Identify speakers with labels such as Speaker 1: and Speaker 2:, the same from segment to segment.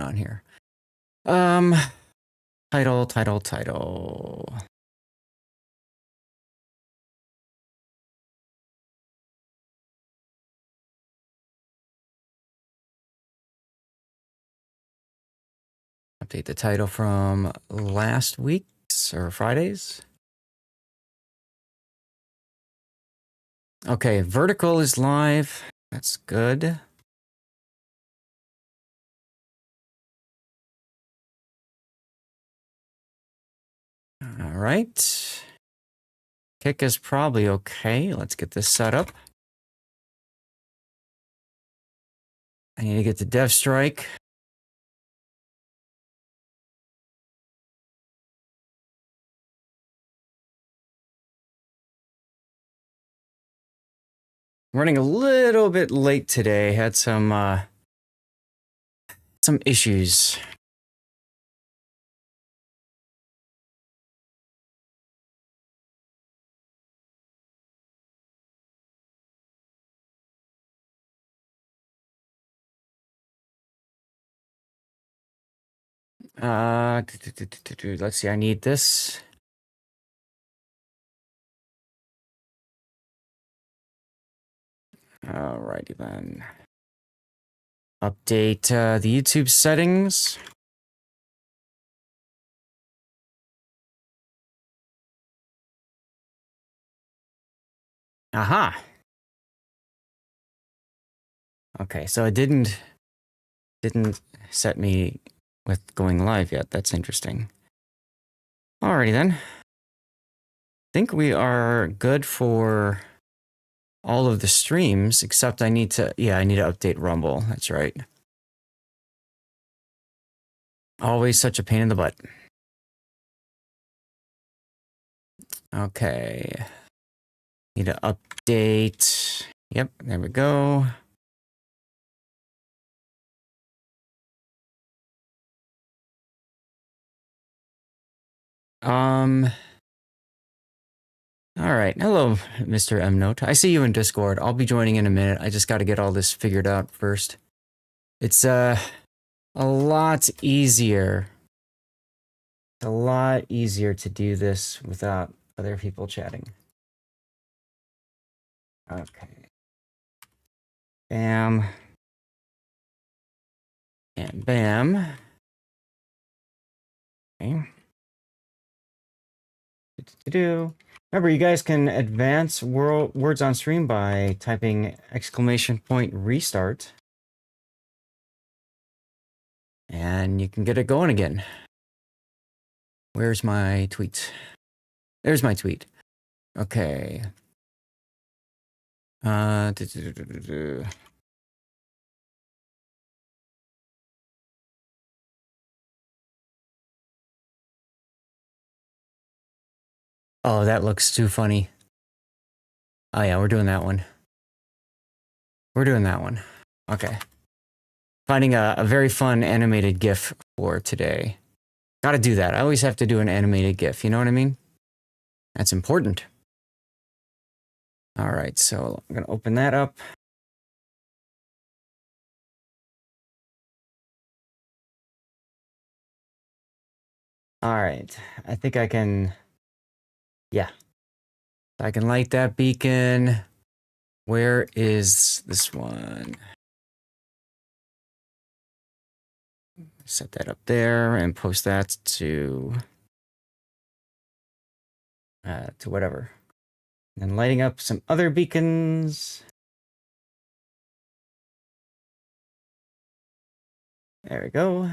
Speaker 1: on here? Title. Update the title from last week's or Friday's. Okay, vertical is live. That's good. All right. Kick is probably okay. Let's get this set up. I need to get the dev strike. Running a little bit late today. Had some issues. Let's see. I need this. Alrighty then. Update the YouTube settings. Aha. Okay, so it didn't set me with going live yet. That's interesting. Alrighty then. I think we are good for all of the streams, except I need to update Rumble. That's right. Always such a pain in the butt. Okay. Need to update. Yep, there we go. All right. Hello, Mr. M Note. I see you in Discord. I'll be joining in a minute. I just got to get all this figured out first. It's a lot easier. A lot easier to do this without other people chatting. Okay. Bam. And bam. Okay. Remember, you guys can advance words on stream by typing !restart. And you can get it going again. Where's my tweet? There's my tweet. Okay. Oh, that looks too funny. Oh yeah, we're doing that one. We're doing that one. Okay. Finding a very fun animated GIF for today. Gotta do that. I always have to do an animated GIF, you know what I mean? That's important. All right, so I'm gonna open that up. All right, I think I can, yeah. I can light that beacon. Where is this one? Set that up there and post that to whatever. And lighting up some other beacons. There we go.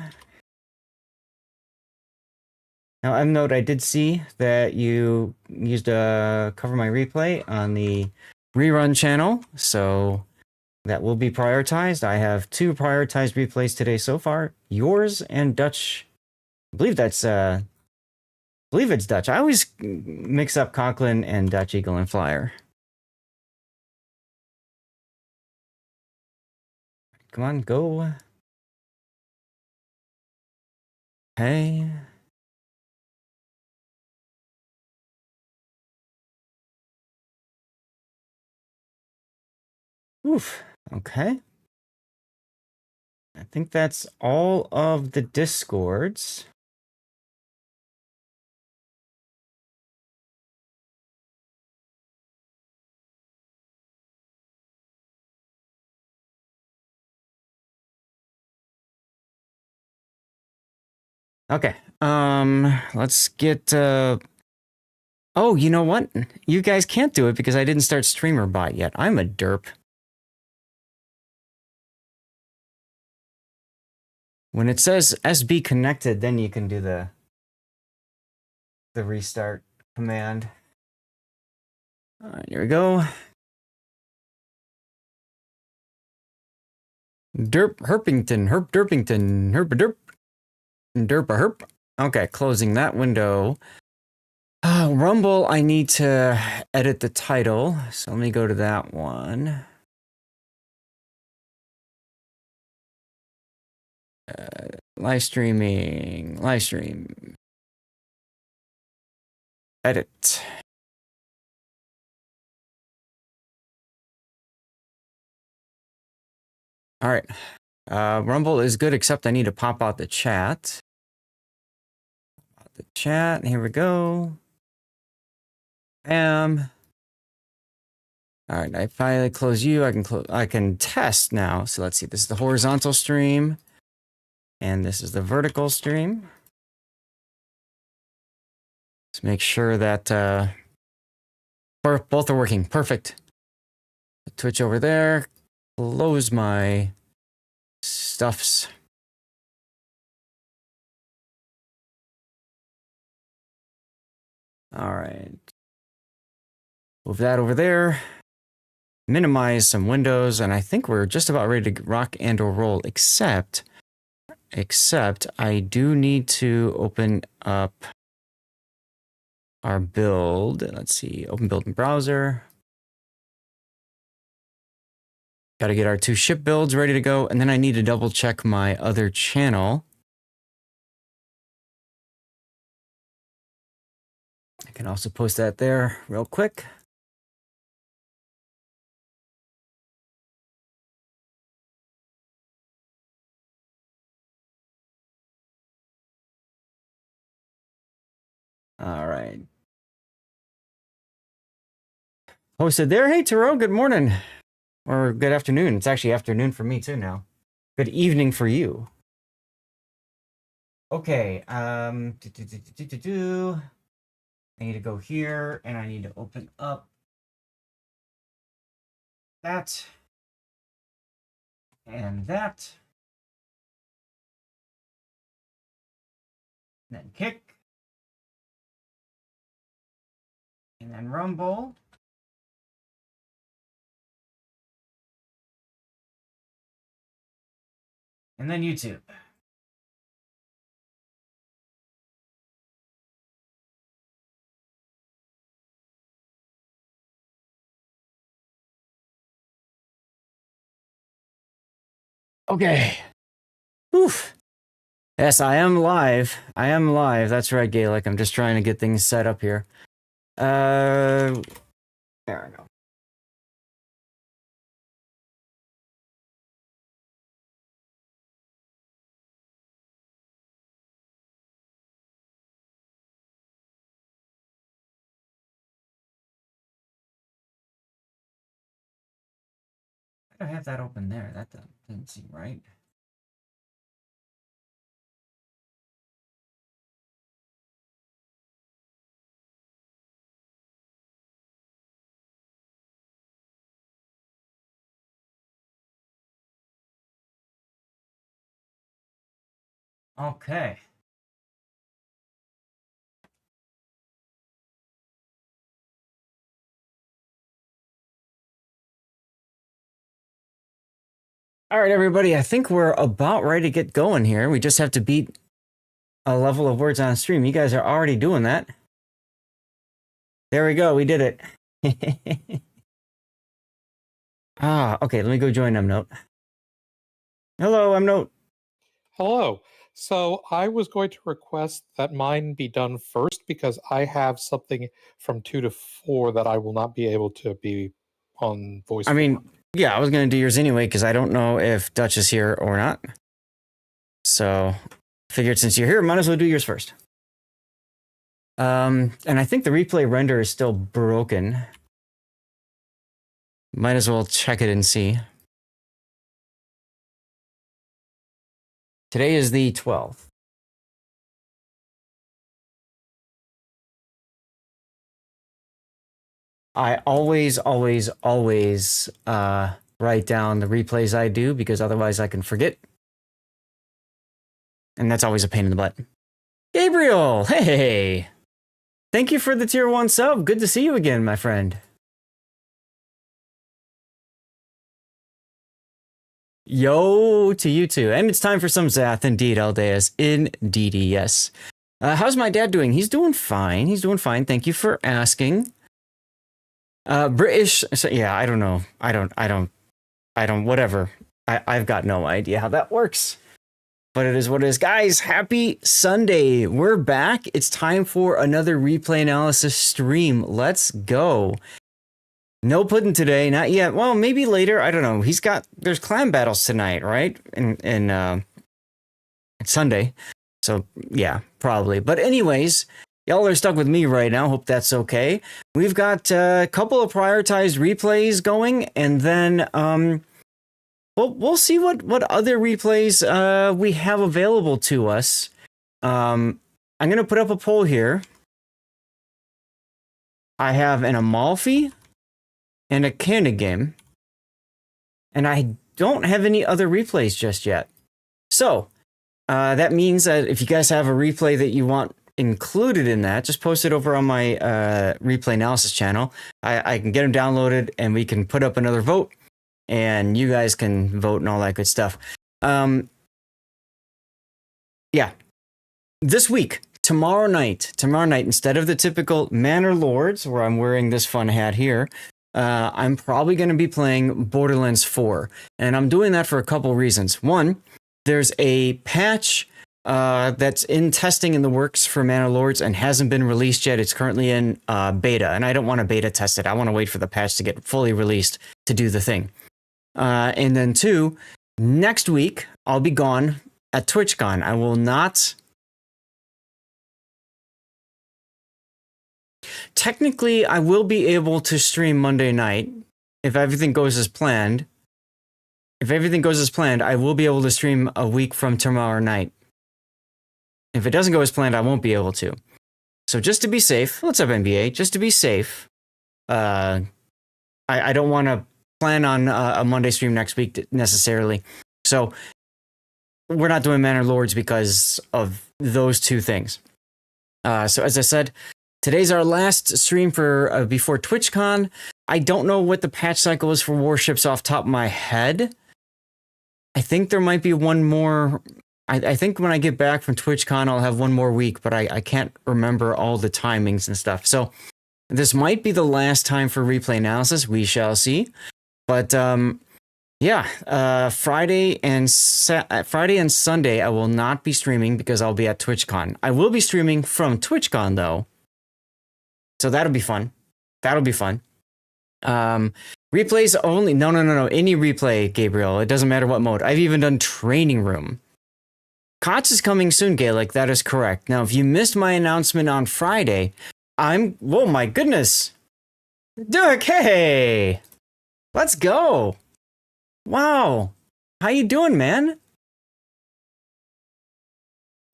Speaker 1: Now, note, I did see that you used a Cover My Replay on the rerun channel, so that will be prioritized. I have 2 prioritized replays today so far. Yours and Dutch. I believe that's I believe it's Dutch. I always mix up Conklin and Dutch Eagle and Flyer. Come on, go. Hey. Oof. Okay. I think that's all of the Discords. Okay. Let's get oh, you know what? You guys can't do it because I didn't start streamer bot yet. I'm a derp. When it says SB connected, then you can do the restart command. All right, here we go. Derp Herpington, Herp Derpington, Herp Derp, Derp a Herp. Okay, closing that window. Rumble, I need to edit the title, so let me go to that one. Live streaming, live stream. Edit. All right. Rumble is good, except I need to pop out the chat. The chat, here we go. Bam. All right, I finally close you. I can test now. So let's see. This is the horizontal stream, and this is the vertical stream. Let's make sure that both are working. Perfect. Twitch over there. Close my stuffs. All right. Move that over there. Minimize some windows, and I think we're just about ready to rock and or roll, except I do need to open up our build. Let's see, open build in browser. Got to get our 2 ship builds ready to go, and then I need to double check my other channel. I can also post that there real quick. All right. Posted there. Hey, Taro, good morning. Or good afternoon. It's actually afternoon for me too now. Good evening for you. Okay. I need to go here and I need to open up that and that. And then kick. And then rumble. And then YouTube. Okay. Oof. Yes, I am live. I am live. That's right, Gaelic. I'm just trying to get things set up here. There we go. I have that open there. That doesn't seem right. Okay. All right, everybody. I think we're about ready to get going here. We just have to beat a level of words on stream. You guys are already doing that. There we go. We did it. Okay. Let me go join Note. Hello, Note.
Speaker 2: Hello. So I was going to request that mine be done first because I have something from 2 to 4 that I will not be able to be on voice.
Speaker 1: I mean, yeah, I was going to do yours anyway because I don't know if Dutch is here or not. So figured since you're here, might as well do yours first. And I think the replay render is still broken. Might as well check it and see. Today is the 12th. I always write down the replays I do because otherwise I can forget. And that's always a pain in the butt. Gabriel, hey! Thank you for the tier 1 sub. Good to see you again, my friend. Yo to you too. And it's time for some Zath, indeed, Aldeas. Indeedy, yes. How's my dad doing? He's doing fine. He's doing fine. Thank you for asking. British, so yeah, I don't know. I don't, whatever. I've got no idea how that works. But it is what it is. Guys, happy Sunday. We're back. It's time for another replay analysis stream. Let's go. No pudding today, not yet. Well, maybe later. I don't know. There's clan battles tonight, right? In Sunday. So yeah, probably. But anyways, y'all are stuck with me right now. Hope that's okay. We've got a couple of prioritized replays going, and then we'll see what other replays we have available to us. I'm gonna put up a poll here. I have an Amalfi and a Canada game, and I don't have any other replays just yet. So that means that if you guys have a replay that you want included in that, just post it over on my replay analysis channel. I can get them downloaded, and we can put up another vote, and you guys can vote and all that good stuff. Yeah, this week, tomorrow night, instead of the typical Manor Lords, where I'm wearing this fun hat here, I'm probably going to be playing Borderlands 4, and I'm doing that for a couple reasons. One, there's a patch that's in testing in the works for Manor Lords and hasn't been released yet. It's currently in beta, and I don't want to beta test it. I want to wait for the patch to get fully released to do the thing. And then two, next week, I'll be gone at TwitchCon. I will not... Technically, I will be able to stream Monday night if everything goes as planned. If everything goes as planned, I will be able to stream a week from tomorrow night. If it doesn't go as planned, I won't be able to. So just to be safe, what's up, NBA? Just to be safe, I don't want to plan on a Monday stream next week necessarily. So we're not doing Manor Lords because of those two things. So as I said, today's our last stream for before TwitchCon. I don't know what the patch cycle is for Warships off the top of my head. I think there might be one more. I think when I get back from TwitchCon, I'll have one more week, but I can't remember all the timings and stuff. So this might be the last time for replay analysis. We shall see. But yeah, Friday and Sunday, I will not be streaming because I'll be at TwitchCon. I will be streaming from TwitchCon though. So that'll be fun. That'll be fun. Replays only. No. Any replay, Gabriel. It doesn't matter what mode. I've even done training room. COTS is coming soon, Gaelic. That is correct. Now, if you missed my announcement on Friday, oh my goodness. Duke, hey! Let's go. Wow. How you doing, man?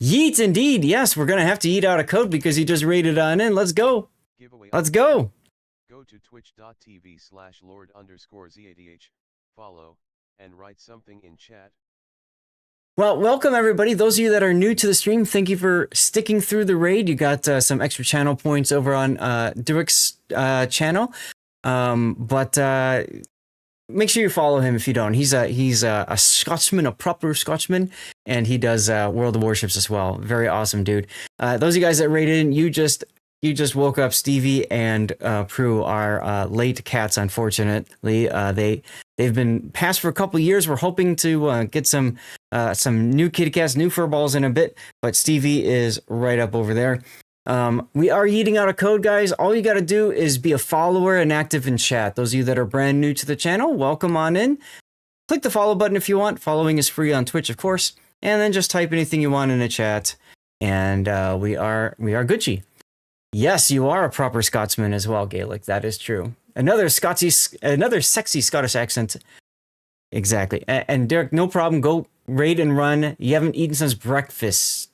Speaker 1: Yeet, indeed. Yes, we're going to have to eat out a code because he just raided on in. Let's go. Let's go.
Speaker 3: Go to twitch.tv/lord_ZADH, follow, and write something in chat.
Speaker 1: Well, welcome everybody. Those of you that are new to the stream, thank you for sticking through the raid. You got some extra channel points over on Duick's channel. But make sure you follow him if you don't. He's a Scotsman, a proper Scotsman, and he does World of Warships as well. Very awesome dude. Those of you guys that raided in, you just woke up. Stevie and Prue are late cats, unfortunately. They've been passed for a couple years. We're hoping to get some new kitty cats, new furballs in a bit, but Stevie is right up over there. We are eating out a code, guys. All you got to do is be a follower and active in chat. Those of you that are brand new to the channel, welcome on in. Click the follow button if you want. Following is free on Twitch, of course. and then just type anything you want in the chat, and we are Gucci. Yes, you are a proper Scotsman as well, Gaelic. That is true. Another sexy Scottish accent. Exactly. And Derek, no problem. Go raid and run. You haven't eaten since breakfast.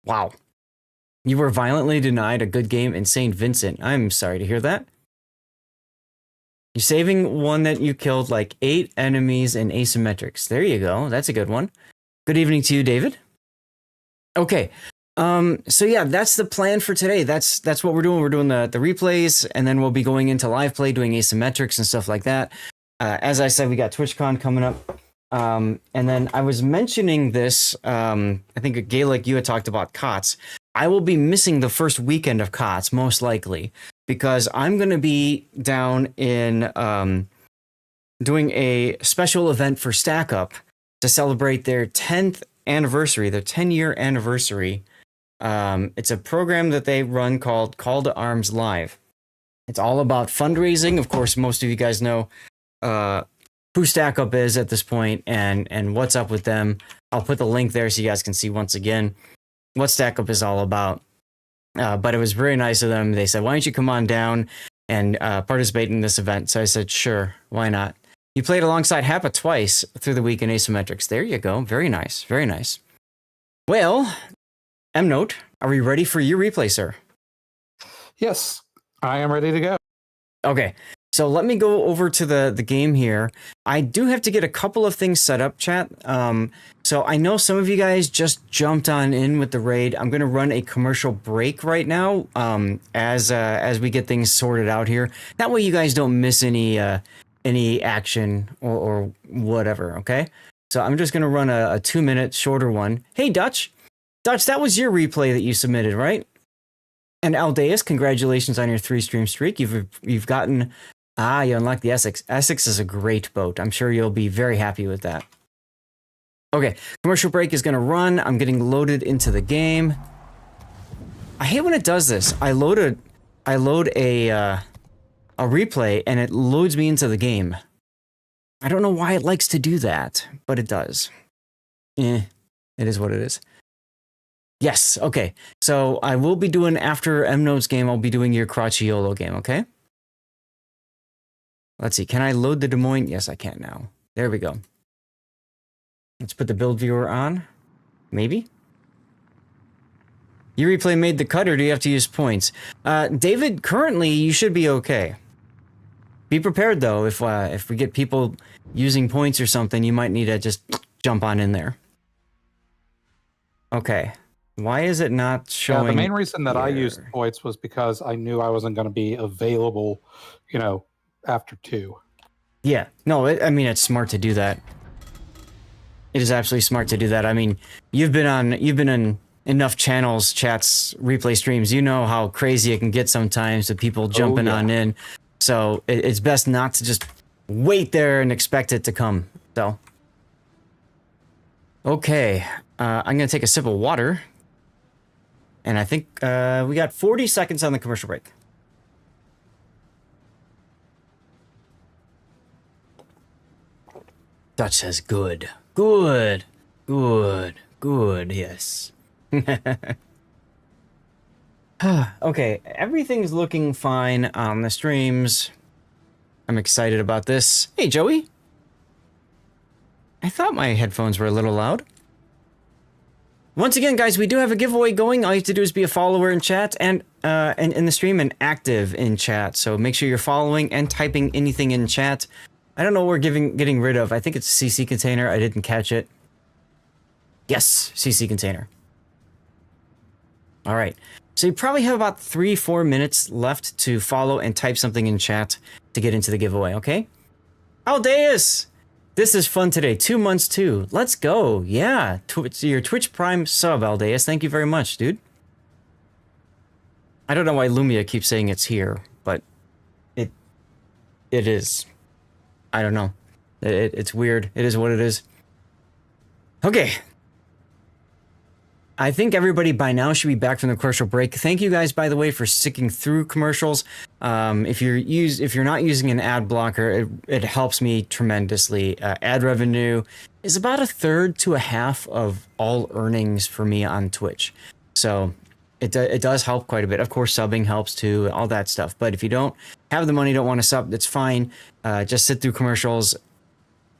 Speaker 1: Wow. You were violently denied a good game in St. Vincent. I'm sorry to hear that. You're saving one that you killed like 8 enemies in Asymmetrics. There you go. That's a good one. Good evening to you, David. Okay. So yeah, that's the plan for today. That's what we're doing. We're doing the replays, and then we'll be going into live play, doing asymmetrics and stuff like that. As I said, we got TwitchCon coming up. And then I was mentioning this, I think Gaelic, you had talked about COTS. I will be missing the first weekend of COTS, most likely, because I'm going to be down in doing a special event for Stack Up to celebrate their 10th anniversary, their 10-year anniversary. It's a program that they run called Call to Arms Live. It's all about fundraising. Of course, most of you guys know who Stack Up is at this point and what's up with them. I'll put the link there so you guys can see once again what Stack Up is all about. But it was very nice of them. They said, why don't you come on down and participate in this event? So I said, sure, why not? You played alongside Happa twice through the week in Asymmetrics. There you go. Very nice. Very nice. Well, M-Note, are we ready for your replay, sir?
Speaker 2: Yes, I am ready to go.
Speaker 1: Okay, so let me go over to the game here. I do have to get a couple of things set up, chat. So I know some of you guys just jumped on in with the raid. I'm going to run a commercial break right now as we get things sorted out here. That way you guys don't miss any action or whatever, okay? So I'm just going to run a 2-minute shorter one. Hey, Dutch, that was your replay that you submitted, right? And Aldeus, congratulations on your 3-stream streak. You've gotten you unlocked the Essex. Essex is a great boat. I'm sure you'll be very happy with that. Okay, commercial break is gonna run. I'm getting loaded into the game. I hate when it does this. I load a replay and it loads me into the game. I don't know why it likes to do that, but it does. It is what it is. Yes, okay. So I will be doing, after M-Node's game, I'll be doing your Crotchiolo game, okay? Let's see, can I load the Des Moines? Yes, I can now. There we go. Let's put the build viewer on. Maybe? Your replay made the cut, or do you have to use points? David, currently you should be okay. Be prepared though, if we get people using points or something, you might need to just jump on in there. Okay. Why is it not showing?
Speaker 2: Yeah, the main reason that I used points was because I knew I wasn't going to be available, after 2.
Speaker 1: Yeah. No, I mean, it's smart to do that. It is absolutely smart to do that. I mean, you've been in enough channels, chats, replay streams. You know how crazy it can get sometimes with people jumping on in. So it's best not to just wait there and expect it to come. So, okay. I'm going to take a sip of water. And I think we got 40 seconds on the commercial break. Dutch says good. Good. Good. Good, yes. Okay, everything's looking fine on the streams. I'm excited about this. Hey, Joey. I thought my headphones were a little loud. Once again, guys, we do have a giveaway going. All you have to do is be a follower in chat and in the stream and active in chat. So make sure you're following and typing anything in chat. I don't know what we're getting rid of. I think it's a CC container. I didn't catch it. Yes, CC container. All right. So you probably have about 3-4 minutes left to follow and type something in chat to get into the giveaway, okay? Aldeus! This is fun today. 2 months too. Let's go. Yeah. Your Twitch Prime sub, Aldeus. Thank you very much, dude. I don't know why Lumia keeps saying it's here, but it is. I don't know. It's weird. It is what it is. Okay. I think everybody by now should be back from the commercial break. Thank you guys, by the way, for sticking through commercials. If you're not using an ad blocker, it helps me tremendously. Ad revenue is about 1/3 to 1/2 of all earnings for me on Twitch, so it does help quite a bit. Of course, subbing helps too, all that stuff. But if you don't have the money, don't want to sub, that's fine. Just sit through commercials.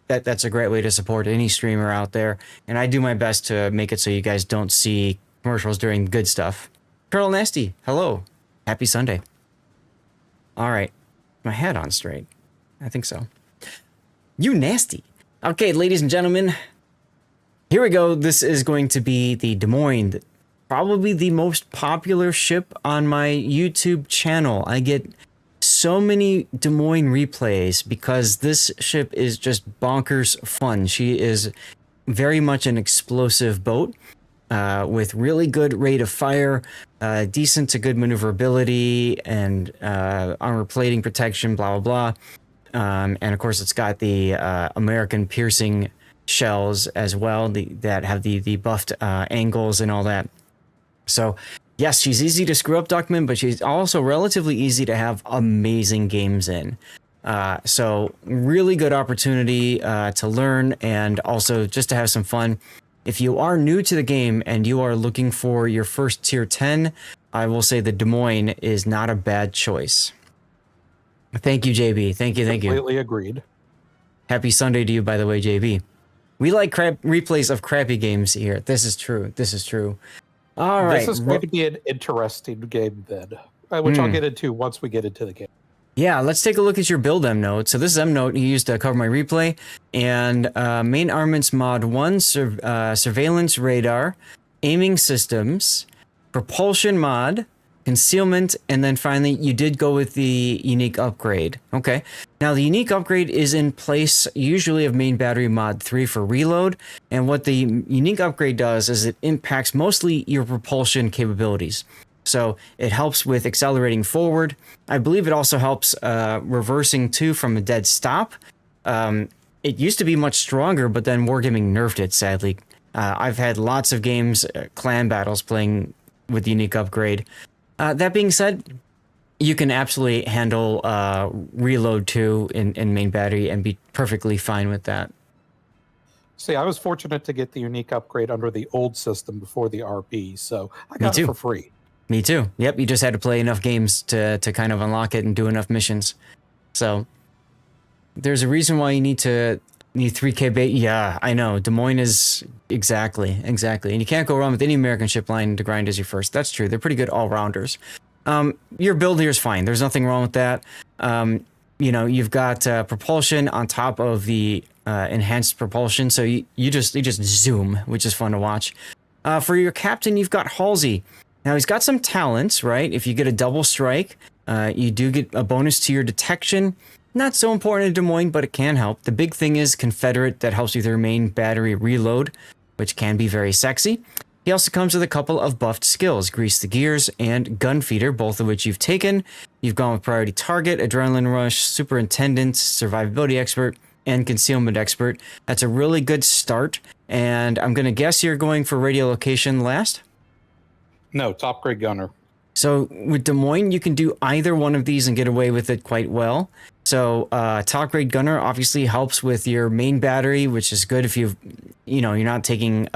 Speaker 1: That's a great way to support any streamer out there, and I do my best to make it so you guys don't see commercials during good stuff. Colonel Nasty, hello, happy Sunday. All right, my hat on straight, I think so. You nasty. Okay, ladies and gentlemen, here we go. This is going to be the Des Moines, probably the most popular ship on my YouTube channel. I get so many Des Moines replays because this ship is just bonkers fun. She is very much an explosive boat with really good rate of fire, decent to good maneuverability, and armor plating protection, blah, blah, blah. And of course, it's got the American piercing shells as well, that have the buffed angles and all that. So yes, she's easy to screw up, Duckman, but she's also relatively easy to have amazing games in. So really good opportunity to learn and also just to have some fun. If you are new to the game and you are looking for your first tier 10, I will say the Des Moines is not a bad choice. Thank you, JB. Thank you.
Speaker 2: Completely agreed.
Speaker 1: Happy Sunday to you, by the way, JB. We like replays of crappy games here. This is true. This is true. All right.
Speaker 2: This is going to be an interesting game then, which I'll get into once we get into the game.
Speaker 1: Yeah, let's take a look at your build M note. So this is M note you used to cover my replay, and main armaments mod 1, surveillance radar, aiming systems, propulsion mod, concealment, and then finally you did go with the unique upgrade. Okay, now the unique upgrade is in place usually of main battery mod 3 for reload, and what the unique upgrade does is it impacts mostly your propulsion capabilities. So it helps with accelerating forward. I believe it also helps reversing too from a dead stop. It used to be much stronger, but then Wargaming nerfed it, sadly. I've had lots of games, clan battles, playing with the unique upgrade. That being said, you can absolutely handle reload too in main battery and be perfectly fine with that.
Speaker 2: See, I was fortunate to get the unique upgrade under the old system before the RP, so I got it for free.
Speaker 1: Me too. Yep, you just had to play enough games to kind of unlock it and do enough missions. So there's a reason why you need 3K bait. Yeah, I know. Des Moines is exactly. And you can't go wrong with any American ship line to grind as your first. That's true. They're pretty good all-rounders. Your build here is fine. There's nothing wrong with that. You know, you've got propulsion on top of the enhanced propulsion, so you just zoom, which is fun to watch. For your captain, you've got Halsey. Now he's got some talents, right? If you get a double strike, you do get a bonus to your detection. Not so important in Des Moines, but it can help. The big thing is Confederate, that helps with your main battery reload, which can be very sexy. He also comes with a couple of buffed skills, Grease the Gears and Gun Feeder, both of which you've taken. You've gone with Priority Target, Adrenaline Rush, Superintendent, Survivability Expert, and Concealment Expert. That's a really good start, and I'm going to guess you're going for Radiolocation last?
Speaker 2: No, top grade gunner.
Speaker 1: So with Des Moines, you can do either one of these and get away with it quite well. So top grade gunner obviously helps with your main battery, which is good if you're not taking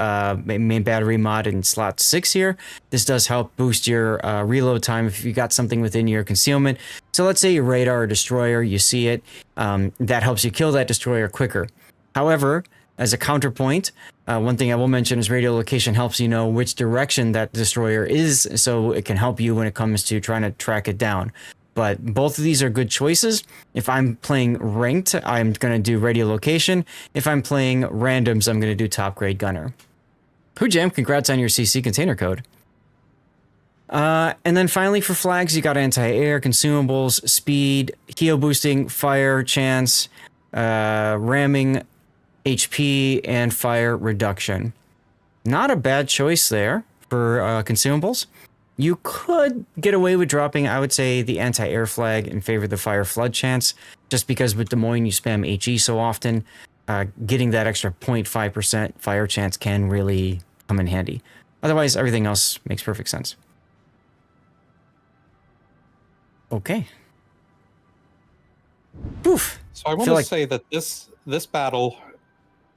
Speaker 1: main battery mod in slot 6 here. This does help boost your reload time if you got something within your concealment. So let's say your radar or destroyer, you see it, that helps you kill that destroyer quicker. However, as a counterpoint, one thing I will mention is radiolocation helps you know which direction that destroyer is, so it can help you when it comes to trying to track it down. But both of these are good choices. If I'm playing ranked, I'm going to do radiolocation. If I'm playing randoms, I'm going to do top grade gunner. Hoojam, congrats on your CC container code. And then finally for flags, you got anti-air, consumables, speed, heal boosting, fire chance, ramming, HP, and fire reduction. Not a bad choice there for consumables. You could get away with dropping, I would say, the anti-air flag in favor of the fire flood chance, just because with Des Moines you spam HE so often, getting that extra 0.5% fire chance can really come in handy. Otherwise, everything else makes perfect sense. Okay. Poof.
Speaker 2: So I want to say that this battle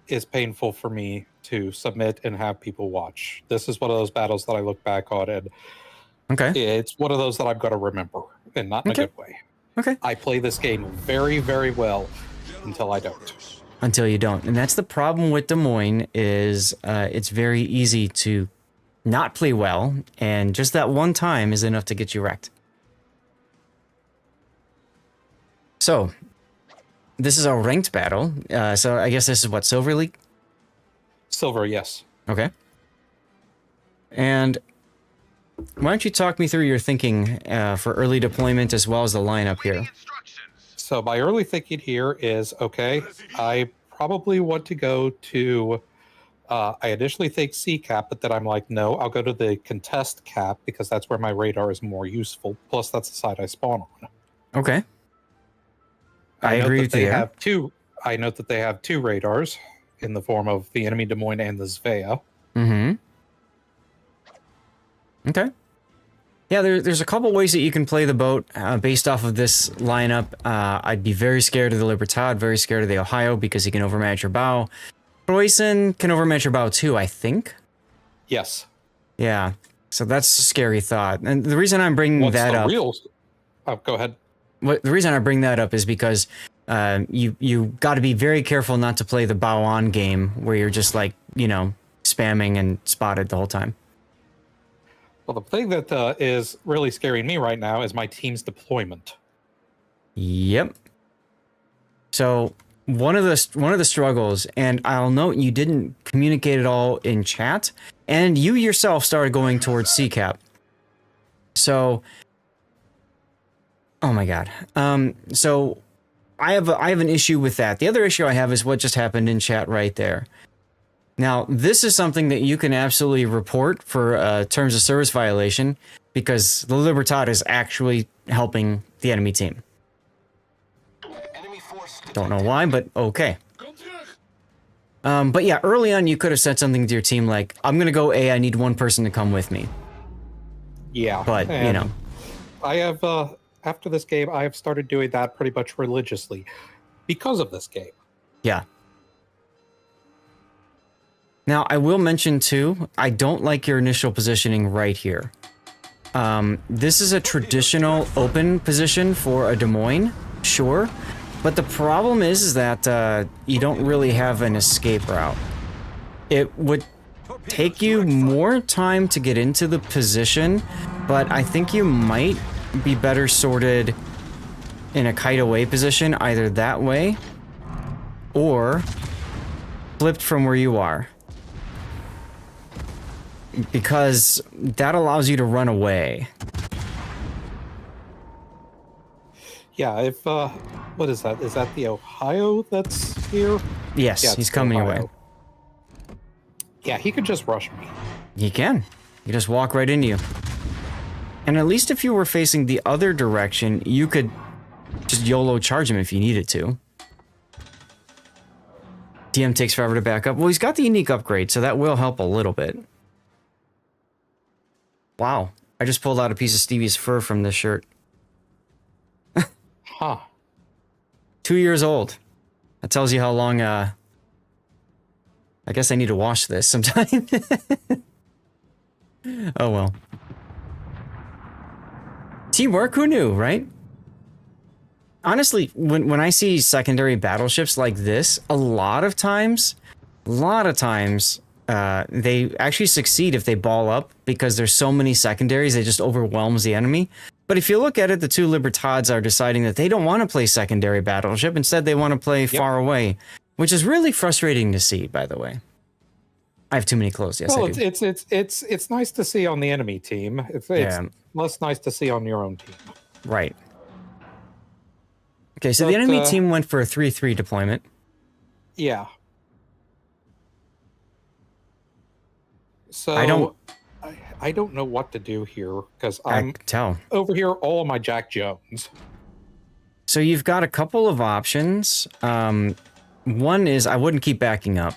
Speaker 2: is painful for me to submit and have people watch. This is one of those battles that I look back on, and it's one of those that I've got to remember, and not in a good way.
Speaker 1: Okay.
Speaker 2: I play this game very, very well until I don't.
Speaker 1: Until you don't. And that's the problem with Des Moines is it's very easy to not play well, and just that one time is enough to get you wrecked. So, this is a ranked battle. So I guess this is what, Silver League?
Speaker 2: Silver, yes.
Speaker 1: Okay. And why don't you talk me through your thinking for early deployment as well as the lineup here?
Speaker 2: So my early thinking here is, okay, I probably want to go to, I initially think C cap, but then I'm like, no, I'll go to the contest cap because that's where my radar is more useful. Plus, that's the side I spawn on.
Speaker 1: Okay. I agree with you.
Speaker 2: I note that they have two radars in the form of the enemy Des Moines and the Zvea.
Speaker 1: Mm-hmm. Okay. Yeah, there's a couple ways that you can play the boat based off of this lineup. I'd be very scared of the Libertad, very scared of the Ohio because he can overmatch your bow. Croyson can overmatch your bow too, I think.
Speaker 2: Yes.
Speaker 1: Yeah. So that's a scary thought. And the reason I'm bringing that up...
Speaker 2: Go ahead.
Speaker 1: The reason I bring that up is because you got to be very careful not to play the bow on game where you're just like, spamming and spotted the whole time.
Speaker 2: Well, the thing that is really scaring me right now is my team's deployment.
Speaker 1: Yep. So one of the struggles, and I'll note you didn't communicate at all in chat, and you yourself started going towards CCAP. So, oh my god. So I have an issue with that. The other issue I have is what just happened in chat right there. Now, this is something that you can absolutely report for terms of service violation because the Libertad is actually helping the enemy team. Don't know why, but okay. But yeah, early on you could have said something to your team like, I'm going to go A, I need one person to come with me.
Speaker 2: Yeah.
Speaker 1: But,
Speaker 2: I have, after this game, I have started doing that pretty much religiously because of this game.
Speaker 1: Yeah. Now, I will mention, too, I don't like your initial positioning right here. This is a traditional open position for a Des Moines, sure. But the problem is that you don't really have an escape route. It would take you more time to get into the position, but I think you might be better sorted in a kite away position, either that way or flipped from where you are. Because that allows you to run away.
Speaker 2: Yeah, if, what is that? Is that the Ohio that's here?
Speaker 1: Yes, yeah, he's coming your way.
Speaker 2: Yeah, he could just rush me.
Speaker 1: He can. He just walk right into you. And at least if you were facing the other direction, you could just YOLO charge him if you needed to. DM takes forever to back up. Well, he's got the unique upgrade, so that will help a little bit. Wow, I just pulled out a piece of Stevie's fur from this shirt.
Speaker 2: Huh.
Speaker 1: 2 years old. That tells you how long, I guess I need to wash this sometime. Oh well. Teamwork, who knew, right? Honestly, when I see secondary battleships like this, a lot of times, they actually succeed if they ball up because there's so many secondaries, it just overwhelms the enemy. But if you look at it, the two Libertads are deciding that they don't want to play secondary battleship. Instead, they want to play far away, which is really frustrating to see, by the way. I have too many clothes. Yes,
Speaker 2: well,
Speaker 1: I do.
Speaker 2: It's nice to see on the enemy team. It's less nice to see on your own team.
Speaker 1: Right. Okay, so the enemy team went for a 3-3 deployment.
Speaker 2: Yeah. So I don't know what to do here because I'm over here all on my Jack Jones.
Speaker 1: So you've got a couple of options. One is I wouldn't keep backing up.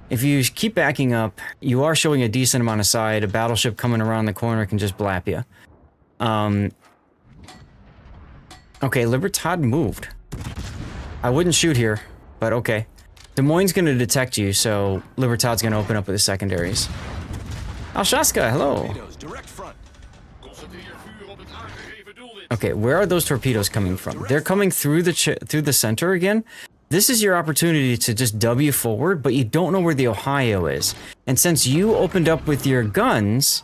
Speaker 1: If you keep backing up, you are showing a decent amount of side. A battleship coming around the corner can just blap you. Okay, Libertad moved. I wouldn't shoot here, but okay. Des Moines going to detect you, so Libertad's going to open up with the secondaries. Alshaska, hello. Okay, where are those torpedoes coming from? They're coming through the center again. This is your opportunity to just W forward, but you don't know where the Ohio is. And since you opened up with your guns,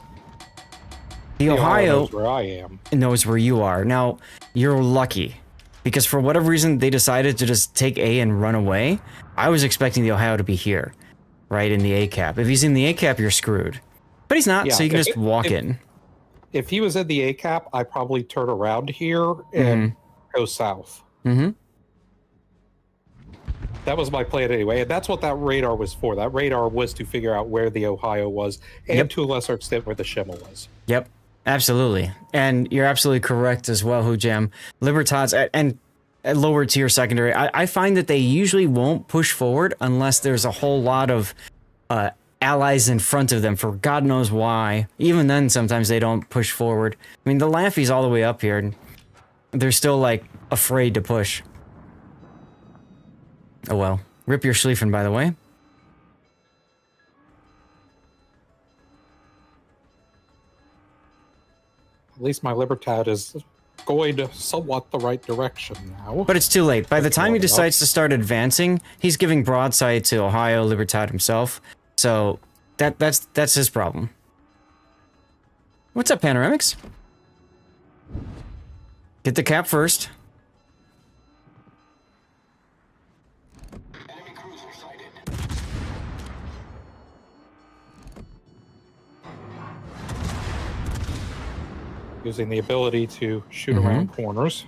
Speaker 1: the Ohio
Speaker 2: knows where I am.
Speaker 1: Knows where you are. Now, you're lucky, because for whatever reason, they decided to just take A and run away. I was expecting the Ohio to be here, right, in the A cap. If he's in the A cap, you're screwed. But he's not, so you can just walk in.
Speaker 2: If he was in the A cap, I'd probably turn around here and go south.
Speaker 1: Mm-hmm.
Speaker 2: That was my plan anyway, and that's what that radar was for. That radar was to figure out where the Ohio was, and to a lesser extent where the Shimel was.
Speaker 1: Yep, absolutely. And you're absolutely correct as well, Hujam. Libertads, and at lower tier secondary, I find that they usually won't push forward unless there's a whole lot of allies in front of them for God knows why. Even then, sometimes they don't push forward. I mean, the Laffy's all the way up here, and they're still, like, afraid to push. Oh well. Rip your Schlieffen, by the way.
Speaker 2: At least my Libertad is going somewhat the right direction now.
Speaker 1: But it's too late. By the time he decides to start advancing, he's giving broadside to Ohio Libertad himself. So that's his problem. What's up, Panoramics? Get the cap first.
Speaker 2: Using the ability to shoot around corners.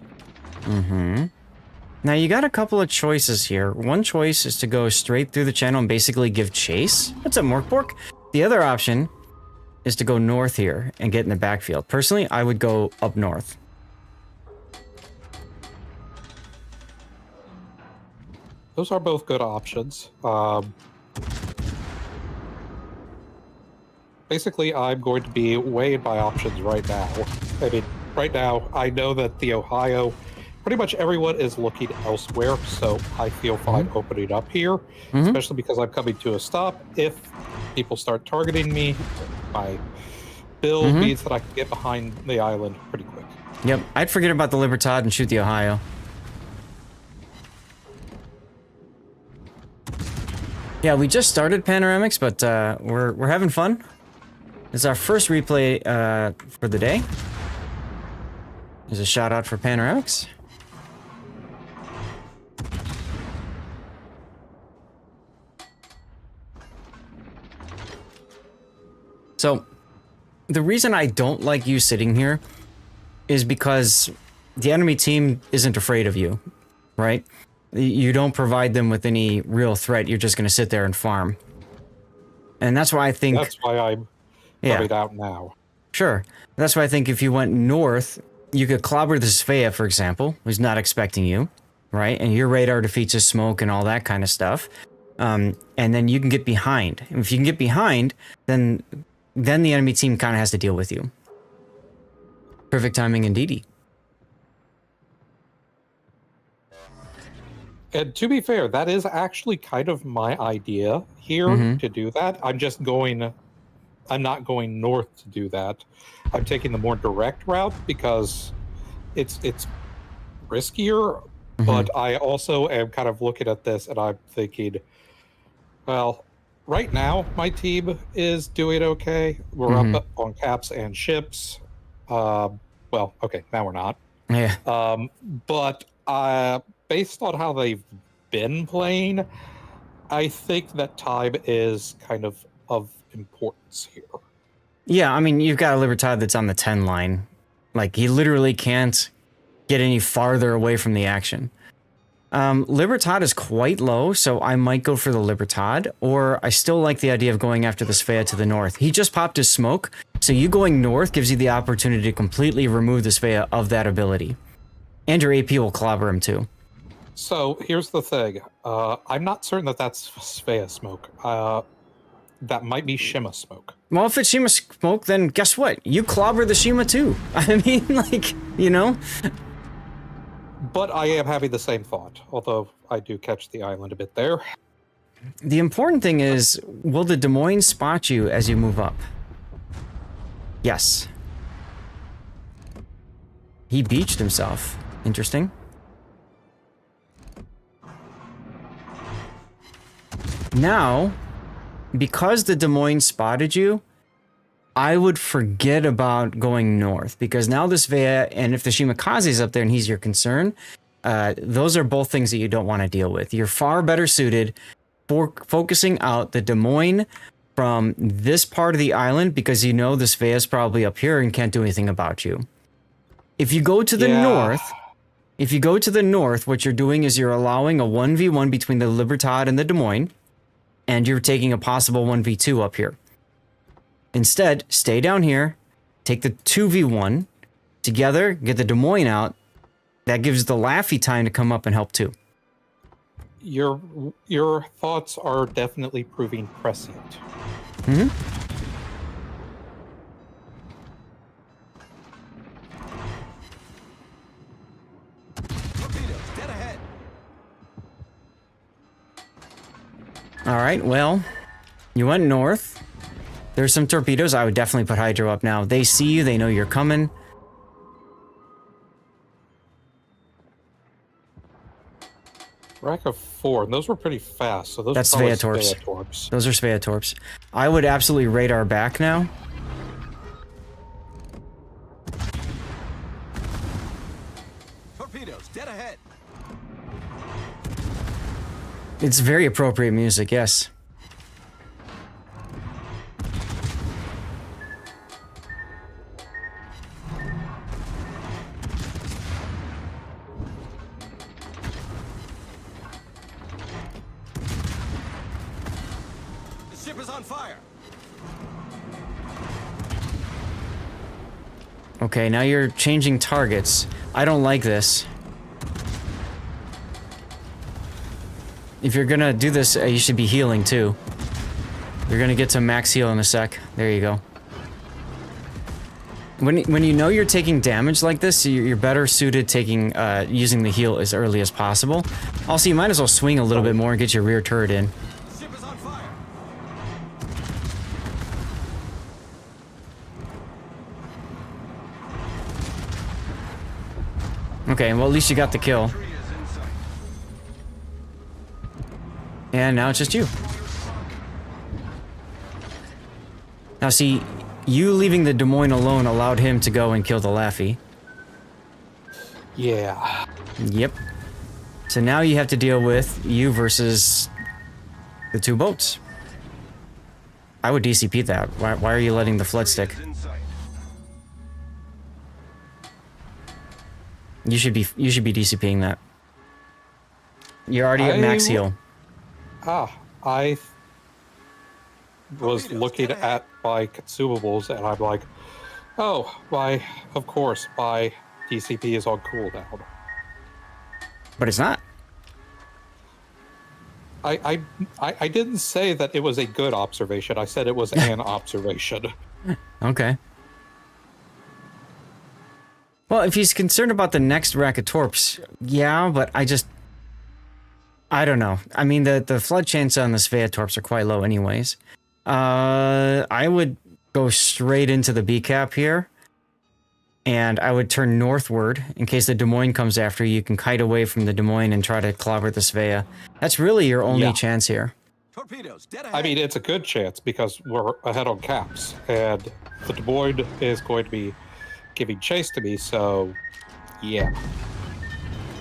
Speaker 1: Now you got a couple of choices here. One choice is to go straight through the channel and basically give chase. What's up, Morkbork? The other option is to go north here and get in the backfield. Personally, I would go up north.
Speaker 2: Those are both good options. Basically, I'm going to be weighed by options right now. I mean, right now, I know that the Ohio, pretty much everyone is looking elsewhere, so I feel fine opening up here, especially because I'm coming to a stop. If people start targeting me, my build means that I can get behind the island pretty quick.
Speaker 1: Yep, I'd forget about the Libertad and shoot the Ohio. Yeah, we just started Panoramics, but we're having fun. It's our first replay for the day. There's a shout out for Panoramics. So, the reason I don't like you sitting here is because the enemy team isn't afraid of you, right? You don't provide them with any real threat. You're just going to sit there and farm. And that's why I think...
Speaker 2: That's why I'm coming out now.
Speaker 1: Sure. That's why I think if you went north, you could clobber the Svea, for example, who's not expecting you, right? And your radar defeats his smoke and all that kind of stuff. And then you can get behind. And if you can get behind, then the enemy team kind of has to deal with you. Perfect timing indeedy.
Speaker 2: And to be fair, that is actually kind of my idea here to do that. I'm not going north to do that. I'm taking the more direct route because it's riskier, but I also am kind of looking at this and I'm thinking, well, right now my team is doing okay. We're up on caps and ships. Well, okay, now we're not.
Speaker 1: Yeah.
Speaker 2: But based on how they've been playing, I think that time is kind of importance here.
Speaker 1: Yeah, I mean, you've got a Libertad that's on the 10 line. Like, he literally can't get any farther away from the action. Libertad is quite low, so I might go for the Libertad, or I still like the idea of going after the Svea to the north. He just popped his smoke, so you going north gives you the opportunity to completely remove the Svea of that ability. And your AP will clobber him too.
Speaker 2: So here's the thing. I'm not certain that that's Svea smoke. That might be Shima smoke.
Speaker 1: Well, if it's Shima smoke, then guess what? You clobber the Shima too. I mean, like, you know?
Speaker 2: But I am having the same thought, although I do catch the island a bit there.
Speaker 1: The important thing is, will the Des Moines spot you as you move up? Yes. He beached himself. Interesting. Now, because the Des Moines spotted you, I would forget about going north, because now this Svea, and if the Shimakaze is up there and he's your concern, those are both things that you don't want to deal with. You're far better suited for focusing out the Des Moines from this part of the island, because you know the Svea is probably up here and can't do anything about you. If you go to the north, what you're doing is you're allowing a 1v1 between the Libertad and the Des Moines, and you're taking a possible 1v2 up here. Instead, stay down here, take the 2v1 together, get the Des Moines out. That gives the Laffy time to come up and help too.
Speaker 2: Your thoughts are definitely proving prescient.
Speaker 1: Mm-hmm.
Speaker 4: Torpedoes, dead ahead.
Speaker 1: All right, well, you went north. There's some torpedoes. I would definitely put Hydro up now. They see you. They know you're coming.
Speaker 2: Rack of 4, and those were pretty fast, so those
Speaker 1: That's
Speaker 2: are probably
Speaker 1: Sveatorps.
Speaker 2: Sveatorps.
Speaker 1: Those are Sveatorps. I would absolutely radar back now.
Speaker 4: Torpedoes, dead ahead.
Speaker 1: It's very appropriate music, yes.
Speaker 4: The ship is on fire.
Speaker 1: Okay, now you're changing targets. I don't like this. If you're gonna do this, you should be healing too. You're gonna get to max heal in a sec. There you go. When you know you're taking damage like this, you're better suited taking using the heal as early as possible. Also, you might as well swing a little bit more and get your rear turret in.
Speaker 4: The ship is on fire.
Speaker 1: Okay, well at least you got the kill.
Speaker 4: Tree is in sight.
Speaker 1: And now it's just you. Now see, you leaving the Des Moines alone allowed him to go and kill the Laffy.
Speaker 2: Yeah.
Speaker 1: Yep. So now you have to deal with you versus the two boats. I would DCP that. Why are you letting the flood stick?
Speaker 4: Tree is in sight.
Speaker 1: You should be DCPing that. You're already at max heal.
Speaker 2: I was looking at my consumables and I'm like, oh, of course, my DCP is on cooldown.
Speaker 1: But it's not.
Speaker 2: I didn't say that it was a good observation. I said it was an observation.
Speaker 1: Okay. Well, if he's concerned about the next rack of torps, yeah, but I don't know. I mean, the flood chance on the Sveatorps are quite low anyways. I would go straight into the B cap here. And I would turn northward in case the Des Moines comes after you. You can kite away from the Des Moines and try to clobber the Svea. That's really your only chance here.
Speaker 4: Torpedoes, dead ahead.
Speaker 2: I mean, it's a good chance because we're ahead on caps, and the Des Moines is going to be giving chase to me, so yeah.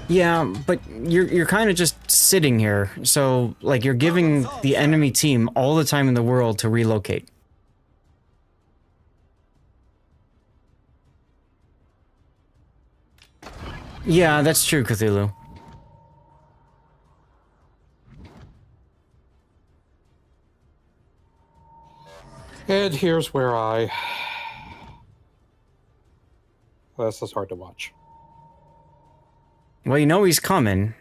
Speaker 1: Yeah, but you're kind of just sitting here. So, like, you're giving the enemy team all the time in the world to relocate. Yeah, that's true, Cthulhu.
Speaker 2: And here's where this is hard to watch.
Speaker 1: Well, you know he's coming.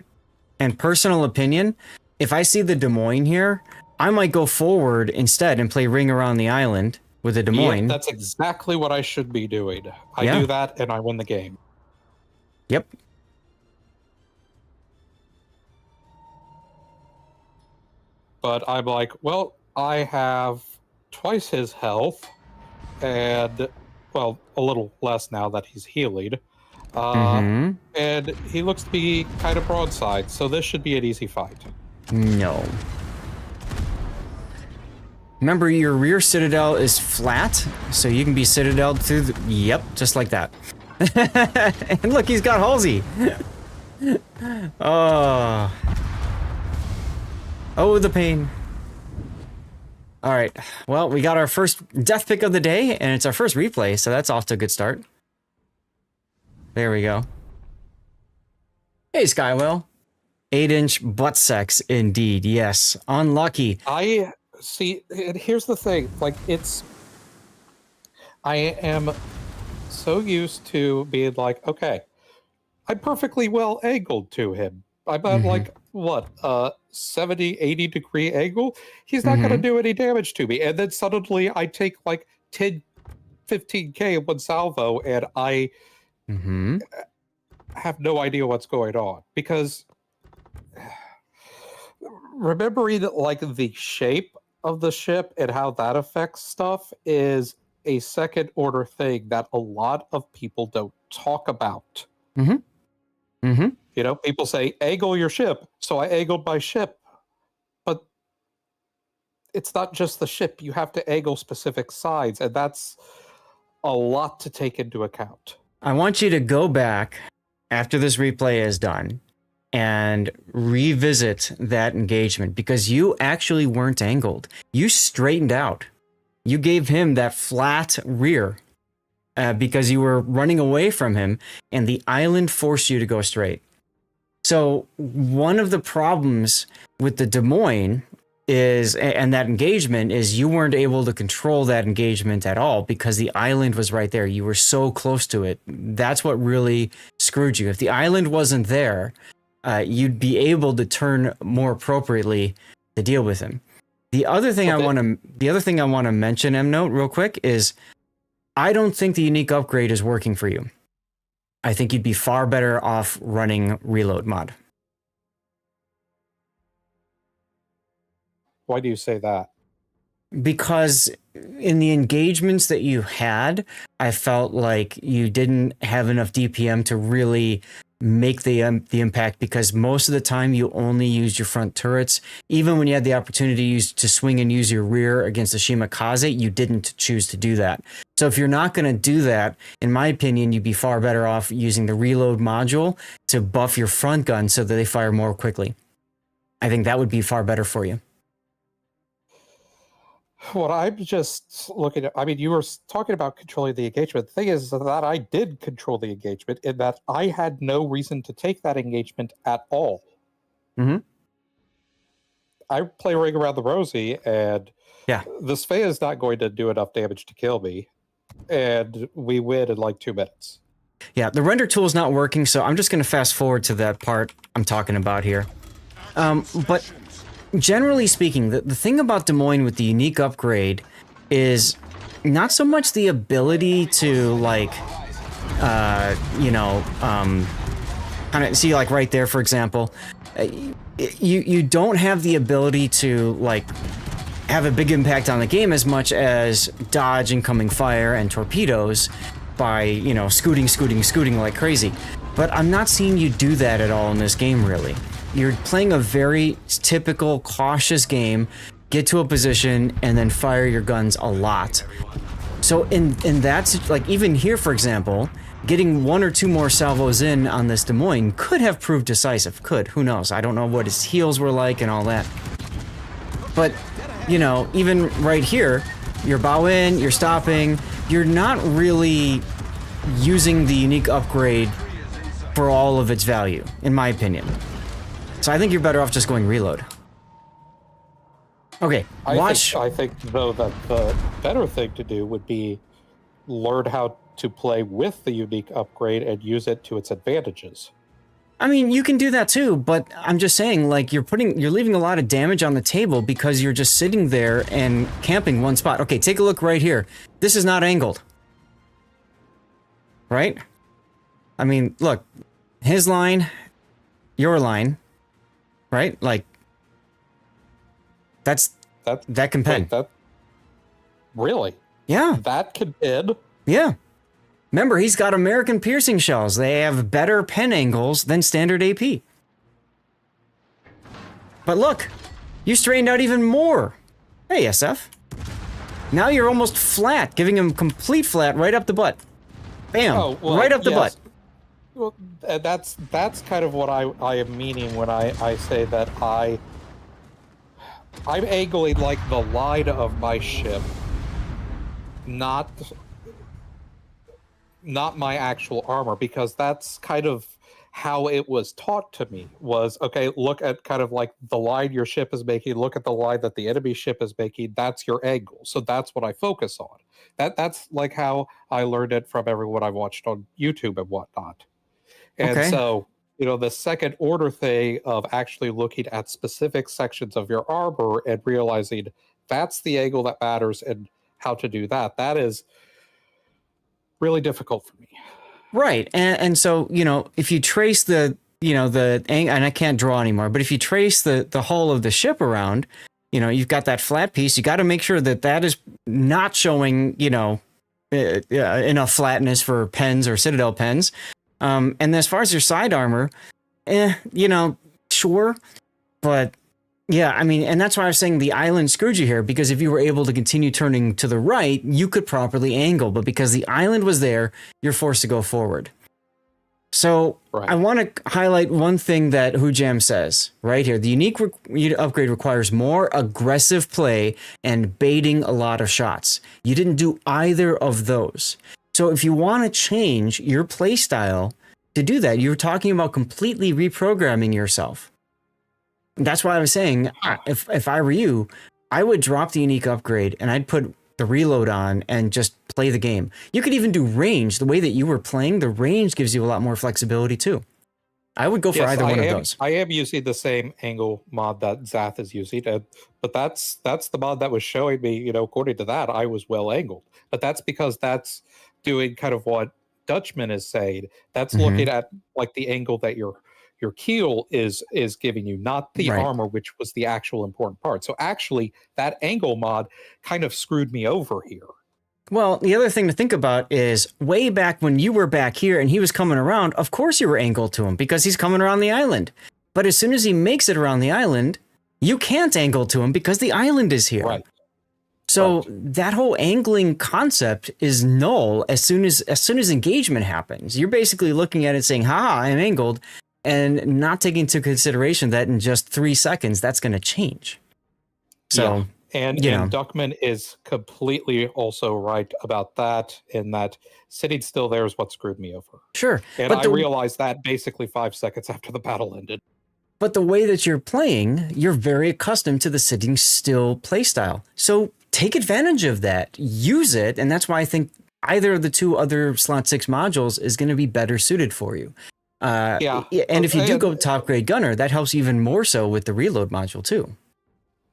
Speaker 1: And personal opinion, if I see the Des Moines here, I might go forward instead and play Ring Around the Island with the Des Moines.
Speaker 2: Yeah, that's exactly what I should be doing. I
Speaker 1: Yeah.
Speaker 2: do that and I win the game.
Speaker 1: Yep.
Speaker 2: But I'm like, well, I have twice his health, and, well, a little less now that he's healing.
Speaker 1: Mm-hmm.
Speaker 2: And he looks to be kind of broadside, so this should be an easy fight.
Speaker 1: No. Remember, your rear citadel is flat, so you can be citadel through the... Yep, just like that. And look, he's got Halsey. Oh. Oh, the pain. All right. Well, we got our first death pick of the day, and it's our first replay, so that's off to a good start. There we go. Hey, Skywell. 8-inch butt sex, indeed. Yes. Unlucky.
Speaker 2: I see, and here's the thing, like, I am so used to being like, okay, I'm perfectly well angled to him. I'm at like, what, 70, 80 degree angle? He's not going to do any damage to me. And then suddenly I take like 10, 15K in one salvo, and I have no idea what's going on. Because remembering like the shape of the ship and how that affects stuff is a second order thing that a lot of people don't talk about. You know, people say, angle your ship. So I angled my ship. But it's not just the ship. You have to angle specific sides. And that's a lot to take into account.
Speaker 1: I want you to go back after this replay is done and revisit that engagement, because you actually weren't angled. You straightened out. You gave him that flat rear because you were running away from him, and the island forced you to go straight. So one of the problems with the Des Moines is, and that engagement, is you weren't able to control that engagement at all because the island was right there. You were so close to it. That's what really screwed you. If the island wasn't there, you'd be able to turn more appropriately to deal with him. The other thing I want to mention, M-Note, real quick, is I don't think the unique upgrade is working for you. I think you'd be far better off running reload mod.
Speaker 2: Why do you say that?
Speaker 1: Because in the engagements that you had, I felt like you didn't have enough DPM to really make the impact, because most of the time you only used your front turrets. Even when you had the opportunity to swing and use your rear against the Shimakaze, you didn't choose to do that. So if you're not going to do that, in my opinion, you'd be far better off using the reload module to buff your front gun so that they fire more quickly. I think that would be far better for you.
Speaker 2: What I'm just looking at, I mean, you were talking about controlling the engagement. The thing is that I did control the engagement in that I had no reason to take that engagement at all. I play Ring Around the Rosie, and this Fae is not going to do enough damage to kill me, and we win in like 2 minutes.
Speaker 1: Yeah, the render tool is not working, so I'm just going to fast forward to that part I'm talking about here. But generally speaking, the thing about Des Moines with the unique upgrade is not so much the ability to, like, kind of see, like, right there, for example, you don't have the ability to, like, have a big impact on the game as much as dodge incoming fire and torpedoes by, you know, scooting like crazy. But I'm not seeing you do that at all in this game, really. You're playing a very typical, cautious game, get to a position, and then fire your guns a lot. So in that, like, even here, for example, getting 1 or 2 more salvos in on this Des Moines could have proved decisive. Could. Who knows? I don't know what his heals were like and all that. But, you know, even right here, you're bow in, you're stopping, you're not really using the unique upgrade for all of its value, in my opinion. So I think you're better off just going reload. Okay, watch.
Speaker 2: I think, though, that the better thing to do would be learn how to play with the unique upgrade and use it to its advantages.
Speaker 1: I mean, you can do that too, but I'm just saying, like, you're leaving a lot of damage on the table because you're just sitting there and camping one spot. Okay, take a look right here. This is not angled. Right? I mean, look, his line, your line, right? Like, that can pen.
Speaker 2: Wait, that really?
Speaker 1: Yeah.
Speaker 2: That can pin?
Speaker 1: Yeah. Remember, he's got American piercing shells. They have better pen angles than standard AP. But look, you straightened out even more. Hey, SF. Now you're almost flat, giving him complete flat right up the butt. Bam, right up the butt.
Speaker 2: Well, that's kind of what I am meaning when I say that I'm angling like the line of my ship, not my actual armor, because that's kind of how it was taught to me. Was, okay, look at kind of like the line your ship is making, look at the line that the enemy ship is making, that's your angle. So that's what I focus on. That's like how I learned it from everyone I watched on YouTube and whatnot. And so, you know, the second order thing of actually looking at specific sections of your armor and realizing that's the angle that matters and how to do that is really difficult for me.
Speaker 1: Right. And so, you know, if you trace and I can't draw anymore, but if you trace the hull of the ship around, you know, you've got that flat piece, you got to make sure that is not showing, you know, enough flatness for pens or Citadel pens. And as far as your side armor, you know, sure. But yeah, I mean, and that's why I was saying the island screwed you here, because if you were able to continue turning to the right, you could properly angle. But because the island was there, you're forced to go forward. So I want to highlight one thing that Hujam says right here. The unique upgrade requires more aggressive play and baiting a lot of shots. You didn't do either of those. So if you want to change your play style to do that, you're talking about completely reprogramming yourself. That's why I was saying, if I were you, I would drop the unique upgrade and I'd put the reload on and just play the game. You could even do range. The way that you were playing, the range gives you a lot more flexibility too. I would go for either one of those.
Speaker 2: I am using the same angle mod that Zath is using, but that's the mod that was showing me, you know, according to that, I was well angled. But that's because that's doing kind of what Dutchman is saying. That's looking at like the angle that your keel is giving you, not the armor, which was the actual important part. So actually, that angle mod kind of screwed me over here.
Speaker 1: Well, the other thing to think about is way back when you were back here and he was coming around, of course you were angled to him because he's coming around the island. But as soon as he makes it around the island, you can't angle to him because the island is here.
Speaker 2: Right.
Speaker 1: So that whole angling concept is null as soon as engagement happens. You're basically looking at it saying, "Ha, I'm angled," and not taking into consideration that in just 3 seconds that's going to change. So,
Speaker 2: and Duckman is completely also right about that, in that sitting still there is what screwed me over.
Speaker 1: Sure.
Speaker 2: And I realized that basically 5 seconds after the battle ended.
Speaker 1: But the way that you're playing, you're very accustomed to the sitting still play style. So take advantage of that, use it. And that's why I think either of the two other slot 6 modules is going to be better suited for you. And if you do go top grade gunner, that helps even more so with the reload module too.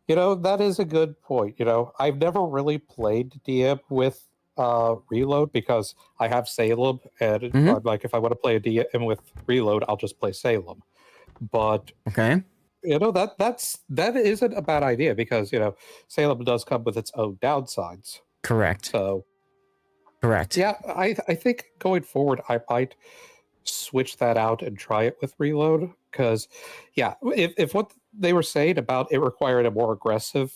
Speaker 2: You know, that is a good point. You know, I've never really played DM with reload because I have Salem, and I'm like, if I want to play a DM with reload, I'll just play Salem. But you know, that isn't a bad idea, because you know Salem does come with its own downsides.
Speaker 1: Correct.
Speaker 2: So
Speaker 1: correct.
Speaker 2: Yeah, I think going forward I might switch that out and try it with reload, because if what they were saying about it required a more aggressive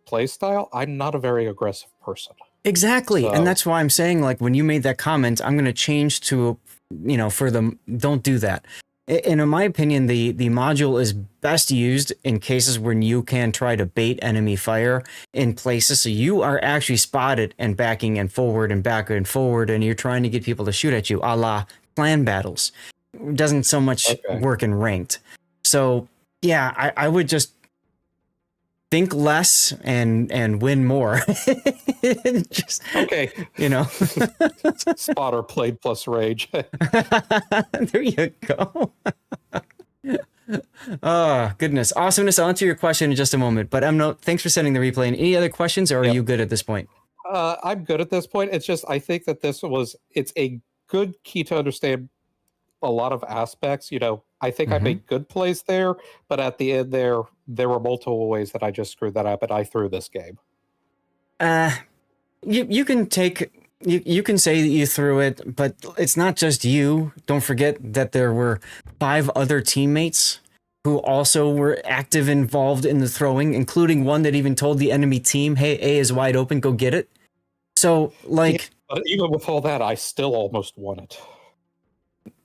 Speaker 2: play style, I'm not a very aggressive person.
Speaker 1: Exactly. So, and that's why I'm saying, like, when you made that comment, I'm going to change to, you know, for them, don't do that. And in my opinion, the module is best used in cases when you can try to bait enemy fire in places so you are actually spotted and backing and forward and back and forward, and you're trying to get people to shoot at you, a la clan battles. It doesn't so much work in ranked. So yeah, I would just think less and win more. Just,
Speaker 2: Okay.
Speaker 1: you know.
Speaker 2: Spotter played plus rage.
Speaker 1: There you go. Oh, goodness. Awesomeness. I'll answer your question in just a moment. But thanks for sending the replay. And any other questions, or are you good at this point?
Speaker 2: I'm good at this point. It's just I think that it's a good key to understand a lot of aspects. You know, I think I made good plays there, but at the end there were multiple ways that I just screwed that up, and I threw this game.
Speaker 1: You can take. You can say that you threw it, but it's not just you. Don't forget that there were 5 other teammates who also were involved in the throwing, including one that even told the enemy team, "Hey, A is wide open, go get it." So, like,
Speaker 2: but even with all that, I still almost won it.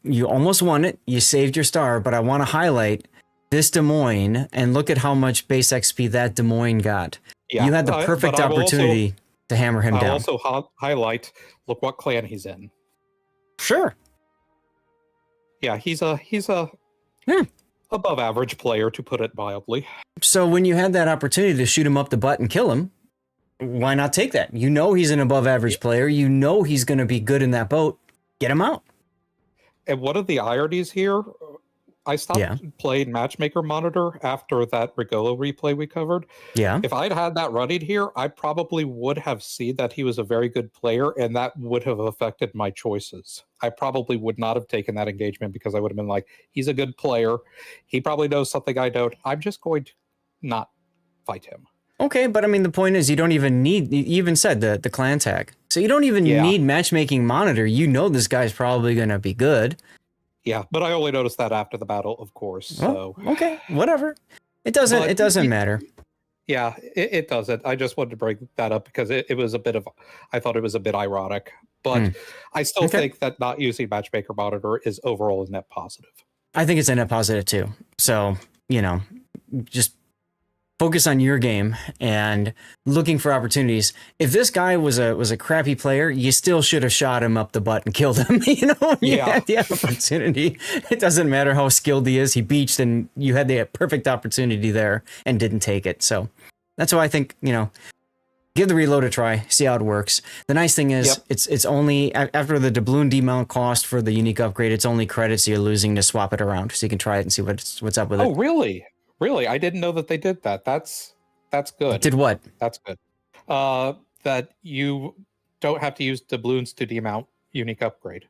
Speaker 1: You almost won it. You saved your star, but I want to highlight this Des Moines and look at how much base XP that Des Moines got.
Speaker 2: Yeah,
Speaker 1: you had the perfect opportunity to hammer him down.
Speaker 2: I'll also highlight, look what clan he's in.
Speaker 1: Sure.
Speaker 2: Yeah, he's a above average player, to put it mildly.
Speaker 1: So when you had that opportunity to shoot him up the butt and kill him, why not take that? You know he's an above average player. You know he's going to be good in that boat. Get him out.
Speaker 2: And one of the ironies here, I stopped playing Matchmaker Monitor after that Rigolo replay we covered.
Speaker 1: Yeah.
Speaker 2: If I'd had that running here, I probably would have seen that he was a very good player, and that would have affected my choices. I probably would not have taken that engagement because I would have been like, he's a good player. He probably knows something I don't. I'm just going to not fight him.
Speaker 1: Okay, but I mean, the point is you don't even need, you even said the clan tag. So you don't even need Matchmaking Monitor. You know this guy's probably going to be good.
Speaker 2: Yeah, but I only noticed that after the battle, of course. So
Speaker 1: okay, whatever. It doesn't matter.
Speaker 2: Yeah, it doesn't. I just wanted to bring that up because it was a bit of, I thought it was a bit ironic. But I still think that not using Matchmaker Monitor is overall a net positive. I
Speaker 1: think it's a net positive too. So, you know, just focus on your game and looking for opportunities. If this guy was a crappy player, you still should have shot him up the butt and killed him. You know, you had the opportunity. It doesn't matter how skilled he is. He beached, and you had the perfect opportunity there and didn't take it. So that's why I think, you know, give the reload a try, see how it works. The nice thing is it's only after the doubloon demount cost for the unique upgrade. It's only credits you're losing to swap it around, so you can try it and see what's up with it.
Speaker 2: Oh, really? Really? I didn't know that they did that. That's good.
Speaker 1: Did what?
Speaker 2: That's good. That you don't have to use doubloons to demount unique upgrade.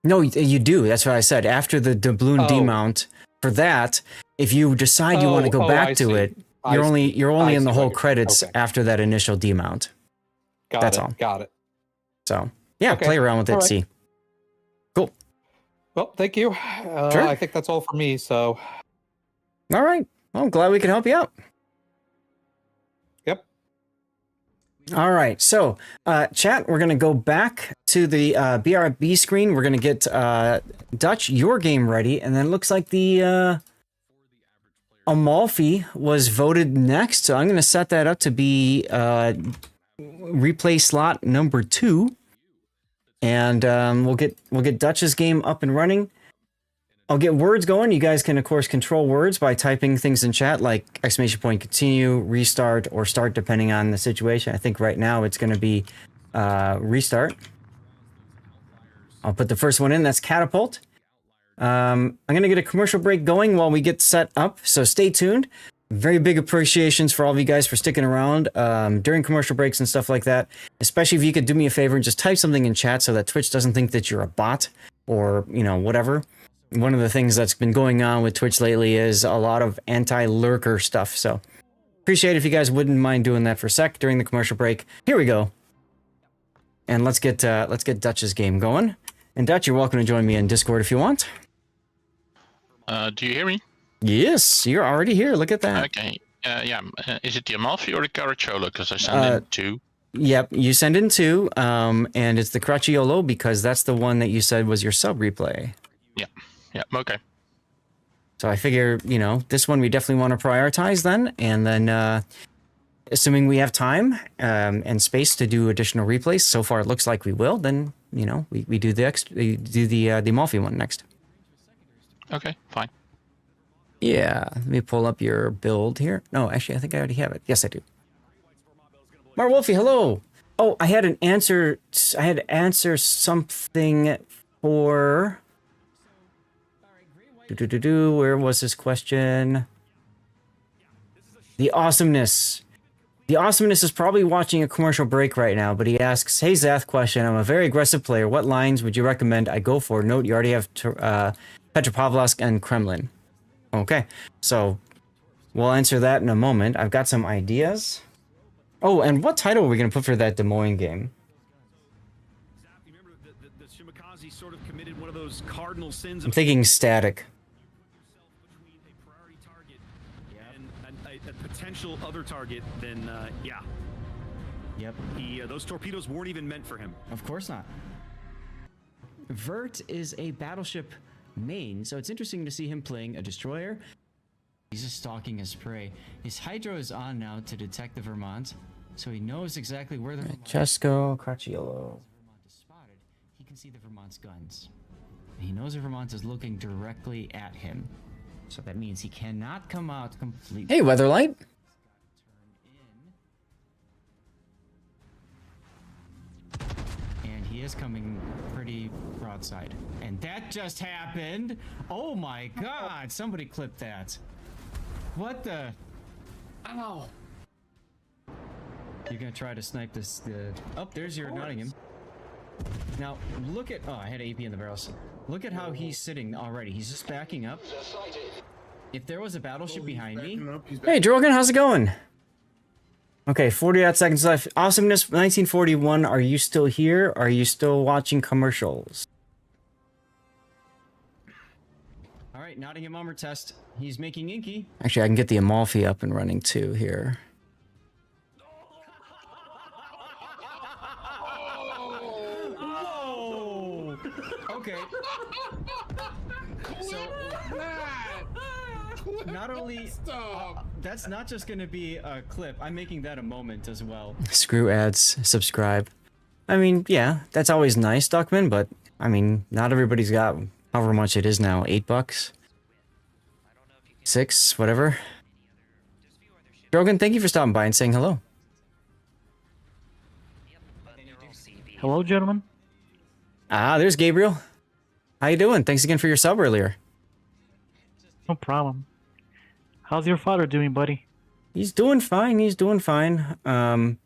Speaker 1: No, you do. That's what I said. After the doubloon demount, for that, if you decide you want to go back to it, you're only in the whole credits after that initial demount. That's all.
Speaker 2: Got it.
Speaker 1: So yeah, play around with it. Right. See. Cool.
Speaker 2: Well, thank you. Sure. I think that's all for me. So.
Speaker 1: All right. Well, I'm glad we can help you out.
Speaker 2: Yep.
Speaker 1: All right. So, chat, we're going to go back to the BRB screen. We're going to get Dutch, your game ready. And then it looks like the Amalfi was voted next. So I'm going to set that up to be replay slot number 2. And we'll get Dutch's game up and running. I'll get words going. You guys can, of course, control words by typing things in chat like !continue, restart, or start, depending on the situation. I think right now it's going to be restart. I'll put the first one in. That's catapult. I'm going to get a commercial break going while we get set up, so stay tuned. Very big appreciations for all of you guys for sticking around during commercial breaks and stuff like that. Especially if you could do me a favor and just type something in chat so that Twitch doesn't think that you're a bot or, you know, whatever. One of the things that's been going on with Twitch lately is a lot of anti-lurker stuff. So appreciate it if you guys wouldn't mind doing that for a sec during the commercial break. Here we go. And let's get Dutch's game going. And Dutch, you're welcome to join me in Discord if you want.
Speaker 5: Do you hear me?
Speaker 1: Yes, you're already here. Look at that.
Speaker 5: Okay. Yeah. Is it the Amalfi or the Caracciolo? Because I sent in 2.
Speaker 1: Yep, you send in 2. And it's the Caracciolo because that's the one that you said was your sub replay.
Speaker 5: Yeah. Yeah, okay.
Speaker 1: So I figure, you know, this one we definitely want to prioritize then. And then, assuming we have time and space to do additional replays, so far it looks like we will, then, you know, we do the Amalfi one next.
Speaker 5: Okay, fine.
Speaker 1: Yeah, let me pull up your build here. No, actually, I think I already have it. Yes, I do. Mar Wolfie, hello. Oh, I had an answer. I had to answer something for. Where was this question? The Awesomeness. The Awesomeness is probably watching a commercial break right now, but he asks, "Hey Zath, question. I'm a very aggressive player. What lines would you recommend I go for? Note you already have Petropavlovsk and Kremlin." Okay, so we'll answer that in a moment. I've got some ideas. Oh, and what title are we going to put for that Des Moines game?
Speaker 6: You remember the Shimakaze sort of committed one of those cardinal sins
Speaker 1: I'm
Speaker 6: of
Speaker 1: thinking Static.
Speaker 6: between a priority target and a potential other target, then yeah.
Speaker 1: Yep.
Speaker 6: Those torpedoes weren't even meant for him.
Speaker 1: Of course not. Vert is a battleship main, so it's interesting to see him playing a destroyer. He's just stalking his prey. His hydro is on now to detect the Vermont, so he knows exactly where the Francesco Cracciolo is spotted. He can see the Vermont's guns. He knows the Vermont is looking directly at him, so that means he cannot come out completely. Hey, Weatherlight. And he is coming pretty broadside. And that just happened. Oh my god, somebody clipped that. What the? Ow. You're gonna try to snipe this, oh, there's your Nottingham. Now, look at, oh, I had AP in the barrels. Look at how he's sitting already. He's just backing up. If there was a battleship behind me. Hey, Drogan, how's it going? Okay, 40 odd seconds left. Awesomeness 1941, are you still here? Are you still watching commercials? All right, Nottingham armor test. He's making inky. Actually, I can get the Amalfi up and running too here. Whoa! Okay. So not only that's not just gonna be a clip. I'm making that a moment as well. Screw ads. Subscribe. I mean, yeah, that's always nice, Duckman. But I mean, not everybody's got however much it is now. $8, $6, whatever. Drogan, thank you for stopping by and saying hello.
Speaker 7: Hello, gentlemen.
Speaker 1: Ah, there's Gabriel. How you doing? Thanks again for your sub earlier.
Speaker 7: No problem. How's your father doing, buddy?
Speaker 1: He's doing fine. He's doing fine. It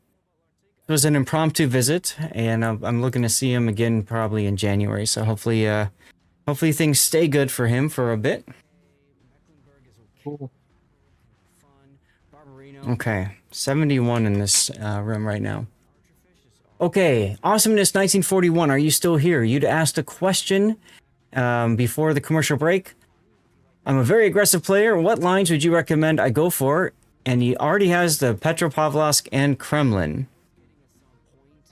Speaker 1: was an impromptu visit, and I'm looking to see him again probably in January. So hopefully, hopefully things stay good for him for a bit.
Speaker 7: Cool.
Speaker 1: Okay, 71 in this room right now. Okay, Awesomeness 1941, are you still here? You'd asked a question before the commercial break. I'm a very aggressive player. What lines would you recommend I go for? And he already has the Petropavlovsk and Kremlin.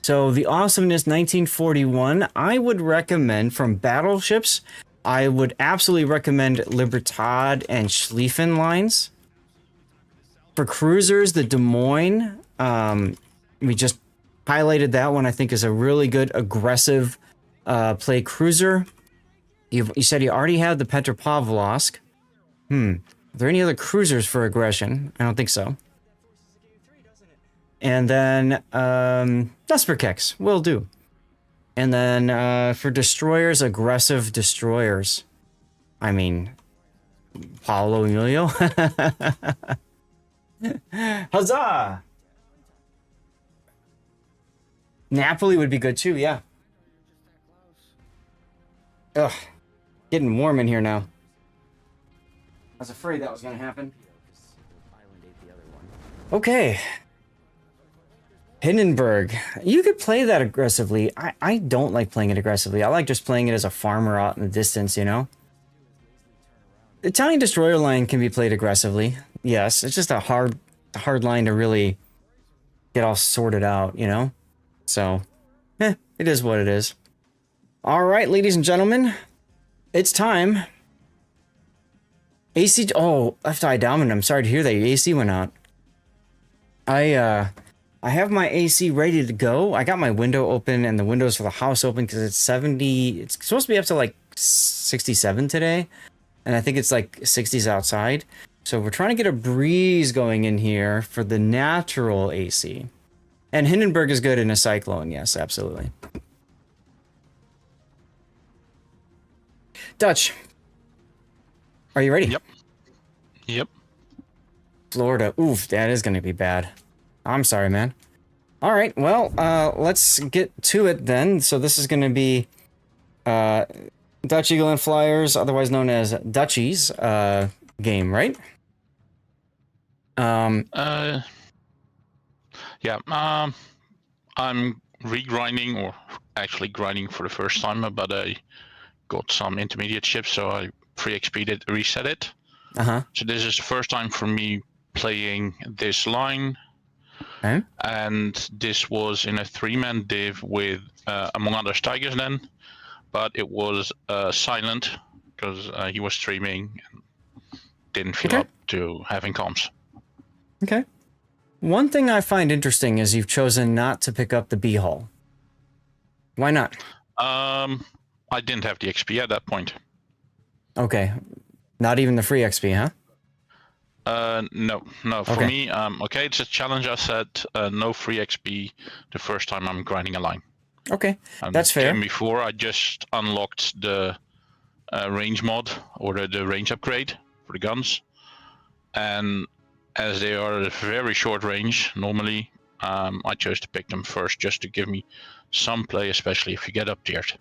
Speaker 1: So the Awesomeness 1941, I would recommend from battleships, I would absolutely recommend Libertad and Schlieffen lines. For cruisers, the Des Moines, we just highlighted that one. I think is a really good aggressive play cruiser. You said you already have the Petropavlovsk. Are there any other cruisers for aggression? I don't think so. And then Vesperkex will do. And then for destroyers, aggressive destroyers. I mean, Paolo Emilio. Huzzah! Napoli would be good too, yeah. Ugh. Getting warm in here now. I was afraid that was gonna happen. Okay. Hindenburg. You could play that aggressively. I don't like playing it aggressively. I like just playing it as a farmer out in the distance, you know? The Italian destroyer line can be played aggressively. Yes, it's just a hard line to really get all sorted out, you know? So, it is what it is. All right, ladies and gentlemen, it's time. AC, oh, FI Diamond, I'm sorry to hear that your AC went out. I have my AC ready to go. I got my window open and the windows for the house open because it's 70, it's supposed to be up to like 67 today. and I think it's like 60s outside. So we're trying to get a breeze going in here for the natural AC. And Hindenburg is good in a cyclone, yes, absolutely. Dutch, are you ready?
Speaker 5: Yep.
Speaker 1: Florida, oof, that is going to be bad. I'm sorry, man. All right, well, let's get to it then. So this is going to be Dutch Eagle and Flyers, otherwise known as Dutchies, game, right?
Speaker 5: Yeah. I'm regrinding, or actually grinding for the first time, but I got some intermediate ships, so I pre-XP'd it, reset it. So this is the first time for me playing this line.
Speaker 1: Okay.
Speaker 5: And this was in a 3-man div with, among others, Tigers then, but it was silent because he was streaming and didn't feel up to having comms.
Speaker 1: Okay. One thing I find interesting is you've chosen not to pick up the B hull. Why not?
Speaker 5: I didn't have the XP at that point.
Speaker 1: Okay. Not even the free XP, huh?
Speaker 5: No. For me, okay, it's a challenge. I said no free XP the first time I'm grinding a line.
Speaker 1: Okay,
Speaker 5: And
Speaker 1: that's fair.
Speaker 5: Before I just unlocked the range mod, or the range upgrade for the guns, and as they are at a very short range normally, I chose to pick them first just to give me some play, especially if you get up tiered.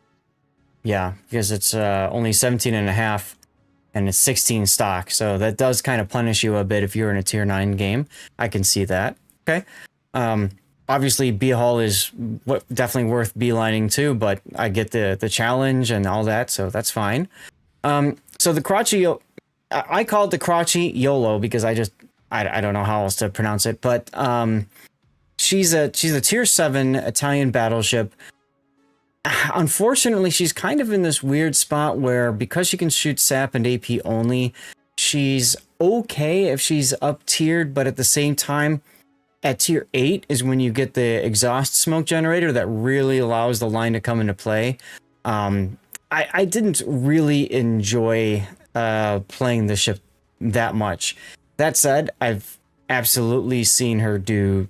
Speaker 1: Yeah, because it's only 17 and a half and it's 16 stock, so that does kind of punish you a bit if you're in a tier 9 game. I can see that. Okay. Obviously B hull is definitely worth beelining too, but I get the challenge and all that, so that's fine. So the Crotchy, I call it the Crotchy YOLO because I don't know how else to pronounce it, but she's a tier 7 Italian battleship. Unfortunately, she's kind of in this weird spot where, because she can shoot SAP and AP only, she's okay if she's up tiered, but at the same time, at tier 8 is when you get the exhaust smoke generator that really allows the line to come into play. I didn't really enjoy playing the ship that much. That said, I've absolutely seen her do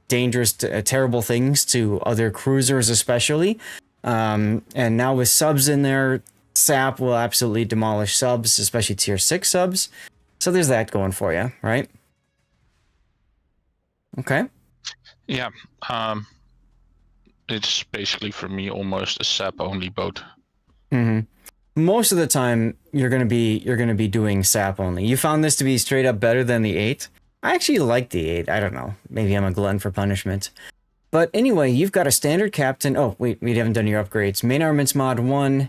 Speaker 1: dangerous, terrible things to other cruisers especially. And now with subs in there, SAP will absolutely demolish subs, especially tier 6 subs. So there's that going for you, right? Okay.
Speaker 5: Yeah. It's basically for me almost a SAP only boat.
Speaker 1: Most of the time you're gonna be doing SAP only. You found this to be straight up better than the 8. I actually like the 8. I don't know. Maybe I'm a glutton for punishment. But anyway, you've got a standard captain. Oh, wait, we haven't done your upgrades. Main armaments mod 1,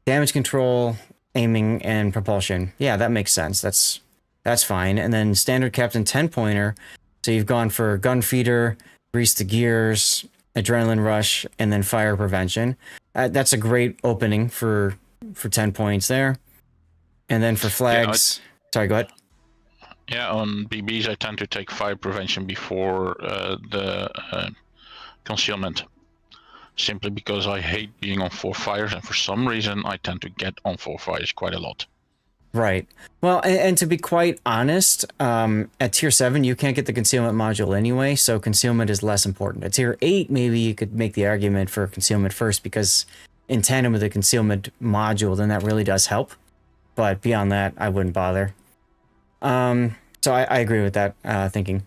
Speaker 1: damage control, aiming, and propulsion. Yeah, that makes sense. That's fine. And then standard captain 10-pointer. So you've gone for gun feeder, grease the gears, adrenaline rush, and then fire prevention. That's a great opening for 10 points there. And then for flags... Sorry, go ahead.
Speaker 5: Yeah, on BBs I tend to take fire prevention before the concealment, simply because I hate being on 4 fires, and for some reason I tend to get on 4 fires quite a lot. Right.
Speaker 1: Well, and to be quite honest, at tier 7 you can't get the concealment module anyway, so concealment is less important. At tier 8 maybe you could make the argument for concealment first, because in tandem with the concealment module then that really does help, but beyond that I wouldn't bother. So I agree with that thinking.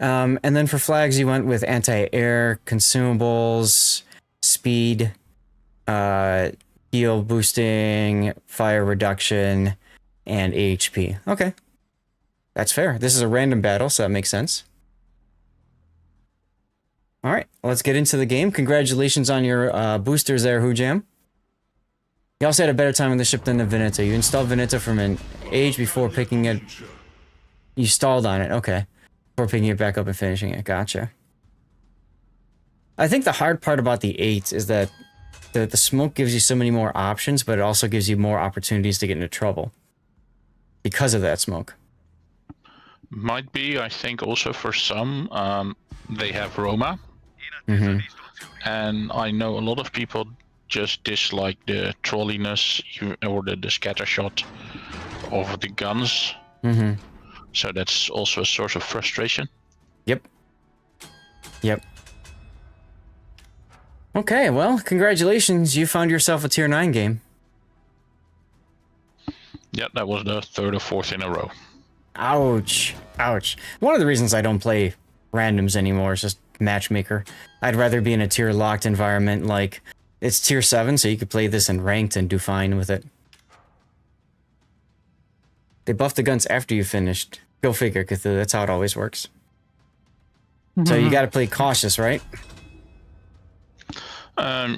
Speaker 1: And then for flags, you went with anti-air, consumables, speed, heal boosting, fire reduction, and AHP. Okay. That's fair. This is a random battle, so that makes sense. All right, let's get into the game. Congratulations on your boosters there, Hujam. You also had a better time on the ship than the Veneta. You installed Veneta from an age before picking it. You stalled on it, okay. Before picking it back up and finishing it, gotcha. I think the hard part about the 8 is that the smoke gives you so many more options, but it also gives you more opportunities to get into trouble. Because of that smoke.
Speaker 5: Might be, I think also for some, they have Roma.
Speaker 1: Mm-hmm.
Speaker 5: And I know a lot of people just dislike the trolliness or the scatter shot of the guns.
Speaker 1: Mm-hmm.
Speaker 5: So that's also a source of frustration.
Speaker 1: Yep. Yep. Okay, well, congratulations. You found yourself a tier 9 game.
Speaker 5: Yeah, that was the third or fourth in a row.
Speaker 1: Ouch. Ouch. One of the reasons I don't play randoms anymore is just matchmaker. I'd rather be in a tier locked environment, like it's tier 7, so you could play this in ranked and do fine with it. They buff the guns after you finished. Go figure, Cthulhu. That's how it always works. So you gotta play cautious, right?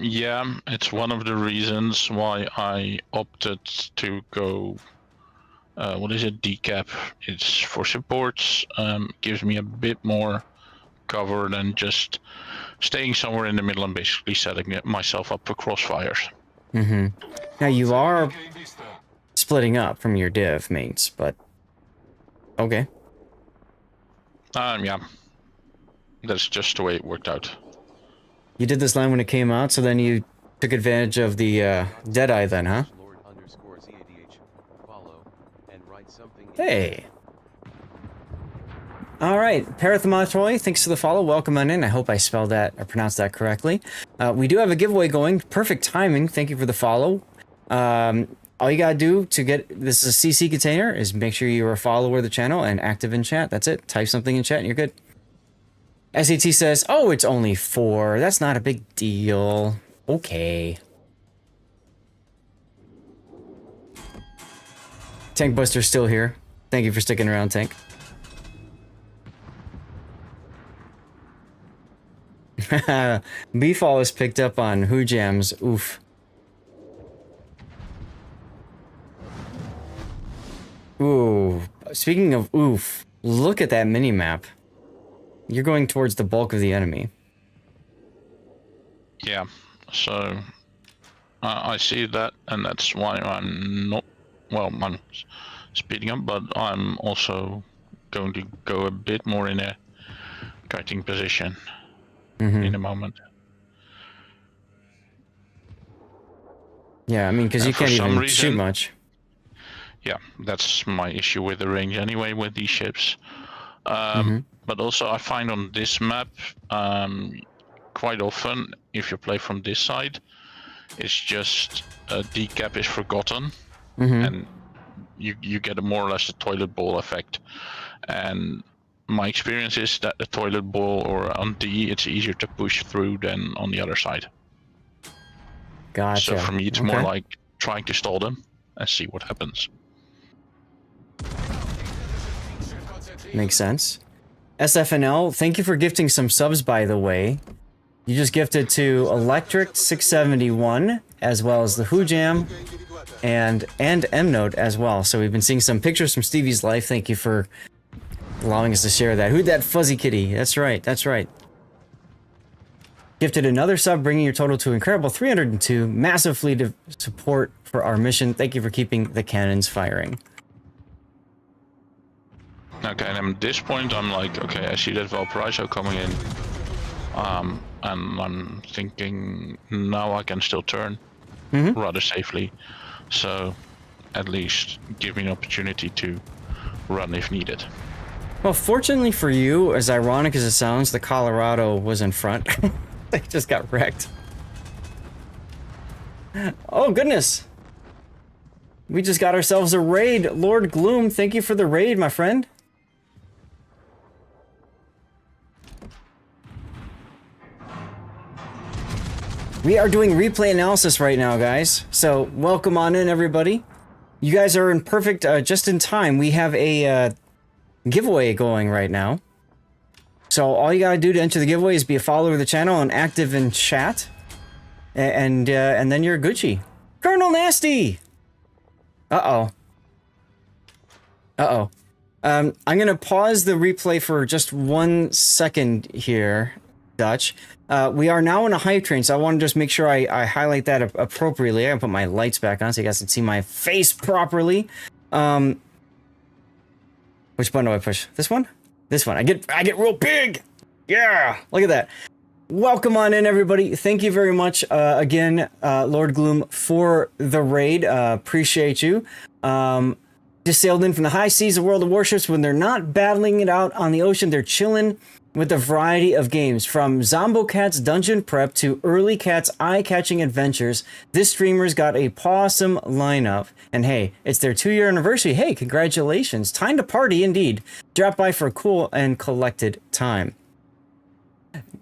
Speaker 5: Yeah, it's one of the reasons why I opted to go, what is it, decap. It's for supports, gives me a bit more cover than just staying somewhere in the middle and basically setting myself up for crossfires.
Speaker 1: Mm-hmm. Now you are splitting up from your div mates, but okay.
Speaker 5: Yeah, that's just the way it worked out.
Speaker 1: You did this line when it came out, so then you took advantage of the Deadeye then, huh? Hey. Alright, Parathematoy, thanks for the follow. Welcome on in. I hope I spelled that or pronounced that correctly. We do have a giveaway going. Perfect timing. Thank you for the follow. All you gotta do to get this is a CC container is make sure you're a follower of the channel and active in chat. That's it. Type something in chat and you're good. SAT says, oh, it's only 4. That's not a big deal. Okay. Tank Buster's still here. Thank you for sticking around, Tank. Beefall is picked up on Who Jams. Oof. Ooh. Speaking of oof, look at that mini-map. You're going towards the bulk of the enemy.
Speaker 5: Yeah, so I see that, and that's why I'm not, well, I'm speeding up, but I'm also going to go a bit more in a kiting position in a moment.
Speaker 1: Yeah, I mean, because you can't even shoot much.
Speaker 5: Yeah, that's my issue with the range anyway with these ships. But also I find on this map, quite often, if you play from this side, it's just decap is forgotten, and you get a more or less a toilet bowl effect. And my experience is that the toilet bowl or on D, it's easier to push through than on the other side.
Speaker 1: Gotcha.
Speaker 5: So for me, it's more like trying to stall them and see what happens.
Speaker 1: Makes sense. SFNL, thank you for gifting some subs, by the way. You just gifted to Electric 671, as well as the Who Jam, and M-Note as well. So we've been seeing some pictures from Stevie's life. Thank you for allowing us to share that. Who'd that fuzzy kitty? That's right, that's right. Gifted another sub, bringing your total to incredible 302. Massive fleet of support for our mission. Thank you for keeping the cannons firing.
Speaker 5: Okay, and at this point, I'm like, okay, I see that Valparaiso coming in, and I'm thinking now I can still turn rather safely, so at least give me an opportunity to run if needed.
Speaker 1: Well, fortunately for you, as ironic as it sounds, the Colorado was in front. They just got wrecked. Oh, goodness. We just got ourselves a raid. Lord Gloom, thank you for the raid, my friend. We are doing replay analysis right now, guys. So, welcome on in, everybody. You guys are in perfect, just in time. We have a giveaway going right now. So, all you gotta do to enter the giveaway is be a follower of the channel and active in chat. And then you're Gucci. Colonel Nasty! Uh-oh. Uh-oh. I'm gonna pause the replay for just 1 second here, Dutch. We are now in a hype train, so I want to just make sure I highlight that appropriately. I can put my lights back on so you guys can see my face properly. Which button do I push? This one? This one. I get real big! Yeah! Look at that. Welcome on in, everybody. Thank you very much again, Lord Gloom, for the raid. Appreciate you. Just sailed in from the high seas of World of Warships. When they're not battling it out on the ocean, they're chilling with a variety of games. From Zombo Cat's Dungeon Prep to Early Cat's eye-catching adventures, this streamer's got a pawsome lineup. And hey, it's their 2-year anniversary. Hey, congratulations. Time to party indeed. Drop by for a cool and collected time.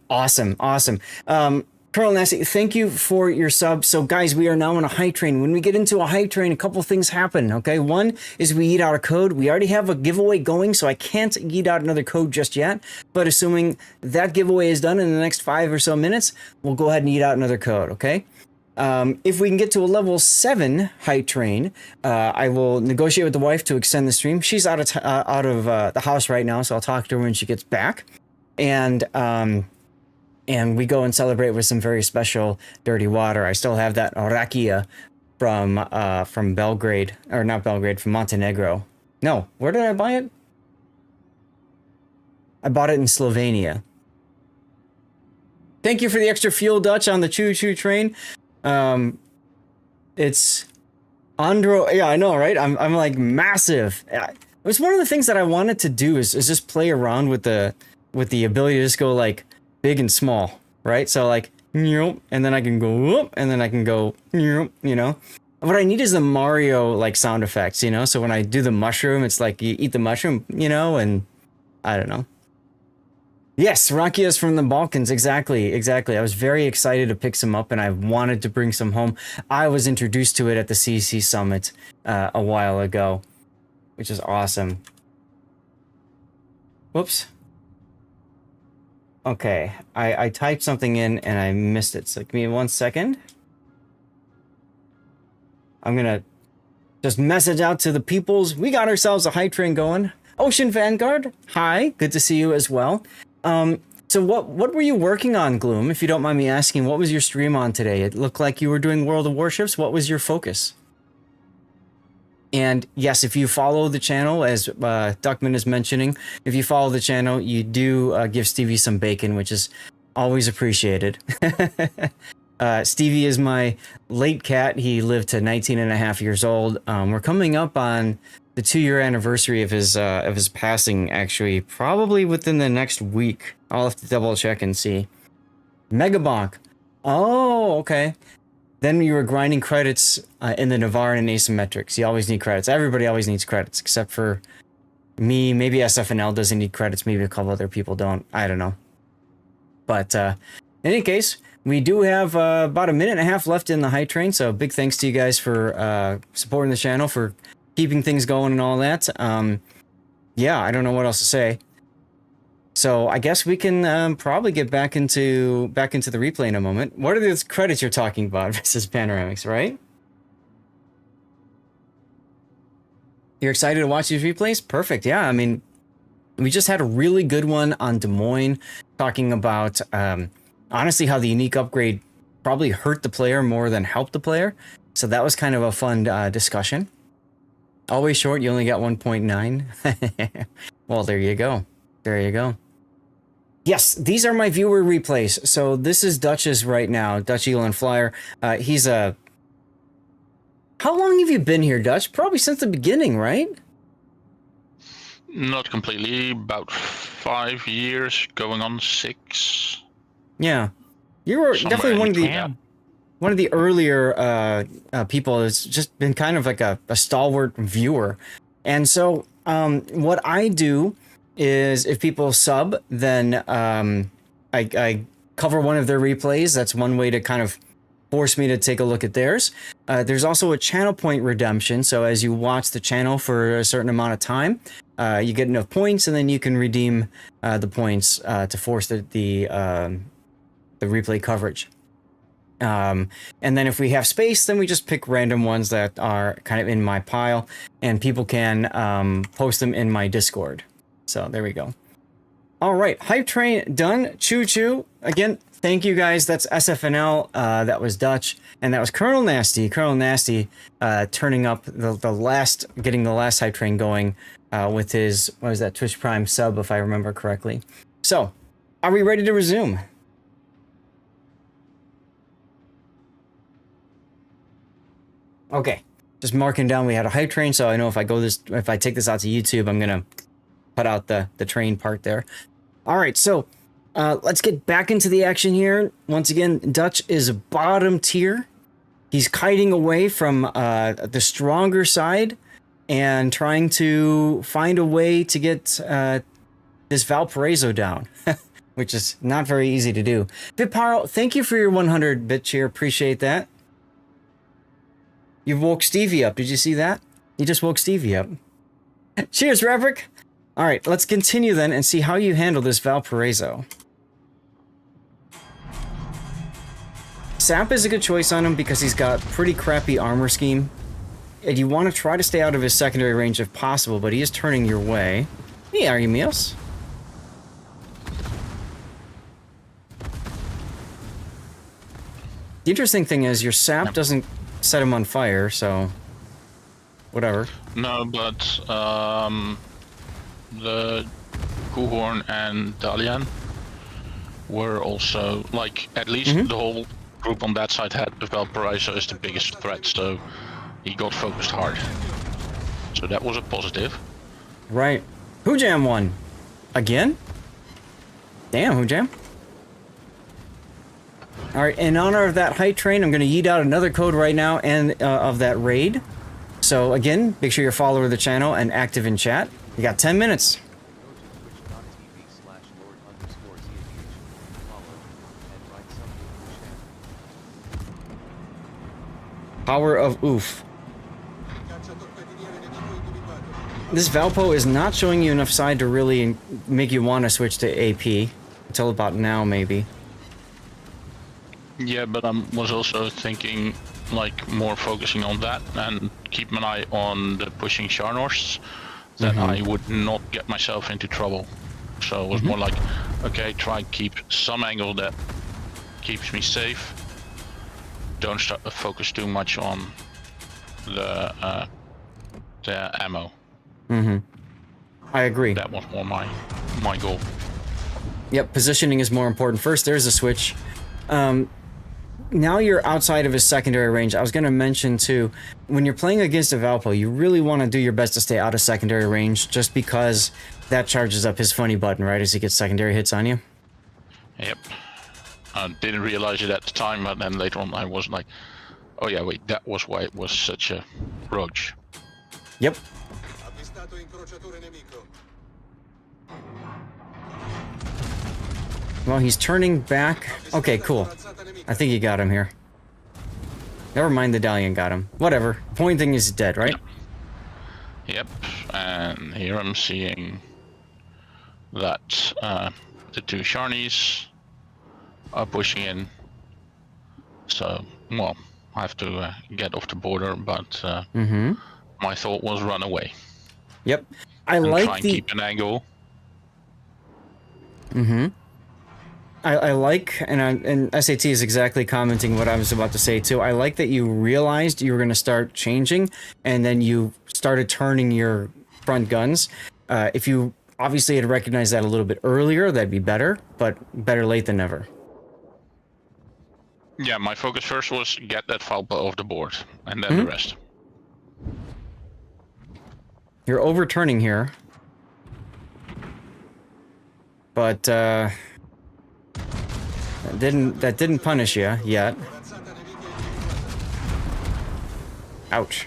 Speaker 1: Awesome, awesome. Colonel Nasty, thank you for your sub. So guys, we are now on a hype train. When we get into a hype train, a couple things happen, okay? One is we eat out a code. We already have a giveaway going, so I can't eat out another code just yet. But assuming that giveaway is done in the next 5 or so minutes, we'll go ahead and eat out another code, okay? If we can get to a level 7 hype train, I will negotiate with the wife to extend the stream. She's out of the house right now, so I'll talk to her when she gets back. And we go and celebrate with some very special dirty water. I still have that rakia from Belgrade, or not Belgrade, from Montenegro. No, where did I buy it? I bought it in Slovenia. Thank you for the extra fuel, Dutch, on the choo-choo train. It's Andro. Yeah, I know, right? I'm like massive. It was one of the things that I wanted to do is just play around with the ability to just go like big and small, right? So like, and then I can go whoop, and then I can go, you know. What I need is the Mario like sound effects, you know. So when I do the mushroom, it's like you eat the mushroom, you know, and I don't know. Yes, rakia is from the Balkans. Exactly. I was very excited to pick some up, and I wanted to bring some home. I was introduced to it at the CC Summit a while ago, which is awesome. Whoops. Okay, I typed something in and I missed it, so give me 1 second. I'm gonna just message out to the peoples. We got ourselves a hype train going. Ocean Vanguard, hi, good to see you as well. So what were you working on, Gloom, if you don't mind me asking? What was your stream on today? It looked like you were doing World of Warships. What was your focus? And yes, if you follow the channel, as Duckman is mentioning, if you follow the channel, you do give Stevie some bacon, which is always appreciated. Stevie is my late cat. He lived to 19 and a half years old. We're coming up on the 2-year anniversary of his passing, actually, probably within the next week. I'll have to double check and see. Megabonk. Oh, okay. Then you were grinding credits in the Navarran and Asymmetrics. You always need credits. Everybody always needs credits, except for me. Maybe SFNL doesn't need credits. Maybe a couple other people don't. I don't know. But in any case, we do have about a minute and a half left in the hype train. So big thanks to you guys for supporting the channel, for keeping things going and all that. Yeah, I don't know what else to say. So I guess we can probably get back into the replay in a moment. What are those credits you're talking about? This is Panoramics, right? You're excited to watch these replays? Perfect. Yeah, I mean, we just had a really good one on Des Moines talking about honestly how the unique upgrade probably hurt the player more than helped the player. So that was kind of a fun discussion. Always short, you only got 1.9. Well, there you go. There you go. Yes, these are my viewer replays. So this is Dutch's right now, Dutch Eagle and Flyer. He's a... How long have you been here, Dutch? Probably since the beginning, right?
Speaker 5: Not completely. About 5 years, going on 6.
Speaker 1: Yeah. You were
Speaker 5: Somewhere
Speaker 1: definitely
Speaker 5: in between.
Speaker 1: one of the earlier people that's just been kind of like a stalwart viewer. And so what I do is if people sub, then I cover one of their replays. That's one way to kind of force me to take a look at theirs. There's also a channel point redemption. So as you watch the channel for a certain amount of time, you get enough points, and then you can redeem the points to force the replay coverage. And then if we have space, then we just pick random ones that are kind of in my pile, and people can post them in my Discord. So there we go. All right, hype train done. Choo choo. Again, thank you guys. That's SFNL. That was Dutch, and that was Colonel Nasty. Colonel Nasty turning up getting the last hype train going with his, what was that, Twitch Prime sub, if I remember correctly. So, are we ready to resume? Okay. Just marking down we had a hype train, so I know if I take this out to YouTube, I'm gonna cut out the train part there. Alright, so let's get back into the action here. Once again, Dutch is bottom tier. He's kiting away from the stronger side and trying to find a way to get this Valparaiso down, which is not very easy to do. Viparo, thank you for your 100 bit cheer. Appreciate that. You woke Stevie up. Did you see that? You just woke Stevie up. Cheers, Reverick. All right, let's continue then and see how you handle this Valparaiso. Sap is a good choice on him because he's got pretty crappy armor scheme. And you want to try to stay out of his secondary range if possible, but he is turning your way. Hey, are you meals? The interesting thing is your sap doesn't set him on fire, so whatever.
Speaker 5: No, but the Kuhorn and Dalian were also, like, at least the whole group on that side had the Valparaiso as the biggest threat, so he got focused hard. So that was a positive.
Speaker 1: Right. Hoojam won. Again? Damn, Hoojam. Alright, in honor of that hype train, I'm going to yeet out another code right now and of that raid. So again, make sure you're a follower of the channel and active in chat. You got 10 minutes. Power of oof. This Valpo is not showing you enough side to really make you want to switch to AP. Until about now, maybe.
Speaker 5: Yeah, but I was also thinking, like, more focusing on that and keep an eye on the pushing Sharnorsts, that I would not get myself into trouble. So it was more like, okay, try and keep some angle that keeps me safe. Don't start to focus too much on the ammo.
Speaker 1: I agree.
Speaker 5: That was more my goal.
Speaker 1: Yep, positioning is more important. First, there's a switch. Now you're outside of his secondary range. I was going to mention too, when you're playing against a Valpo, you really want to do your best to stay out of secondary range, just because that charges up his funny button, right, as he gets secondary hits on you.
Speaker 5: Yep. I didn't realize it at the time, but then later on I was like, oh yeah, wait, that was why it was such a roach.
Speaker 1: Yep. Well, he's turning back. Okay, cool. I think you got him here. Never mind, the Dalian got him. Whatever. Point thing is dead, right?
Speaker 5: Yep, and here I'm seeing that the two Sharnies are pushing in. So, well, I have to get off the border, but my thought was run away.
Speaker 1: Yep. I
Speaker 5: and
Speaker 1: like
Speaker 5: try and
Speaker 1: the...
Speaker 5: keep an angle.
Speaker 1: I like, and SAT is exactly commenting what I was about to say too. I like that you realized you were going to start changing, and then you started turning your front guns. If you obviously had recognized that a little bit earlier, that'd be better, but better late than never.
Speaker 5: Yeah, my focus first was get that Valpa off the board, and then the rest.
Speaker 1: You're overturning here. But, that didn't punish you yet. Ouch.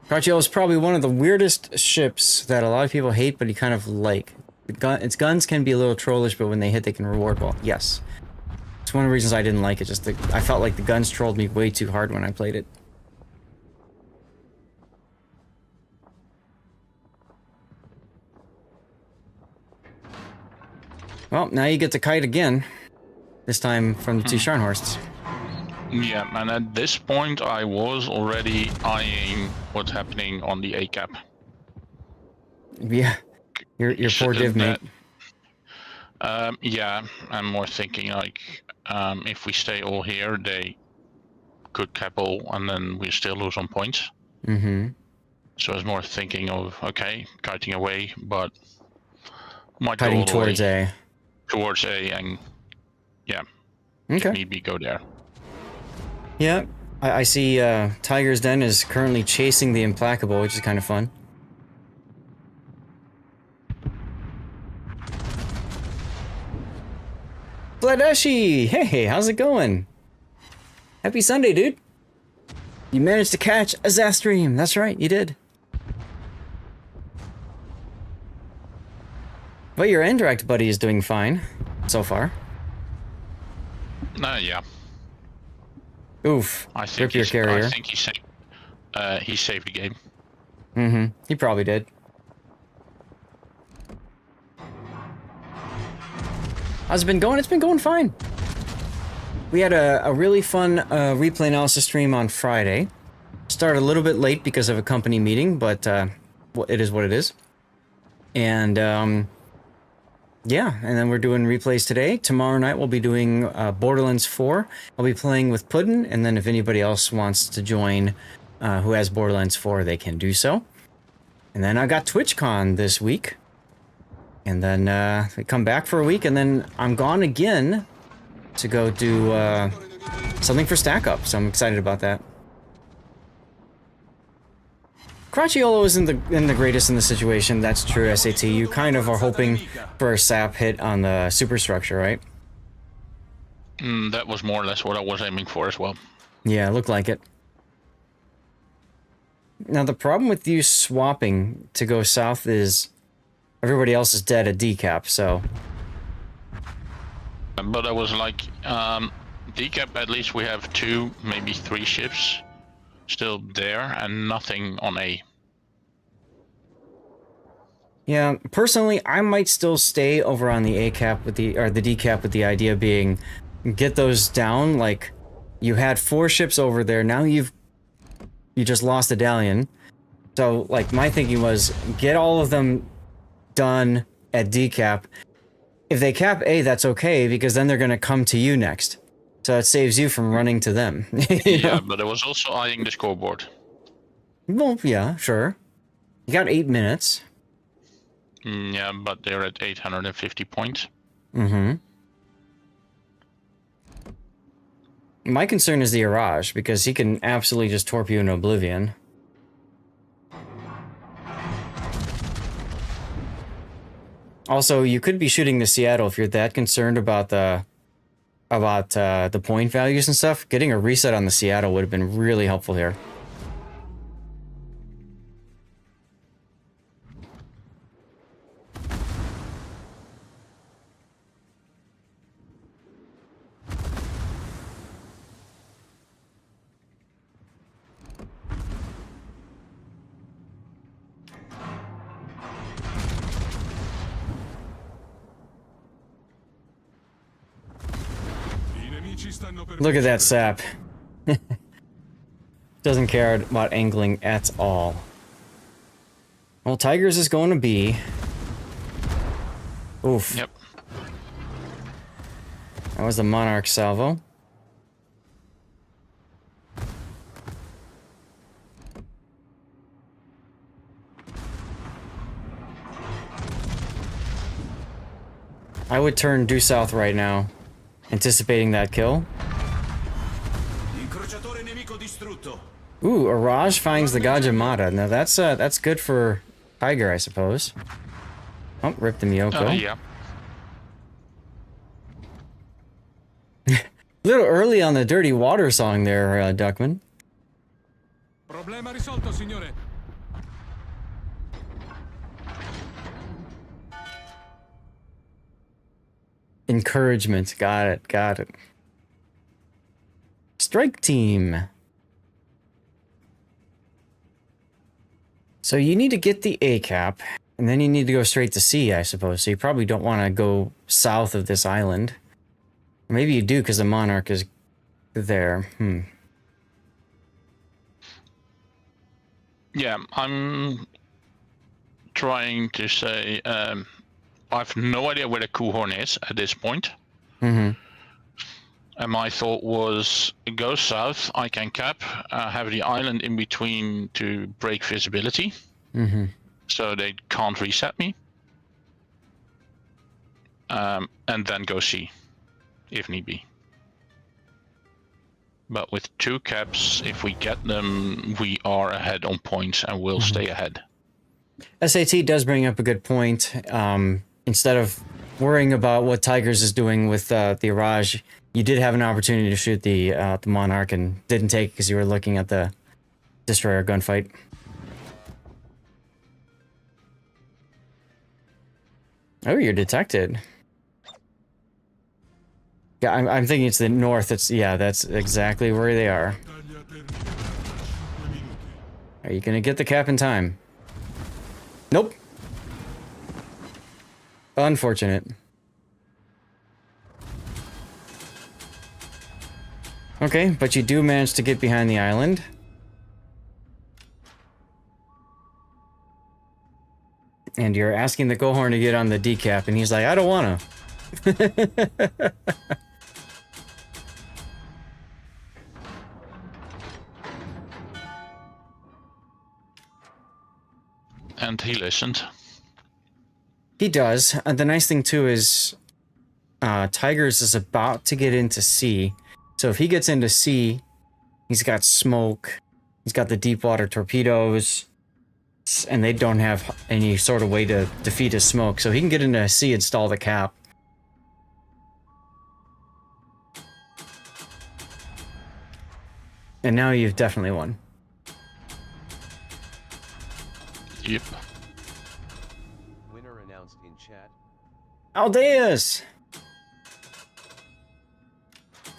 Speaker 1: Cartiel is probably one of the weirdest ships that a lot of people hate, but you kind of like. Its guns can be a little trollish, but when they hit, they can reward well. Yes. It's one of the reasons I didn't like it, just I felt like the guns trolled me way too hard when I played it. Well, now you get to kite again. This time from the two Scharnhorsts.
Speaker 5: Yeah, and at this point I was already eyeing what's happening on the A-cap.
Speaker 1: Yeah. Your poor div mate.
Speaker 5: Yeah, I'm more thinking like, if we stay all here, they could cap all, and then we still lose on points. So I was more thinking of, okay, kiting away, but might go all the
Speaker 1: towards
Speaker 5: way
Speaker 1: A.
Speaker 5: Towards A, and yeah,
Speaker 1: Okay.
Speaker 5: maybe go there.
Speaker 1: Yeah, I see Tiger's Den is currently chasing the Implacable, which is kind of fun. Bladeshi! Hey, how's it going? Happy Sunday, dude! You managed to catch a Zastream. That's right, you did. But your indirect buddy is doing fine, so far.
Speaker 5: Yeah.
Speaker 1: Oof.
Speaker 5: I think
Speaker 1: Rip your carrier.
Speaker 5: I think he saved the game.
Speaker 1: Mm-hmm. He probably did. How's it been going? It's been going fine. We had a really fun replay analysis stream on Friday. Started a little bit late because of a company meeting, but it is what it is. And yeah, and then we're doing replays today. Tomorrow night we'll be doing Borderlands 4. I'll be playing with Puddin', and then if anybody else wants to join who has Borderlands 4, they can do so. And then I got TwitchCon this week. And then we come back for a week, and then I'm gone again to go do something for Stack Up, so I'm excited about that. Cracciolo isn't the greatest in the situation, that's true, SAT. You kind of are hoping for a sap hit on the superstructure, right?
Speaker 5: That was more or less what I was aiming for as well.
Speaker 1: Yeah, it looked like it. Now, the problem with you swapping to go south is everybody else is dead at decap, so...
Speaker 5: But I was like, decap, at least we have 2, maybe 3 ships still there, and nothing on A.
Speaker 1: Yeah, personally, I might still stay over on the A cap with the D cap with the idea being, get those down. Like, you had 4 ships over there. Now you just lost a Dalian. So, like, my thinking was get all of them done at D cap. If they cap A, that's okay because then they're gonna come to you next. So it saves you from running to them.
Speaker 5: Yeah, but I was also eyeing the scoreboard.
Speaker 1: Well, yeah, sure. You got 8 minutes.
Speaker 5: Yeah, but they're at 850 points.
Speaker 1: Mm-hmm. My concern is the Iraj, because he can absolutely just torpedo in oblivion. Also, you could be shooting the Seattle if you're that concerned about the point values and stuff. Getting a reset on the Seattle would have been really helpful here. Look at that sap. Doesn't care about angling at all. Well, Tigers is going to be. Oof.
Speaker 5: Yep.
Speaker 1: That was the Monarch salvo. I would turn due south right now, anticipating that kill. Ooh, Araj finds the Gajamata. Now that's good for Tiger, I suppose. Oh, rip the Miyoko.
Speaker 5: Yeah.
Speaker 1: A little early on the Dirty Water song there, Duckman.
Speaker 4: Problema risolto, signore.
Speaker 1: Encouragement. Got it. Got it. Strike team. So you need to get the A cap, and then you need to go straight to C, I suppose. So you probably don't want to go south of this island. Maybe you do because the Monarch is there.
Speaker 5: Yeah, I'm trying to say I have no idea where the Kuhorn is at this point. And my thought was, go south, I can cap, have the island in between to break visibility. So they can't reset me. And then go C, if need be. But with 2 caps, if we get them, we are ahead on points and will stay ahead.
Speaker 1: SAT does bring up a good point. Instead of worrying about what Tigers is doing with the Iraj, you did have an opportunity to shoot the Monarch and didn't take it because you were looking at the destroyer gunfight. Oh, you're detected. Yeah, I'm thinking it's the north. That's exactly where they are. Are you gonna get the cap in time? Nope. Unfortunate. Okay, but you do manage to get behind the island. And you're asking the Gohorn to get on the decap, and he's like, I don't wanna.
Speaker 5: And he listened.
Speaker 1: He does. And the nice thing too is Tigers is about to get into C. So if he gets into C, he's got smoke, he's got the deep water torpedoes, and they don't have any sort of way to defeat his smoke. So he can get into C and stall the cap. And now you've definitely won.
Speaker 5: Yep.
Speaker 3: Winner announced in chat.
Speaker 1: Aldeus!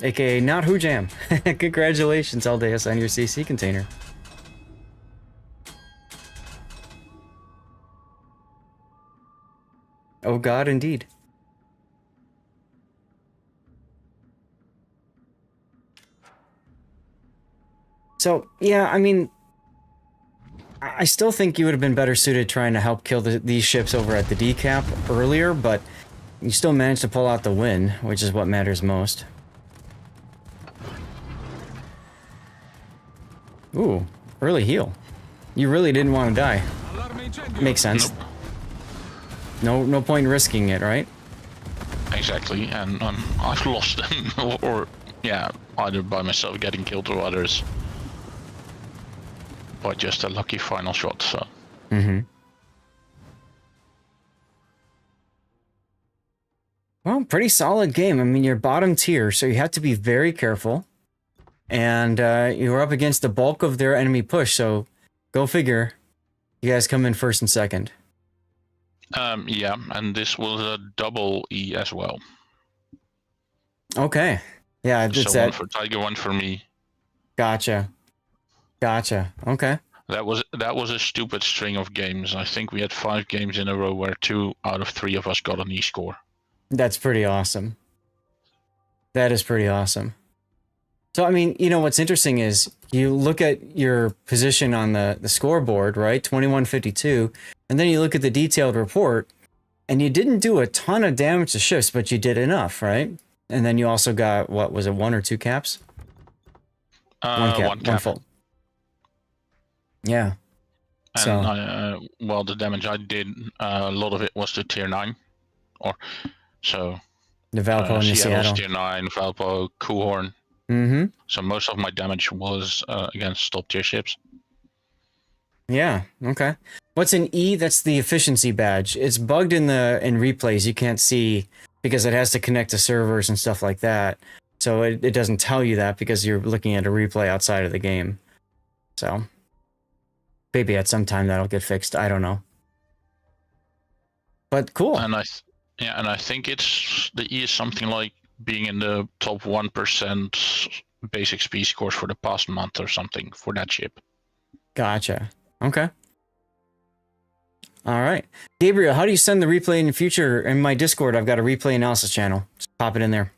Speaker 1: AKA not Who Jam. Congratulations, Aldeus, on your CC container. Oh god, indeed. So, yeah, I mean, I still think you would have been better suited trying to help kill these ships over at the decap earlier, but you still managed to pull out the win, which is what matters most. Ooh, early heal. You really didn't want to die. Makes sense. No point in risking it, right?
Speaker 5: Exactly, and I've lost them, or yeah, either by myself getting killed or others by just a lucky final shot. So.
Speaker 1: Well, pretty solid game. I mean, you're bottom tier, so you have to be very careful. And you were up against the bulk of their enemy push, so go figure. You guys come in first and second.
Speaker 5: Yeah, and this was a double E as well.
Speaker 1: Okay. Yeah, it's
Speaker 5: So
Speaker 1: that.
Speaker 5: one for Tiger, one for me.
Speaker 1: Gotcha. Okay.
Speaker 5: That was a stupid string of games. I think we had 5 games in a row where 2 out of 3 of us got an E score.
Speaker 1: That's pretty awesome. That is pretty awesome. So, I mean, you know, what's interesting is you look at your position on the scoreboard, right? 2152. And then you look at the detailed report, and you didn't do a ton of damage to ships, but you did enough, right? And then you also got, what was it, 1 or 2 caps? One
Speaker 5: cap.
Speaker 1: full. Yeah.
Speaker 5: And
Speaker 1: So,
Speaker 5: well, the damage I did, a lot of it was to tier 9. So
Speaker 1: the Valpo and the Seattle.
Speaker 5: tier 9, Valpo, Coolhorn.
Speaker 1: Mm-hmm.
Speaker 5: So most of my damage was against top tier ships.
Speaker 1: Yeah, okay. What's an E? That's the efficiency badge. It's bugged in replays. You can't see because it has to connect to servers and stuff like that. So it doesn't tell you that because you're looking at a replay outside of the game. So maybe at some time that'll get fixed. I don't know. But cool.
Speaker 5: And I think it's the E is something like being in the top 1% basic speed scores for the past month or something for that ship.
Speaker 1: Gotcha. Okay. All right. Gabriel, how do you send the replay in the future? In my Discord, I've got a replay analysis channel. Just pop it in there.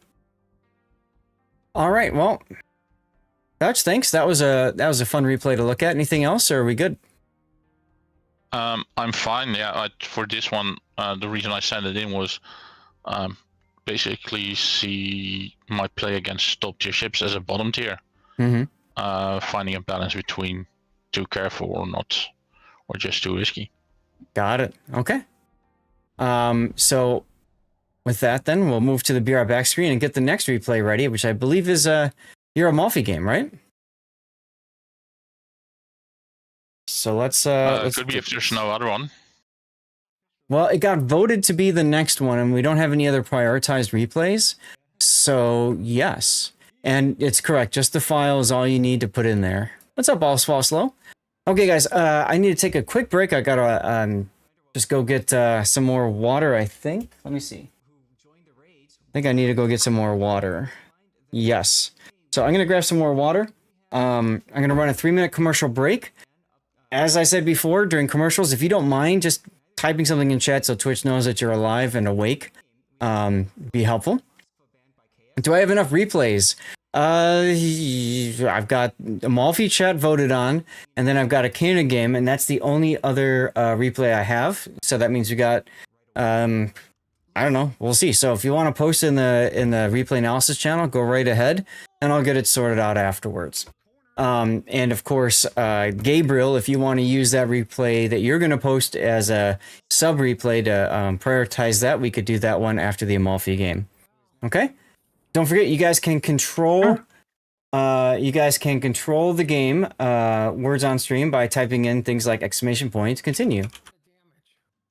Speaker 1: All right. Well, Dutch, thanks. That was a fun replay to look at. Anything else, or are we good?
Speaker 5: I'm fine. Yeah, for this one, the reason I sent it in was basically see my play against top tier ships as a bottom tier. Finding a balance between too careful or not, or just too risky.
Speaker 1: Got it. Okay. So with that, then we'll move to the BR back screen and get the next replay ready, which I believe is You're Amalfi game, right? So let's
Speaker 5: Could be if there's no other one.
Speaker 1: Well, it got voted to be the next one, and we don't have any other prioritized replays. So yes, and it's correct. Just the file is all you need to put in there. What's up, all slow? Okay, guys. I need to take a quick break. I gotta just go get some more water. I think. Let me see. I think I need to go get some more water. Yes. So I'm gonna grab some more water. I'm gonna run a 3-minute commercial break. As I said before, during commercials, if you don't mind, just typing something in chat so Twitch knows that you're alive and awake. Be helpful. Do I have enough replays? I've got Amalfi chat voted on, and then I've got a Canada game, and that's the only other replay I have. So that means we got, I don't know. We'll see. So if you want to post in the replay analysis channel, go right ahead, and I'll get it sorted out afterwards. And of course, Gabriel, if you want to use that replay that you're going to post as a sub replay to prioritize that, we could do that one after the Amalfi game. Okay. Don't forget, you guys can control. The game words on stream by typing in things like exclamation points. Continue.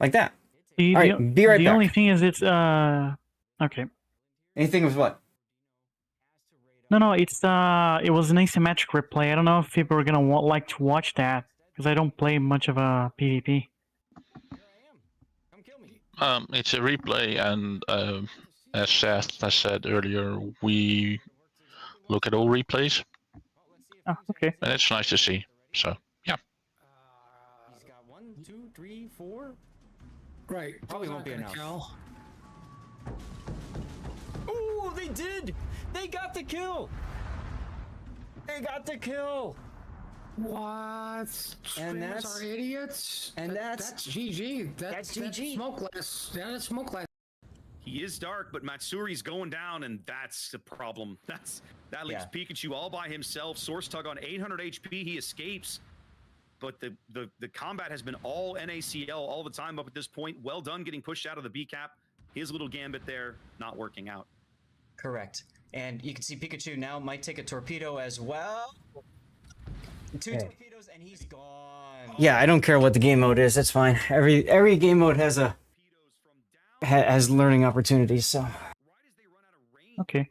Speaker 1: Like that. All right. Be right back.
Speaker 7: The only thing is, it's okay.
Speaker 1: Anything with what?
Speaker 7: No, it's it was an asymmetric replay. I don't know if people are gonna like to watch that because I don't play much of a PvP.
Speaker 5: It's a replay, and as Seth has said earlier, we look at all replays,
Speaker 7: Oh, okay.
Speaker 5: and it's nice to see. So yeah.
Speaker 1: He's got 1, 2, 3, 4.
Speaker 8: Right.
Speaker 1: Probably won't be enough.
Speaker 8: Kill.
Speaker 1: Ooh, they did! They got the kill! They got the kill!
Speaker 8: What?
Speaker 1: And that's
Speaker 8: are idiots.
Speaker 1: And that's
Speaker 8: GG.
Speaker 1: That's GG.
Speaker 8: Smokeless. Yeah, that's smokeless.
Speaker 6: He is dark, but Matsuri's going down, and that's the problem. That leaves Pikachu all by himself. Source Tug on 800 HP. He escapes. But the combat has been all NACL all the time up at this point. Well done getting pushed out of the B cap. His little gambit there not working out.
Speaker 1: correct. And you can see Pikachu now might take a torpedo as well. 2 torpedoes and he's gone. Yeah, I don't care what the game mode is. That's fine. Every game mode has has learning opportunities. So.
Speaker 7: Okay.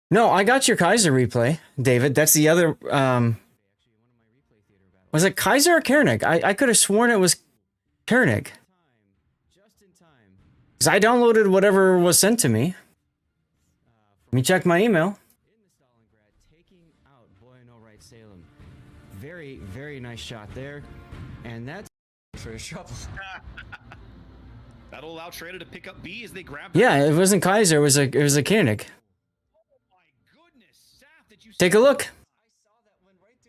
Speaker 1: No, I got your Kaiser replay, David. That's the other. Was it Kaiser or Koenig? I could have sworn it was Koenig. Because I downloaded whatever was sent to me. Let me check my email. Very, very nice shot there. And that's for trouble.
Speaker 6: That'll allow Trader to pick up B as they grab.
Speaker 1: Yeah, it wasn't Kaiser. It was a Koenig. Take a look.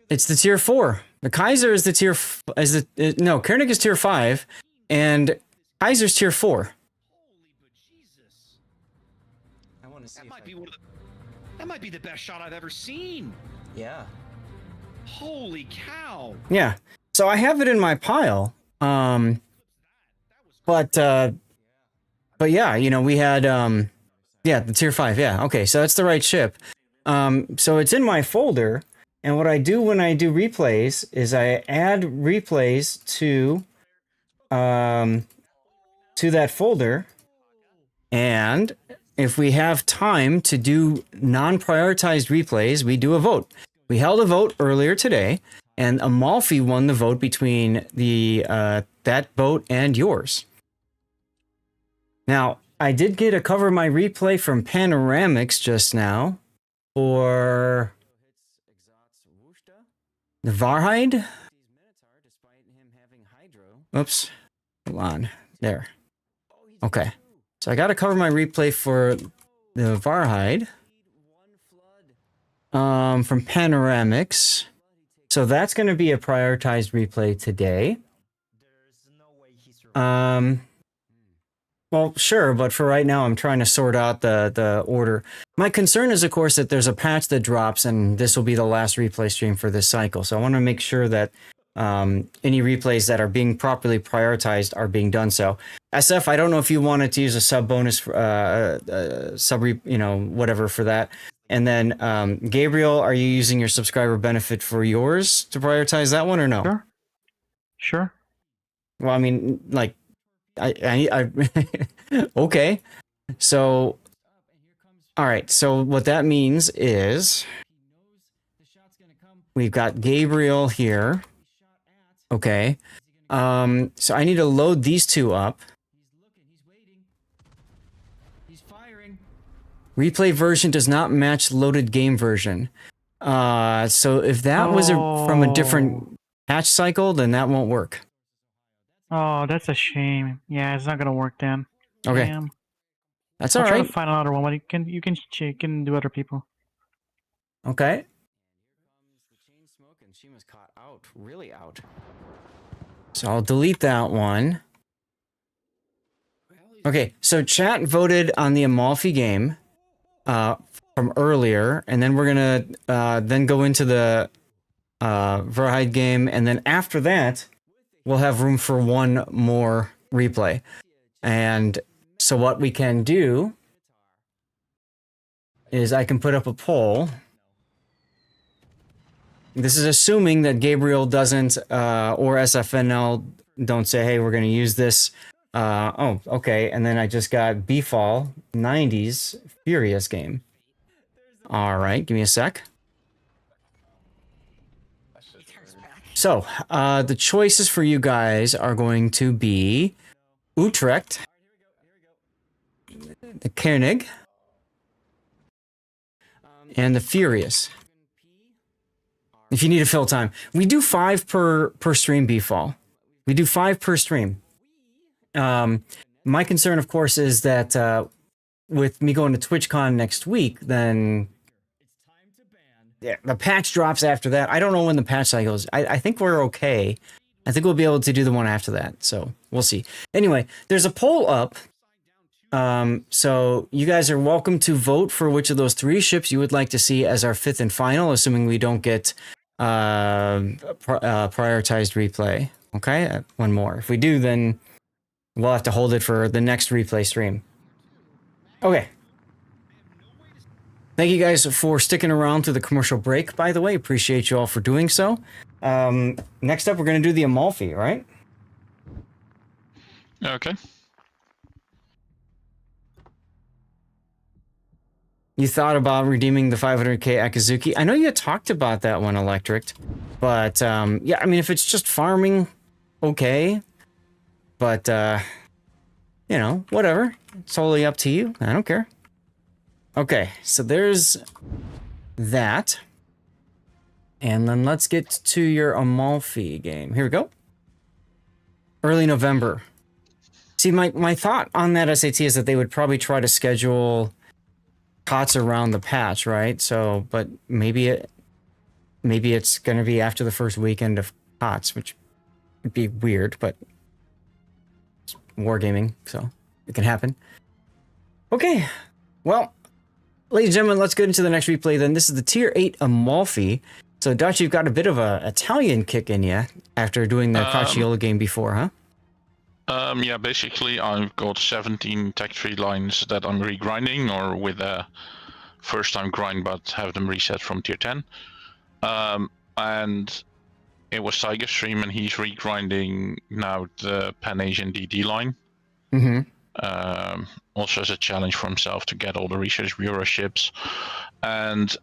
Speaker 1: It's the tier 4. The Kaiser is the tier no, Koenig is tier 5 and Kaiser's tier 4. I want to see
Speaker 6: that might be the best shot I've ever seen.
Speaker 1: Yeah.
Speaker 6: Holy cow.
Speaker 1: Yeah. So I have it in my pile. But yeah, you know, we had yeah, the tier 5. Yeah. Okay, so that's the right ship. So it's in my folder, and what I do when I do replays is I add replays to that folder, and if we have time to do non-prioritized replays, we do a vote. We held a vote earlier today, and Amalfi won the vote between the that boat and yours. Now, I did get a cover my replay from Panoramics just now. Or the Varhide? Oops. Hold on. There. Okay. So I got to cover my replay for the Varhide. From Panoramics. So that's going to be a prioritized replay today. Well, sure, but for right now, I'm trying to sort out the order. My concern is, of course, that there's a patch that drops, and this will be the last replay stream for this cycle. So I want to make sure that any replays that are being properly prioritized are being done so. SF, I don't know if you wanted to use a sub bonus, whatever for that. And then Gabriel, are you using your subscriber benefit for yours to prioritize that one or no?
Speaker 7: Sure. Sure.
Speaker 1: Well, I mean, like, I okay. So, all right. So what that means is we've got Gabriel here. Okay. So I need to load these two up. Replay version does not match loaded game version. So if that was from a different patch cycle, then that won't work.
Speaker 7: Oh, that's a shame. Yeah, it's not gonna work then.
Speaker 1: Okay.
Speaker 7: Damn.
Speaker 1: That's
Speaker 7: I'll
Speaker 1: all
Speaker 7: try
Speaker 1: right.
Speaker 7: to find another one, but you can do other people.
Speaker 1: Okay. She was caught out, really out. So I'll delete that one. Okay, so chat voted on the Amalfi game from earlier, and then we're gonna then go into the Verheide game, and then after that, we'll have room for one more replay. And so what we can do is I can put up a poll. This is assuming that Gabriel doesn't, or SFNL don't say, hey, we're going to use this. Oh, okay. And then I just got Bfall 90s Furious game. All right. Give me a sec. So, the choices for you guys are going to be Utrecht, the Koenig, and the Furious. If you need to fill time, we do 5 per stream. Bfall, we do 5 per stream. My concern, of course, is that with me going to TwitchCon next week, then yeah, the patch drops after that. I don't know when the patch cycle is. I think we're okay. I think we'll be able to do the one after that. So we'll see. Anyway, there's a poll up. So you guys are welcome to vote for which of those 3 ships you would like to see as our 5th and final, assuming we don't get prioritized replay. Okay, one more. If we do, then we'll have to hold it for the next replay stream. Okay. Thank you guys for sticking around through the commercial break, by the way. Appreciate you all for doing so. Next up, we're going to do the Amalfi, right?
Speaker 5: Okay.
Speaker 1: You thought about redeeming the 500k Akazuki. I know you had talked about that one, Electric. But, yeah, I mean, if it's just farming, okay. But, you know, whatever. It's totally up to you. I don't care. Okay, so there's that. And then let's get to your Amalfi game. Here we go. Early November. See, my thought on that SAT is that they would probably try to schedule COTS around the patch, right? So, but maybe it's going to be after the first weekend of COTS, which would be weird, but it's wargaming, so it can happen. Okay, well, ladies and gentlemen, let's get into the next replay then. This is the Tier 8 Amalfi. So, Dutch, you've got a bit of a Italian kick in you after doing the Cacciolo game before, huh?
Speaker 5: Yeah, basically I've got 17 tech-free lines that I'm regrinding, or with a first-time grind, but have them reset from tier 10. And it was Tiger Stream, and he's regrinding now the Pan-Asian DD line.
Speaker 1: Mm-hmm.
Speaker 5: Also as a challenge for himself to get all the Research Bureau ships. And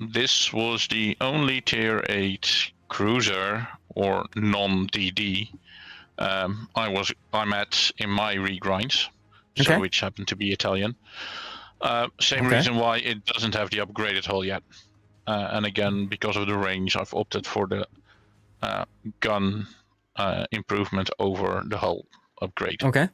Speaker 5: this was the only tier 8 cruiser, or non-DD, I'm at in my regrinds, so which happened to be Italian. Same reason why it doesn't have the upgraded hull yet. And again, because of the range, I've opted for the gun improvement over the hull upgrade. Okay.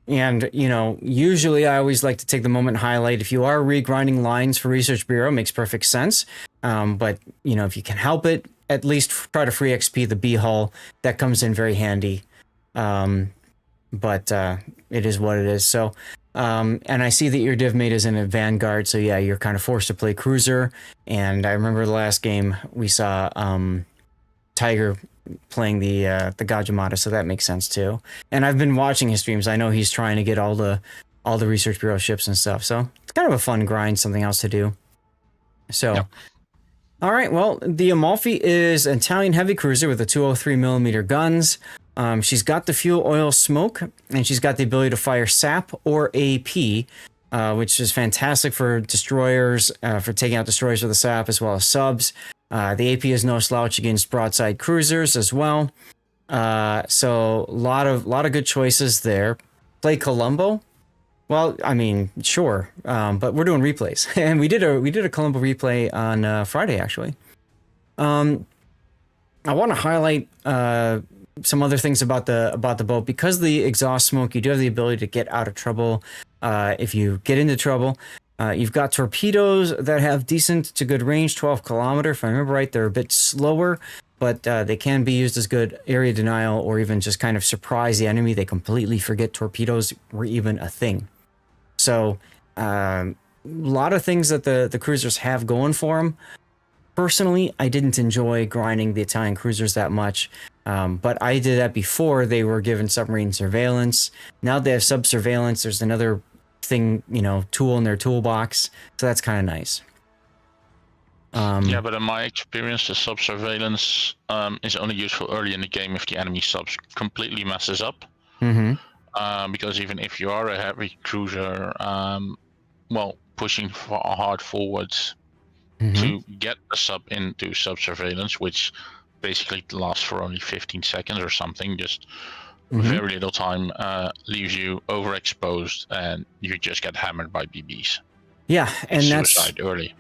Speaker 1: And, you know, usually I always like to take the moment and highlight, if you are regrinding lines for Research Bureau, it makes perfect sense. But, you know, if you can help it, at least try to free XP the B hull. That comes in very handy. But it is what it is. So, and I see that your div mate is in a Vanguard, so yeah, you're kind of forced to play cruiser. And I remember the last game we saw Tiger playing the Gajimata, so that makes sense too. And I've been watching his streams. I know he's trying to get all the Research Bureau ships and stuff, so kind of a fun grind, something else to do. So,
Speaker 5: Yep.
Speaker 1: all right. Well, the Amalfi is an Italian heavy cruiser with a 203mm guns. She's got the fuel oil smoke, and she's got the ability to fire SAP or AP, which is fantastic for destroyers, for taking out destroyers with the SAP as well as subs. The AP is no slouch against broadside cruisers as well. So a lot of good choices there. Play Colombo. Well, I mean, sure, but we're doing replays, and we did a Colombo replay on Friday actually. I want to highlight some other things about the boat. Because of the exhaust smoke, you do have the ability to get out of trouble if you get into trouble. You've got torpedoes that have decent to good range, 12 kilometer. If I remember right, they're a bit slower, but they can be used as good area denial or even just kind of surprise the enemy. They completely forget torpedoes were even a thing. So a lot of things that the cruisers have going for them. Personally, I didn't enjoy grinding the Italian cruisers that much, but I did that before they were given submarine surveillance. Now they have sub surveillance. There's another thing, tool in their toolbox, so that's kind of nice.
Speaker 5: Yeah, but in my experience, the sub surveillance is only useful early in the game if the enemy subs completely messes up. Because even if you are a heavy cruiser, pushing hard forwards to get a sub into sub surveillance, which basically lasts for only 15 seconds or something, just very little time, leaves you overexposed and you just get hammered by BBs.
Speaker 1: Yeah, and
Speaker 5: suicide early.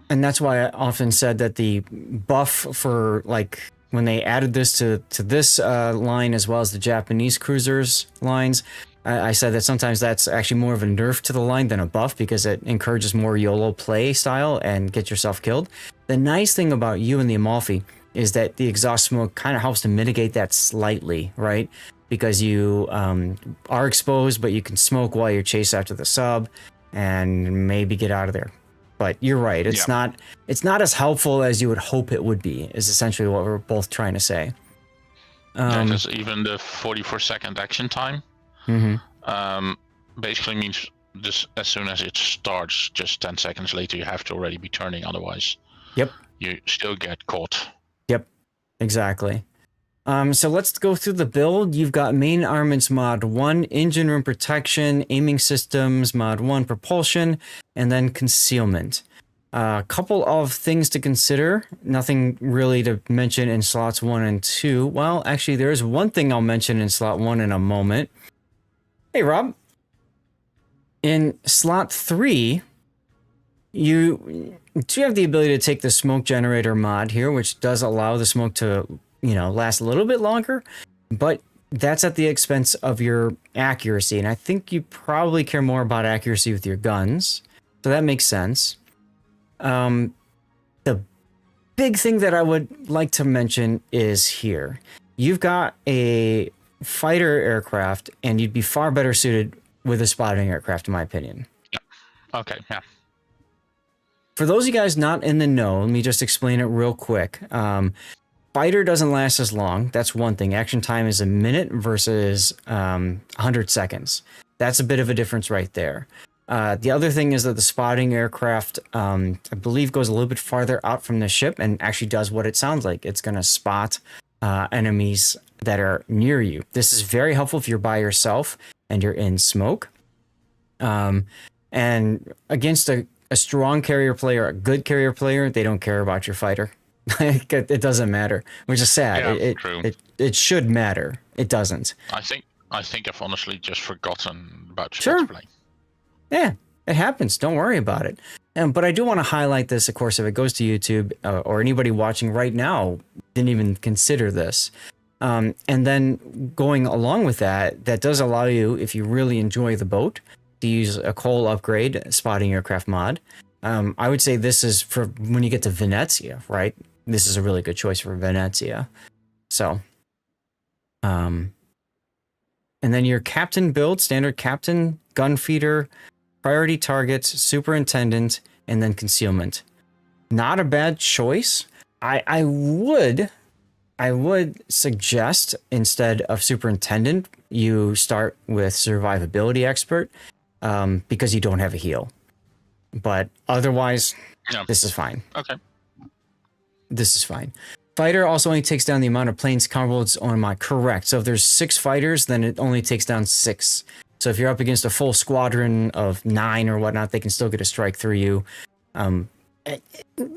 Speaker 1: And that's why I often said that the buff for, like, when they added this to this line as well as the Japanese cruisers lines, I said that sometimes that's actually more of a nerf to the line than a buff because it encourages more YOLO play style and get yourself killed. The nice thing about you and the Amalfi is that the exhaust smoke kind of helps to mitigate that slightly, right? Because you are exposed, but you can smoke while you're chased after the sub and maybe get out of there. But you're right. It's not as helpful as you would hope it would be, is essentially what we're both trying to say.
Speaker 5: Because even the 44-second action time basically means just as soon as it starts, just 10 seconds later, you have to already be turning. Otherwise, you still get caught. Yep,
Speaker 1: exactly. So let's go through the build. You've got main armaments mod 1, engine room protection, aiming systems mod 1, propulsion, and then concealment. A couple of things to consider. Nothing really to mention in slots 1 and 2. Well, actually, there is one thing I'll mention in slot 1 in a moment. Hey, Rob. In slot 3, you do have the ability to take the smoke generator mod here, which does allow the smoke to last a little bit longer, but that's at the expense of your accuracy. And I think you probably care more about accuracy with your guns. So that makes sense. The big thing that I would like to mention is here. You've got a fighter aircraft, and you'd be far better suited with a spotting aircraft, in my opinion.
Speaker 5: Yeah. Okay, yeah.
Speaker 1: For those of you guys not in the know, let me just explain it real quick. Fighter doesn't last as long. That's one thing. Action time is a minute versus 100 seconds. That's a bit of a difference right there. The other thing is that the spotting aircraft, I believe, goes a little bit farther out from the ship and actually does what it sounds like. It's going to spot enemies that are near you. This is very helpful if you're by yourself and you're in smoke. And against a strong carrier player, a good carrier player, they don't care about your fighter. It doesn't matter, which is sad.
Speaker 5: Yeah,
Speaker 1: it should matter. It doesn't.
Speaker 5: I think I've honestly just forgotten about
Speaker 1: Sure.
Speaker 5: play.
Speaker 1: Yeah, it happens. Don't worry about it. But I do want to highlight this, of course, if it goes to YouTube or anybody watching right now didn't even consider this. And then going along with that, that does allow you, if you really enjoy the boat, to use a coal upgrade spotting aircraft mod. I would say this is for when you get to Venezia, right? This is a really good choice for Venezia. So, and then your captain build, standard captain, gun feeder, priority targets, superintendent, and then concealment. Not a bad choice. I would suggest instead of superintendent, you start with survivability expert, because you don't have a heal. But otherwise,
Speaker 5: Yeah.
Speaker 1: this is fine.
Speaker 5: Okay.
Speaker 1: This is fine. Fighter also only takes down the amount of planes comparable to its own amount. Correct. So if there's 6 fighters, then it only takes down 6. So if you're up against a full squadron of 9 or whatnot, they can still get a strike through you.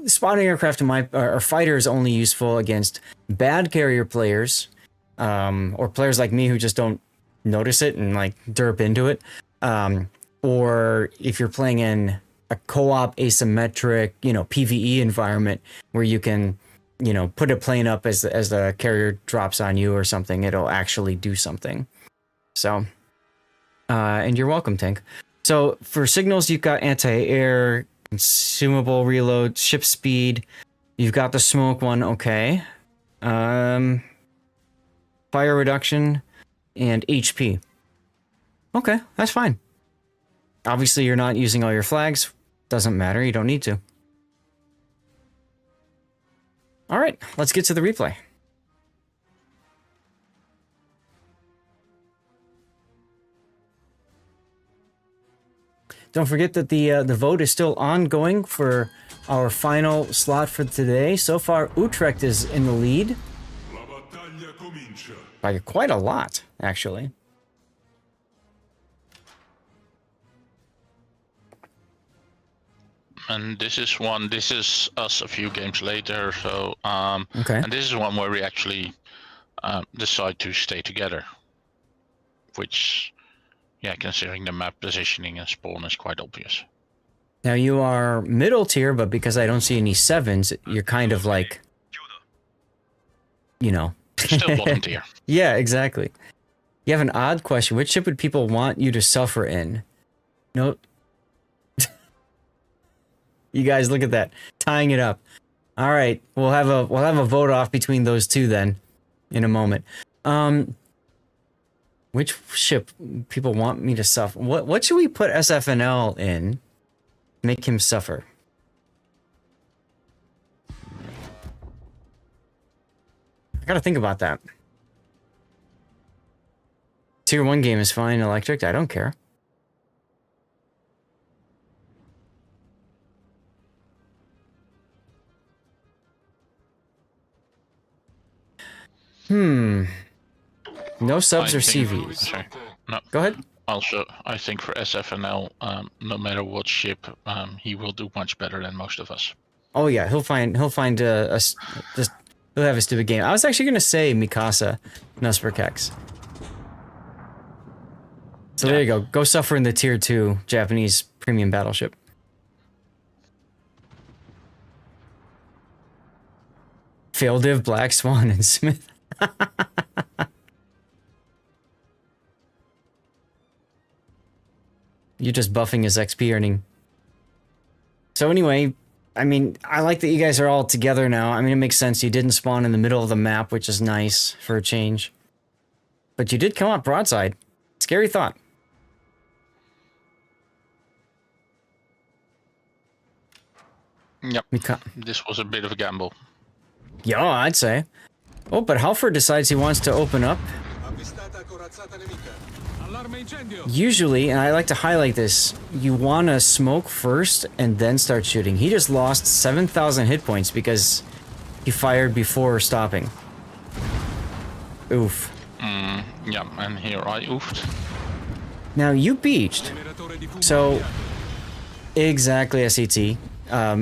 Speaker 1: Spotting aircraft in or fighter is only useful against bad carrier players, or players like me who just don't notice it and like derp into it. Or if you're playing in a co-op asymmetric, PvE environment where you can, put a plane up as the carrier drops on you or something, it'll actually do something. So, and you're welcome, Tank. So for signals, you've got anti-air, consumable reload, ship speed. You've got the smoke one, okay. Fire reduction and HP. Okay, that's fine. Obviously, you're not using all your flags. Doesn't matter, you don't need to. All right, let's get to the replay. Don't forget that the vote is still ongoing for our final slot for today. So far, Utrecht is in the lead. By quite a lot, actually.
Speaker 5: And this is us a few games later, so
Speaker 1: Okay.
Speaker 5: and this is one where we actually decide to stay together, which, yeah, considering the map positioning and spawn is quite obvious.
Speaker 1: Now you are middle tier, but because I don't see any 7s, you're kind of like,
Speaker 5: Still bottom tier.
Speaker 1: Yeah, exactly. You have an odd question. Which ship would people want you to suffer in? No. You guys, look at that. Tying it up. All right, we'll have a vote off between those two then in a moment. Which ship people want me to suffer? What should we put SFNL in? Make him suffer. I gotta think about that. Tier 1 game is fine, electric, I don't care. No subs or CVs.
Speaker 5: Sorry. No.
Speaker 1: Go ahead.
Speaker 5: Also, I think for SFNL, no matter what ship, he will do much better than most of us.
Speaker 1: Oh yeah, he'll find he'll have a stupid game. I was actually gonna say Mikasa, Nusperkex. So there you go. Go suffer in the tier 2 Japanese premium battleship. Fail div, Black Swan, and Smith. You're just buffing his XP earning. So anyway, I mean, I like that you guys are all together now. I mean, it makes sense. You didn't spawn in the middle of the map, which is nice for a change. But you did come up broadside. Scary thought.
Speaker 5: Yep. This was a bit of a gamble.
Speaker 1: Yeah, I'd say. Oh, but Halford decides he wants to open up. Usually, and I like to highlight this, you want to smoke first and then start shooting. He just lost 7,000 hit points because he fired before stopping. Oof.
Speaker 5: Yeah, and here I oofed.
Speaker 1: Now, you beached. So, exactly, SET.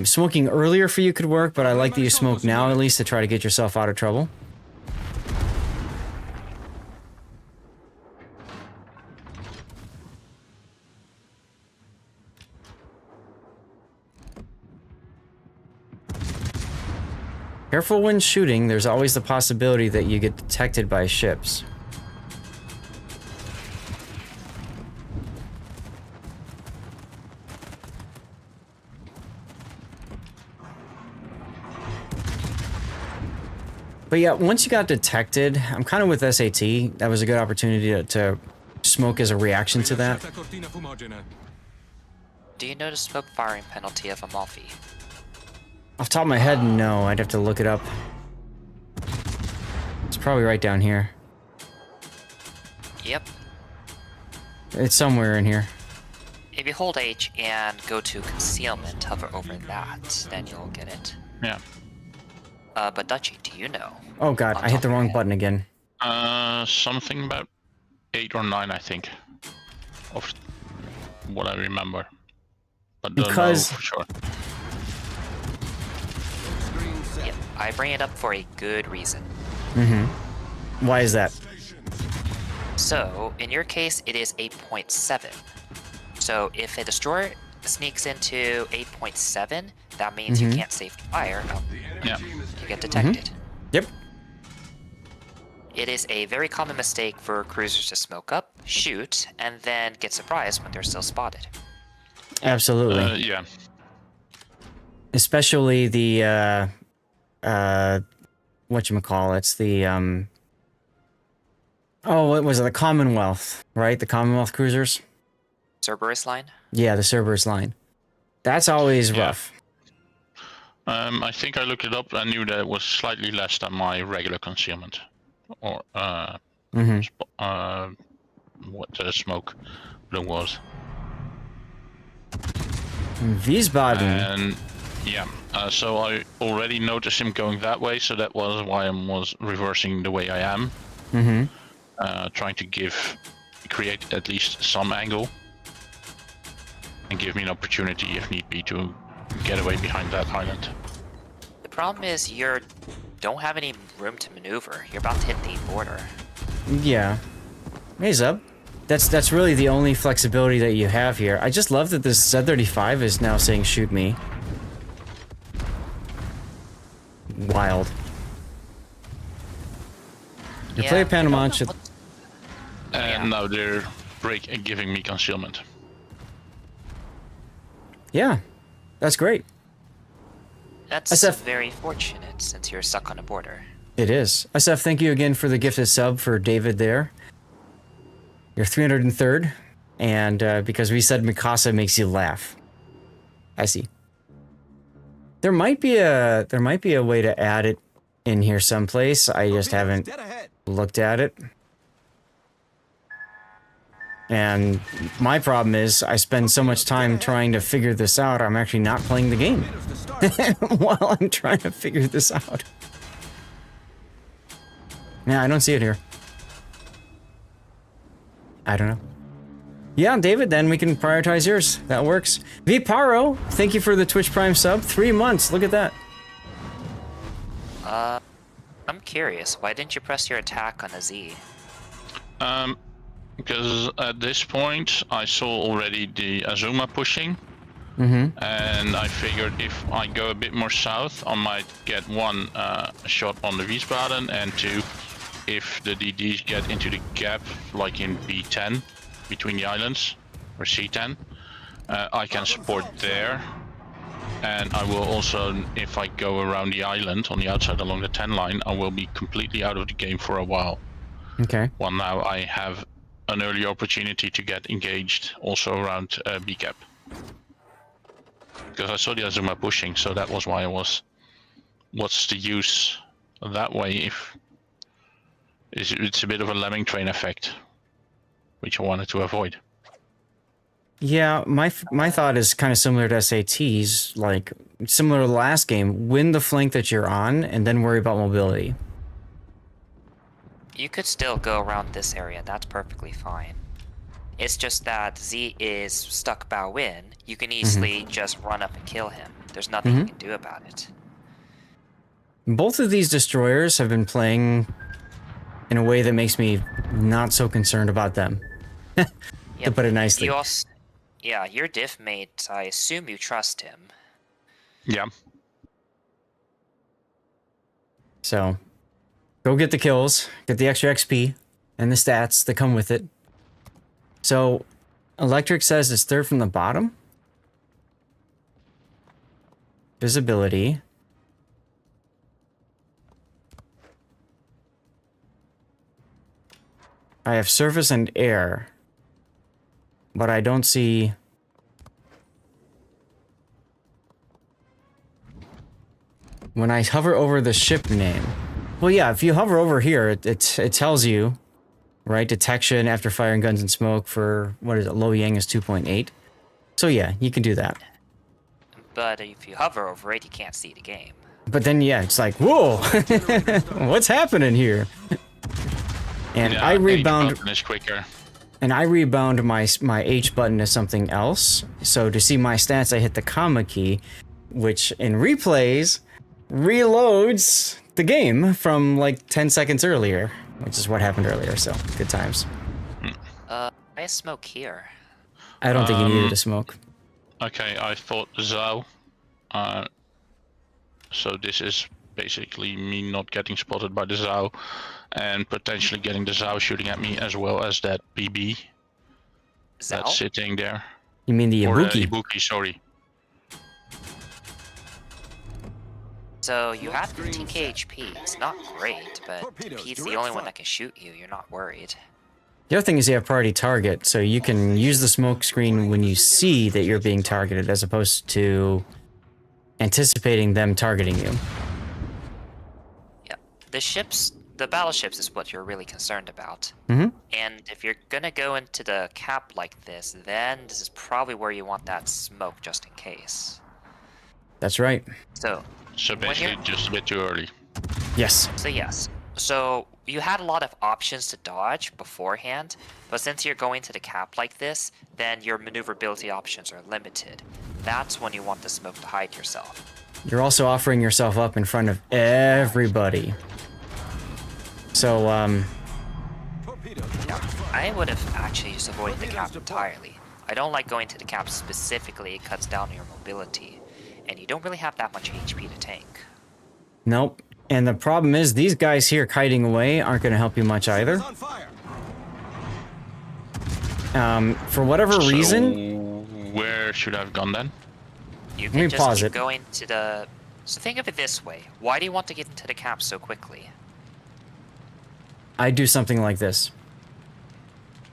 Speaker 1: Smoking earlier for you could work, but I like that you smoke now at least to try to get yourself out of trouble. Careful when shooting, there's always the possibility that you get detected by ships. But yeah, once you got detected, I'm kind of with SAT. That was a good opportunity to smoke as a reaction to that.
Speaker 9: Do you know the smoke firing penalty of Amalfi?
Speaker 1: Off the top of my head, no. I'd have to look it up. It's probably right down here.
Speaker 9: Yep.
Speaker 1: It's somewhere in here.
Speaker 9: If you hold H and go to concealment, hover over that, then you'll get it.
Speaker 5: Yeah.
Speaker 9: But Dutchy, do you know?
Speaker 1: Oh god,
Speaker 9: On
Speaker 1: I hit
Speaker 9: top
Speaker 1: the
Speaker 9: of your
Speaker 1: wrong
Speaker 9: head.
Speaker 1: button again.
Speaker 5: Something about 8 or 9, I think, of what I remember. But don't know
Speaker 1: Because-
Speaker 5: for sure.
Speaker 9: Yep, I bring it up for a good reason.
Speaker 1: Why is that?
Speaker 9: So, in your case, it is 8.7. So, if a destroyer sneaks into 8.7, that means you can't safely fire. Oh,
Speaker 5: Yeah.
Speaker 9: you get detected.
Speaker 1: Yep.
Speaker 9: It is a very common mistake for cruisers to smoke up, shoot, and then get surprised when they're still spotted.
Speaker 1: Absolutely.
Speaker 5: Yeah.
Speaker 1: Especially the whatchamacallits, the oh, what was it? The Commonwealth, right? The Commonwealth cruisers?
Speaker 9: Cerberus line?
Speaker 1: Yeah, the Cerberus line. That's always
Speaker 5: Yeah.
Speaker 1: rough.
Speaker 5: I think I looked it up. I knew that it was slightly less than my regular concealment, or what the smoke blue was.
Speaker 1: Wiesbaden.
Speaker 5: And yeah, so I already noticed him going that way, so that was why I was reversing the way I am, trying to create at least some angle, and give me an opportunity, if need be, to get away behind that island.
Speaker 9: The problem is you don't have any room to maneuver. You're about to hit the border.
Speaker 1: Yeah. Raise up. That's really the only flexibility that you have here. I just love that this Z35 is now saying shoot me. Wild. You play a Panama should...
Speaker 5: And now they're giving me concealment.
Speaker 1: Yeah. That's great.
Speaker 9: That's
Speaker 1: SF.
Speaker 9: very fortunate since you're stuck on a border.
Speaker 1: It is. SF, thank you again for the gifted sub for David there. You're 303rd, and because we said Mikasa makes you laugh. I see. There might be a way to add it in here someplace. I just haven't looked at it. And my problem is I spend so much time trying to figure this out, I'm actually not playing the game while I'm trying to figure this out. Yeah, I don't see it here. I don't know. Yeah, David, then we can prioritize yours. That works. Viparo, thank you for the Twitch Prime sub. 3 months, look at that.
Speaker 9: I'm curious, why didn't you press your attack on a Z?
Speaker 5: Because at this point I saw already the Azuma pushing, and I figured if I go a bit more south, I might get one shot on the Wiesbaden, and two, if the DDs get into the gap, like in B10, between the islands, or C10, I can support there. And I will also, if I go around the island on the outside along the 10 line, I will be completely out of the game for a while.
Speaker 1: Okay.
Speaker 5: Well, now I have an early opportunity to get engaged also around B cap. Because I saw the Azuma pushing, so that was why I was... What's the use that way if... It's a bit of a lemming train effect, which I wanted to avoid.
Speaker 1: Yeah, my thought is kind of similar to SATs, like similar to the last game. Win the flank that you're on, and then worry about mobility.
Speaker 9: You could still go around this area, that's perfectly fine. It's just that Z is stuck bow in, you can easily just run up and kill him. There's nothing you can do about it.
Speaker 1: Both of these destroyers have been playing in a way that makes me not so concerned about them. To put it nicely.
Speaker 9: You also, yeah, your diff mate, I assume you trust him.
Speaker 5: Yeah.
Speaker 1: So, go get the kills, get the extra XP, and the stats that come with it. So, Electric says it's third from the bottom. Visibility. I have surface and air, but I don't see... When I hover over the ship name... Well, yeah, if you hover over here, it tells you, right? Detection after firing guns and smoke for, what is it, Low Yang is 2.8. So yeah, you can do that.
Speaker 9: But if you hover over it, you can't see the game.
Speaker 1: But then yeah, it's like, whoa, what's happening here? And
Speaker 5: Yeah,
Speaker 1: I rebound.
Speaker 5: H button is quicker.
Speaker 1: And I rebound my H button to something else. So to see my stats, I hit the comma key, which in replays reloads the game from like 10 seconds earlier, which is what happened earlier. So good times.
Speaker 9: I smoke here.
Speaker 1: I don't think you needed to smoke.
Speaker 5: Okay, I thought Zhao. So this is basically me not getting spotted by the Zhao, and potentially getting the Zhao shooting at me, as well as that BB
Speaker 9: Zhao?
Speaker 5: that's sitting there.
Speaker 1: You mean the
Speaker 5: Or
Speaker 1: Ibuki?
Speaker 5: Ibuki, sorry.
Speaker 9: So you have 15k HP. It's not great, but if he's the only one that can shoot you, you're not worried.
Speaker 1: The other thing is you have priority target, so you can use the smoke screen when you see that you're being targeted, as opposed to anticipating them targeting you.
Speaker 9: Yeah. The battleships is what you're really concerned about.
Speaker 1: Mm-hmm.
Speaker 9: And if you're gonna go into the cap like this, then this is probably where you want that smoke just in case.
Speaker 1: That's right.
Speaker 9: So
Speaker 5: Basically just a bit too early.
Speaker 1: Yes.
Speaker 9: So yes. So you had a lot of options to dodge beforehand, but since you're going to the cap like this, then your maneuverability options are limited. That's when you want the smoke to hide yourself.
Speaker 1: You're also offering yourself up in front of everybody. So,
Speaker 9: Yeah, I would have actually just avoided the cap entirely. I don't like going to the cap specifically, it cuts down your mobility, and you don't really have that much HP to tank.
Speaker 1: nope. And the problem is, these guys here kiting away aren't going to help you much either. For whatever reason...
Speaker 5: Where should I have gone then?
Speaker 9: You
Speaker 1: Let me
Speaker 9: can just
Speaker 1: pause
Speaker 9: keep
Speaker 1: it.
Speaker 9: going to the... So think of it this way. Why do you want to get into the cap so quickly?
Speaker 1: I'd do something like this.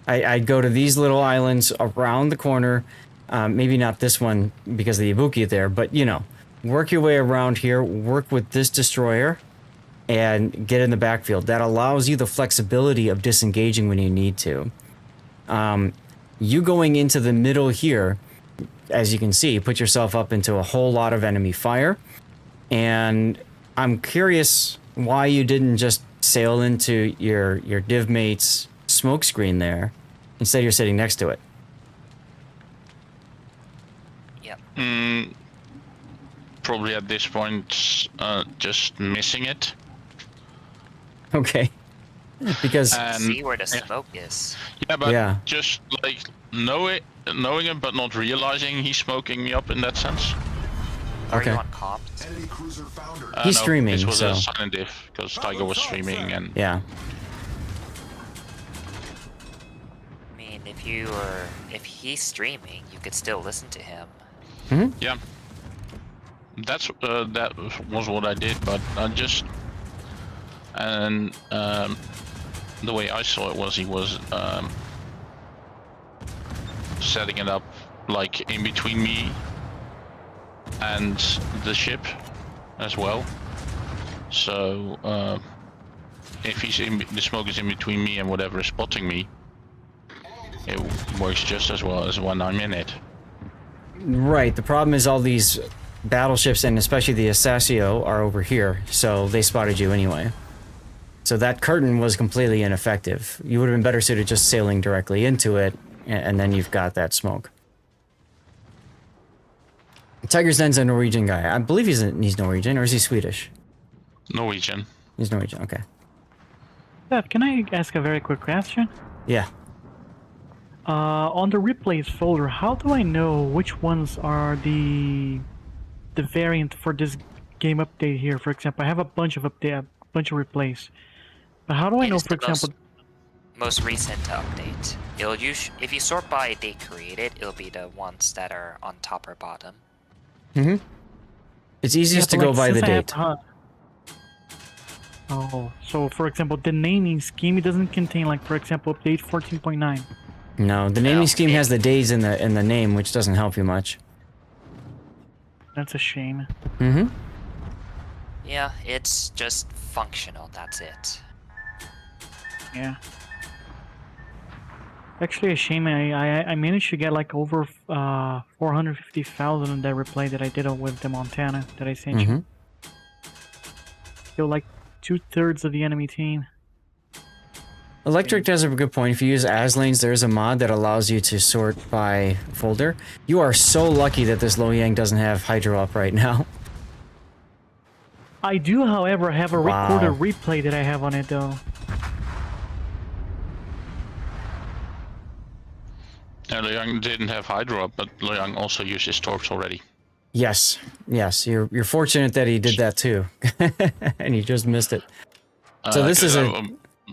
Speaker 1: I'd go to these little islands around the corner. Maybe not this one because of the Ibuki there, but you know, work your way around here, work with this destroyer, and get in the backfield. That allows you the flexibility of disengaging when you need to. You going into the middle here, as you can see, put yourself up into a whole lot of enemy fire. And I'm curious why you didn't just sail into your div mate's smoke screen there. Instead, you're sitting next to it.
Speaker 9: Yep.
Speaker 5: Probably at this point, just missing it.
Speaker 1: Okay. Because
Speaker 5: And
Speaker 9: See where the smoke is.
Speaker 5: yeah, but
Speaker 1: Yeah.
Speaker 5: just like knowing him, but not realizing he's smoking me up in that sense.
Speaker 9: Are
Speaker 1: Okay.
Speaker 9: you on comms?
Speaker 1: He's
Speaker 5: No,
Speaker 1: streaming,
Speaker 5: This was
Speaker 1: so-
Speaker 5: a silent diff because Tiger was streaming, and
Speaker 1: yeah.
Speaker 9: I mean, if he's streaming, you could still listen to him.
Speaker 5: yeah, that was what I did. But I just the way I saw it was he was setting it up like in between me and the ship as well. So if he's the smoke is in between me and whatever is spotting me, it works just as well as when I'm in it.
Speaker 1: Right. The problem is all these battleships, and especially the Assassio, are over here, so they spotted you anyway. So that curtain was completely ineffective. You would have been better suited just sailing directly into it, and then you've got that smoke. Tiger's Den's a Norwegian guy. I believe he's Norwegian, or is he Swedish?
Speaker 5: Norwegian.
Speaker 1: He's Norwegian, okay.
Speaker 7: Seth, can I ask a very quick question?
Speaker 1: Yeah.
Speaker 7: On the replays folder, how do I know which ones are the variant for this game update here? For example, I have a bunch of replays, but how do I
Speaker 9: It
Speaker 7: know,
Speaker 9: is
Speaker 7: for
Speaker 9: the
Speaker 7: example?
Speaker 9: most recent update. If you sort by date created, it'll be the ones that are on top or bottom.
Speaker 1: Mm-hmm. It's easiest to
Speaker 7: but
Speaker 1: go
Speaker 7: like,
Speaker 1: by the
Speaker 7: since I have
Speaker 1: date.
Speaker 7: Oh, so for example, the naming scheme, it doesn't contain, like, for example, update 14.9.
Speaker 1: No, the naming
Speaker 9: No,
Speaker 1: scheme has the days in the name, which doesn't help you much.
Speaker 7: That's a shame.
Speaker 1: Mm-hmm.
Speaker 9: Yeah, it's just functional, that's it.
Speaker 7: Yeah. Actually, a shame. I managed to get like over 450,000 in that replay that I did with the Montana that I sent you. Killed like 2/3 of the enemy team.
Speaker 1: Electric does have a good point. If you use Aslanes, there's a mod that allows you to sort by folder. You are so lucky that this Loyang doesn't have Hydro up right now.
Speaker 7: I do, however, have a
Speaker 1: Wow.
Speaker 7: recorded replay that I have on it though.
Speaker 5: Liang didn't have Hydro up, but Liang also used his torps already.
Speaker 1: Yes, yes. You're fortunate that he did that too, and you just missed it. So this is a.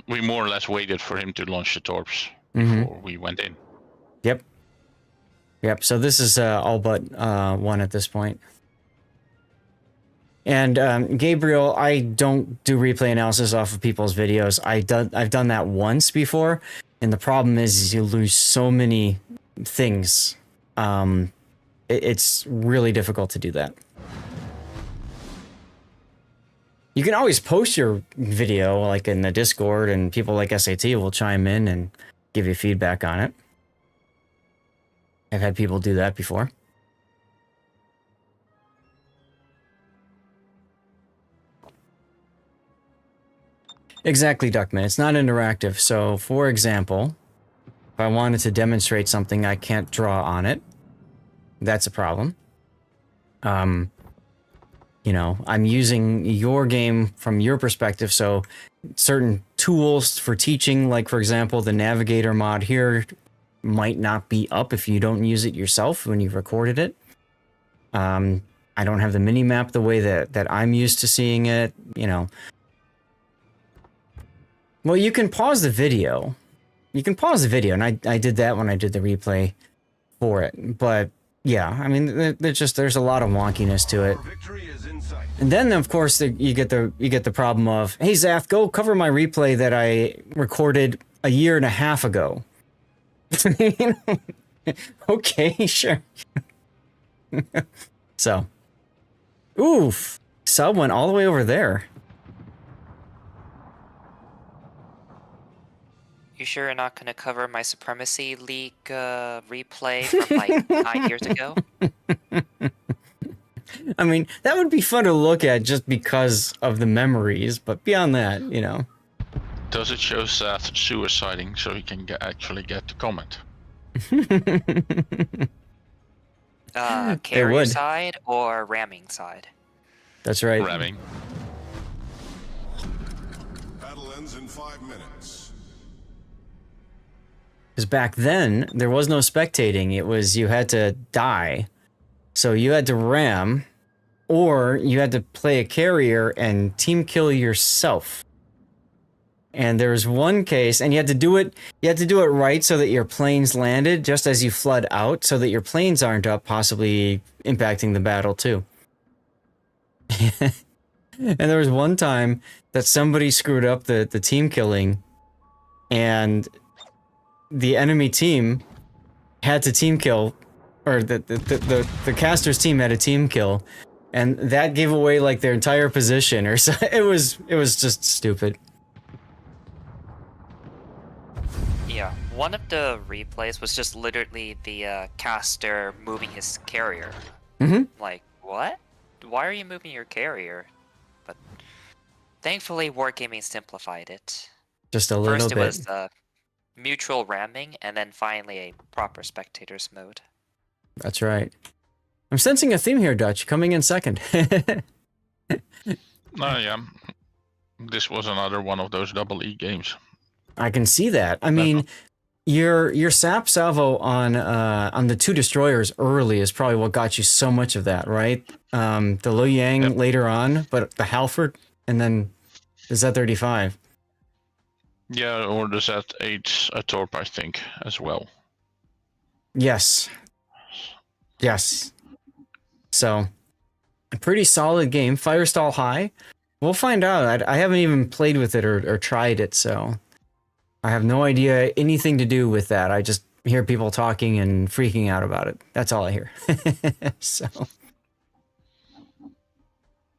Speaker 5: We more or less waited for him to launch the torps
Speaker 1: Mhm.
Speaker 5: before we went in.
Speaker 1: Yep. Yep. So this is all but one at this point. And Gabriel, I don't do replay analysis off of people's videos. I've done that once before, and the problem is you lose so many things. It's really difficult to do that. You can always post your video like in the Discord, and people like SAT will chime in and give you feedback on it. I've had people do that before. Exactly, Duckman. It's not interactive. So, for example, if I wanted to demonstrate something, I can't draw on it. That's a problem. You know, I'm using your game from your perspective, so certain tools for teaching, like for example, the navigator mod here might not be up if you don't use it yourself when you've recorded it. I don't have the mini map the way that I'm used to seeing it, you know. Well, you can pause the video. You can pause the video, and I did that when I did the replay for it. But yeah, I mean, there's a lot of wonkiness to it. And then, of course, you get the problem of, hey, Zath, go cover my replay that I recorded a year and a half ago. You know? Okay, sure. So, oof, sub went all the way over there.
Speaker 9: You sure you're not going to cover my Supremacy League replay from like 9 years ago?
Speaker 1: I mean, that would be fun to look at just because of the memories, but beyond that, you know.
Speaker 5: Does it show Seth suiciding so he can actually get the comment?
Speaker 9: Carrier
Speaker 1: would.
Speaker 9: side or ramming side?
Speaker 1: That's right.
Speaker 5: Ramming.
Speaker 10: Battle ends in 5 minutes.
Speaker 1: Because back then, there was no spectating. It was you had to die. So you had to ram, or you had to play a carrier and team kill yourself. And there was one case, and you had to do it right so that your planes landed just as you flood out, so that your planes aren't up, possibly impacting the battle too. And there was one time that somebody screwed up the team killing, and the enemy team had to team kill, or the caster's team had a team kill, and that gave away like their entire position, or so. It was just stupid.
Speaker 9: Yeah, one of the replays was just literally the caster moving his carrier.
Speaker 1: Mm-hmm.
Speaker 9: Like, what? Why are you moving your carrier? But thankfully, Wargaming simplified it.
Speaker 1: Just a little
Speaker 9: First,
Speaker 1: bit.
Speaker 9: it was mutual ramming, and then finally a proper spectators mode.
Speaker 1: That's right. I'm sensing a theme here, Dutch. Coming in second.
Speaker 5: Yeah. This was another one of those double E games.
Speaker 1: I can see that. I mean, your sap salvo on the 2 destroyers early is probably what got you so much of that, right? The Loyang later on, but the Halford, and then the Z35.
Speaker 5: Yeah, or the Z8 a torp, I think, as well.
Speaker 1: Yes. Yes. So, a pretty solid game. Firestall high. We'll find out. I haven't even played with it or tried it, so I have no idea anything to do with that. I just hear people talking and freaking out about it. That's all I hear. So,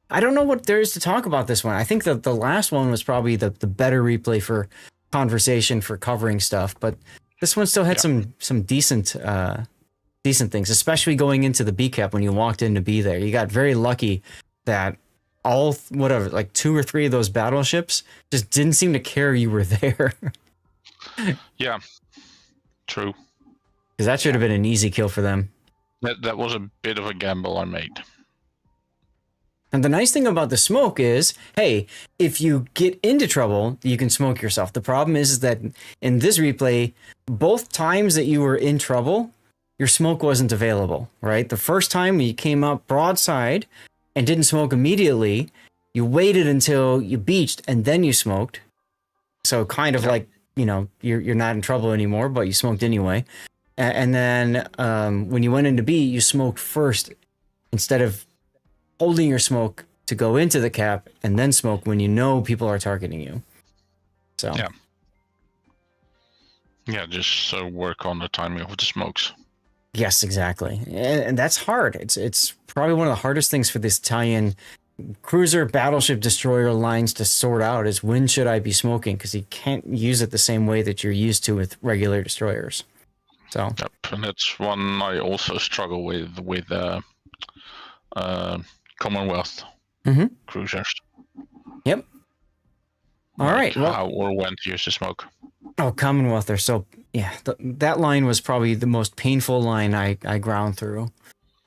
Speaker 1: I don't know what there is to talk about this one. I think that the last one was probably the better replay for conversation, for covering stuff, but This one still had some decent decent things, especially going into the B cap when you walked in to be there. You got very lucky that all whatever, like 2 or 3 of those battleships just didn't seem to care you were there.
Speaker 5: Yeah, true.
Speaker 1: Because that should have been an easy kill for them.
Speaker 5: That was a bit of a gamble I made.
Speaker 1: And the nice thing about the smoke is, hey, if you get into trouble, you can smoke yourself. The problem is that in this replay, both times that you were in trouble, your smoke wasn't available, right? The first time you came up broadside and didn't smoke immediately, you waited until you beached and then you smoked. So kind of like, you know, you're not in trouble anymore, but you smoked anyway. And then when you went into B, you smoked first instead of holding your smoke to go into the cap and then smoke when you know people are targeting you. So
Speaker 5: yeah, just so work on the timing of the smokes.
Speaker 1: Yes, exactly, and that's hard. It's probably one of the hardest things for this Italian cruiser, battleship, destroyer lines to sort out is when should I be smoking, because you can't use it the same way that you're used to with regular destroyers. So
Speaker 5: yep, and that's one I also struggle with Commonwealth cruisers.
Speaker 1: Yep. All right. Well,
Speaker 5: how or when to use the smoke.
Speaker 1: Oh, Commonwealth, they're so that line was probably the most painful line I ground through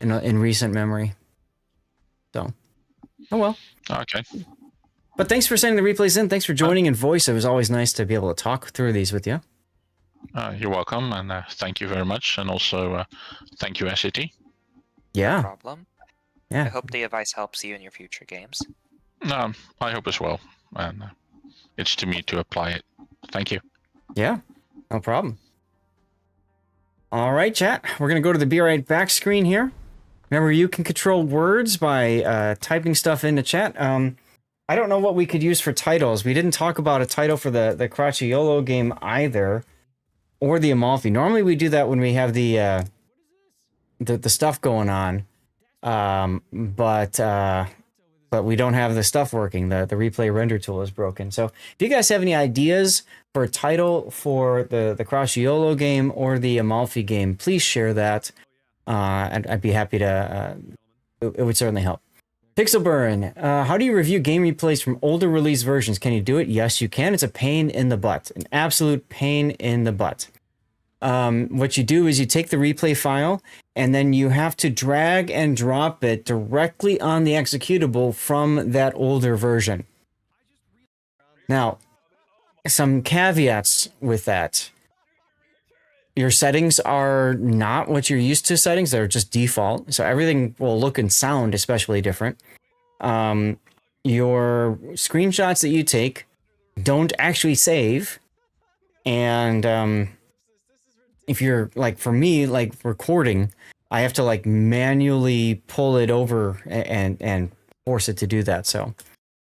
Speaker 1: in recent memory. So, oh well.
Speaker 5: Okay.
Speaker 1: But thanks for sending the replays in. Thanks for joining in voice. It was always nice to be able to talk through these with you.
Speaker 5: You're welcome, and thank you very much, and also thank you, SCT.
Speaker 1: Yeah.
Speaker 9: No problem.
Speaker 1: Yeah.
Speaker 9: I hope the advice helps you in your future games.
Speaker 5: I hope as well, and it's to me to apply it. Thank you.
Speaker 1: Yeah, no problem. All right, chat. We're going to go to the Be Right Back screen here. Remember, you can control words by typing stuff into chat. I don't know what we could use for titles. We didn't talk about a title for the Cracciolo game either, or the Amalfi. Normally we do that when we have the stuff going on, but we don't have the stuff working. The replay render tool is broken. So if you guys have any ideas for a title for the Cracciolo game or the Amalfi game, please share that. I'd be happy to, it would certainly help. Pixelburn, how do you review game replays from older release versions? Can you do it? Yes, you can. It's a pain in the butt, an absolute pain in the butt. What you do is you take the replay file and then you have to drag and drop it directly on the executable from that older version. Now, some caveats with that. Your settings are not what you're used to settings. They're just default. So everything will look and sound especially different. Your screenshots that you take don't actually save. And if you're like, for me, like recording, I have to like manually pull it over and force it to do that. So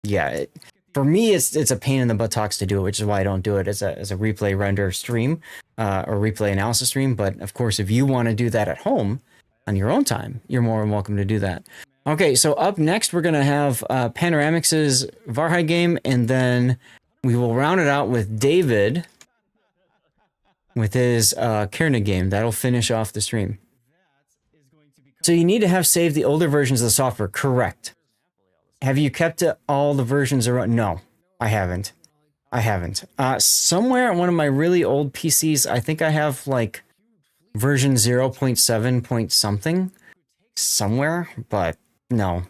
Speaker 1: yeah, for me, it's a pain in the buttocks to do it, which is why I don't do it as a replay render stream or replay analysis stream. But of course, if you want to do that at home on your own time, you're more than welcome to do that. Okay, so up next, we're going to have Panoramix's Varhai game, and then we will round it out with David with his Kierna game. That'll finish off the stream. So you need to have saved the older versions of the software, correct? Have you kept all the versions around? No, I haven't. Somewhere on one of my really old PCs, I think I have like version 0.7 point something somewhere, but no.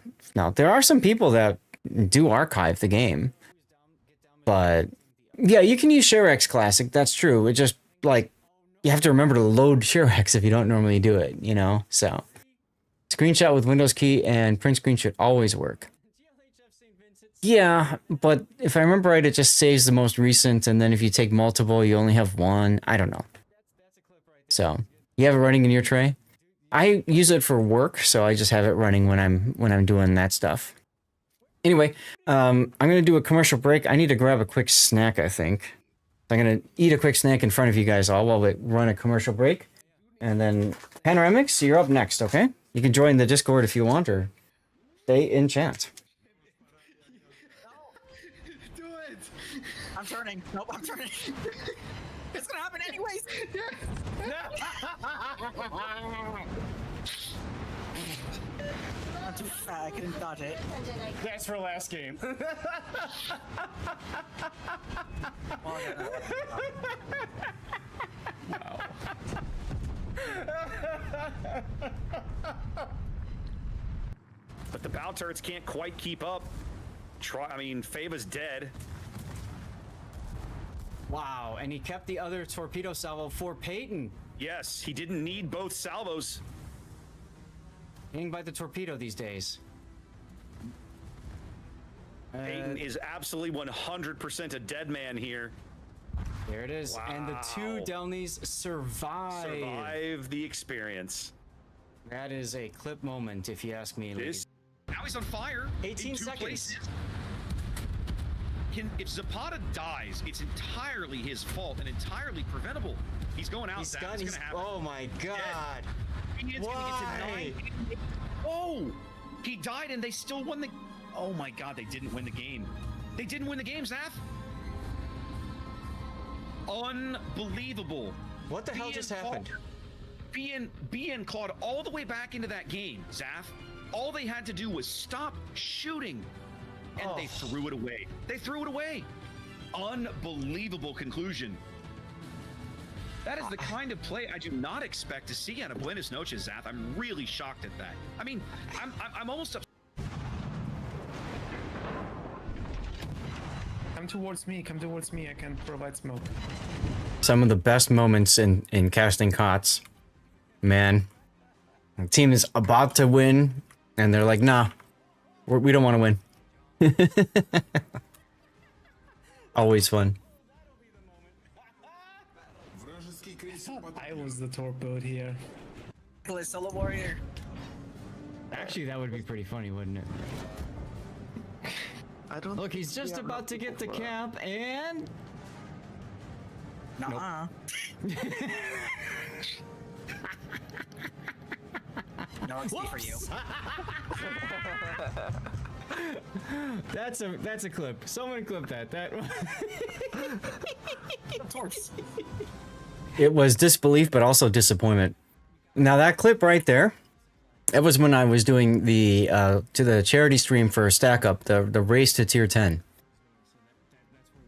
Speaker 1: There are some people that do archive the game, but yeah, you can use ShareX Classic. That's true. It just like you have to remember to load ShareX if you don't normally do it, you know? So screenshot with Windows key and print screen should always work. Yeah, but if I remember right, it just saves the most recent, and then if you take multiple, you only have one. I don't know. So you have it running in your tray? I use it for work, so I just have it running when I'm doing that stuff. Anyway, I'm gonna do a commercial break. I need to grab a quick snack, I think. I'm gonna eat a quick snack in front of you guys all while we run a commercial break. And then Panoramics, you're up next, okay? You can join the Discord if you want, or stay in chat.
Speaker 11: I'm turning. Nope, I'm turning. It's gonna happen anyways. I couldn't dodge it.
Speaker 12: That's for last game.
Speaker 11: Wow.
Speaker 6: But the bow turrets can't quite keep up. I mean, Fava's dead.
Speaker 1: Wow, and he kept the other torpedo salvo for Peyton.
Speaker 6: Yes, he didn't need both salvos.
Speaker 1: Hitting by the torpedo these days.
Speaker 6: Peyton is absolutely 100% a dead man here.
Speaker 1: There it is.
Speaker 6: Wow.
Speaker 1: And the two Delnies survive
Speaker 6: the experience.
Speaker 1: That is a clip moment, if you ask me.
Speaker 6: Now he's on fire.
Speaker 1: 18
Speaker 6: in 2
Speaker 1: seconds.
Speaker 6: Places. If Zapata dies, it's entirely his fault and entirely preventable. He's going out.
Speaker 1: He's gonna happen. Oh my god.
Speaker 6: Why? Oh, he died and they still won the. Oh my god, they didn't win the game. They didn't win the game, Zaf. Unbelievable.
Speaker 1: What the hell just happened?
Speaker 6: BN clawed all the way back into that game, Zaf. All they had to do was stop shooting, and they threw it away. They threw it away. Unbelievable conclusion. That is the kind of play I do not expect to see out of Buenos Noches, Zaf. I'm really shocked at that. I mean, I'm almost upset.
Speaker 13: Come towards me, I can provide smoke.
Speaker 1: Some of the best moments in casting COTS. Man. The team is about to win, and they're like, nah, we don't want to win. Always fun.
Speaker 13: I was the torpedo here.
Speaker 11: Solo warrior.
Speaker 1: Actually, that would be pretty funny, wouldn't it?
Speaker 11: I don't.
Speaker 1: Look, he's just about to get the cap, and...
Speaker 11: Nuh-uh. No XP for you.
Speaker 1: That's a clip. Someone clip that. It was disbelief, but also disappointment. Now that clip right there, that was when I was doing the to the charity stream for Stack Up, the race to tier 10.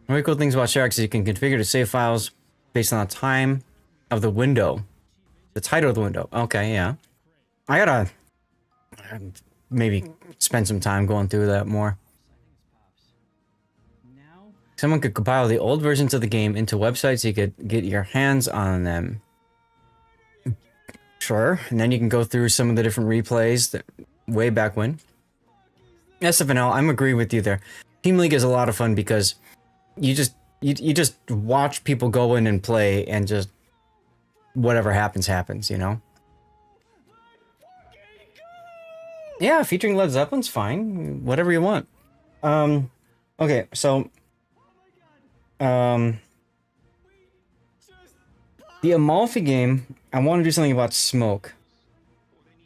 Speaker 1: One of the cool things about Sharks is you can configure to save files based on the time of the window, the title of the window. Okay, yeah. I gotta maybe spend some time going through that more. Someone could compile the old versions of the game into websites so you could get your hands on them. Sure, and then you can go through some of the different replays that way back when. SFNL, I'm agreeing with you there. Team League is a lot of fun because you just watch people go in and play, and just whatever happens, you know? Yeah, featuring Led Zeppelin's fine. Whatever you want. Okay, so the Amalfi game, I want to do something about smoke.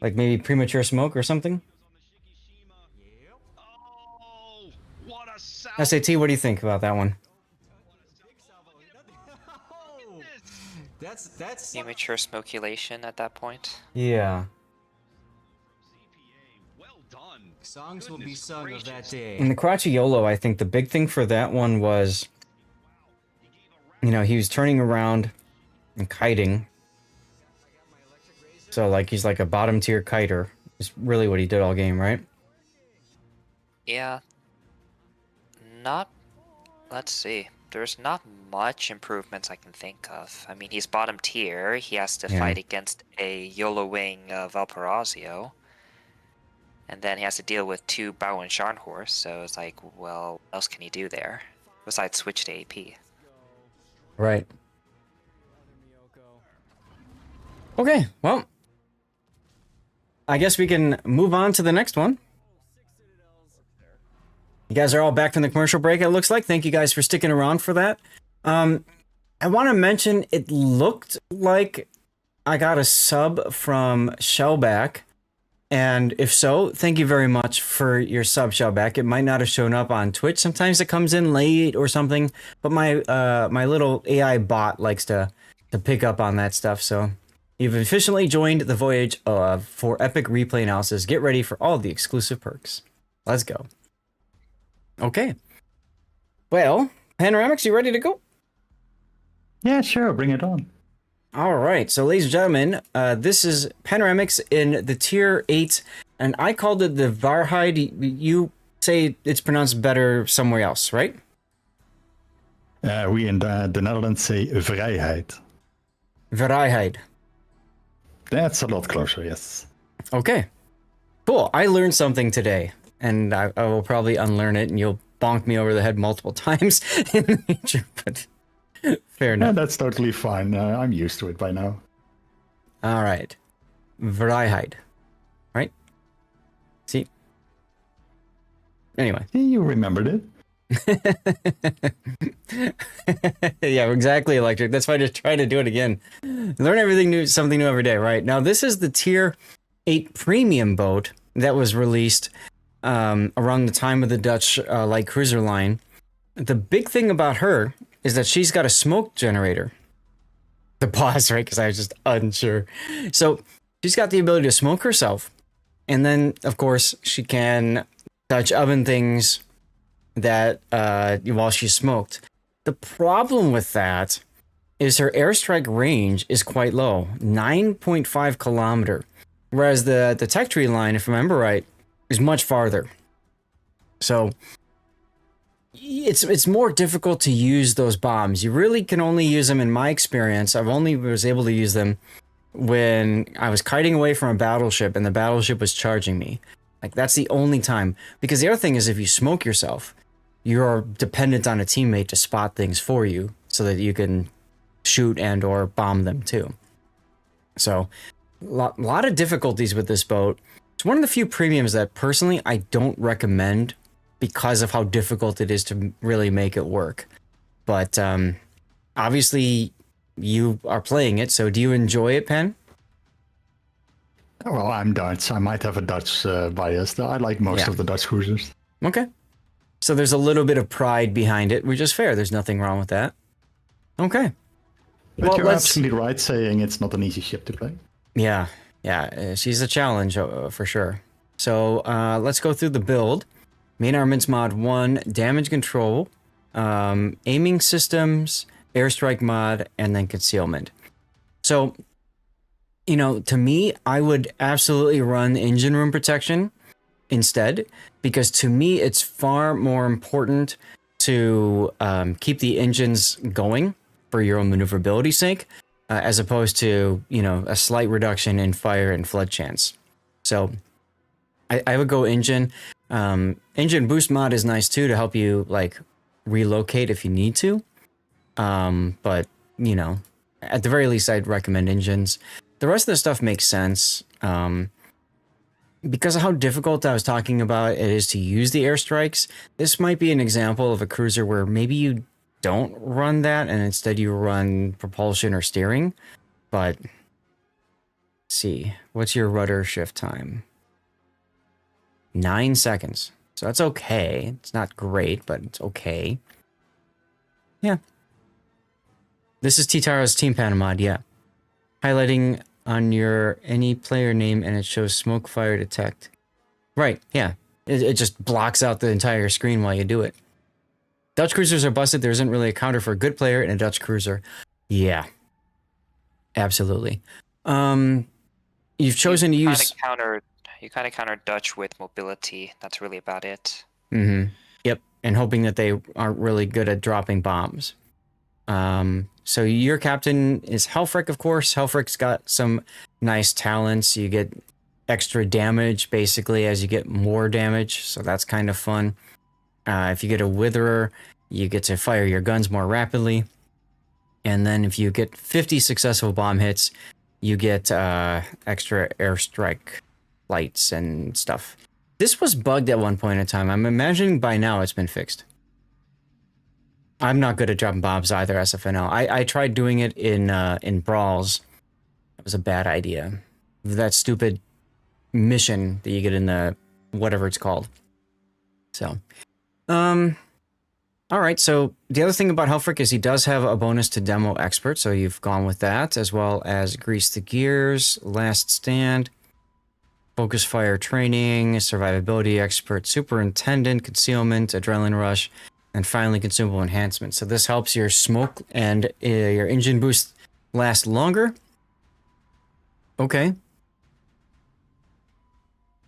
Speaker 1: Like maybe premature smoke or something. SAT, what do you think about that one? That's
Speaker 9: Premature smokulation at that point.
Speaker 1: yeah. Songs will be sung of that day. In the Cracciolo, I think the big thing for that one was, you know, he was turning around and kiting. So, like, he's like a bottom tier kiter. Is really what he did all game, right?
Speaker 9: Yeah. Let's see. There's not much improvements I can think of. I mean, he's bottom tier. He has to fight against a YOLO wing of Valparaiso. And then he has to deal with 2 Bow and Scharnhorst, so it's like, well, what else can he do there? Besides switch to AP.
Speaker 1: Right. Okay, well. I guess we can move on to the next one. You guys are all back from the commercial break, it looks like. Thank you guys for sticking around for that. I want to mention, it looked like I got a sub from Shellback. And if so, thank you very much for your sub, Shellback. It might not have shown up on Twitch. Sometimes it comes in late or something, but my my little AI bot likes to pick up on that stuff. So you've officially joined the voyage for epic replay analysis. Get ready for all the exclusive perks. Let's go. Okay. Well, Panoramics, you ready to go?
Speaker 14: Yeah, sure. Bring it on.
Speaker 1: All right, so ladies and gentlemen, this is Panoramics in the tier 8, and I called it the Varheid. You say it's pronounced better somewhere else, right?
Speaker 14: We in the Netherlands say vrijheid.
Speaker 1: Vrijheid.
Speaker 14: That's a lot closer, yes.
Speaker 1: Okay, cool. I learned something today, and I will probably unlearn it, and you'll bonk me over the head multiple times in the future, but... Fair enough.
Speaker 14: Yeah, that's totally fine. I'm used to it by now.
Speaker 1: All right. Vrijheid. Right? See? Anyway.
Speaker 14: You remembered it.
Speaker 1: Yeah, exactly, Electric. That's why I just try to do it again. Learn everything new, something new every day, right? Now, this is the tier 8 premium boat that was released around the time of the Dutch light cruiser line. The big thing about her is that she's got a smoke generator. The pause, right? Because I was just unsure. So she's got the ability to smoke herself. And then, of course, she can Dutch oven things that while she's smoked. The problem with that is her airstrike range is quite low, 9.5 kilometer. Whereas the tech tree line, if I remember right, is much farther. So it's more difficult to use those bombs. You really can only use them, in my experience. I've only was able to use them when I was kiting away from a battleship and the battleship was charging me. Like, that's the only time. Because the other thing is, if you smoke yourself, you're dependent on a teammate to spot things for you so that you can shoot and or bomb them too. So a lot of difficulties with this boat. It's one of the few premiums that personally I don't recommend because of how difficult it is to really make it work. But obviously you are playing it, so do you enjoy it, Pen?
Speaker 14: Well, I'm Dutch. I might have a Dutch bias. I like most of the Dutch cruisers.
Speaker 1: Okay. So there's a little bit of pride behind it, which is fair. There's nothing wrong with that. Okay.
Speaker 14: But you're absolutely right saying it's not an easy ship to play.
Speaker 1: Yeah, she's a challenge for sure. So let's go through the build. Main armaments mod 1, damage control, aiming systems, airstrike mod, and then concealment. So, you know, to me, I would absolutely run engine room protection instead, because to me, it's far more important to keep the engines going for your own maneuverability sake, as opposed to, you know, a slight reduction in fire and flood chance. So I would go engine. Engine boost mod is nice too, to help you like relocate if you need to. But you know, at the very least, I'd recommend engines. The rest of the stuff makes sense. Because of how difficult I was talking about it is to use the airstrikes, this might be an example of a cruiser where maybe you don't run that and instead you run propulsion or steering. But let's see, what's your rudder shift time? 9 seconds. So that's okay. It's not great, but it's okay. Yeah. This is T-Taro's Team Panel mod, yeah. Highlighting on your any player name and it shows smoke fire detect. Right, yeah. It just blocks out the entire screen while you do it. Dutch cruisers are busted. There isn't really a counter for a good player in a Dutch cruiser. Yeah. Absolutely. You've chosen to use...
Speaker 9: You kind of counter Dutch with mobility. That's really about it.
Speaker 1: Mm-hmm. Yep. And hoping that they aren't really good at dropping bombs. So your captain is Helfrich, of course. Helfrich's got some nice talents. You get extra damage, basically, as you get more damage. So that's kind of fun. If you get a Witherer, you get to fire your guns more rapidly. And then if you get 50 successful bomb hits, you get extra airstrike lights and stuff. This was bugged at one point in time. I'm imagining by now it's been fixed. I'm not good at dropping bombs either, SFNL. I tried doing it in Brawls. It was a bad idea. That stupid mission that you get in the whatever it's called. So, all right. So the other thing about Helfrich is he does have a bonus to demo expert. So you've gone with that, as well as grease the gears, last stand, focus fire training, survivability expert, superintendent, concealment, adrenaline rush, and finally consumable enhancement. So this helps your smoke and your engine boost last longer. Okay.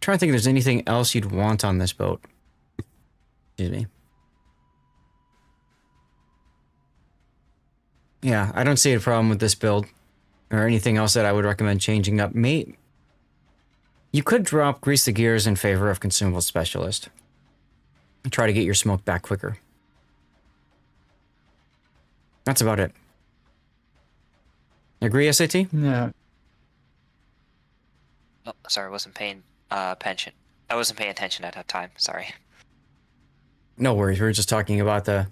Speaker 1: Trying to think if there's anything else you'd want on this boat. Excuse me. Yeah, I don't see a problem with this build or anything else that I would recommend changing up. You could drop grease the gears in favor of consumable specialist. Try to get your smoke back quicker. That's about it. Agree, SAT?
Speaker 14: Yeah.
Speaker 9: Oh, sorry, I wasn't paying attention. I wasn't paying attention at that time. Sorry.
Speaker 1: No worries. We were just talking about the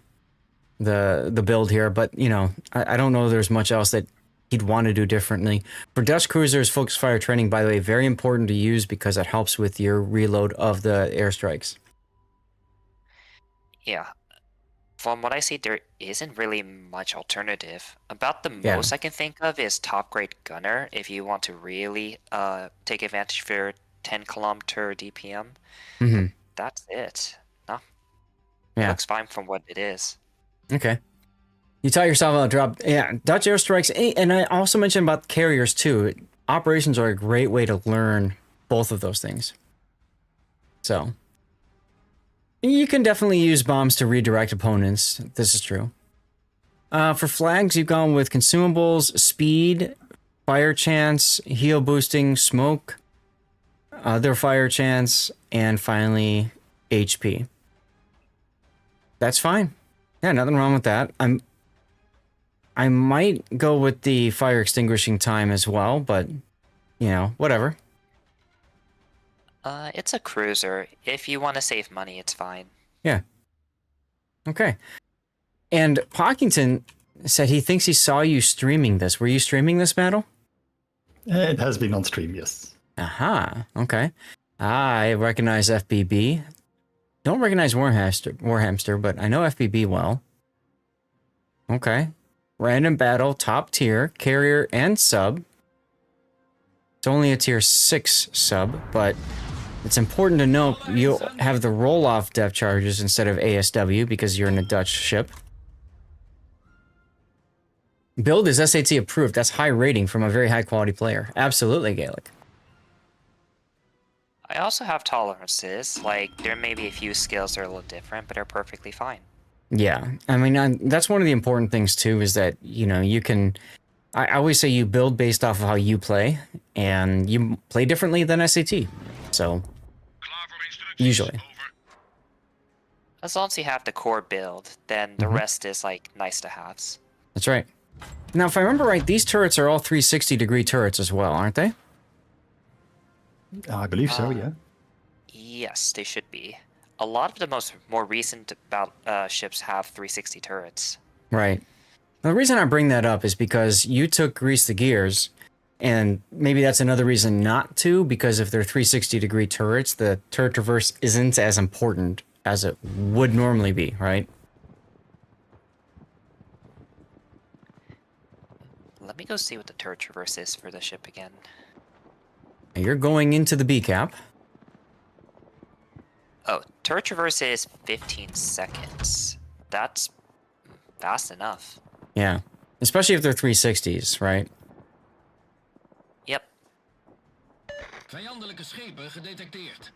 Speaker 1: build here, but you know, I don't know there's much else that he'd want to do differently. For Dutch cruisers, focus fire training, by the way, very important to use because it helps with your reload of the airstrikes.
Speaker 9: Yeah. From what I see, there isn't really much alternative. About the most I can think of is top grade gunner if you want to really take advantage of your 10-kilometer DPM.
Speaker 1: Mm-hmm.
Speaker 9: That's it. No.
Speaker 1: Yeah.
Speaker 9: It looks fine from what it is.
Speaker 1: Okay. You taught yourself how to drop, Dutch airstrikes, and I also mentioned about carriers too. Operations are a great way to learn both of those things. So, you can definitely use bombs to redirect opponents. This is true. For flags, you've gone with consumables, speed, fire chance, heal boosting, smoke, other fire chance, and finally HP. That's fine. Yeah, nothing wrong with that. I might go with the fire extinguishing time as well, but you know, whatever.
Speaker 9: It's a cruiser. If you want to save money, it's fine.
Speaker 1: Yeah. Okay. And Pockington said he thinks he saw you streaming this. Were you streaming this battle?
Speaker 14: It has been on stream, yes.
Speaker 1: Aha. Okay. I recognize FBB. Don't recognize Warhamster, but I know FBB well. Okay. Random battle, top tier, carrier and sub. It's only a tier 6 sub, but it's important to note you'll have the roll-off depth charges instead of ASW because you're in a Dutch ship. Build is SAT approved. That's high rating from a very high quality player. Absolutely, Gaelic.
Speaker 9: I also have tolerances. Like, there may be a few skills that are a little different, but are perfectly fine.
Speaker 1: Yeah, I mean, that's one of the important things too, is that, you know, you can, I always say you build based off of how you play, and you play differently than SAT, so, usually.
Speaker 9: As long as you have the core build, then the rest is, like, nice to haves.
Speaker 1: That's right. Now, if I remember right, these turrets are all 360-degree turrets as well, aren't they?
Speaker 14: I believe so, yeah.
Speaker 9: Yes, they should be. A lot of the more recent ships have 360 turrets.
Speaker 1: Right. The reason I bring that up is because you took grease the gears, and maybe that's another reason not to, because if they're 360-degree turrets, the turret traverse isn't as important as it would normally be, right?
Speaker 9: Let me go see what the turret traverse is for the ship again.
Speaker 1: You're going into the B cap.
Speaker 9: Oh, turret traverse is 15 seconds. That's fast enough.
Speaker 1: Yeah. Especially if they're 360s, right?
Speaker 9: Yep.
Speaker 4: Vijandelijke schepen gedetecteerd.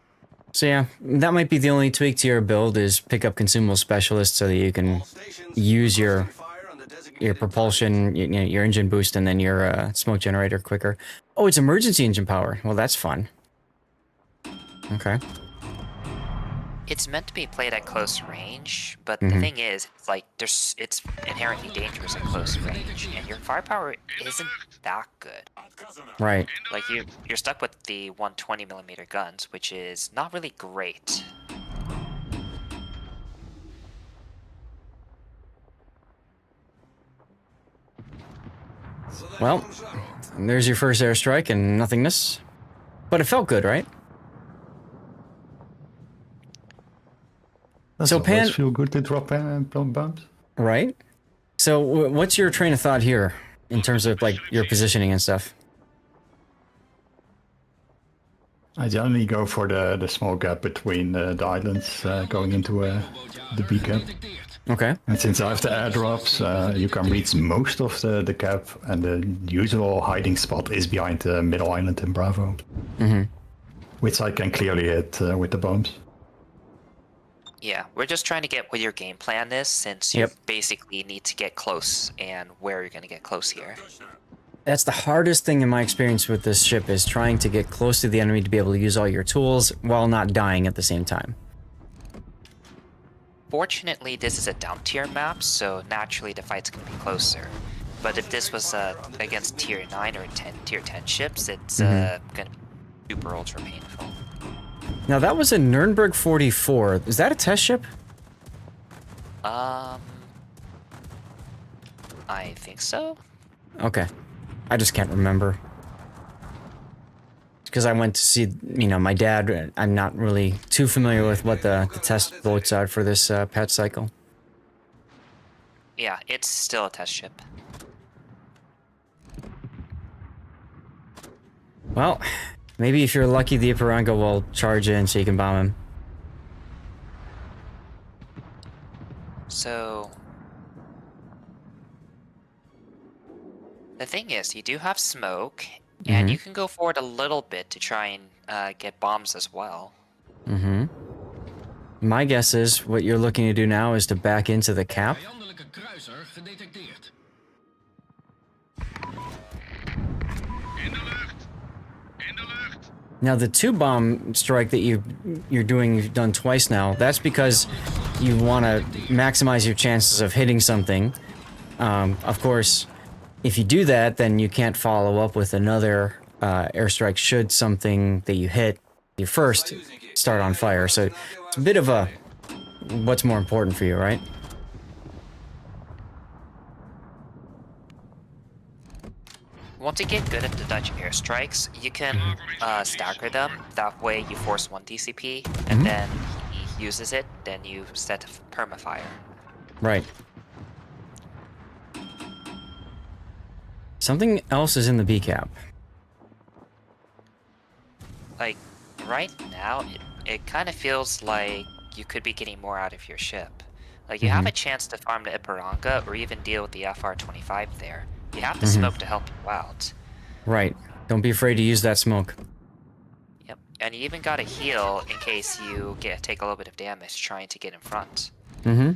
Speaker 1: So yeah, that might be the only tweak to your build is pick up consumable specialist so that you can use your propulsion, your engine boost, and then your smoke generator quicker. Oh, it's emergency engine power. Well, that's fun. Okay.
Speaker 9: It's meant to be played at close range, but the thing is, it's like it's inherently dangerous at close range, and your firepower isn't that good.
Speaker 1: Right.
Speaker 9: Like you're stuck with the 120mm guns, which is not really great.
Speaker 1: Well, there's your first airstrike and nothingness. But it felt good, right?
Speaker 14: Does
Speaker 1: So
Speaker 14: always
Speaker 1: Pan,
Speaker 14: feel good to drop bombs.
Speaker 1: right? So what's your train of thought here in terms of like your positioning and stuff?
Speaker 14: I generally go for the small gap between the islands going into the B cap.
Speaker 1: Okay.
Speaker 14: And since I have the airdrops, you can reach most of the cap, and the usual hiding spot is behind the middle island in Bravo.
Speaker 1: Mm-hmm.
Speaker 14: Which I can clearly hit with the bombs.
Speaker 9: Yeah, we're just trying to get what your game plan is, since you basically need to get close and where you're going to get close here.
Speaker 1: That's the hardest thing in my experience with this ship, is trying to get close to the enemy to be able to use all your tools while not dying at the same time.
Speaker 9: Fortunately, this is a down tier map, so naturally the fight's going to be closer. But if this was against tier 9 or tier 10 ships, it's going to be super ultra painful.
Speaker 1: Now that was a Nuremberg 44. Is that a test ship?
Speaker 9: I think so.
Speaker 1: Okay. I just can't remember. Because I went to see, you know, my dad. I'm not really too familiar with what the test votes are for this patch cycle.
Speaker 9: Yeah, it's still a test ship.
Speaker 1: Well, maybe if you're lucky, the Ipiranga will charge in so you can bomb him.
Speaker 9: So the thing is, you do have smoke, and you can go forward a little bit to try and get bombs as well.
Speaker 1: Mm-hmm. My guess is what you're looking to do now is to back into the cap.
Speaker 4: Vijandelijke kruiser gedetecteerd.
Speaker 1: Now the 2-bomb strike that you've done twice now, that's because you want to maximize your chances of hitting something. Of course, if you do that, then you can't follow up with another airstrike should something that you hit, your first, start on fire. So it's a bit of a what's more important for you, right?
Speaker 9: Once you get good at the Dutch airstrikes, you can stagger them. That way you force one DCP, and then he uses it, then you set permafire.
Speaker 1: Right. Something else is in the B cap.
Speaker 9: Like, right now, it kind of feels like you could be getting more out of your ship. Like, you have a chance to farm the Ipiranga, or even deal with the FR-25 there. You have the smoke to help you out.
Speaker 1: Right. Don't be afraid to use that smoke.
Speaker 9: Yep. And you even got a heal in case you take a little bit of damage trying to get in front.
Speaker 1: Mm-hmm.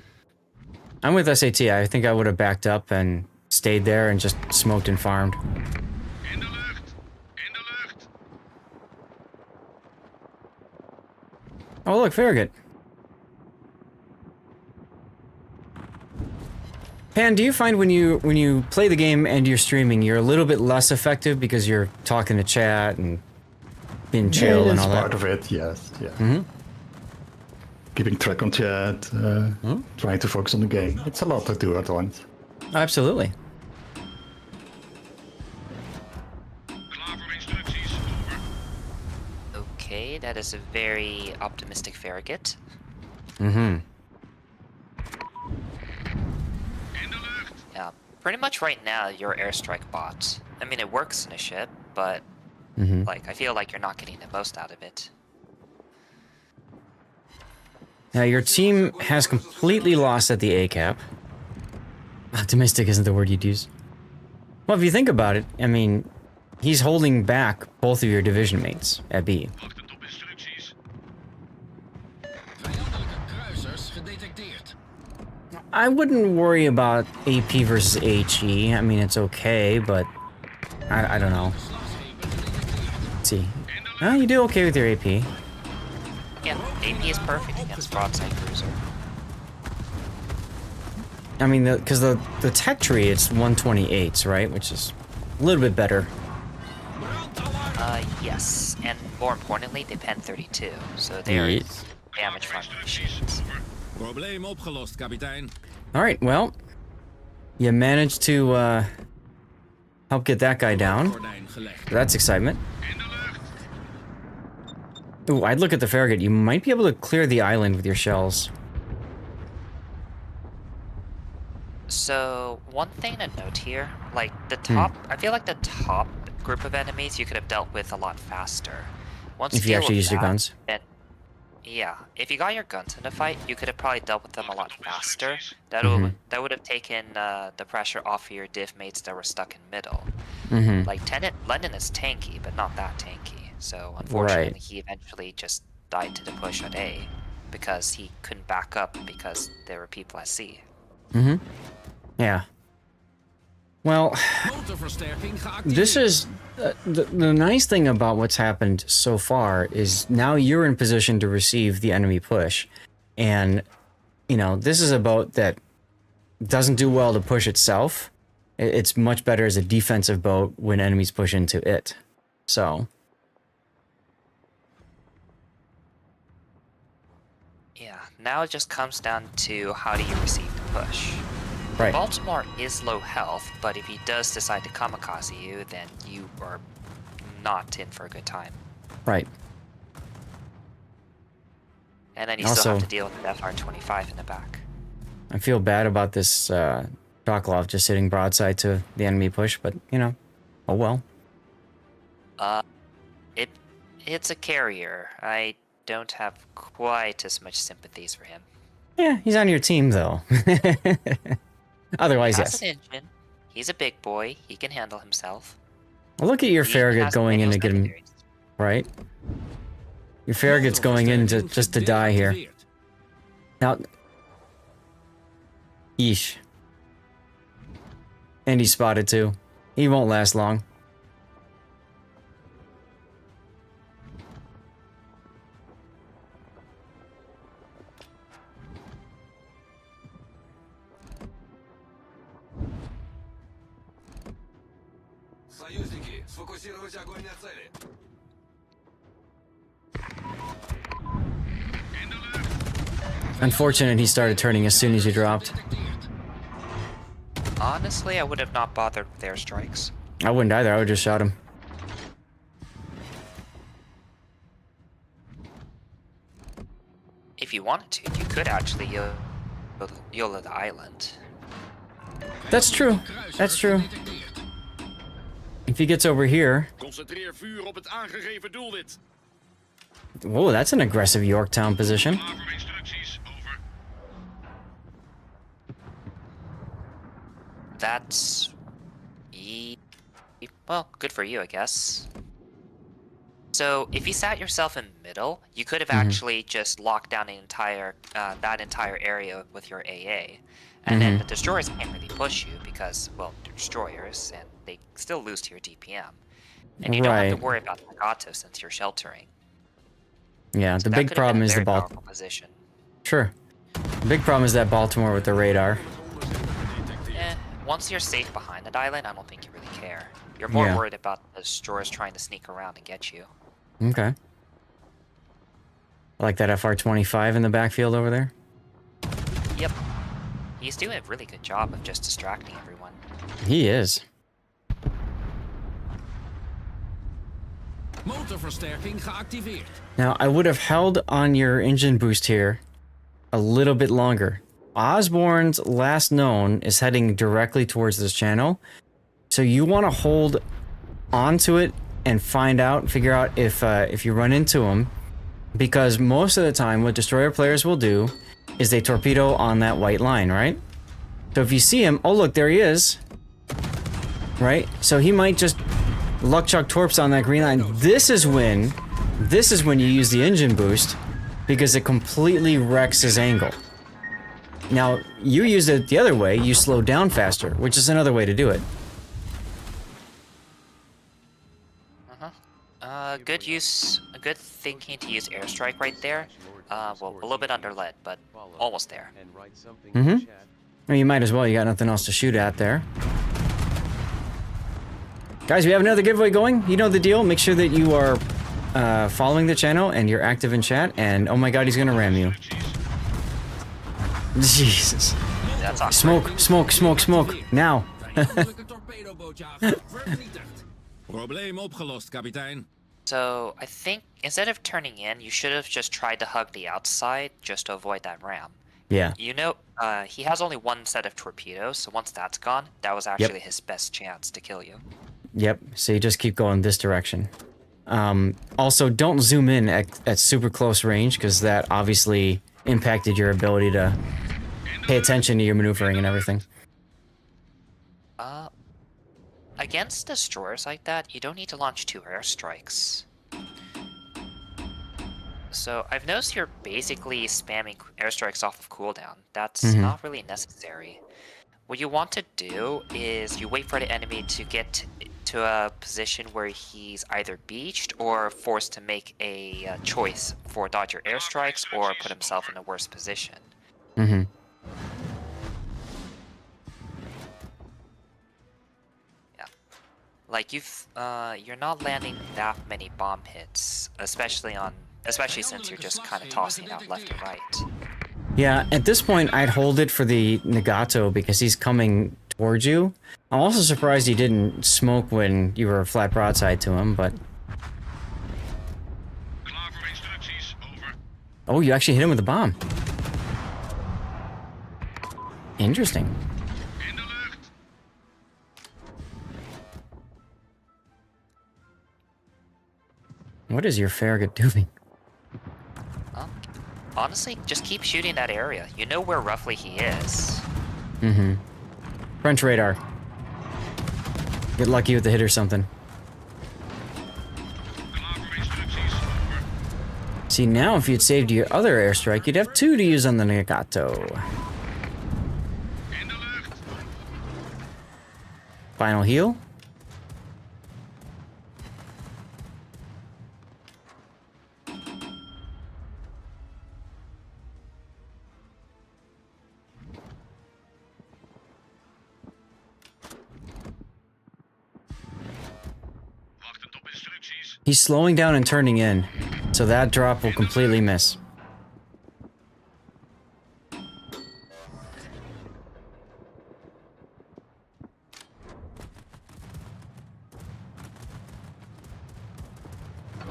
Speaker 1: I'm with SAT. I think I would have backed up and stayed there and just smoked and farmed. Oh look, Farragut. Pan, do you find when you play the game and you're streaming, you're a little bit less effective because you're talking to chat and being chill and all that?
Speaker 14: Part of it, yes. Yeah. Keeping track on chat, trying to focus on the game. It's a lot to do at once.
Speaker 1: Absolutely.
Speaker 9: Okay, that is a very optimistic Farragut.
Speaker 1: Mm-hmm.
Speaker 9: Yeah, pretty much right now you're airstrike bot. I mean, it works in a ship, but like I feel like you're not getting the most out of it.
Speaker 1: Now your team has completely lost at the A cap. Optimistic isn't the word you'd use. Well, if you think about it, I mean, he's holding back both of your division mates at B.
Speaker 4: Vijandelijke kruisers gedetecteerd.
Speaker 1: I wouldn't worry about AP versus HE. I mean, it's okay, but I don't know. Let's see. You do okay with your AP.
Speaker 9: Yeah, AP is perfect against broadside cruiser.
Speaker 1: I mean, because the tech tree, it's 128s, right? Which is a little bit better.
Speaker 9: Yes, and more importantly, they pen 32, so there is damage from machines.
Speaker 4: Probleem opgelost, kapitein.
Speaker 1: All right, well, you managed to help get that guy down. That's excitement. Ooh, I'd look at the Farragut. You might be able to clear the island with your shells.
Speaker 9: So, one thing to note here, like the top, I feel like the top group of enemies you could have dealt with a lot faster. Once
Speaker 1: If you
Speaker 9: deal
Speaker 1: actually
Speaker 9: with
Speaker 1: used your
Speaker 9: that,
Speaker 1: guns.
Speaker 9: then, yeah, if you got your guns in the fight, you could have probably dealt with them a lot faster. That would have taken the pressure off of your div mates that were stuck in middle. Like Lennon is tanky, but not that tanky. So unfortunately, he eventually just died to the push at A because he couldn't back up because there were people at C.
Speaker 1: Yeah. Well, this is the nice thing about what's happened so far is now you're in position to receive the enemy push, and you know this is a boat that doesn't do well to push itself. It's much better as a defensive boat when enemies push into it. So.
Speaker 9: Yeah, now it just comes down to how do you receive the push.
Speaker 1: Right.
Speaker 9: Baltimore is low health, but if he does decide to kamikaze you, then you are not in for a good time.
Speaker 1: Right.
Speaker 9: And then you still have to deal with the FR-25 in the back.
Speaker 1: I feel bad about this Choklov just sitting broadside to the enemy push, but you know, oh well.
Speaker 9: It's a carrier. I don't have quite as much sympathies for him.
Speaker 1: Yeah, he's on your team though. Otherwise,
Speaker 9: He has
Speaker 1: yes.
Speaker 9: an engine. He's a big boy. He can handle himself.
Speaker 1: Well, look at your Farragut going in to get him. Right? Your Farragut's going in to just to die here. Now. Yeesh. And he's spotted too. He won't last long. Unfortunate he started turning as soon as you dropped.
Speaker 9: Honestly, I would have not bothered with airstrikes.
Speaker 1: I wouldn't either, I would just shot him.
Speaker 9: If you wanted to, you could actually YOLO the island.
Speaker 1: That's true. That's true. If he gets over here...
Speaker 4: Concentreer vuur op het aangegeven doelwit.
Speaker 1: Whoa, that's an aggressive Yorktown position.
Speaker 9: That's... well, good for you, I guess. So, if you sat yourself in middle, you could have actually just locked down an entire, that entire area with your AA. And then the destroyers can't really push you because, well, they're destroyers, and they still lose to your DPM. And you don't have to worry about Nagato since you're sheltering.
Speaker 1: Yeah,
Speaker 9: So
Speaker 1: the
Speaker 9: that
Speaker 1: big
Speaker 9: could have
Speaker 1: problem
Speaker 9: been a
Speaker 1: is the
Speaker 9: very
Speaker 1: ball.
Speaker 9: powerful position.
Speaker 1: Sure. The big problem is that Baltimore with the radar.
Speaker 9: Once you're safe behind the island, I don't think you really care. You're more worried about the destroyers trying to sneak around and get you.
Speaker 1: Okay. I like that FR-25 in the backfield over there.
Speaker 9: Yep. He's doing a really good job of just distracting everyone.
Speaker 1: He is.
Speaker 4: Motorversterking geactiveerd.
Speaker 1: Now, I would have held on your engine boost here a little bit longer. Osborne's last known is heading directly towards this channel. So you want to hold onto it and figure out if you run into him. Because most of the time, what destroyer players will do is they torpedo on that white line, right? So if you see him, oh look, there he is. Right? So he might just luck chuck torps on that green line. This is when you use the engine boost because it completely wrecks his angle. Now, you use it the other way, you slow down faster, which is another way to do it.
Speaker 9: Good thinking to use airstrike right there. Well, a little bit under lead, but almost there.
Speaker 1: Well, you might as well, you got nothing else to shoot at there. Guys, we have another giveaway going. You know the deal. Make sure that you are following the channel and you're active in chat. And oh my god, he's gonna ram you. Jesus.
Speaker 9: That's awesome.
Speaker 1: Smoke. Now.
Speaker 4: Probleem opgelost, kapitein.
Speaker 9: So I think instead of turning in, you should have just tried to hug the outside just to avoid that ram.
Speaker 1: Yeah.
Speaker 9: You know, he has only one set of torpedoes, so once that's gone, that was actually his best chance to kill you.
Speaker 1: Yep. So you just keep going this direction. Also, don't zoom in at super close range, because that obviously impacted your ability to pay attention to your maneuvering and everything.
Speaker 9: Against destroyers like that, you don't need to launch 2 airstrikes. So I've noticed you're basically spamming airstrikes off of cooldown. That's not really necessary. What you want to do is you wait for the enemy to get to a position where he's either beached or forced to make a choice for dodge your airstrikes or put himself in a worse position.
Speaker 1: Mm-hmm.
Speaker 9: Like you're not landing that many bomb hits, especially since you're just kind of tossing out left and right.
Speaker 1: Yeah, at this point, I'd hold it for the Nagato because he's coming towards you. I'm also surprised he didn't smoke when you were flat broadside to him, but... Oh, you actually hit him with a bomb. Interesting. What is your Farragut doing?
Speaker 9: Honestly, just keep shooting that area. You know where roughly he is.
Speaker 1: Mm-hmm. French radar. Get lucky with the hit or something. See, now if you'd saved your other airstrike, you'd have 2 to use on the Nagato. Final heal. He's slowing down and turning in, so that drop will completely miss.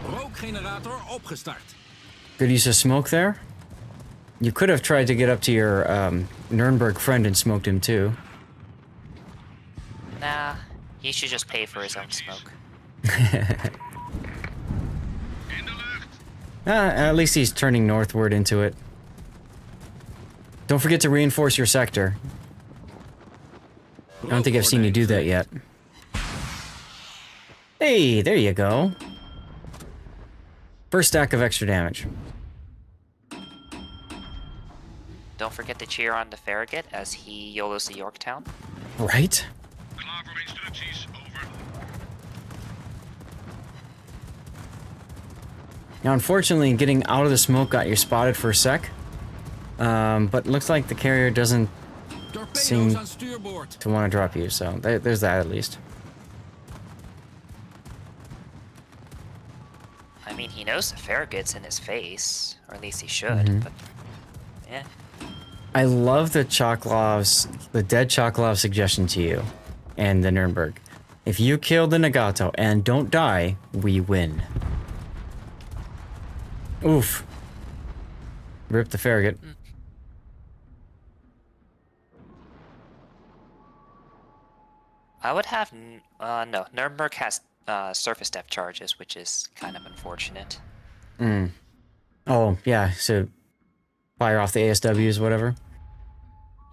Speaker 4: Rookgenerator opgestart.
Speaker 1: Good use of smoke there. You could have tried to get up to your Nuremberg friend and smoked him too.
Speaker 9: Nah, he should just pay for his own smoke.
Speaker 1: At least he's turning northward into it. Don't forget to reinforce your sector. I don't think I've seen you do that yet. Hey, there you go. First stack of extra damage.
Speaker 9: Don't forget to cheer on the Farragut as he YOLOs the Yorktown.
Speaker 1: Right? Now, unfortunately, getting out of the smoke got you spotted for a sec. But looks like the carrier doesn't seem to want to drop you, so there's that at least.
Speaker 9: I mean, he knows the Farragut's in his face, or at least he should, but yeah.
Speaker 1: I love the dead Choklov suggestion to you and the Nuremberg. If you kill the Nagato and don't die, we win. Oof. Rip the Farragut.
Speaker 9: I would have... no, Nuremberg has surface depth charges, which is kind of unfortunate.
Speaker 1: Oh, yeah, so fire off the ASWs, whatever.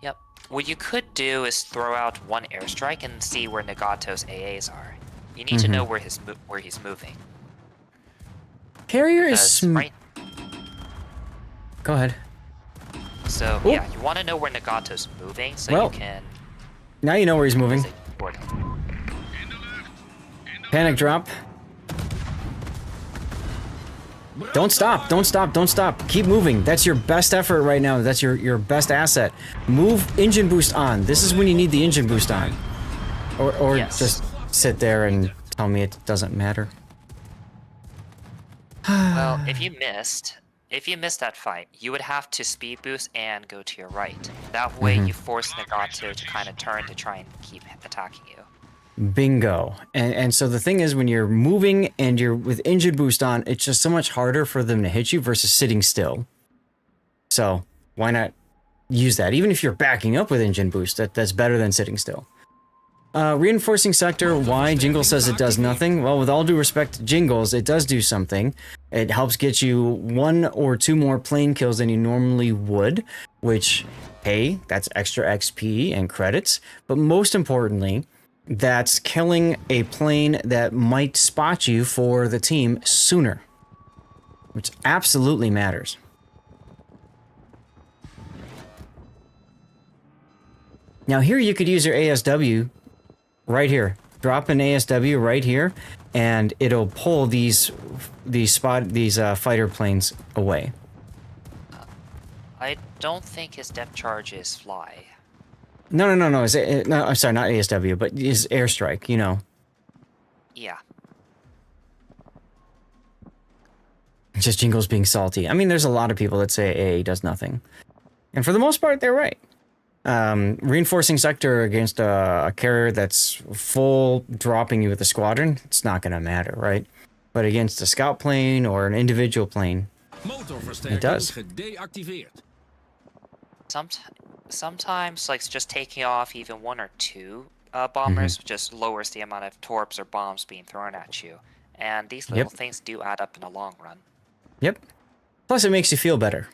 Speaker 9: Yep. What you could do is throw out one airstrike and see where Nagato's AAs are. You need to know where he's moving.
Speaker 1: Carrier is
Speaker 9: right.
Speaker 1: Go ahead.
Speaker 9: So, yeah, you want to know where Nagato's moving so you can...
Speaker 1: Now you know where he's moving. Panic drop. Don't stop, don't stop, don't stop. Keep moving. That's your best effort right now. That's your best asset. Move engine boost on. This is when you need the engine boost on. Or just sit there and tell me it doesn't matter.
Speaker 9: Well, if you missed that fight, you would have to speed boost and go to your right. That way you force Nagato to kind of turn to try and keep attacking you.
Speaker 1: Bingo. And so the thing is, when you're moving and you're with engine boost on, it's just so much harder for them to hit you versus sitting still. So why not use that? Even if you're backing up with engine boost, that's better than sitting still. Reinforcing sector, why? Jingle says it does nothing. Well, with all due respect to Jingles, it does do something. It helps get you 1 or 2 more plane kills than you normally would, which, hey, that's extra XP and credits. But most importantly, that's killing a plane that might spot you for the team sooner, which absolutely matters. Now here you could use your ASW right here. Drop an ASW right here, and it'll pull these fighter planes away.
Speaker 9: I don't think his depth charge is fly.
Speaker 1: No. I'm sorry, not ASW, but is airstrike. You know.
Speaker 9: Yeah.
Speaker 1: Just Jingles being salty. I mean, there's a lot of people that say AA does nothing, and for the most part, they're right. Reinforcing sector against a carrier that's full dropping you with a squadron, it's not going to matter, right? But against a scout plane or an individual plane, it does.
Speaker 9: Sometimes, like, just taking off even 1 or 2 bombers just lowers the amount of torps or bombs being thrown at you. And these little things do add up in the long run.
Speaker 1: Yep. Plus, it makes you feel better.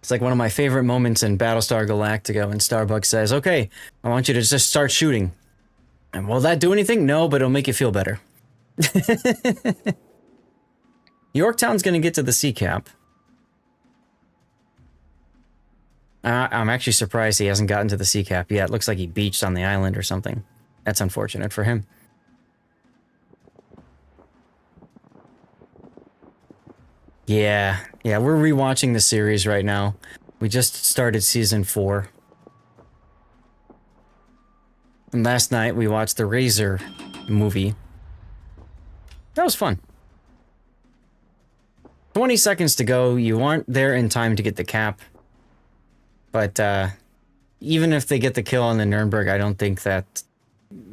Speaker 1: It's like one of my favorite moments in Battlestar Galactica when Starbuck says, okay, I want you to just start shooting. And will that do anything? No, but it'll make you feel better. Yorktown's going to get to the sea cap. I'm actually surprised he hasn't gotten to the sea cap yet. Looks like he beached on the island or something. That's unfortunate for him. Yeah, we're rewatching the series right now. We just started season 4. And last night we watched the Razor movie. That was fun. 20 seconds to go. You aren't there in time to get the cap. But even if they get the kill on the Nuremberg, I don't think that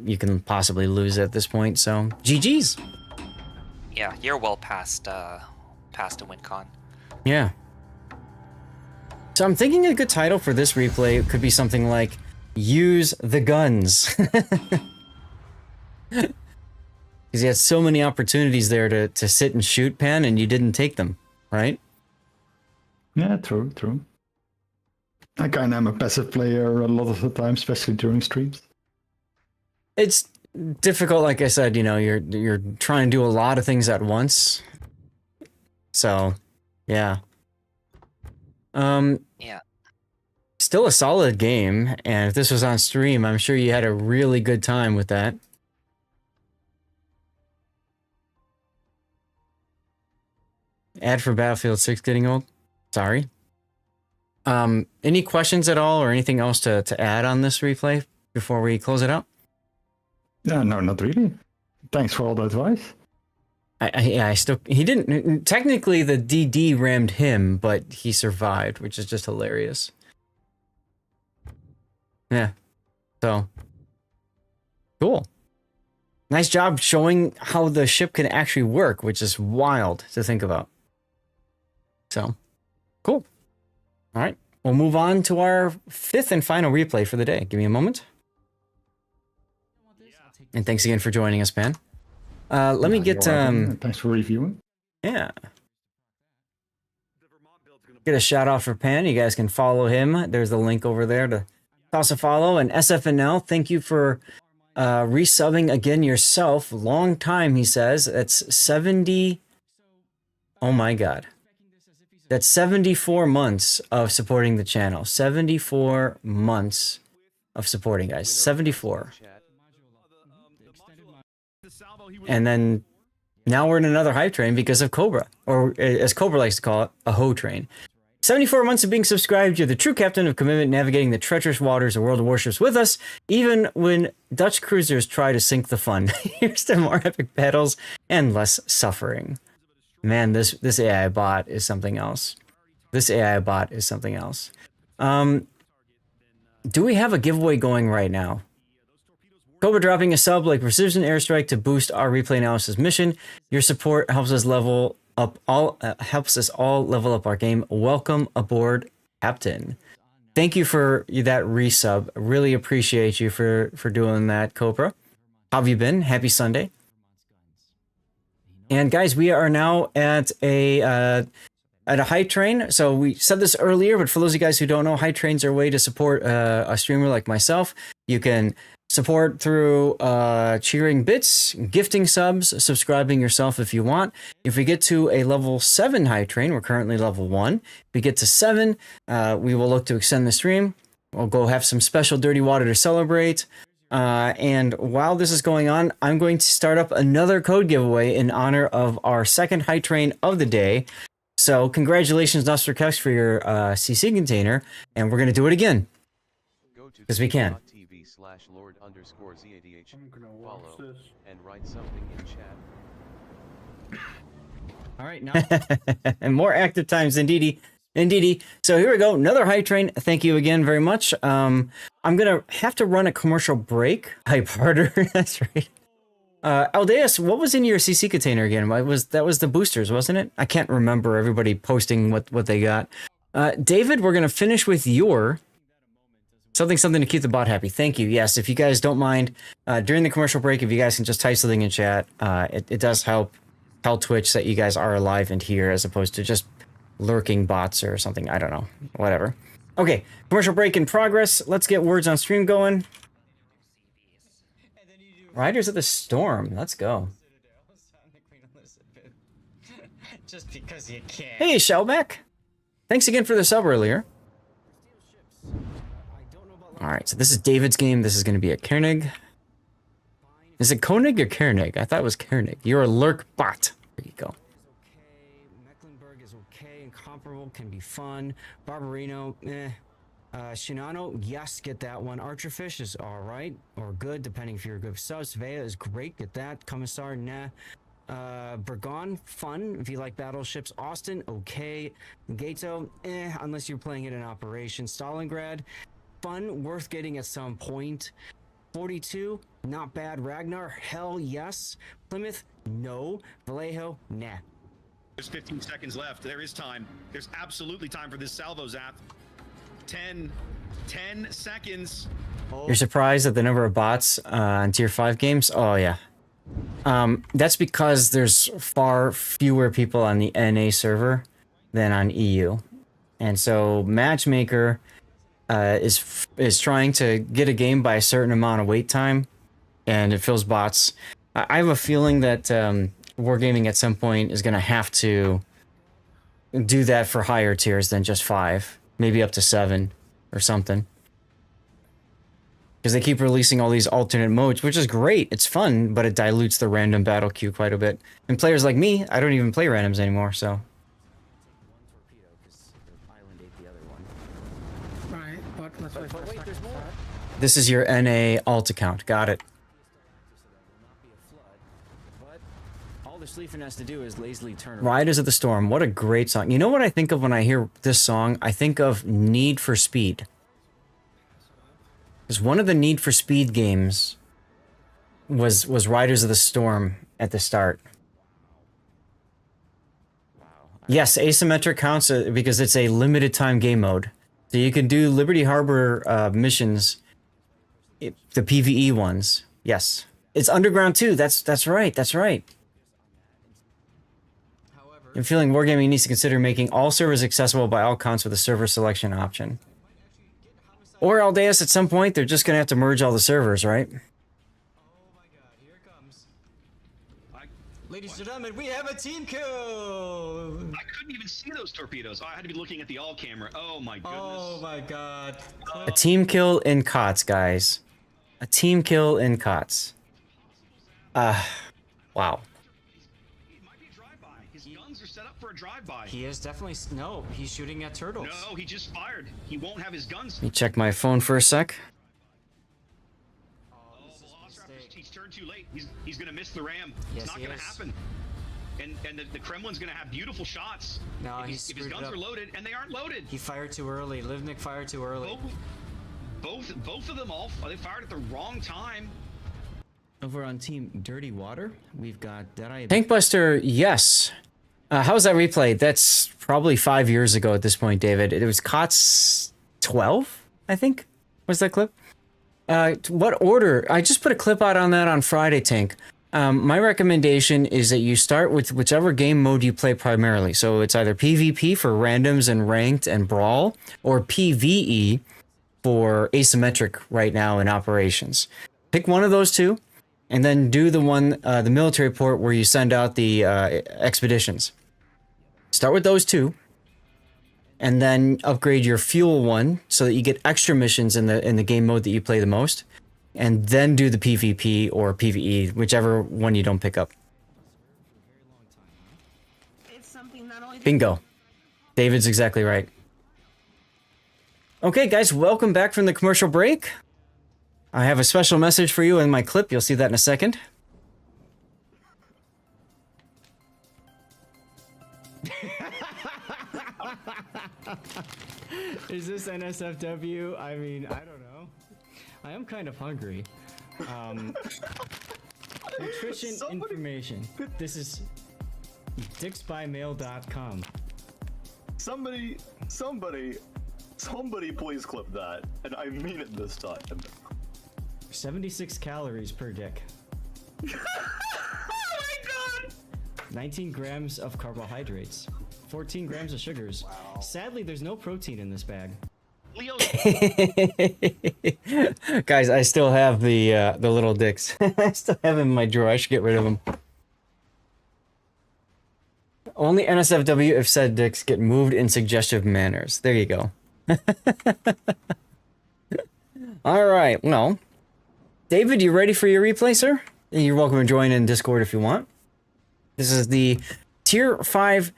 Speaker 1: you can possibly lose at this point. So, GG's.
Speaker 9: Yeah, you're well past a win con.
Speaker 1: Yeah. So I'm thinking a good title for this replay could be something like Use the Guns. Because you had so many opportunities there to sit and shoot, Pan, and you didn't take them, right?
Speaker 14: Yeah, true. I kind of am a passive player a lot of the time, especially during streams.
Speaker 1: It's difficult, like I said, you know, you're trying to do a lot of things at once. So, yeah.
Speaker 9: Yeah.
Speaker 1: Still a solid game, and if this was on stream, I'm sure you had a really good time with that. Ad for Battlefield 6 getting old? Sorry. Any questions at all or anything else to add on this replay before we close it out?
Speaker 14: Yeah, no, not really. Thanks for all the advice.
Speaker 1: He didn't, technically the DD rammed him, but he survived, which is just hilarious. Yeah. So, cool. Nice job showing how the ship can actually work, which is wild to think about. So, cool. All right. We'll move on to our 5th and final replay for the day. Give me a moment. And thanks again for joining us, Pan. Let me get
Speaker 14: thanks for reviewing.
Speaker 1: Yeah. Get a shout out for Pan. You guys can follow him. There's the link over there to toss a follow. And SFNL, thank you for resubbing again yourself. Long time, he says. That's 70. Oh my God. That's 74 months of supporting the channel. 74 months of supporting, guys. 74. And then now we're in another hype train because of Cobra, or as Cobra likes to call it, a hoe train. 74 months of being subscribed. You're the true captain of commitment, navigating the treacherous waters of World of Warships with us, even when Dutch cruisers try to sink the fun. Here's to more epic battles and less suffering. Man, this AI bot is something else. This AI bot is something else. Do we have a giveaway going right now? Cobra dropping a sub like Precision Airstrike to boost our replay analysis mission. Your support helps us level up helps us all level up our game. Welcome aboard, Captain. Thank you for that resub. Really appreciate you for doing that, Cobra. How have you been? Happy Sunday. And guys, we are now at a hype train. So we said this earlier, but for those of you guys who don't know, hype trains are a way to support a streamer like myself. You can support through cheering bits, gifting subs, subscribing yourself if you want. If we get to a level 7 hype train, we're currently level 1. If we get to 7, we will look to extend the stream. We'll go have some special dirty water to celebrate. And while this is going on, I'm going to start up another code giveaway in honor of our second hype train of the day. So congratulations, Nostrakax, for your CC container, and we're going to do it again. Because we can.
Speaker 3: Lord_ZADH. Follow and write something in chat.
Speaker 1: All right, now. And more active times, indeedy. So here we go, another hype train. Thank you again very much. I'm going to have to run a commercial break. Hype harder, that's right. Aldeus, what was in your CC container again? That was the boosters, wasn't it? I can't remember everybody posting what they got. David, we're going to finish with your something to keep the bot happy. Thank you. Yes, if you guys don't mind, during the commercial break, if you guys can just type something in chat, it does help tell Twitch that you guys are alive and here as opposed to just lurking bots or something. I don't know. Whatever. Okay, commercial break in progress. Let's get words on stream going. Riders of the Storm. Let's go.
Speaker 15: Just because you can.
Speaker 1: Hey, Shellback. Thanks again for the sub earlier. All right, so this is David's game. This is going to be a Koenig. Is it Koenig or Koenig? I thought it was Koenig. You're a lurk bot. There you go.
Speaker 15: Mecklenburg is okay. Incomparable can be fun. Barbarino, Shinano, yes, get that one. Archerfish is all right or good, depending if you're a good sub. Svea is great, get that. Commissar, nah. Burgon, fun if you like battleships. Austin, okay. Gato, unless you're playing it in Operation. Stalingrad, fun, worth getting at some point. 42, not bad. Ragnar, hell yes. Plymouth, no. Vallejo, nah.
Speaker 6: There's 15 seconds left. There is time. There's absolutely time for this salvo, Zap. 10 seconds.
Speaker 1: You're surprised at the number of bots on tier 5 games? Oh yeah. That's because there's far fewer people on the NA server than on EU. And so Matchmaker is trying to get a game by a certain amount of wait time, and it fills bots. I have a feeling that Wargaming at some point is going to have to do that for higher tiers than just 5. Maybe up to 7 or something. Because they keep releasing all these alternate modes, which is great. It's fun, but it dilutes the random battle queue quite a bit. And players like me, I don't even play randoms anymore, so.
Speaker 8: Right, but let's wait for a second.
Speaker 1: This is your NA alt account. Got it.
Speaker 15: All the Schleifen has to do is lazily turn around.
Speaker 1: Riders of the Storm. What a great song. You know what I think of when I hear this song? I think of Need for Speed. Because one of the Need for Speed games was Riders of the Storm at the start. Yes, asymmetric counts because it's a limited time game mode. So you can do Liberty Harbor missions, the PvE ones. Yes. It's underground too. That's right. That's right. I'm feeling Wargaming needs to consider making all servers accessible by all counts with a server selection option. Or Aldeus, at some point, they're just going to have to merge all the servers, right?
Speaker 15: Ladies and gentlemen, we have a team kill!
Speaker 6: I couldn't even see those torpedoes. I had to be looking at the all camera. Oh my goodness.
Speaker 15: Oh my god.
Speaker 1: A team kill in COTS, guys. A team kill in COTS. Wow.
Speaker 6: Set up for a drive-by.
Speaker 15: He is definitely no. He's shooting at turtles.
Speaker 6: No, he just fired. He won't have his guns.
Speaker 1: Let me check my phone for a sec.
Speaker 6: He's turned too late. He's gonna miss the ram.
Speaker 15: Yes,
Speaker 6: It's not gonna happen. and the Kremlin's gonna have beautiful shots.
Speaker 15: No,
Speaker 6: if his guns are loaded, and they aren't loaded.
Speaker 15: He fired too early. Livnik fired too early.
Speaker 6: Both of them they fired at the wrong time.
Speaker 15: Over on Team Dirty Water, we've got Deadeye.
Speaker 1: Tankbuster, yes. How's that replay? That's probably 5 years ago at this point, David. It was COTS 12, I think, was that clip? What order? I just put a clip out on that on Friday, Tank. My recommendation is that you start with whichever game mode you play primarily. So it's either PvP for randoms and ranked and brawl, or PvE for asymmetric right now in operations. Pick one of those two, and then do the one, the military port where you send out the expeditions. Start with those two, and then upgrade your fuel one so that you get extra missions in the game mode that you play the most, and then do the PvP or PvE, whichever one you don't pick up. Bingo. David's exactly right. Okay, guys, welcome back from the commercial break. I have a special message for you in my clip. You'll see that in a second.
Speaker 15: Is this NSFW? I mean, I don't know. I am kind of hungry. Nutrition information. This is dicksbymail.com.
Speaker 16: Somebody please clip that. And I mean it this time.
Speaker 15: 76 calories per dick.
Speaker 16: Oh my god!
Speaker 15: 19 grams of carbohydrates. 14 grams of sugars. Wow. Sadly, there's no protein in this bag.
Speaker 6: Leo.
Speaker 1: Guys, I still have the little dicks. I still have them in my drawer. I should get rid of them. Only NSFW if said dicks get moved in suggestive manners. There you go. All right. Well, David, you ready for your replay, sir? You're welcome to join in Discord if you want. This is the Tier 5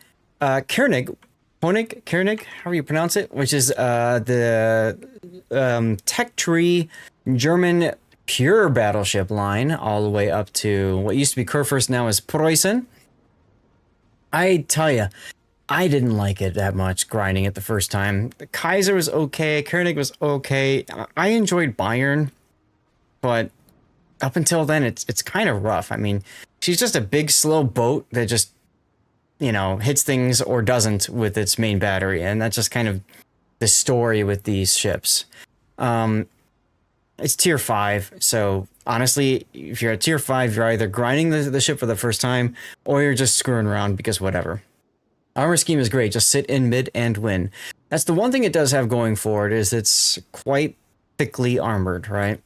Speaker 1: Koenig, however you pronounce it, which is the Tech Tree German pure battleship line, all the way up to what used to be Kurfürst, now is Preußen. I tell you, I didn't like it that much grinding it the first time. The Kaiser was okay, Koenig was okay. I enjoyed Bayern, but up until then, it's kind of rough. I mean, she's just a big, slow boat that just, you know, hits things or doesn't with its main battery, and that's just kind of the story with these ships. It's tier 5, so honestly, if you're at tier 5, you're either grinding the ship for the first time, or you're just screwing around because whatever. Armor scheme is great, just sit in mid and win. That's the one thing it does have going for it, is it's quite thickly armored, right?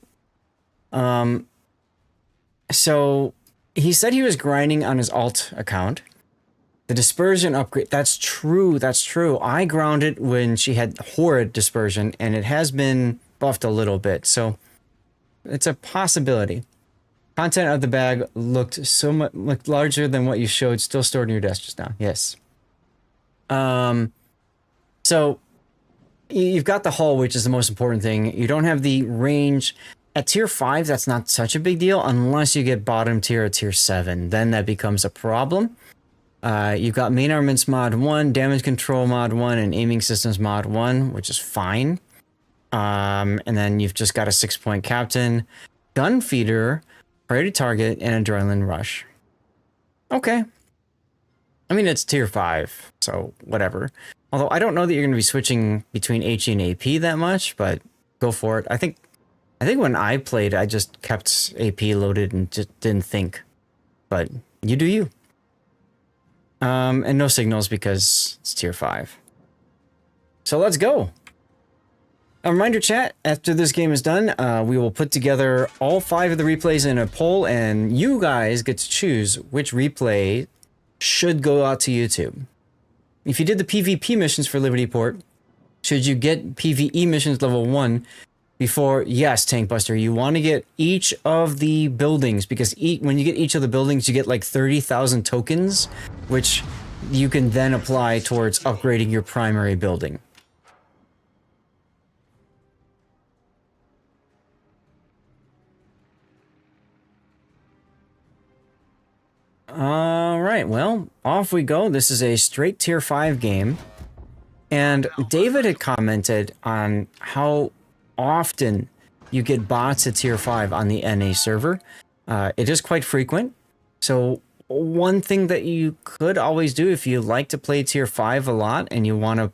Speaker 1: So he said he was grinding on his alt account. The dispersion upgrade, that's true, that's true. I grounded when she had horrid dispersion, and it has been buffed a little bit, so it's a possibility. Content of the bag looked so much larger than what you showed, still stored in your desk just now. Yes. So you've got the hull, which is the most important thing. You don't have the range. At tier 5, that's not such a big deal unless you get bottom tier at tier 7. Then that becomes a problem. You've got main armaments mod 1, damage control mod 1, and aiming systems mod 1, which is fine. And then you've just got a 6-point captain, gun feeder, priority target, and adrenaline rush. Okay. I mean, it's tier 5, so whatever. Although I don't know that you're going to be switching between HE and AP that much, but go for it. I think when I played, I just kept AP loaded and just didn't think. But you do you. And no signals because it's tier 5. So let's go. A reminder, chat, after this game is done, we will put together all 5 of the replays in a poll, and you guys get to choose which replay should go out to YouTube. If you did the PvP missions for Liberty Port, should you get PvE missions level 1 before? Yes, Tankbuster, you want to get each of the buildings, because when you get each of the buildings, you get like 30,000 tokens, which you can then apply towards upgrading your primary building. All All right, well, off we go. This is a straight tier 5 game. And David had commented on how often you get bots at tier 5 on the NA server. It is quite frequent. So one thing that you could always do if you like to play tier 5 a lot and you want to,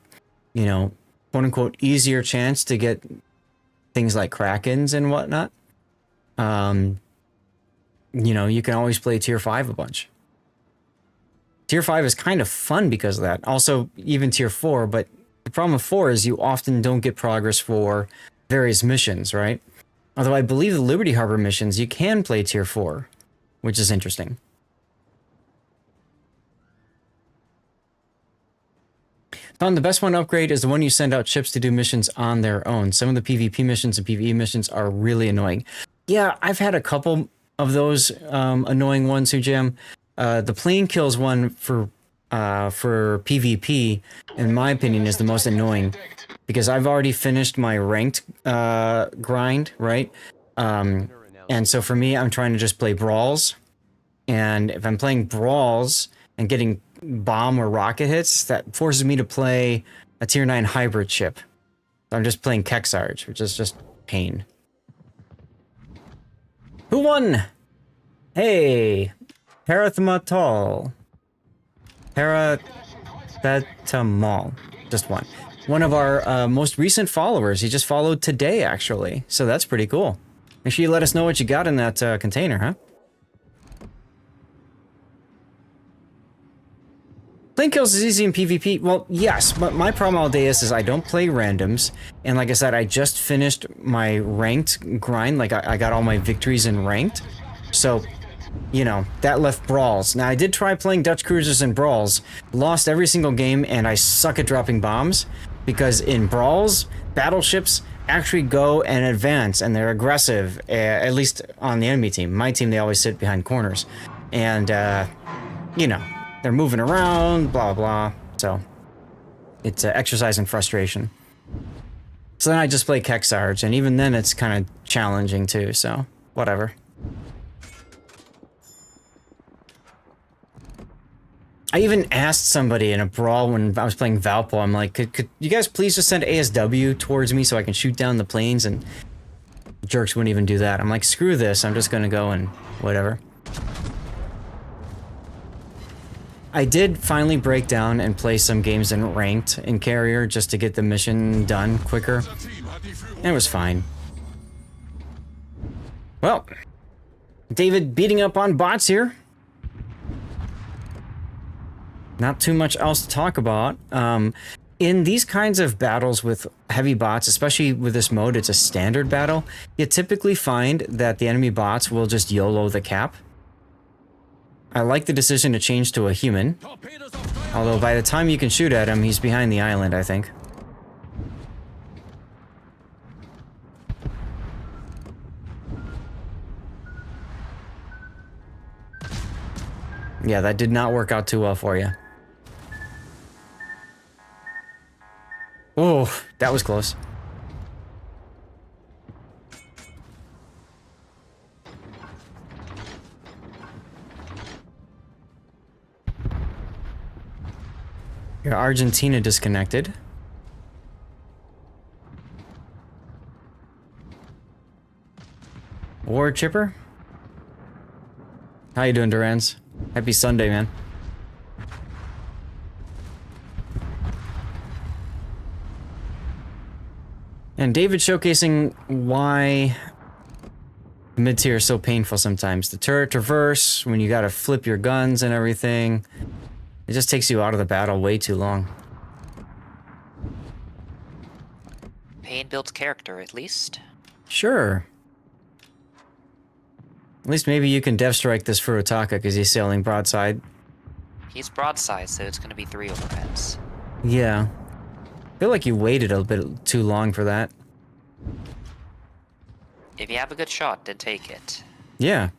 Speaker 1: you know, quote unquote, easier chance to get things like Krakens and whatnot, you know, you can always play tier 5 a bunch. Tier 5 is kind of fun because of that. Also, even tier 4, but the problem with 4 is you often don't get progress for various missions, right? Although I believe the Liberty Harbor missions, you can play tier 4, which is interesting. Found the best one upgrade is the one you send out ships to do missions on their own. Some of the PvP missions and PvE missions are really annoying. Yeah, I've had a couple of those annoying ones who jam. The plane kills one for PvP, in my opinion, is the most annoying because I've already finished my ranked grind, right? And so for me, I'm trying to just play brawls. And if I'm playing brawls and getting bomb or rocket hits, that forces me to play a tier 9 hybrid ship. I'm just playing Kexarge, which is just pain. Who won? Hey, Parathmatal. Parathetamal. Just one. One of our most recent followers. He just followed today, actually. So that's pretty cool. Make sure you let us know what you got in that container, huh? Plane kills is easy in PvP. Well, yes, but my problem all day is I don't play randoms. And like I said, I just finished my ranked grind. Like I got all my victories in ranked. So, you know, that left brawls. Now I did try playing Dutch cruisers and brawls. Lost every single game and I suck at dropping bombs. Because in brawls, battleships actually go and advance and they're aggressive. At least on the enemy team. My team, they always sit behind corners. And, you know. They're moving around, blah, blah. So, it's exercise in frustration. So then I just play Kexarge, and even then it's kind of challenging too, so whatever. I even asked somebody in a brawl when I was playing Valpo, I'm like, could you guys please just send ASW towards me so I can shoot down the planes? And jerks wouldn't even do that. I'm like, screw this, I'm just gonna go and whatever. I did finally break down and play some games in ranked in carrier just to get the mission done quicker. And it was fine. Well, David beating up on bots here. Not too much else to talk about. In these kinds of battles with heavy bots, especially with this mode, it's a standard battle. You typically find that the enemy bots will just YOLO the cap. I like the decision to change to a human. Although by the time you can shoot at him, he's behind the island, I think. Yeah, that did not work out too well for you. Oh, that was close. Your Argentina disconnected. War Chipper? How you doing, Durans? Happy Sunday, man. And David showcasing why mid-tier is so painful sometimes. The turret traverse, when you gotta flip your guns and everything. It just takes you out of the battle way too long.
Speaker 9: Pain builds character, at least.
Speaker 1: Sure. At least maybe you can death strike this Furutaka because he's sailing broadside.
Speaker 9: He's broadside, so it's going to be 3 overheads.
Speaker 1: Yeah. I feel like you waited a bit too long for that.
Speaker 9: If you have a good shot, then take it.
Speaker 1: Yeah.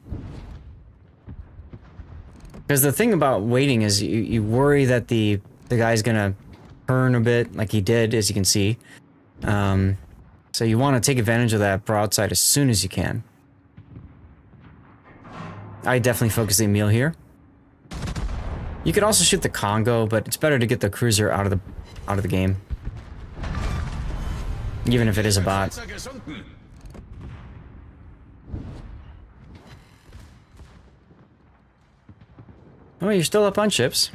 Speaker 1: Because the thing about waiting is you worry that the guy's gonna turn a bit, like he did, as you can see. So you want to take advantage of that broadside as soon as you can. I definitely focus the Emil here. You could also shoot the Congo, but it's better to get the cruiser out of the game. Even if it is a bot. Oh, you're still up on ships.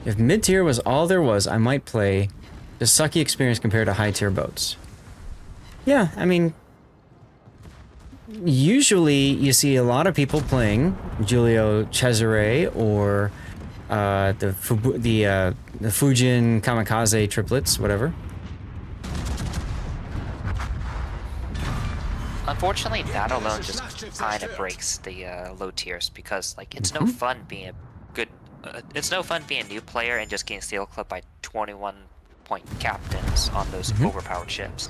Speaker 1: If mid-tier was all there was, I might play the sucky experience compared to high-tier boats. Yeah, I mean, usually you see a lot of people playing Giulio Cesare or the Fujin Kamikaze triplets, whatever.
Speaker 9: Unfortunately, that alone just kind of breaks the low tiers because, like, it's no fun being a good. It's no fun being a new player and just getting steel clipped by 21-point captains on those overpowered ships.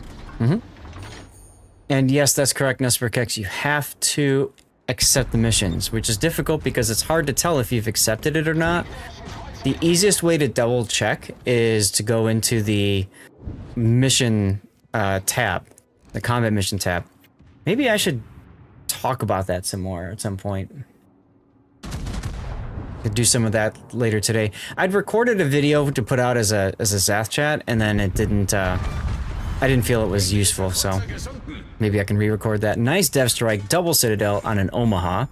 Speaker 1: And yes, that's correct, Nesperkex. You have to accept the missions, which is difficult because it's hard to tell if you've accepted it or not. The easiest way to double check is to go into the mission tab, the combat mission tab. Maybe I should talk about that some more at some point. Could do some of that later today. I'd recorded a video to put out as a Zath chat, and then it didn't. I didn't feel it was useful, so maybe I can re-record that. Nice dev strike, double Citadel on an Omaha.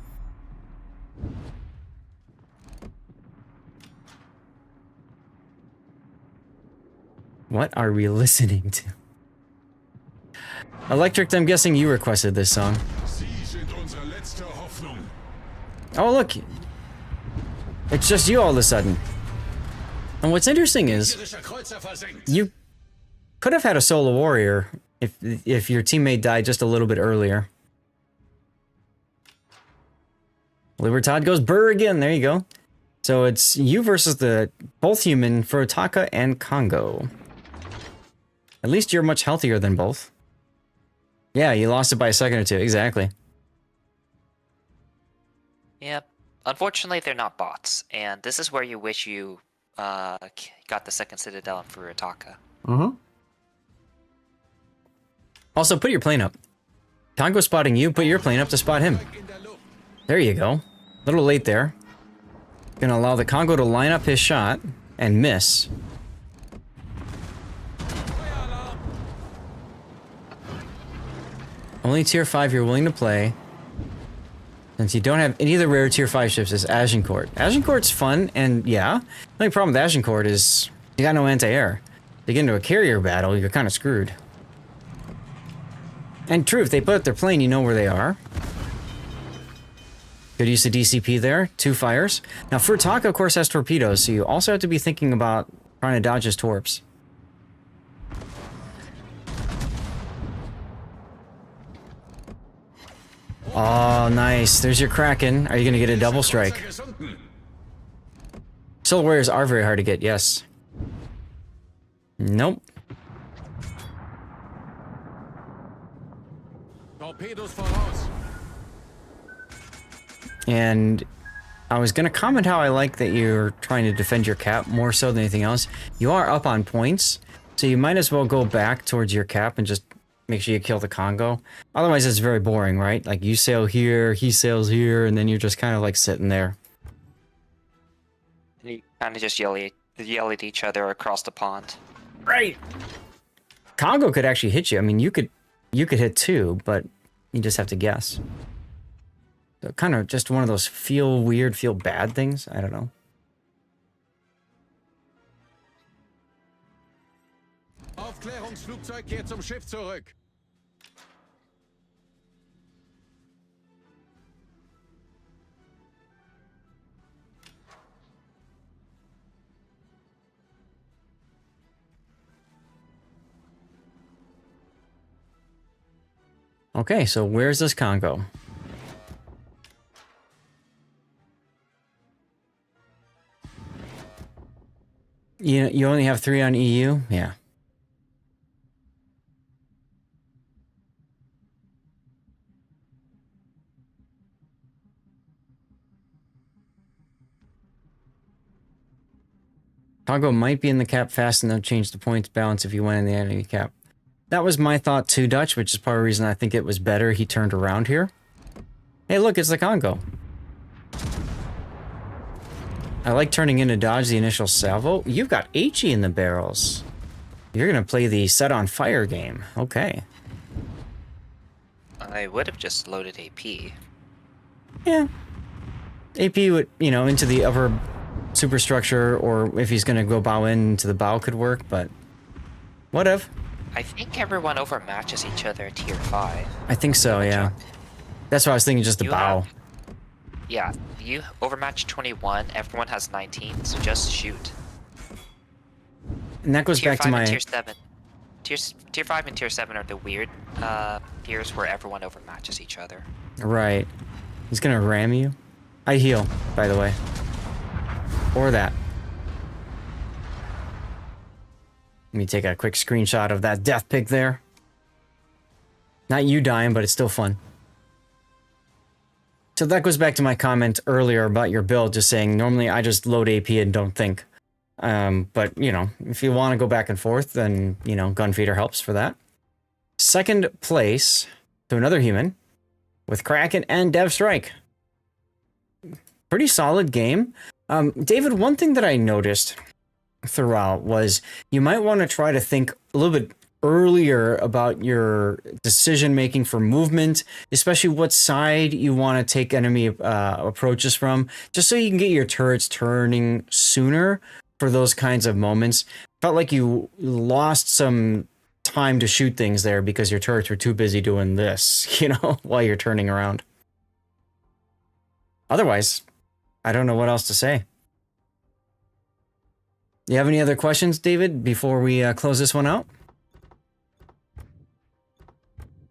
Speaker 1: What are we listening to? Electric, I'm guessing you requested this song. Oh, look. It's just you all of a sudden. And what's interesting is, you could have had a solo warrior if your teammate died just a little bit earlier. Libertad goes burr again, there you go. So it's you versus the both human Furutaka and Congo. At least you're much healthier than both. Yeah, you lost it by a second or two, exactly.
Speaker 9: Yep. Unfortunately, they're not bots, and this is where you wish you got the second Citadel in Furutaka.
Speaker 1: Also, put your plane up. Congo spotting you, put your plane up to spot him. There you go. A little late there. Gonna allow the Congo to line up his shot and miss. Only tier 5 you're willing to play. Since you don't have any of the rare tier 5 ships is Agincourt. Agincourt's fun, and yeah. The only problem with Agincourt is you got no anti-air. You get into a carrier battle, you're kind of screwed. And true, if they put up their plane, you know where they are. Good use of DCP there. 2 fires. Now, Furutaka, of course, has torpedoes, so you also have to be thinking about trying to dodge his torps. Oh, nice. There's your Kraken. Are you going to get a double strike? Solar Warriors are very hard to get, yes. Nope. And I was going to comment how I like that you're trying to defend your cap more so than anything else. You are up on points, so you might as well go back towards your cap and just make sure you kill the Congo. Otherwise, it's very boring, right? Like, you sail here, he sails here, and then you're just kind of like sitting there.
Speaker 9: And you kind of just yell at each other across the pond.
Speaker 1: Right. Congo could actually hit you. I mean, you could hit 2, but you just have to guess. So kind of just one of those feel weird, feel bad things. I don't know.
Speaker 4: Aufklärungsflugzeug kehrt zum Schiff zurück.
Speaker 1: Okay, so where's this Congo? You only have 3 on EU? Yeah. Congo might be in the cap fast and they'll change the points balance if you went in the enemy cap. That was my thought too, Dutch, which is part of the reason I think it was better he turned around here. Hey, look, it's the Congo. I like turning in to dodge the initial salvo. You've got HE in the barrels. You're gonna play the set on fire game. Okay.
Speaker 9: I would have just loaded AP.
Speaker 1: Yeah. AP would, you know, into the upper superstructure, or if he's gonna go bow into the bow could work, but whatever.
Speaker 9: I think everyone overmatches each other at tier 5.
Speaker 1: I think so, yeah. That's what I was thinking, just the bow.
Speaker 9: Yeah, you overmatch 21, everyone has 19, so just shoot.
Speaker 1: And that goes back to my...
Speaker 9: Tier 7. Tier 5 and Tier 7 are the weird tiers where everyone overmatches each other.
Speaker 1: Right. He's gonna ram you. I heal, by the way. Or that. Let me take a quick screenshot of that death pick there. Not you dying, but it's still fun. So that goes back to my comment earlier about your build, just saying normally I just load AP and don't think. But, you know, if you want to go back and forth, then, you know, Gunfeeder helps for that. Second place to another human with Kraken and Dev Strike. Pretty solid game. David, one thing that I noticed throughout was you might want to try to think a little bit earlier about your decision making for movement, especially what side you want to take enemy approaches from, just so you can get your turrets turning sooner for those kinds of moments. Felt like you lost some time to shoot things there because your turrets were too busy doing this, you know, while you're turning around. Otherwise, I don't know what else to say. You have any other questions, David, before we close this one out?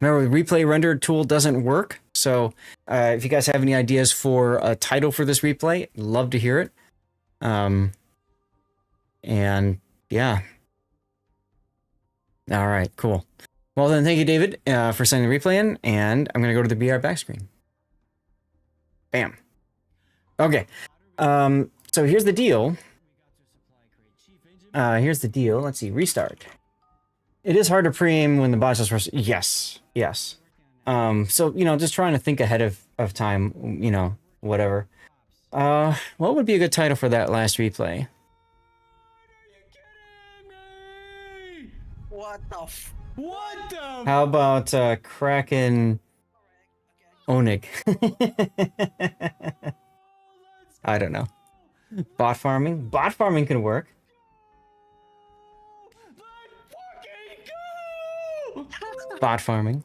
Speaker 1: Remember, the replay render tool doesn't work, so if you guys have any ideas for a title for this replay, love to hear it. And yeah. All right, cool. Well then, thank you, David, for sending the replay in, and I'm gonna go to the BR back screen. Bam. Okay. So here's the deal. Let's see. Restart. It is hard to pre-aim when the bots is first. Yes. Yes. So, you know, just trying to think ahead of time, you know, whatever. What would be a good title for that last replay?
Speaker 11: What the
Speaker 13: What the
Speaker 1: How about Kraken Onig? I don't know. Bot farming? Bot farming can work. Bot farming.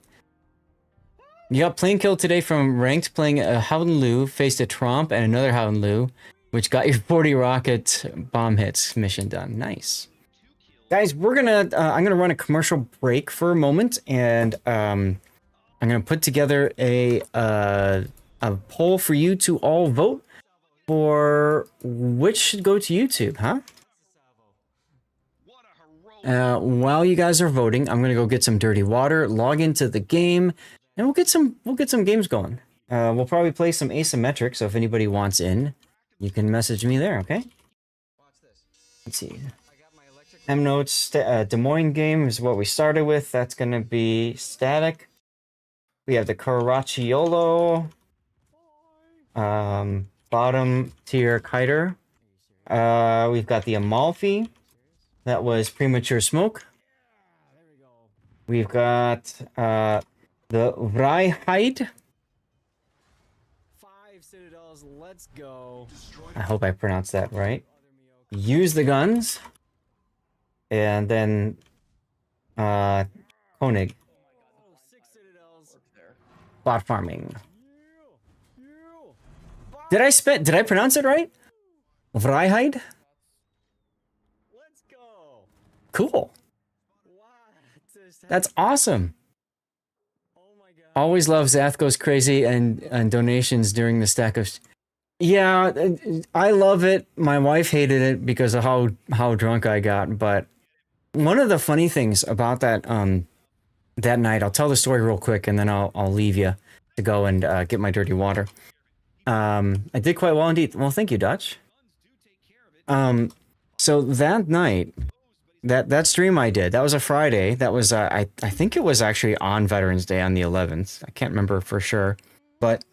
Speaker 1: You got plane kill today from ranked playing a Howden Lu, faced a Tromp and another Howden Lu, which got your 40 rocket bomb hits mission done. Nice. Guys, we're gonna I'm gonna run a commercial break for a moment, and I'm gonna put together a poll for you to all vote for which should go to YouTube, huh? While you guys are voting, I'm gonna go get some dirty water, log into the game, and we'll get some games going. We'll probably play some Asymmetric, so if anybody wants in, you can message me there, okay? Let's see. M notes, Des Moines game is what we started with. That's gonna be static. We have the Caracciolo, bottom tier kiter. We've got the Amalfi. That was premature smoke. We've got the Vryheid.
Speaker 15: 5 citadels, let's go.
Speaker 1: I hope I pronounced that right. Use the guns. And then Koenig. Bot farming. Did I pronounce it right? Vryheid? Cool. That's awesome. Always love Zath goes crazy and donations during the stack of... Yeah, I love it. My wife hated it because of how drunk I got. But one of the funny things about that that night, I'll tell the story real quick, and then I'll leave you to go and get my dirty water. I did quite well indeed. Well, thank you, Dutch. So that night, that stream I did, that was a Friday. That was I think it was actually on Veterans Day on the 11th. I can't remember for sure, but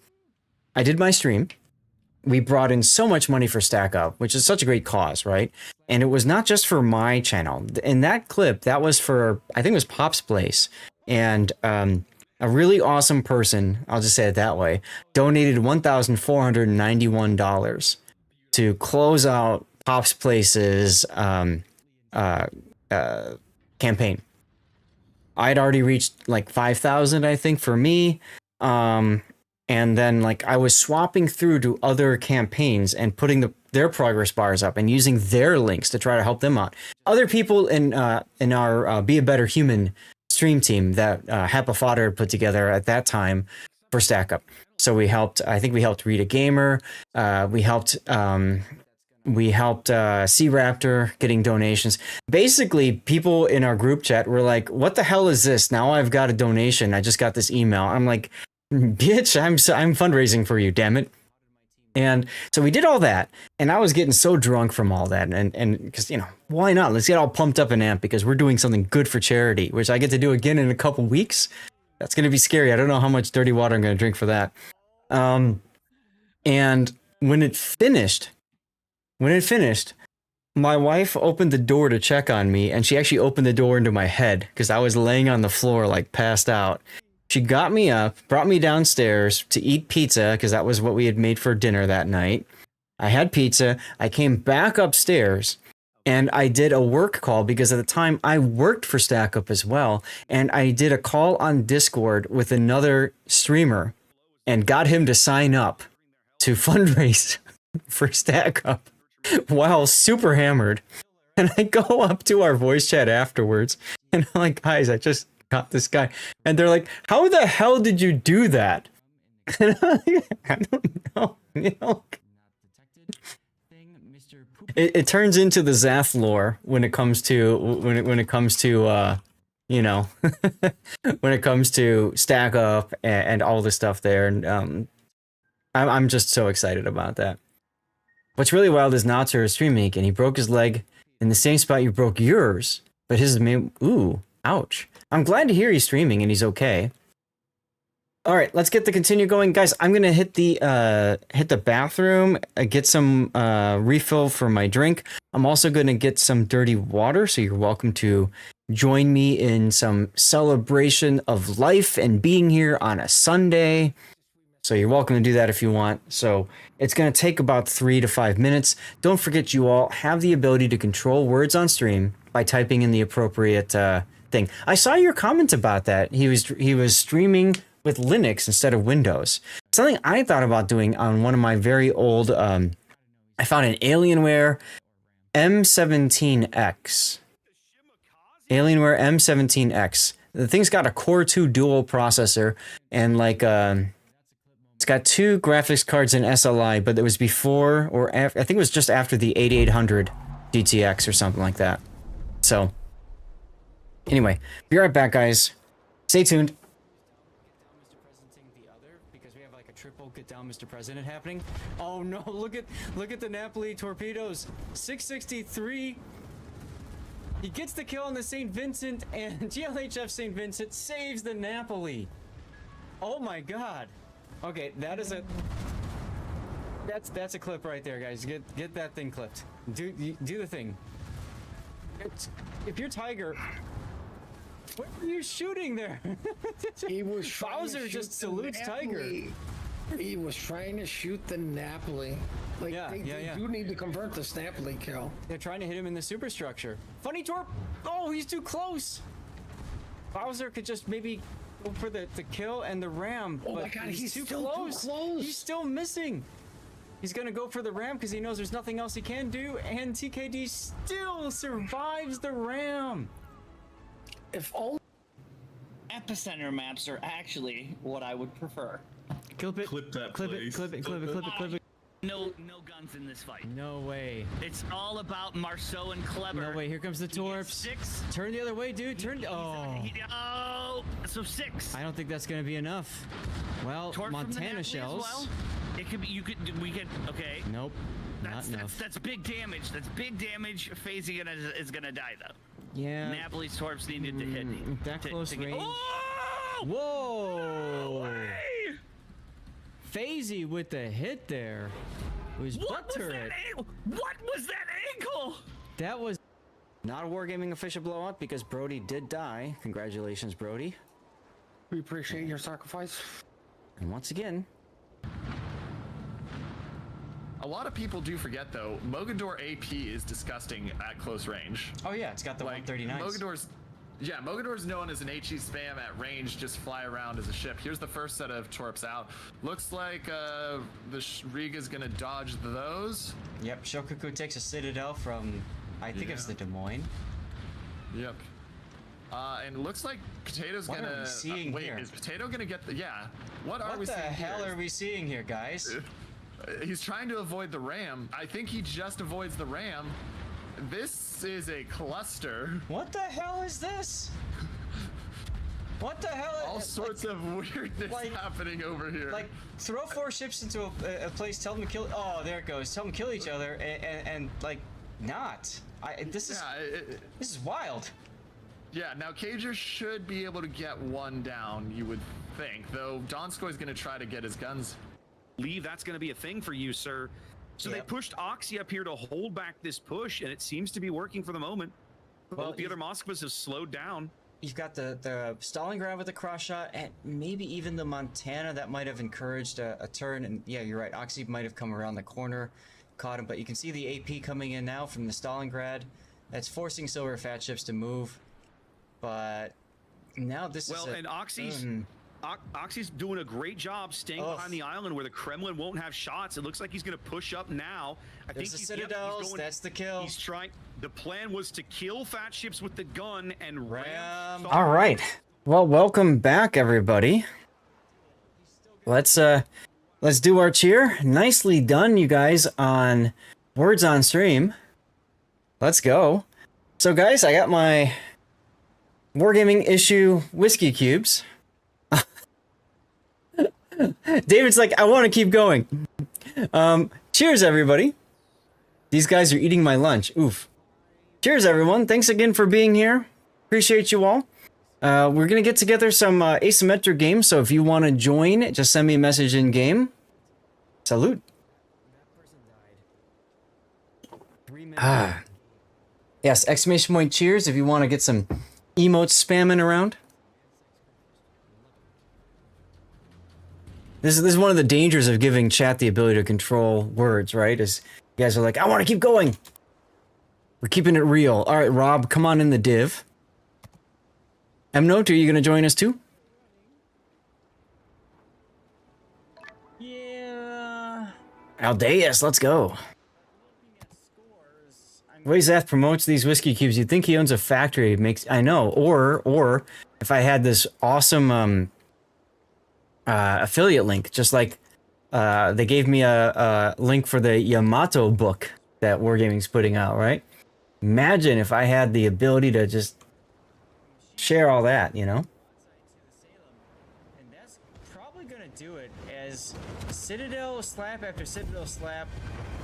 Speaker 1: I did my stream. We brought in so much money for Stack Up, which is such a great cause, right? And it was not just for my channel. In that clip, that was for, I think it was Pop's Place. And a really awesome person, I'll just say it that way, donated $1,491 to close out Pop's Place's campaign. I'd already reached like 5,000, I think, for me. And then like I was swapping through to other campaigns and putting their progress bars up and using their links to try to help them out. Other people in our Be a Better Human stream team that Happa Fodder put together at that time for Stack Up. So we helped, I think we helped Rita Gamer. We helped C Raptor getting donations. Basically, people in our group chat were like, what the hell is this? Now I've got a donation. I just got this email. I'm like, bitch, I'm fundraising for you, damn it. And so we did all that, and I was getting so drunk from all that, and because, you know, why not? Let's get all pumped up and amped because we're doing something good for charity, which I get to do again in a couple weeks. That's going to be scary. I don't know how much dirty water I'm going to drink for that. And when it finished, my wife opened the door to check on me, and she actually opened the door into my head because I was laying on the floor like passed out. She got me up, brought me downstairs to eat pizza because that was what we had made for dinner that night. I had pizza. I came back upstairs and I did a work call because at the time I worked for Stack Up as well. And I did a call on Discord with another streamer and got him to sign up to fundraise for Stack Up while super hammered. And I go up to our voice chat afterwards and I'm like, guys, I just got this guy. And they're like, how the hell did you do that? And I'm like, I don't know. You know? It turns into the Zath lore when it comes to when it comes to you know, when it comes to Stack Up and all the stuff there. And I'm just so excited about that. What's really wild is Natsu is streaming and he broke his leg in the same spot you broke yours, but his main, ooh, ouch. I'm glad to hear he's streaming and he's okay. All right, let's get the continue going, guys. I'm gonna hit the bathroom, get some refill for my drink. I'm also gonna get some dirty water, so you're welcome to join me in some celebration of life and being here on a Sunday. So you're welcome to do that if you want. So it's gonna take about 3 to 5 minutes. Don't forget, you all have the ability to control words on stream by typing in the appropriate thing. I saw your comment about that. He was streaming with Linux instead of Windows. Something I thought about doing on one of my very old, I found an Alienware M17X. Alienware M17X. The thing's got a Core 2 dual processor and like, it's got 2 graphics cards in SLI, but it was before or after, I think it was just after the 8800 GTX or something like that. So anyway, be right back, guys. Stay tuned.
Speaker 15: Because we have like a triple get down Mr. President happening. Oh no, look at the Napoli torpedoes. 663. He gets the kill on the St. Vincent, and GLHF St. Vincent saves the Napoli. Oh my god. Okay, that is that's a clip right there, guys. Get that thing clipped. Do the thing. If you're Tiger, what were you shooting there?
Speaker 8: He was
Speaker 15: Bowser just salutes Tiger.
Speaker 8: He was trying to shoot the Napoli. Like, they do need to convert this Napoli kill.
Speaker 15: They're trying to hit him in the superstructure. Funny torp! Oh, he's too close! Bowser could just maybe go for the kill and the ram,
Speaker 8: oh
Speaker 15: but
Speaker 8: my God,
Speaker 15: he's
Speaker 8: still too close.
Speaker 15: He's still missing. He's gonna go for the ram because he knows there's nothing else he can do, and TKD still survives the ram.
Speaker 8: If only
Speaker 17: epicenter maps are actually what I would prefer.
Speaker 15: Clip it.
Speaker 17: Clip that,
Speaker 15: clip it. Clip it. Clip it. Clip it. Clip it.
Speaker 17: No guns in this fight.
Speaker 15: No way.
Speaker 17: It's all about Marceau and Clever.
Speaker 15: No way. Here comes the torps. 6. Turn the other way, dude. Turn.
Speaker 17: Oh, so 6.
Speaker 15: I don't think that's gonna be enough. Well,
Speaker 17: Torp
Speaker 15: Montana shells.
Speaker 17: Well. It could be. We could. Okay.
Speaker 15: Nope. Not enough.
Speaker 17: That's big damage. That's big damage. Phasing is gonna die though.
Speaker 15: Yeah.
Speaker 17: Napoli's torps needed to hit.
Speaker 15: That close range.
Speaker 17: Oh!
Speaker 15: Whoa!
Speaker 17: No way!
Speaker 15: Phasey with the hit there. It was butt turret.
Speaker 6: What was that angle?
Speaker 15: That was not a Wargaming official blow up because Brody did die. Congratulations, Brody.
Speaker 8: We appreciate your sacrifice.
Speaker 15: And once again,
Speaker 18: a lot of people do forget though, Mogador AP is disgusting at close range.
Speaker 15: oh yeah, it's got the 139.
Speaker 18: Mogador's known as an HE spam at range, just fly around as a ship. Here's the first set of torps out. Looks like the Riga's gonna dodge those.
Speaker 15: Yep, Shokaku takes a Citadel from, I think it's the Des Moines.
Speaker 18: Yep. And it looks like Potato's
Speaker 15: What
Speaker 18: gonna.
Speaker 15: are we seeing
Speaker 18: wait,
Speaker 15: here?
Speaker 18: is Potato gonna get the? Yeah. What are we
Speaker 15: What the
Speaker 18: seeing
Speaker 15: hell
Speaker 18: here?
Speaker 15: are we seeing here, guys?
Speaker 18: He's trying to avoid the ram. I think he just avoids the ram. This is a cluster.
Speaker 15: What the hell is this? What the hell?
Speaker 18: All sorts of weirdness happening over here.
Speaker 15: Like, throw 4 ships into a place, tell them to kill. Oh, there it goes. Tell them to kill each other, and like, not. This is wild.
Speaker 18: Yeah, now Cager should be able to get one down, you would think. Though Donskoy's going to try to get his guns.
Speaker 6: Leave, that's going to be a thing for you, sir. So they pushed Oxy up here to hold back this push, and it seems to be working for the moment.
Speaker 15: Well,
Speaker 6: Both the other Moskvas have slowed down.
Speaker 15: You've got the Stalingrad with the cross shot, and maybe even the Montana that might have encouraged a turn. And yeah, you're right. Oxy might have come around the corner, caught him. But you can see the AP coming in now from the Stalingrad. That's forcing Silver Fat Ships to move. But now this is
Speaker 6: and Oxy's doing a great job staying behind the island where the Kremlin won't have shots. It looks like he's going to push up now. I
Speaker 15: There's
Speaker 6: think
Speaker 15: the Citadels. That's the kill.
Speaker 6: He's trying. The plan was to kill Fat Ships with the gun and ram.
Speaker 1: All right. Well, welcome back, everybody. Let's do our cheer. Nicely done, you guys, on Words on Stream. Let's go. So, guys, I got my Wargaming issue whiskey cubes. David's like, I want to keep going. Cheers, everybody. These guys are eating my lunch. Oof. Cheers, everyone. Thanks again for being here. Appreciate you all. We're going to get together some asymmetric games, so if you want to join, just send me a message in game. Salute. Yes, exclamation point cheers if you want to get some emotes spamming around. This is one of the dangers of giving chat the ability to control words, right? Is you guys are like, I want to keep going. We're keeping it real. All right, Rob, come on in the div. Mnote, are you going to join us too?
Speaker 15: Yeah.
Speaker 1: Aldeus, let's go. Wayzath promotes these whiskey cubes. You'd think he owns a factory. I know. Or if I had this awesome affiliate link, just like they gave me a link for the Yamato book that Wargaming's putting out, right? Imagine if I had the ability to just share all that, you know?
Speaker 15: And that's probably gonna do it as Citadel slap after Citadel slap.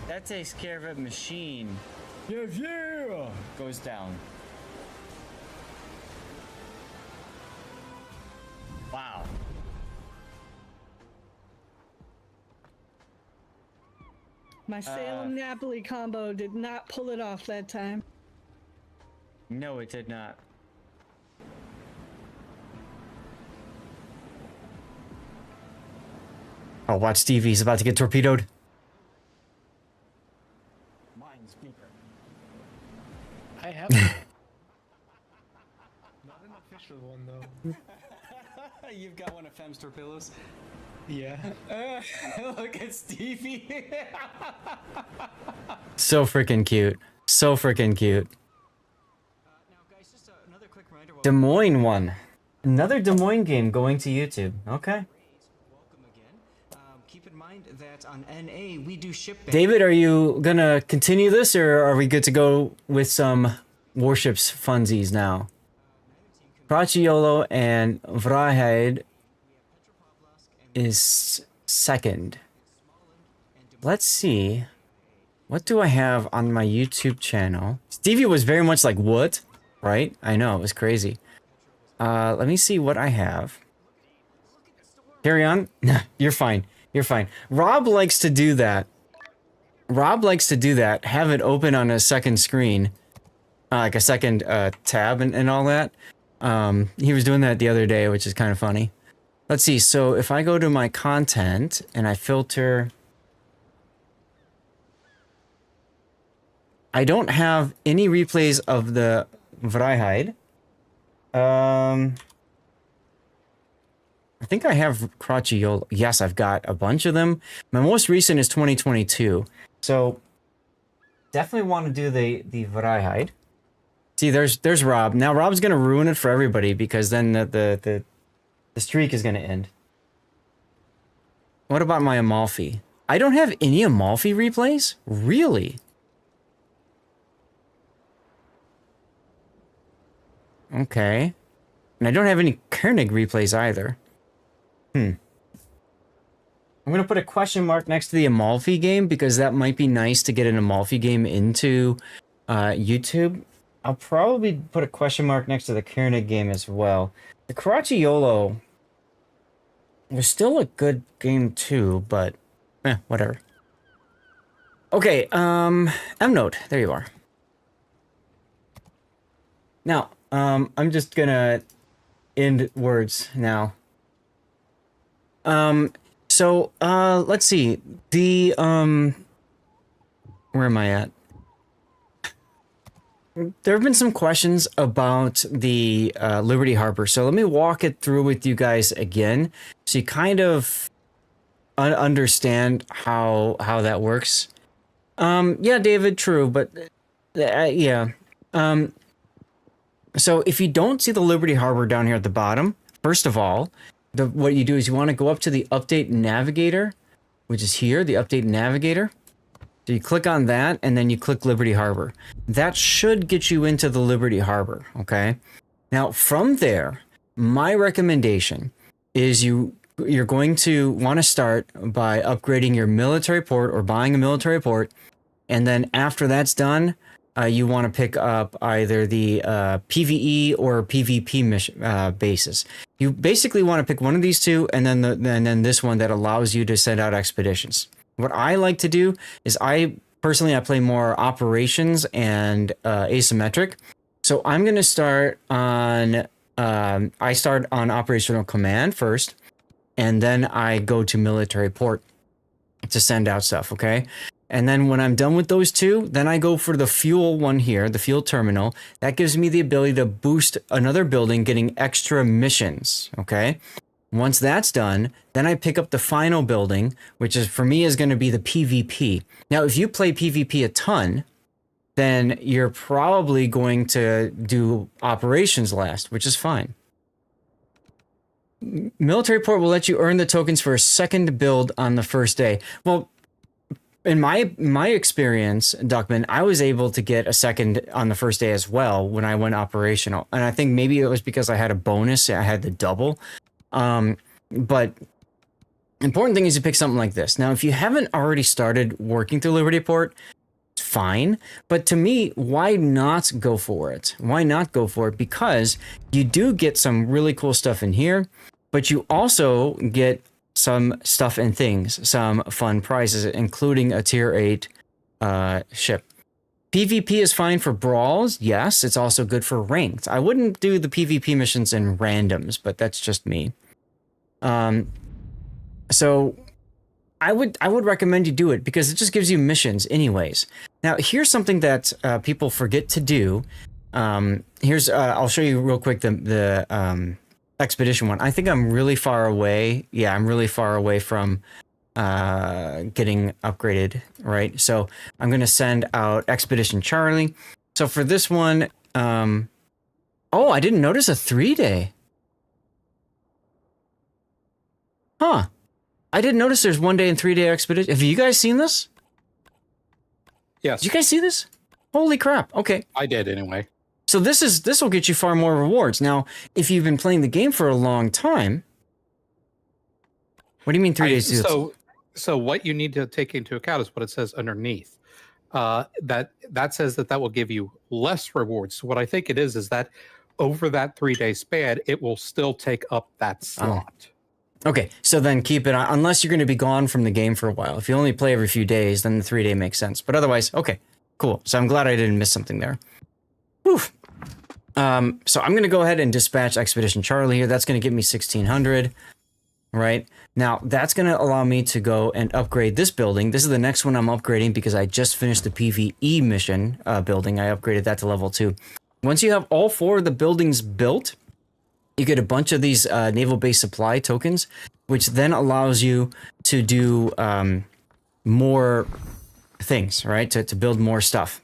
Speaker 15: That takes care of a machine. Yeah, goes down. Wow.
Speaker 19: My Salem-Napoli combo did not pull it off that time.
Speaker 15: No, it did not.
Speaker 1: Oh, watch Stevie. He's about to get torpedoed.
Speaker 13: Mine's bigger. I have not an official one though.
Speaker 15: You've got one of Fem's torpedoes?
Speaker 13: Yeah.
Speaker 15: Look at Stevie.
Speaker 1: So freaking cute. So freaking cute. Des Moines one. Another Des Moines game going to YouTube. Okay.
Speaker 15: Keep in mind that on NA we do ship.
Speaker 1: David, are you gonna continue this, or are we good to go with some Warships funsies now? Prachiolo and Vryheid is second. Let's see. What do I have on my YouTube channel? Stevie was very much like, what? Right? I know, it was crazy. Let me see what I have. Carry on. You're fine. You're fine. Rob likes to do that. Rob likes to do that. Have it open on a second screen, like a second tab and all that. He was doing that the other day, which is kind of funny. Let's see. So if I go to my content and I filter, I don't have any replays of the Vrijheid. I think I have Cracciolo. Yes, I've got a bunch of them. My most recent is 2022. So definitely want to do the Vrijheid. See, there's Rob. Now Rob's gonna ruin it for everybody because then the streak is gonna end. What about my Amalfi? I don't have any Amalfi replays? Really? Okay. And I don't have any Koenig replays either. I'm gonna put a question mark next to the Amalfi game because that might be nice to get an Amalfi game into YouTube. I'll probably put a question mark next to the Koenig game as well. The Caracciolo was still a good game too, but whatever. Okay, M-Note, there you are. Now, I'm just gonna end words now. So, let's see. The, where am I at? There have been some questions about the Liberty Harbor, so let me walk it through with you guys again, so you kind of understand how that works. Yeah, David, true, but yeah. So if you don't see the Liberty Harbor down here at the bottom, first of all, what you do is you want to go up to the Update Navigator, which is here, the Update Navigator. So you click on that, and then you click Liberty Harbor. That should get you into the Liberty Harbor, okay? Now, from there, my recommendation is you're going to want to start by upgrading your military port or buying a military port, and then after that's done, you want to pick up either the PvE or PvP mission, bases. You basically want to pick one of these two, and then this one that allows you to send out expeditions. What I like to do is I play more operations and asymmetric. So I'm going to start on I start on operational command first, and then I go to military port to send out stuff. Okay. And then when I'm done with those two, then I go for the fuel one here, the fuel terminal. That gives me the ability to boost another building, getting extra missions, okay? Once that's done, then I pick up the final building, which is for me is going to be the PvP. Now, if you play PvP a ton, then you're probably going to do operations last, which is fine. Military port will let you earn the tokens for a second build on the first day. Well, in my experience, Duckman, I was able to get a second on the first day as well when I went operational. And I think maybe it was because I had a bonus, I had the double. But important thing is to pick something like this. Now, if you haven't already started working through Liberty Port, it's fine. But to me, why not go for it? Why not go for it? Because you do get some really cool stuff in here, but you also get some stuff and things, some fun prizes, including a tier 8 ship. PvP is fine for brawls. Yes, it's also good for ranked. I wouldn't do the PvP missions in randoms, but that's just me. So I would recommend you do it because it just gives you missions anyways. Now, here's something that people forget to do. Here's I'll show you real quick the expedition one. I think I'm really far away. Yeah, I'm really far away from getting upgraded, right? So I'm going to send out Expedition Charlie. So for this one, oh, I didn't notice a 3-day. Huh. I didn't notice there's 1 day and 3-day expedition. Have you guys seen this?
Speaker 2: Yes.
Speaker 1: Did you guys see this? Holy crap. Okay.
Speaker 2: I did anyway.
Speaker 1: So this will get you far more rewards. Now, if you've been playing the game for a long time, what do you mean 3 days?
Speaker 2: So what you need to take into account is what it says underneath. That says that will give you less rewards. So what I think it is that over that 3-day span, it will still take up that slot.
Speaker 1: Okay, so then keep it on, unless you're going to be gone from the game for a while. If you only play every few days, then the 3-day makes sense. But otherwise, okay, cool. So I'm glad I didn't miss something there. Whew. So I'm going to go ahead and dispatch Expedition Charlie here. That's going to give me 1600, right? Now, that's going to allow me to go and upgrade this building. This is the next one I'm upgrading because I just finished the PvE mission building. I upgraded that to level 2. Once you have all 4 of the buildings built, you get a bunch of these naval base supply tokens, which then allows you to do more things, right? To build more stuff.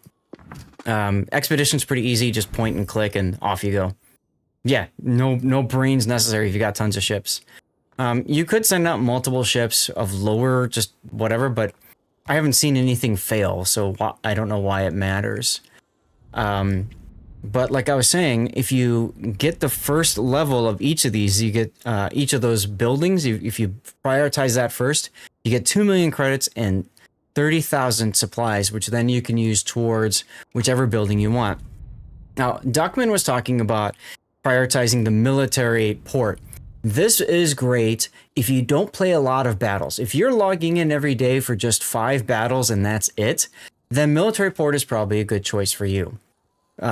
Speaker 1: Expedition's pretty easy, just point and click and off you go. Yeah, no brains necessary if you got tons of ships. You could send out multiple ships of lower, just whatever, but I haven't seen anything fail, so I don't know why it matters. But like I was saying, if you get the first level of each of these, you get each of those buildings, if you prioritize that first, you get 2 million credits and 30,000 supplies, which then you can use towards whichever building you want. Now, Duckman was talking about prioritizing the military port. This is great if you don't play a lot of battles. If you're logging in every day for just 5 battles and that's it, then military port is probably a good choice for you.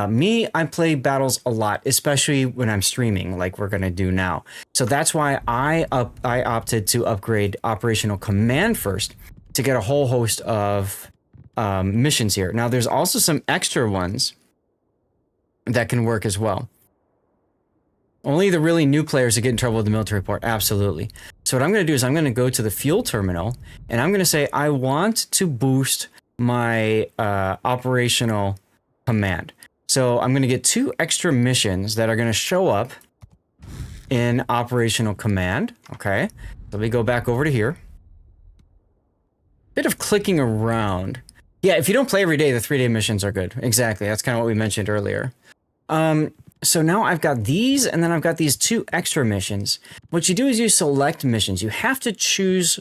Speaker 1: Me, I play battles a lot, especially when I'm streaming, like we're gonna do now. So that's why I opted to upgrade Operational Command first to get a whole host of missions here. Now, there's also some extra ones that can work as well. Only the really new players that get in trouble with the military port, absolutely. So what I'm going to do is I'm going to go to the fuel terminal, and I'm going to say I want to boost my operational command. So I'm going to get 2 extra missions that are going to show up in operational command. Okay, let me go back over to here. Bit of clicking around. Yeah, if you don't play every day, the 3-day missions are good. Exactly, that's kind of what we mentioned earlier. So now I've got these, and then I've got these 2 extra missions. What you do is you select missions. You have to choose,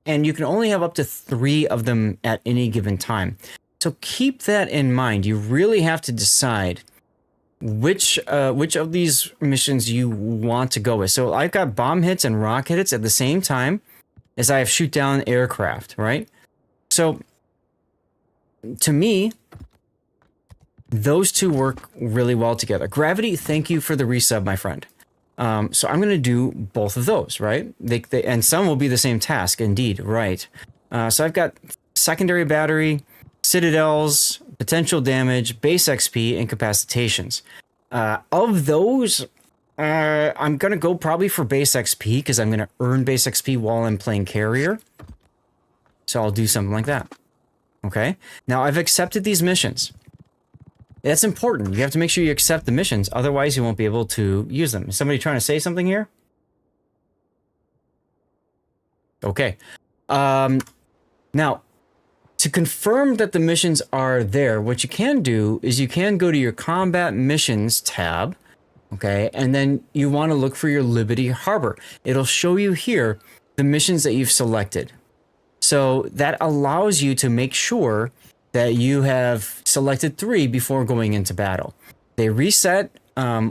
Speaker 1: and you can only have up to 3 of them at any given time. So keep that in mind. You really have to decide which of these missions you want to go with. So I've got bomb hits and rocket hits at the same time as I have shoot down aircraft, right? So to me, those 2 work really well together. Gravity, thank you for the resub, my friend. So I'm going to do both of those, right? And some will be the same task, indeed, right? So I've got secondary battery, citadels, potential damage, base XP, incapacitations. Of those, I'm going to go probably for base XP because I'm going to earn base XP while I'm playing carrier. So I'll do something like that. Okay? Now, I've accepted these missions. That's important. You have to make sure you accept the missions, otherwise you won't be able to use them. Is somebody trying to say something here? Okay. Now, to confirm that the missions are there, what you can do is you can go to your Combat Missions tab, okay, and then you want to look for your Liberty Harbor. It'll show you here the missions that you've selected. So that allows you to make sure that you have selected 3 before going into battle. They reset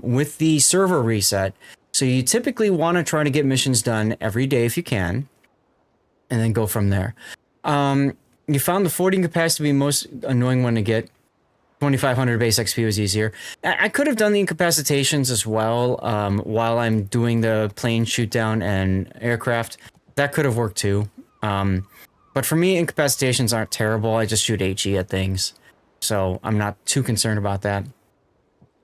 Speaker 1: with the server reset, so you typically want to try to get missions done every day if you can, and then go from there. You found the forwarding capacity to be the most annoying one to get. 2,500 base XP was easier. I could have done the incapacitations as well while I'm doing the plane shoot down and aircraft. That could have worked too. But for me, incapacitations aren't terrible. I just shoot HE at things. So I'm not too concerned about that.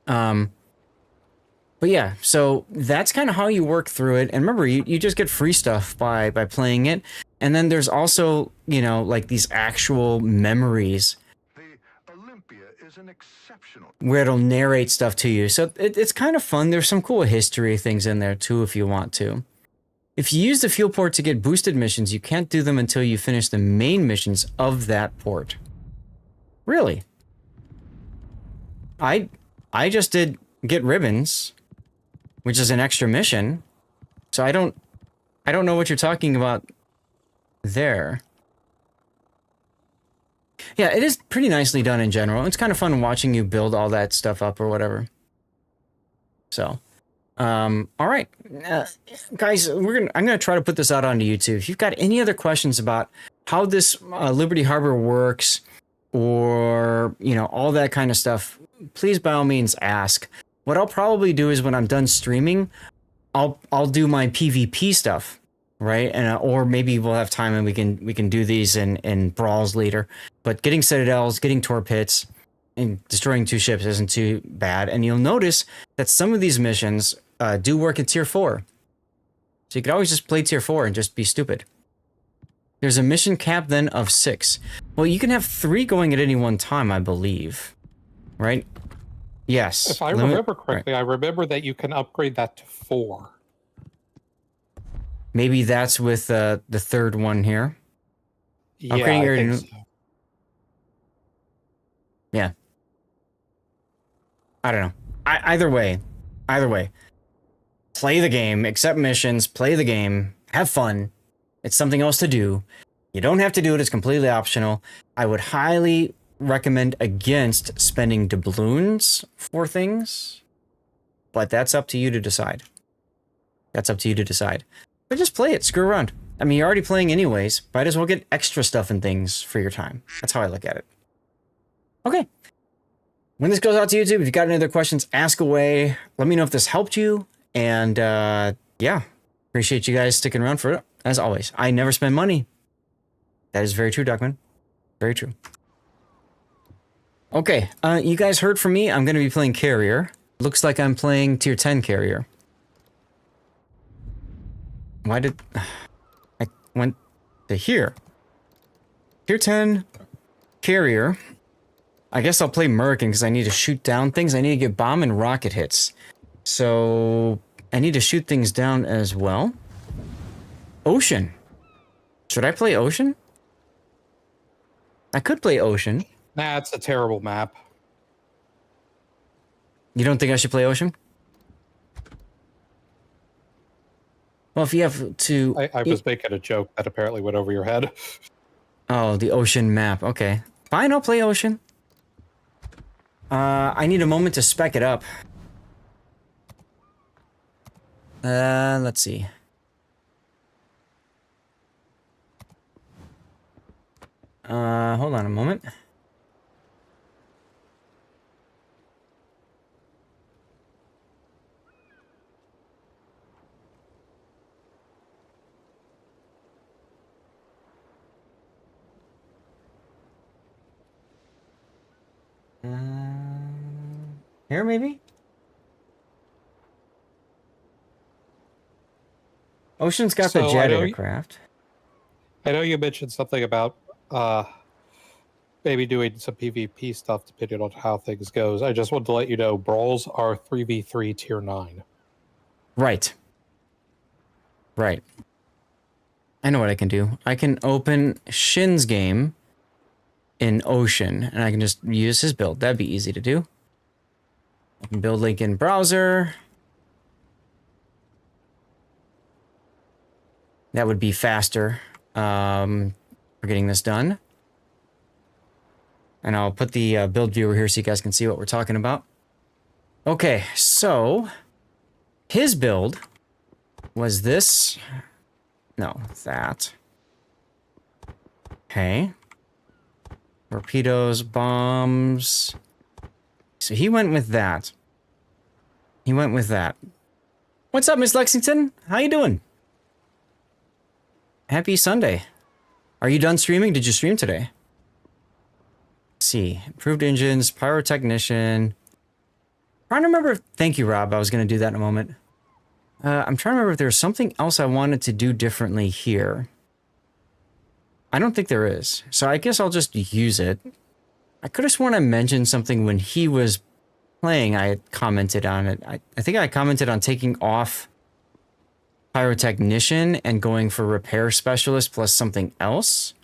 Speaker 1: But yeah, so that's kind of how you work through it. And remember, you just get free stuff by playing it. And then there's also, you know, like these actual memories where it'll narrate stuff to you. So it's kind of fun. There's some cool history things in there too if you want to. If you use the fuel port to get boosted missions, you can't do them until you finish the main missions of that port. Really? I just did get ribbons, which is an extra mission. So I don't know what you're talking about there. Yeah, it is pretty nicely done in general. It's kind of fun watching you build all that stuff up or whatever. So, All right, guys, I'm gonna try to put this out onto YouTube. If you've got any other questions about how this Liberty Harbor works, or all that kind of stuff, please by all means ask. What I'll probably do is when I'm done streaming, I'll do my PvP stuff, right? And or maybe we'll have time and we can do these in brawls later. But getting citadels, getting torpedoes, and destroying 2 ships isn't too bad. And you'll notice that some of these missions do work at tier 4. So you could always just play tier 4 and just be stupid. There's a mission cap then of 6. Well, you can have 3 going at any one time, I believe. Right? Yes.
Speaker 2: If I remember correctly, I remember that you can upgrade that to 4.
Speaker 1: Maybe that's with the third one here.
Speaker 2: Yeah,
Speaker 1: Upgrading
Speaker 2: I
Speaker 1: area
Speaker 2: think so.
Speaker 1: Yeah. I don't know. Either way, play the game, accept missions, play the game, have fun. It's something else to do. You don't have to do it. It's completely optional. I would highly recommend against spending doubloons for things, but that's up to you to decide. But just play it. Screw around. I mean, you're already playing anyways. Might as well get extra stuff and things for your time. That's how I look at it. Okay. When this goes out to YouTube, if you've got any other questions, ask away. Let me know if this helped you. And yeah, appreciate you guys sticking around for it. As always, I never spend money. That is very true, Duckman. Very true. Okay, you guys heard from me. I'm going to be playing carrier. Looks like I'm playing tier 10 carrier. Why did... I went to here. Tier 10 carrier. I guess I'll play Merkin because I need to shoot down things. I need to get bomb and rocket hits. So I need to shoot things down as well. Ocean. Should I play Ocean? I could play Ocean.
Speaker 2: Nah, it's a terrible map.
Speaker 1: You don't think I should play Ocean? Well, if you have to...
Speaker 2: I was making a joke that apparently went over your head.
Speaker 1: Oh, the Ocean map. Okay. Fine, I'll play Ocean. I need a moment to spec it up. Let's see. Hold on a moment. Here, maybe? Ocean's got the jet aircraft.
Speaker 2: I know you mentioned something about maybe doing some PvP stuff depending on how things goes. I just wanted to let you know brawls are 3v3 tier 9.
Speaker 1: Right. Right. I know what I can do. I can open Shin's game in Ocean, and I can just use his build. That'd be easy to do. I can build link in browser. That would be faster for getting this done. And I'll put the build viewer here so you guys can see what we're talking about. Okay, so his build was this. No, that. Okay. Torpedoes, bombs. So he went with that. What's up, Miss Lexington? How you doing? Happy Sunday. Are you done streaming? Did you stream today? Let's see. Improved engines, pyrotechnician. Trying to remember. Thank you, Rob. I was going to do that in a moment. I'm trying to remember if there's something else I wanted to do differently here. I don't think there is. So I guess I'll just use it. I could have sworn I mentioned something when he was playing. I had commented on it. I think I commented on taking off pyrotechnician and going for repair specialist plus something else.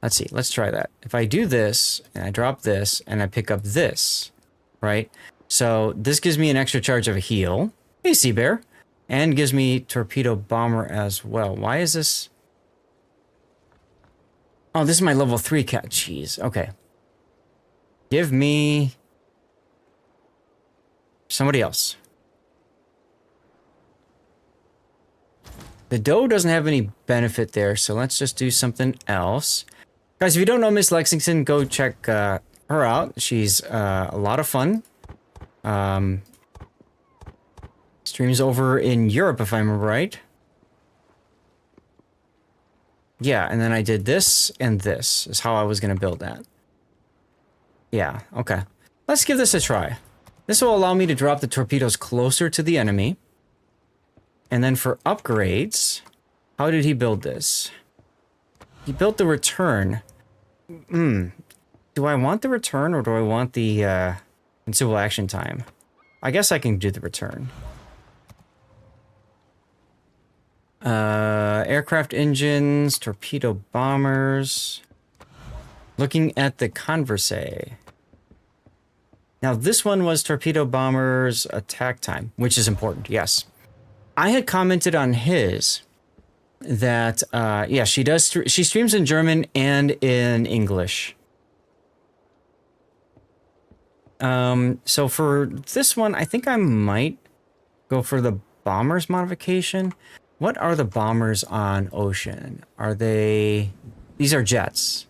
Speaker 1: Let's see. Let's try that. If I do this and I drop this and I pick up this, right? So this gives me an extra charge of a heal. Hey, Sea Bear. And gives me torpedo bomber as well. Why is this? Oh, this is my level 3 cat. Jeez. Okay. Give me somebody else. The doe doesn't have any benefit there, so let's just do something else. Guys, if you don't know Miss Lexington, go check her out. She's a lot of fun. Streams over in Europe, if I'm right. Yeah, and then I did this and this is how I was going to build that. Yeah, okay. Let's give this a try. This will allow me to drop the torpedoes closer to the enemy. And then for upgrades, how did he build this? He built the return. Do I want the return or do I want the consumable action time? I guess I can do the return. Aircraft engines, torpedo bombers. Looking at the Converse. Now this one was torpedo bombers attack time, which is important, yes. I had commented on his that, yeah, she streams in German and in English. So for this one, I think I might go for the bombers modification. What are the bombers on ocean? Are they... These are jets.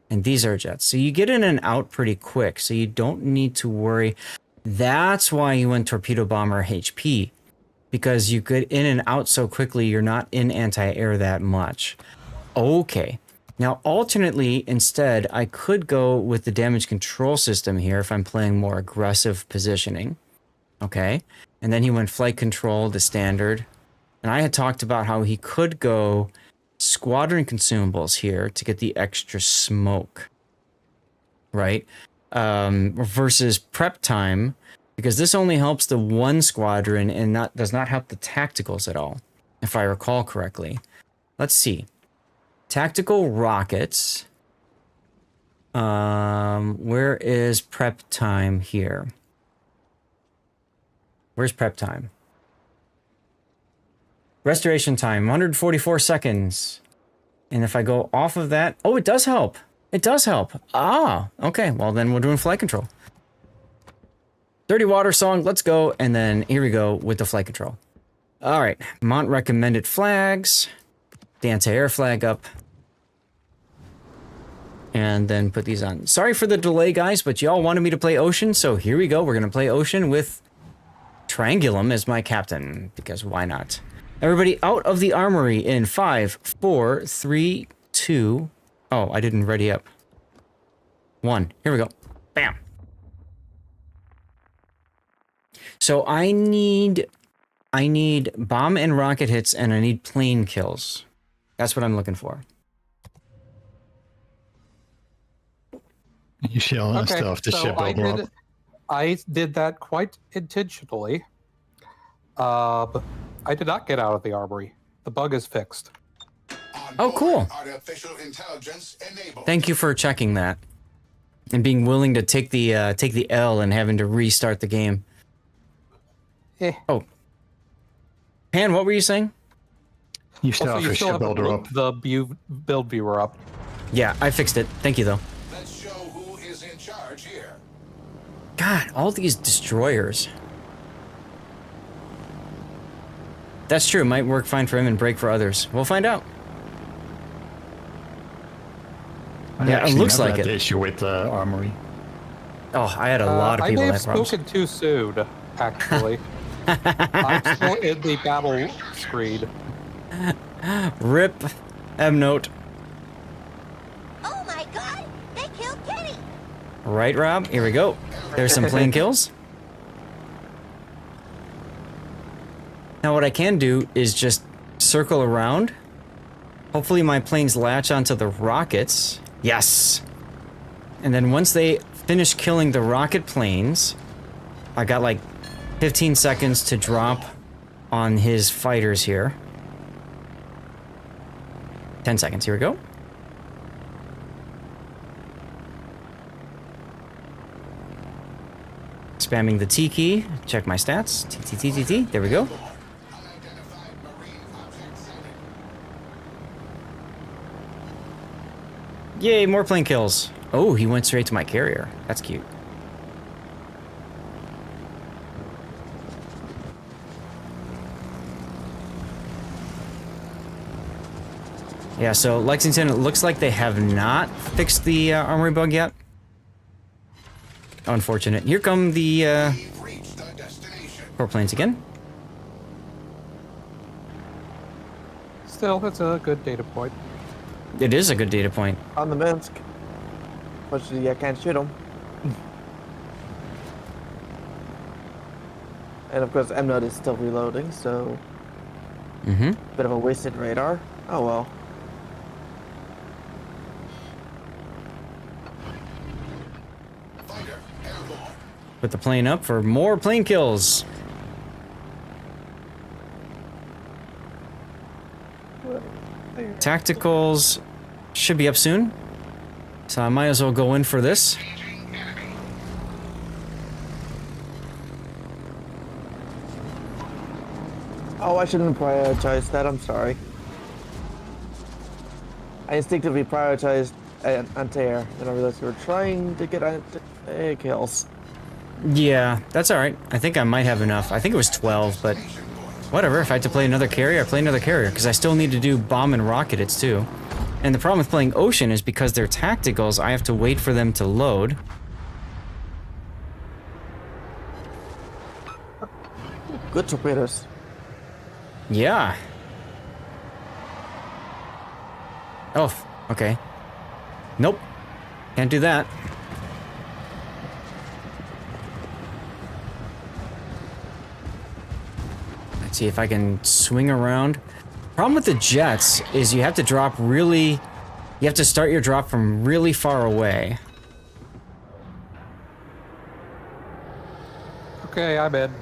Speaker 1: And these are jets. So you get in and out pretty quick, so you don't need to worry. That's why you went torpedo bomber HP. Because you get in and out so quickly, you're not in anti-air that much. Okay. Now, alternately, instead, I could go with the damage control system here if I'm playing more aggressive positioning. Okay. And then he went flight control, the standard. And I had talked about how he could go squadron consumables here to get the extra smoke. Right? Versus prep time, because this only helps the one squadron and does not help the tacticals at all, if I recall correctly. Let's see. Tactical rockets. Where is prep time here? Where's prep time? Restoration time, 144 seconds. And if I go off of that... Oh, it does help. It does help. Ah, okay. Well, then we're doing flight control. Dirty Water Song, let's go. And then here we go with the flight control. All right. Mount recommended flags. The anti-air flag up. And then put these on. Sorry for the delay, guys, but y'all wanted me to play Ocean, so here we go. We're going to play Ocean with Triangulum as my captain, because why not? Everybody out of the armory in 5, 4, 3, 2... Oh, I didn't ready up. 1. Here we go. Bam. So I need bomb and rocket hits, and I need plane kills. That's what I'm looking for.
Speaker 14: You should still have the ship builder up.
Speaker 2: I did that quite intentionally. But I did not get out of the armory. The bug is fixed.
Speaker 1: Oh, cool.
Speaker 10: Artificial intelligence enabled.
Speaker 1: Thank you for checking that. And being willing to take the L and having to restart the game. Oh. Pan, what were you saying?
Speaker 14: You still have your ship builder up.
Speaker 2: The build viewer up.
Speaker 1: Yeah, I fixed it. Thank you, though.
Speaker 10: Let's show who is in charge here.
Speaker 1: God, all these destroyers. That's true. It might work fine for him and break for others. We'll find out. Yeah, it looks like it.
Speaker 14: Issue with the armory.
Speaker 1: Oh, I had a lot of people that
Speaker 2: I may have spoken too soon, actually. I'm still in the battle screen.
Speaker 1: Rip M-Note.
Speaker 20: Oh my god, they killed Kenny!
Speaker 1: Right, Rob? Here we go. There's some plane kills. Now what I can do is just circle around. Hopefully my planes latch onto the rockets. Yes! And then once they finish killing the rocket planes, I got like 15 seconds to drop on his fighters here. 10 seconds, here we go. Spamming the T key, check my stats. T, there we go. Yay, more plane kills. Oh, he went straight to my carrier. That's cute. Yeah, so Lexington, it looks like they have not fixed the armory bug yet. Unfortunate. Here come the core planes again.
Speaker 2: Still, that's a good data point.
Speaker 1: It is a good data point.
Speaker 21: On the Minsk. Unfortunately, I can't shoot them. And of course, MNOT is still reloading, so...
Speaker 1: Mm-hmm.
Speaker 21: Bit of a wasted radar. Oh well.
Speaker 1: Put the plane up for more plane kills. Tacticals should be up soon, so I might as well go in for this.
Speaker 21: Oh, I shouldn't have prioritized that, I'm sorry. I instinctively prioritized anti-air, and I realized we were trying to get anti-air kills.
Speaker 1: Yeah, that's alright. I think I might have enough. I think it was 12, but whatever. If I had to play another carrier, I play another carrier, because I still need to do bomb and rocket hits too. And the problem with playing Ocean is because they're tacticals, I have to wait for them to load.
Speaker 21: Good torpedoes.
Speaker 1: Yeah. Oh, okay. Nope. Can't do that. Let's see if I can swing around. Problem with the jets is you have to drop really... You have to start your drop from really far away.
Speaker 2: Okay, I'm in.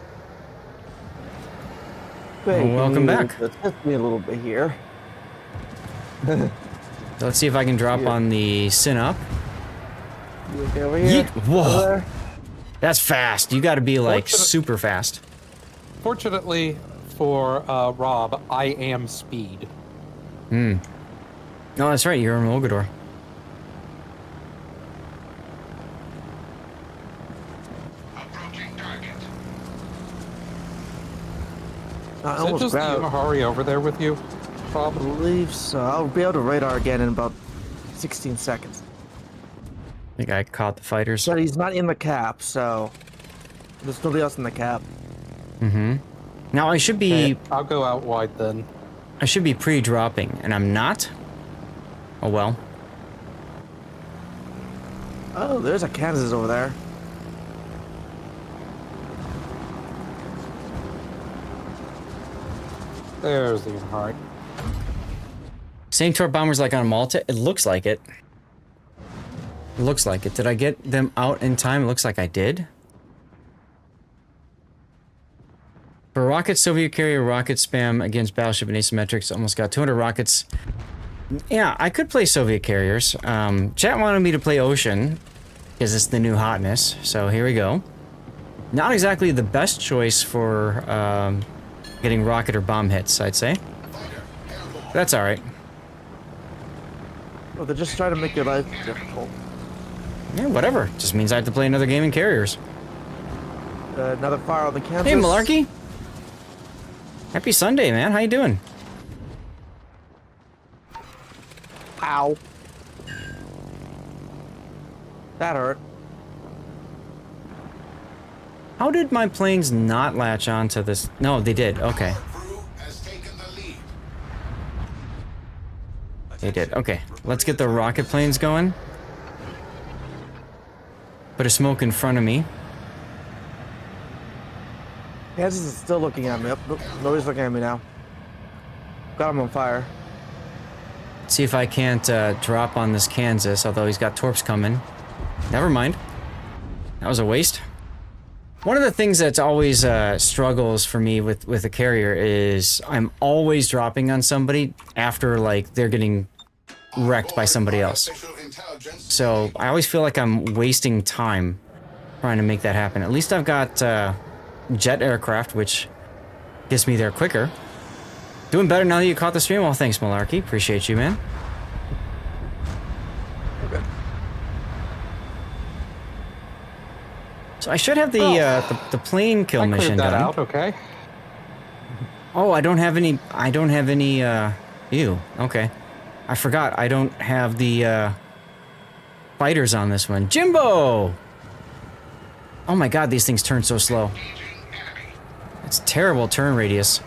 Speaker 21: Hey,
Speaker 1: well, welcome back.
Speaker 21: Let's test me a little bit here.
Speaker 1: Let's see if I can drop on the Synop.
Speaker 21: You okay over here?
Speaker 1: Whoa! That's fast. You gotta be like super fast.
Speaker 2: Fortunately for Rob, I am speed.
Speaker 1: Hmm. No, that's right. You're in Mogador.
Speaker 21: I
Speaker 2: Is it just the Yamahari over there with you?
Speaker 21: I believe so. I'll be able to radar again in about 16 seconds.
Speaker 1: I think I caught the fighters.
Speaker 21: But he's not in the cap, so there's nobody else in the cap.
Speaker 1: Mm-hmm. Now I should be...
Speaker 2: Okay, I'll go out wide then.
Speaker 1: I should be pre-dropping, and I'm not? Oh well.
Speaker 21: Oh, there's a Kansas over there.
Speaker 2: There's the Yamahari.
Speaker 1: Same torp bombers like on Malta? It looks like it. It looks like it. Did I get them out in time? It looks like I did. For rocket Soviet carrier rocket spam against battleship and asymmetrics, almost got 200 rockets. Yeah, I could play Soviet carriers. Chat wanted me to play Ocean because it's the new hotness. So here we go. Not exactly the best choice for getting rocket or bomb hits, I'd say. That's all right.
Speaker 21: Well, they're just trying to make your life difficult.
Speaker 1: Yeah, whatever. Just means I have to play another game in carriers.
Speaker 21: Another fire on the Kansas.
Speaker 1: Hey, Malarkey. Happy Sunday, man. How you doing?
Speaker 21: Ow. That hurt.
Speaker 1: How did my planes not latch onto this? No, they did. Okay. They did. Okay. Let's get the rocket planes going. Put a smoke in front of me.
Speaker 21: Kansas is still looking at me. Nope, nobody's looking at me now. Got him on fire.
Speaker 1: See if I can't drop on this Kansas, although he's got torps coming. Never mind. That was a waste. One of the things that's always struggles for me with a carrier is I'm always dropping on somebody after, like, they're getting wrecked by somebody else. So I always feel like I'm wasting time trying to make that happen. At least I've got jet aircraft, which gets me there quicker. Doing better now that you caught the stream? Well, thanks, Malarkey. Appreciate you, man. So I should have the plane kill
Speaker 2: I
Speaker 1: mission
Speaker 2: cleared that
Speaker 1: done.
Speaker 2: out, okay.
Speaker 1: Oh, I don't have any. I don't have any. Ew. Okay. I forgot. I don't have the fighters on this one. Jimbo. Oh my God, these things turn so slow. It's terrible turn radius.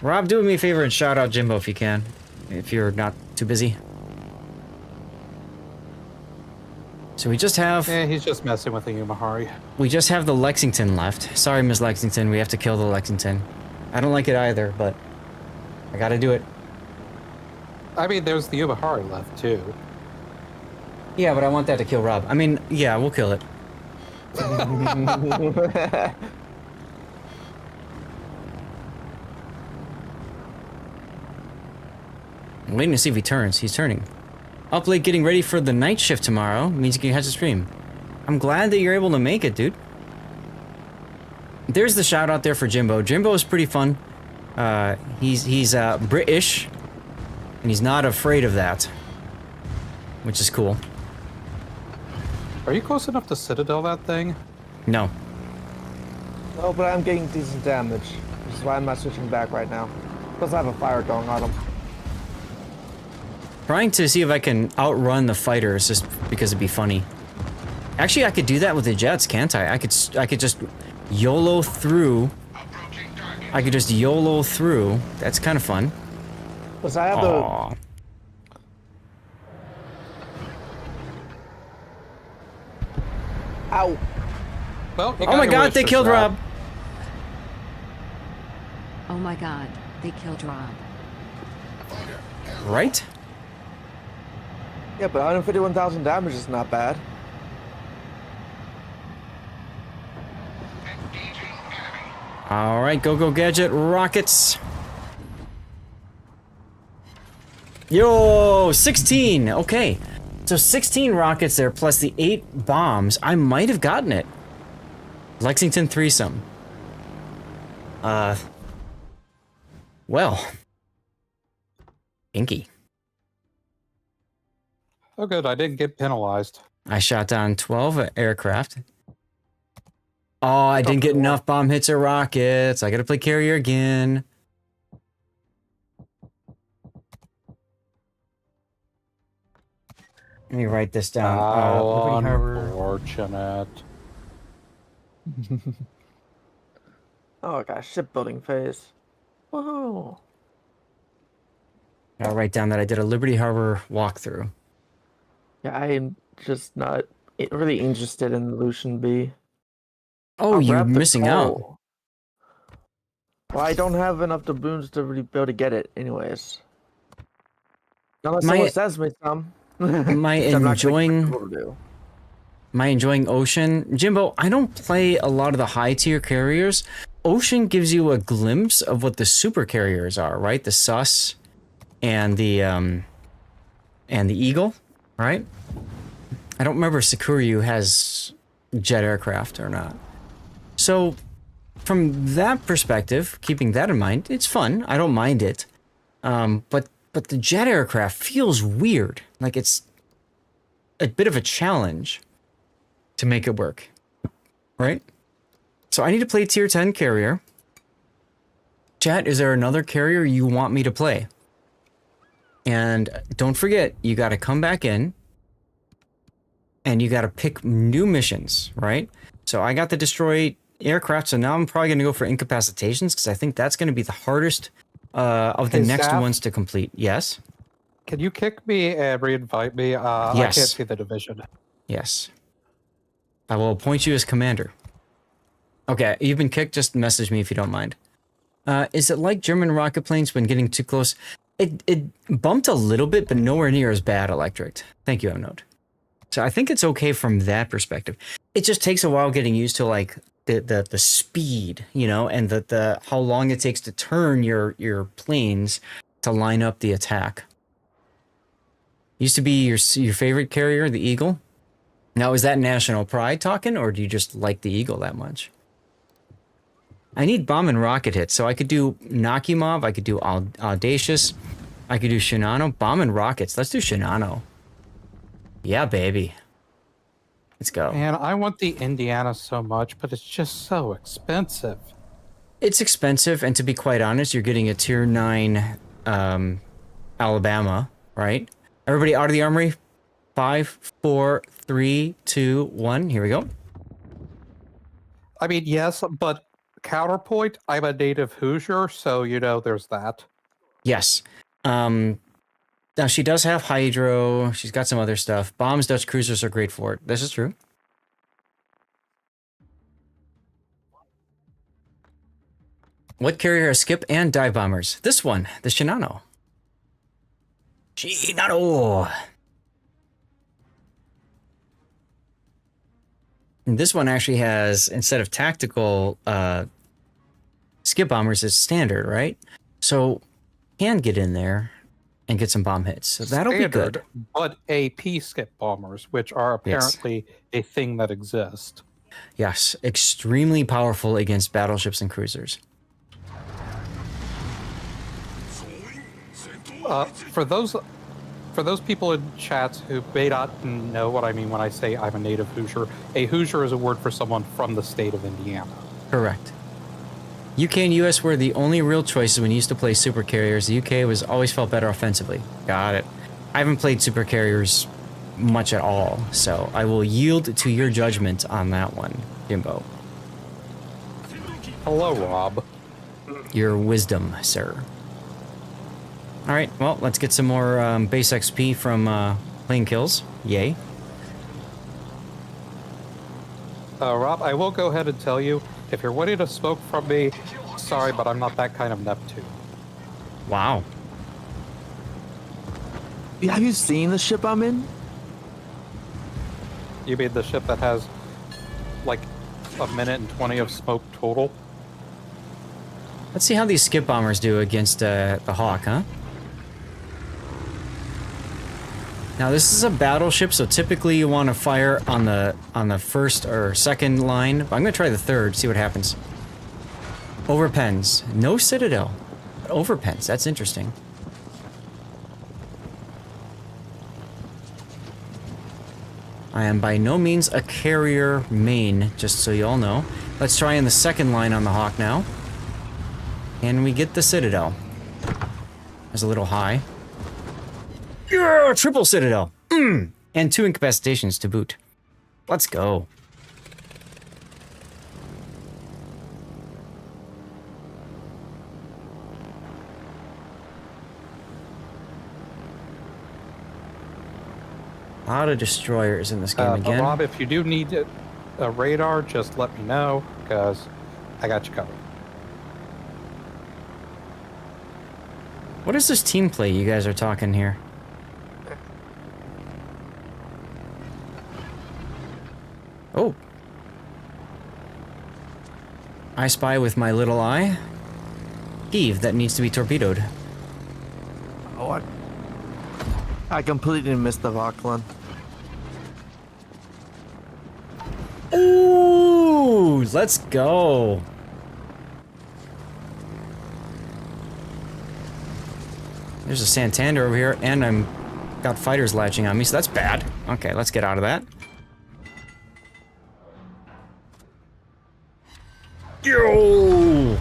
Speaker 1: Rob, do me a favor and shout out Jimbo if you can, if you're not too busy. So we just have...
Speaker 2: he's just messing with the Umahari.
Speaker 1: We just have the Lexington left. Sorry, Miss Lexington, we have to kill the Lexington. I don't like it either, but I gotta do it.
Speaker 2: I mean, there's the Umahari left, too.
Speaker 1: Yeah, but I want that to kill Rob. I mean, yeah, we'll kill it. I'm waiting to see if he turns. He's turning. Up late getting ready for the night shift tomorrow. Means you can catch the stream. I'm glad that you're able to make it, dude. There's the shout out there for Jimbo. Jimbo is pretty fun. He's British. And he's not afraid of that. Which is cool.
Speaker 2: Are you close enough to Citadel that thing?
Speaker 1: No.
Speaker 21: No, but I'm getting decent damage. Which is why I'm not switching back right now. Plus I have a fire going on him.
Speaker 1: Trying to see if I can outrun the fighters just because it'd be funny. Actually, I could do that with the jets, can't I? I could just YOLO through. I could just YOLO through. That's kind of fun.
Speaker 21: Plus I have the... Ow.
Speaker 2: Well,
Speaker 1: oh my God, they killed Rob.
Speaker 7: Oh my God, they killed Rob.
Speaker 1: Right?
Speaker 21: Yeah, but 151,000 damage is not bad.
Speaker 1: All right, go gadget rockets. Yo, 16. Okay. So 16 rockets there plus the 8 bombs. I might have gotten it. Lexington threesome. Well. Inky.
Speaker 2: Oh good, I didn't get penalized.
Speaker 1: I shot down 12 aircraft. Oh, I didn't get enough bomb hits or rockets. I gotta play carrier again. Let me write this down.
Speaker 2: How
Speaker 1: Liberty Harbor.
Speaker 2: unfortunate.
Speaker 21: Oh gosh, shipbuilding phase. Woohoo!
Speaker 1: I'll write down that I did a Liberty Harbor walkthrough.
Speaker 21: Yeah, I'm just not really interested in Lucian B.
Speaker 1: Oh, you're missing out.
Speaker 21: Well, I don't have enough doubloons to really be able to get it, anyways. Unless someone says me some.
Speaker 1: Am I enjoying Ocean? Jimbo, I don't play a lot of the high tier carriers. Ocean gives you a glimpse of what the super carriers are, right? The Sus and the Eagle, right? I don't remember if Sakuryu has jet aircraft or not. So from that perspective, keeping that in mind, it's fun. I don't mind it. But the jet aircraft feels weird. Like it's a bit of a challenge to make it work, right? So I need to play tier 10 carrier. Chat, is there another carrier you want me to play? And don't forget, you got to come back in and you got to pick new missions, right? So I got the destroy aircraft, so now I'm probably going to go for incapacitations because I think that's going to be the hardest of the next ones to complete. Yes?
Speaker 2: Can you kick me and re-invite me?
Speaker 1: Yes.
Speaker 2: I can't see the division.
Speaker 1: Yes. I will appoint you as commander. Okay, you've been kicked. Just message me if you don't mind. Is it like German rocket planes when getting too close? It bumped a little bit, but nowhere near as bad, Electric. Thank you, Mnote. So I think it's okay from that perspective. It just takes a while getting used to like the speed, you know, and the how long it takes to turn your planes to line up the attack. Used to be your favorite carrier, the Eagle. Now, is that national pride talking, or do you just like the Eagle that much? I need bomb and rocket hits, so I could do Nakimov, I could do Audacious, I could do Shinano. Bomb and rockets, let's do Shinano. Yeah, baby. Let's go.
Speaker 2: Man, I want the Indiana so much, but it's just so expensive.
Speaker 1: It's expensive, and to be quite honest, you're getting a tier 9 Alabama, right? Everybody out of the armory. 5, 4, 3, 2, 1. Here we go.
Speaker 2: I mean, yes, but counterpoint, I'm a native Hoosier, so, you know, there's that.
Speaker 1: Yes. Now, she does have hydro. She's got some other stuff. Bombs, Dutch cruisers are great for it. This is true. What carrier has skip and dive bombers? This one, the Shinano. Shinano! And this one actually has, instead of tactical skip bombers, it's standard, right? So, can get in there and get some bomb hits. So that'll be good.
Speaker 2: But AP skip bombers, which are apparently a thing that exists.
Speaker 1: Yes, extremely powerful against battleships and cruisers.
Speaker 2: For those people in chats who may not know what I mean when I say I'm a native Hoosier, a Hoosier is a word for someone from the state of Indiana.
Speaker 1: Correct. UK and US were the only real choices when you used to play super carriers. The UK was always felt better offensively. Got it. I haven't played super carriers much at all, so I will yield to your judgment on that one, Jimbo.
Speaker 2: Hello, Rob.
Speaker 1: Your wisdom, sir. All right, well, let's get some more base XP from playing kills. Yay.
Speaker 2: Rob, I will go ahead and tell you, if you're waiting to smoke from me, sorry, but I'm not that kind of Neptune.
Speaker 1: Wow.
Speaker 21: Have you seen the ship I'm in?
Speaker 2: You mean the ship that has, like, 1 minute and 20 of smoke total?
Speaker 1: Let's see how these skip bombers do against the Hawk, huh? Now this is a battleship, so typically you want to fire on the first or second line. But I'm gonna try the third, see what happens. Over pens, no citadel, but over pens. That's interesting. I am by no means a carrier main, just so you all know. Let's try in the second line on the Hawk now. Can we get the citadel? That's a little high. Yeah, triple citadel. And 2 incapacitations to boot. Let's go. A lot of destroyers in this game again.
Speaker 2: Rob, if you do need a radar, just let me know, because I got you covered.
Speaker 1: What is this team play you guys are talking here? Oh. I spy with my little eye. Eve that needs to be torpedoed.
Speaker 21: Oh, I completely missed the Vauclin.
Speaker 1: Ooh, let's go. There's a Santander over here, and I'm got fighters latching on me, so that's bad. Okay, let's get out of that. Yo!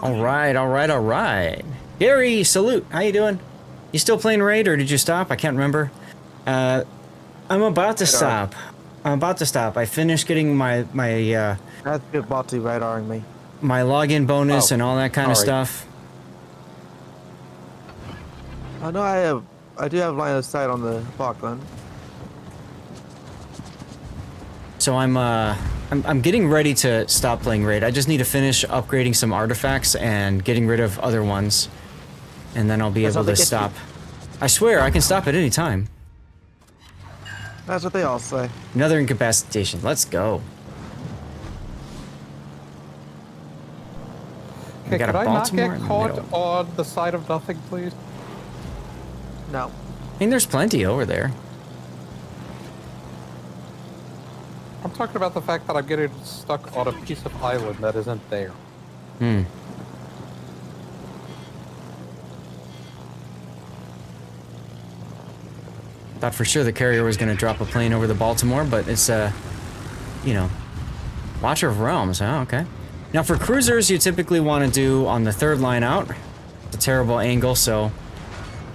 Speaker 1: Alright. Gary, salute. How you doing? You still playing Raid, or did you stop? I can't remember. I'm about to stop. I finished getting my
Speaker 21: That's good bot radaring me.
Speaker 1: My login bonus and all that kind of stuff.
Speaker 21: I know I do have line of sight on the Falkland.
Speaker 1: So I'm getting ready to stop playing Raid. I just need to finish upgrading some artifacts and getting rid of other ones. And then I'll be able to stop. I swear, I can stop at any time.
Speaker 21: That's what they all say.
Speaker 1: Another incapacitation. Let's go.
Speaker 2: Okay, could I not get caught on the side of nothing, please?
Speaker 21: No.
Speaker 1: I mean, there's plenty over there.
Speaker 2: I'm talking about the fact that I'm getting stuck on a piece of island that isn't there.
Speaker 1: Thought for sure the carrier was going to drop a plane over the Baltimore, but it's, you know, Watcher of Realms, huh? Okay. Now for cruisers, you typically want to do on the third line out. It's a terrible angle, so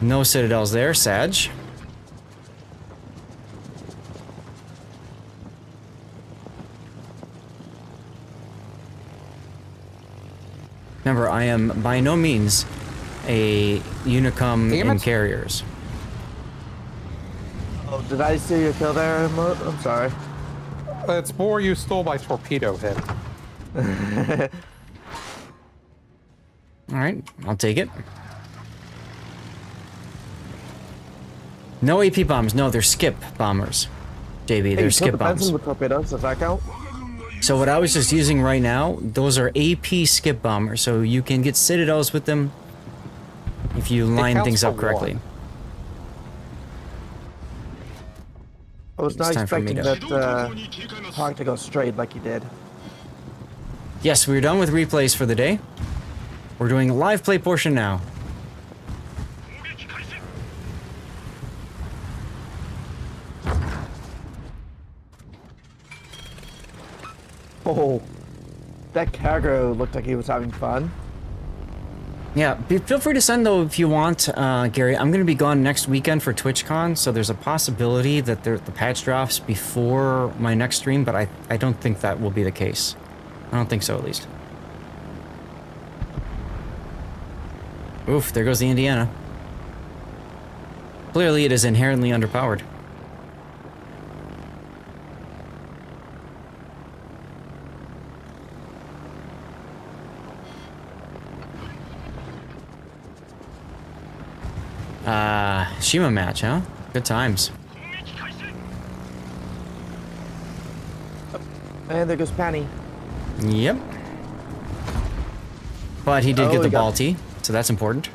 Speaker 1: no citadels there, Sag. Remember, I am by no means a Unicum in carriers.
Speaker 21: Oh, did I see your kill there? I'm sorry.
Speaker 2: It's more you stole my torpedo hit.
Speaker 1: Alright, I'll take it. No AP bombs, no, they're skip bombers. JB, they're skip bombs.
Speaker 21: With torpedoes, does that count?
Speaker 1: So what I was just using right now, those are AP skip bombers, so you can get citadels with them if you line things up correctly.
Speaker 21: I was not expecting that hog to go straight like he did.
Speaker 1: Yes, we're done with replays for the day. We're doing a live play portion now.
Speaker 21: Oh, that cargo looked like he was having fun.
Speaker 1: Yeah, feel free to send though if you want, Gary. I'm going to be gone next weekend for TwitchCon, so there's a possibility that the patch drops before my next stream, but I don't think that will be the case. I don't think so, at least. Oof, there goes the Indiana. Clearly it is inherently underpowered. Shima match, huh? Good times.
Speaker 21: And there goes Penny.
Speaker 1: Yep. But he did get the Balti, so that's important.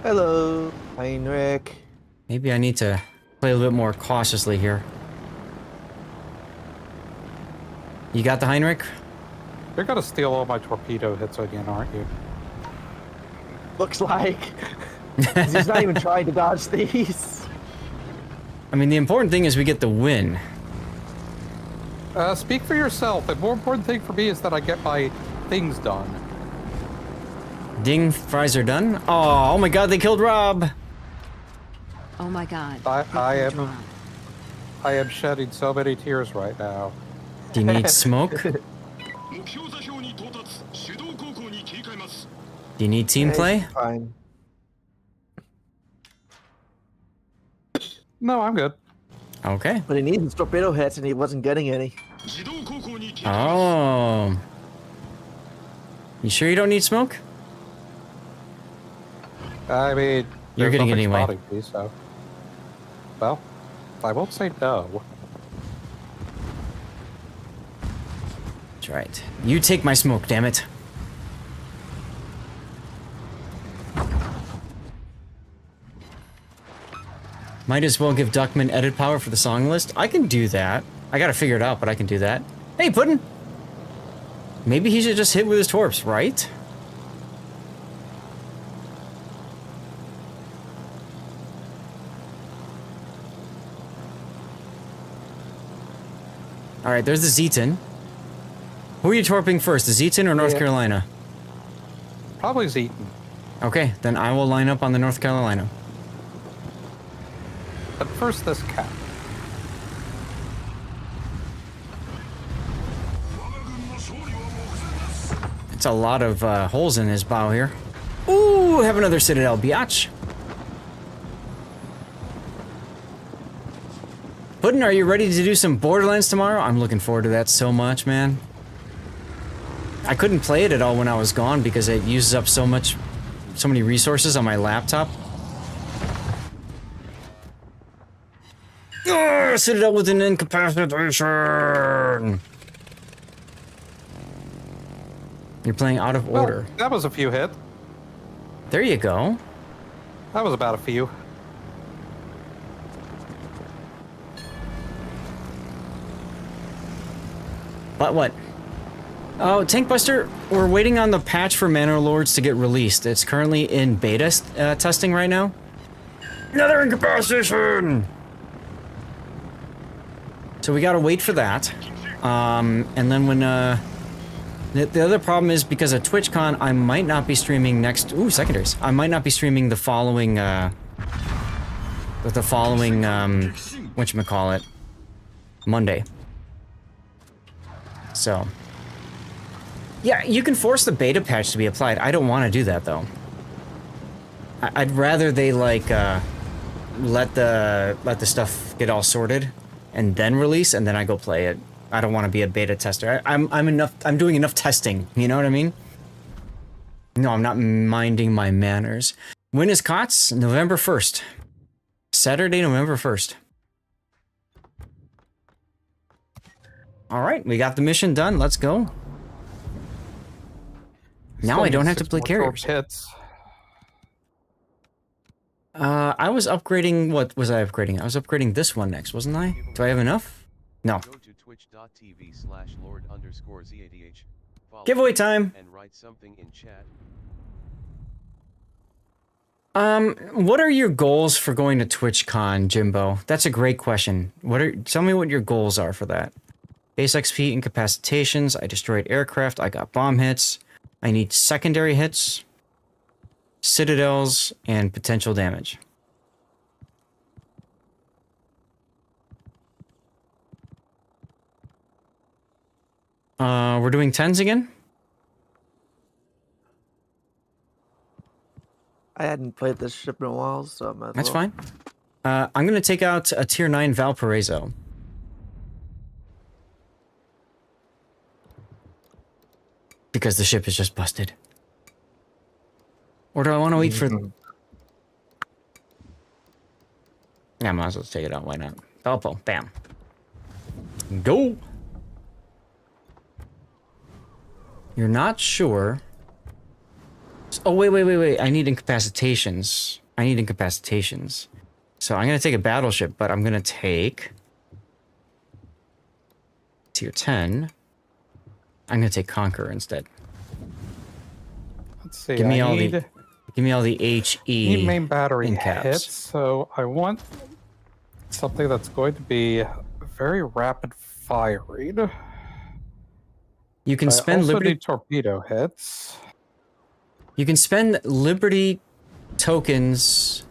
Speaker 21: Hello, Heinrich.
Speaker 1: Maybe I need to play a little bit more cautiously here. You got the Heinrich?
Speaker 2: You're gonna steal all my torpedo hits again, aren't you?
Speaker 21: Looks like. He's not even trying to dodge these.
Speaker 1: I mean, the important thing is we get the win.
Speaker 2: Speak for yourself. The more important thing for me is that I get my things done.
Speaker 1: Ding, fries are done. Oh my god, they killed Rob.
Speaker 7: Oh my god.
Speaker 2: I am shedding so many tears right now.
Speaker 1: Do you need smoke? Do you need team play?
Speaker 21: Fine.
Speaker 2: No, I'm good.
Speaker 1: Okay.
Speaker 21: But he needed his torpedo hits and he wasn't getting any.
Speaker 1: Oh. You sure you don't need smoke?
Speaker 2: I mean,
Speaker 1: you're getting it anyway.
Speaker 2: Me, so. Well, I won't say no.
Speaker 1: That's right. You take my smoke, damn it. Might as well give Duckman edit power for the song list. I can do that. I gotta figure it out, but I can do that. Hey, Puddin'! Maybe he should just hit with his torps, right? Alright, there's the Zeton. Who are you torping first, the Zeton or North Carolina?
Speaker 2: Probably Zeton.
Speaker 1: Okay, then I will line up on the North Carolina.
Speaker 2: But first, this cap.
Speaker 1: It's a lot of holes in his bow here. Ooh, have another Citadel, biatch. Puddin', are you ready to do some Borderlands tomorrow? I'm looking forward to that so much, man. I couldn't play it at all when I was gone because it uses up so many resources on my laptop. Oh, Citadel with an incapacitation. You're playing out of order.
Speaker 2: That was a few hits.
Speaker 1: There you go.
Speaker 2: That was about a few.
Speaker 1: But what? Oh, Tankbuster, we're waiting on the patch for Manor Lords to get released. It's currently in beta testing right now. Another incapacitation! So we gotta wait for that. And then when, the other problem is because of TwitchCon, I might not be streaming next... Ooh, secondaries. I might not be streaming the following, whatchamacallit, Monday. So... Yeah, you can force the beta patch to be applied. I don't want to do that, though. I'd rather they, like, let the stuff get all sorted and then release, and then I go play it. I don't want to be a beta tester. I'm doing enough testing, you know what I mean? No, I'm not minding my manners. When is COTS? November 1st. Saturday, November 1st. Alright, we got the mission done. Let's go. Now I don't have to play carriers. I was upgrading... What was I upgrading? I was upgrading this one next, wasn't I? Do I have enough? No.
Speaker 3: Go to twitch.tv/lord_zadh.
Speaker 1: Giveaway time!
Speaker 3: And write something in chat.
Speaker 1: What are your goals for going to TwitchCon, Jimbo? That's a great question. Tell me what your goals are for that. Base XP, incapacitations, I destroyed aircraft, I got bomb hits, I need secondary hits, citadels, and potential damage. We're doing 10s again?
Speaker 21: I hadn't played this ship in a while, so
Speaker 1: That's fine. I'm gonna take out a tier 9 Valparaiso. Because the ship is just busted. Or do I want to wait for... Yeah, I might as well take it out. Why not? Valpo. Bam. Go! You're not sure... Oh, wait. I need incapacitations. So I'm going to take a battleship, but I'm going to take... Tier 10. I'm going to take Conqueror instead.
Speaker 2: Let's see.
Speaker 1: Give me all the HE
Speaker 2: need main battery
Speaker 1: in caps.
Speaker 2: hits, so I want something that's going to be very rapid firing.
Speaker 1: You can spend
Speaker 2: also
Speaker 1: Liberty
Speaker 2: need torpedo hits.
Speaker 1: You can spend Liberty tokens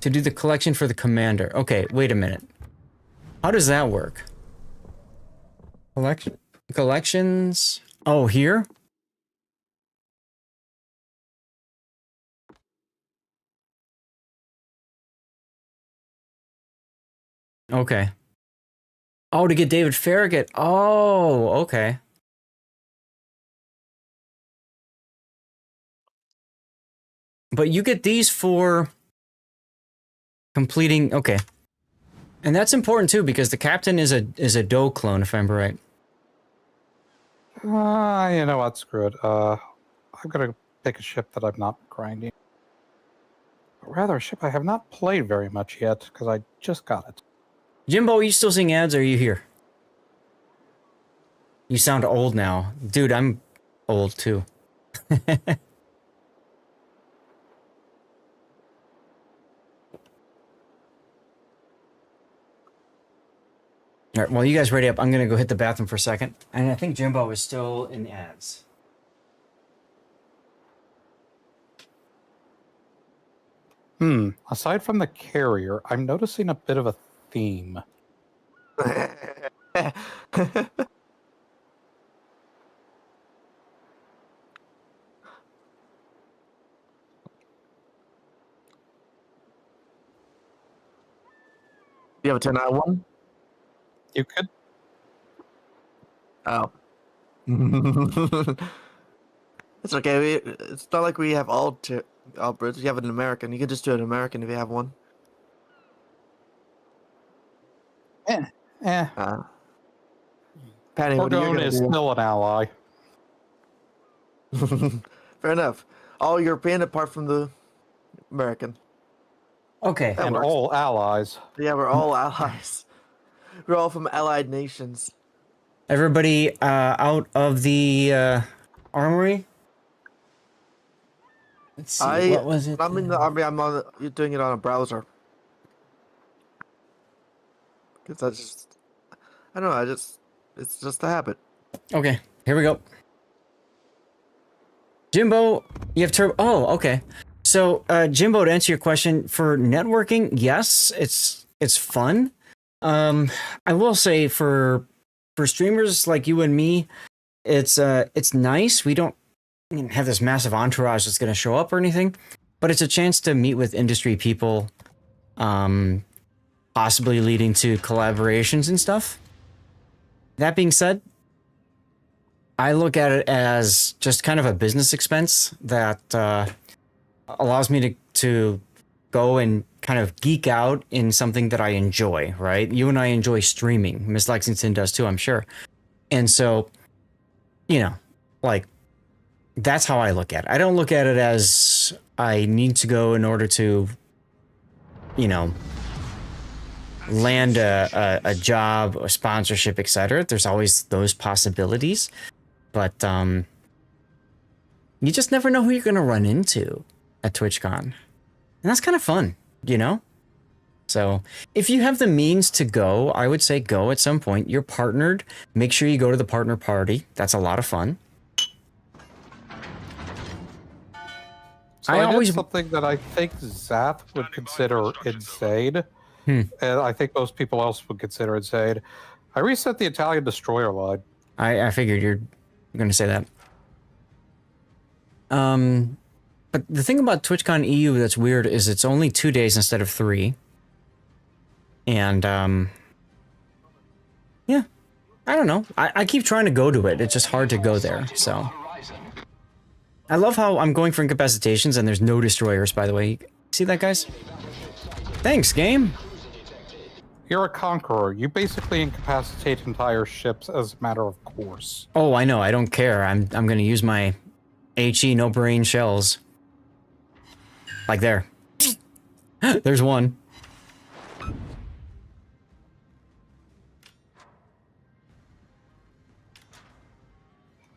Speaker 1: to do the collection for the commander. Okay, wait a minute. How does that work? Collections. Oh, here? Okay. Oh, to get David Farragut. Oh, okay. But you get these for completing... Okay. And that's important too, because the captain is a Doe clone, if I'm right.
Speaker 2: You know what? Screw it. I'm gonna pick a ship that I'm not grinding. Or rather, a ship I have not played very much yet, because I just got it.
Speaker 1: Jimbo, are you still seeing ads, or are you here? You sound old now. Dude, I'm old too. All right, while you guys ready up, I'm going to go hit the bathroom for a second. And I think Jimbo is still in ads.
Speaker 2: Aside from the carrier, I'm noticing a bit of a theme.
Speaker 21: You have a 10-1?
Speaker 2: You could.
Speaker 21: Oh. It's okay. It's not like we have all Brits. You have an American. You can just do an American if you have one. Patty, what are you gonna
Speaker 2: is
Speaker 21: do?
Speaker 2: still an ally.
Speaker 21: Fair enough. All European apart from the American.
Speaker 1: Okay.
Speaker 21: That
Speaker 2: And
Speaker 21: works.
Speaker 2: all allies.
Speaker 21: Yeah, we're all allies. We're all from allied nations.
Speaker 1: Everybody out of the armory. Let's see. What was it?
Speaker 21: I'm in the army. I'm on. You're doing it on a browser. Because I don't know. It's just a habit.
Speaker 1: Okay, here we go. Jimbo, you have turbo. Oh, okay. So, Jimbo, to answer your question, for networking, yes, it's fun. I will say for streamers like you and me, it's nice. We don't have this massive entourage that's going to show up or anything, but it's a chance to meet with industry people, possibly leading to collaborations and stuff. That being said, I look at it as just kind of a business expense that allows me to go and kind of geek out in something that I enjoy, right? You and I enjoy streaming. Miss Lexington does too, I'm sure. And so, like, that's how I look at it. I don't look at it as I need to go in order to, land a job, a sponsorship, etc. There's always those possibilities. But you just never know who you're going to run into at TwitchCon. And that's kind of fun, So if you have the means to go, I would say go at some point. You're partnered. Make sure you go to the partner party. That's a lot of fun.
Speaker 2: So I did something that I think Zath would consider insane. And I think most people else would consider insane. I reset the Italian destroyer line.
Speaker 1: I figured you're going to say that. But the thing about TwitchCon EU that's weird is it's only 2 days instead of 3. And, yeah, I don't know. I keep trying to go to it. It's just hard to go there, so. I love how I'm going for incapacitations and there's no destroyers, by the way. See that, guys? Thanks, game.
Speaker 2: You're a conqueror. You basically incapacitate entire ships as a matter of course.
Speaker 1: Oh, I know. I don't care. I'm going to use my HE no brain shells. Like there. There's one.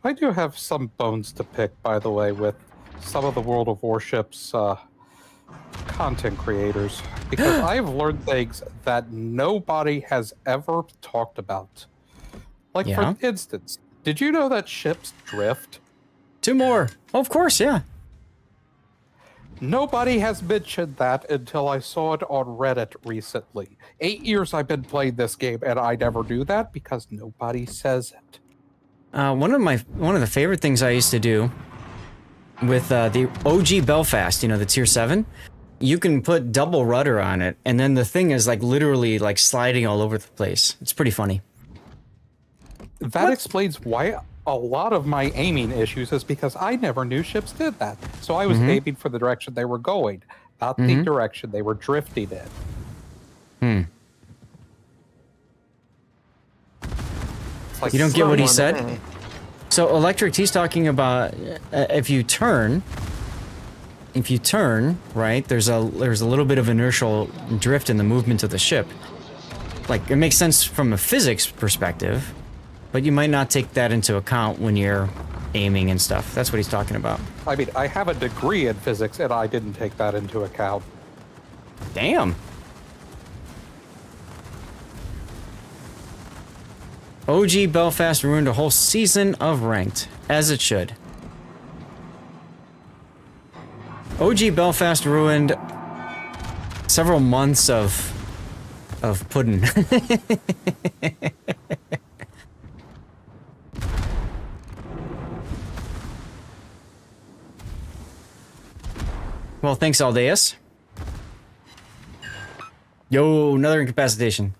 Speaker 2: I do have some bones to pick, by the way, with some of the World of Warships content creators, because I have learned things that nobody has ever talked about. Like, for instance, did you know that ships drift?
Speaker 1: 2 more. Oh, of course, yeah.
Speaker 2: Nobody has mentioned that until I saw it on Reddit recently. 8 years I've been playing this game, and I never knew that because nobody says it.
Speaker 1: One of the favorite things I used to do with the OG Belfast, the tier 7, you can put double rudder on it, and then the thing is like literally like sliding all over the place. It's pretty funny.
Speaker 2: That explains why a lot of my aiming issues is because I never knew ships did that. So I was aiming for the direction they were going, not the direction they were drifting in.
Speaker 1: Like, you don't get what he said? So Electric, he's talking about if you turn, right, there's a little bit of inertial drift in the movement of the ship. Like, it makes sense from a physics perspective, but you might not take that into account when you're aiming and stuff. That's what he's talking about.
Speaker 2: I mean, I have a degree in physics, and I didn't take that into account.
Speaker 1: Damn. OG Belfast ruined a whole season of ranked, as it should. OG Belfast ruined several months of pudding. Well, thanks, Aldeus. Yo, another incapacitation.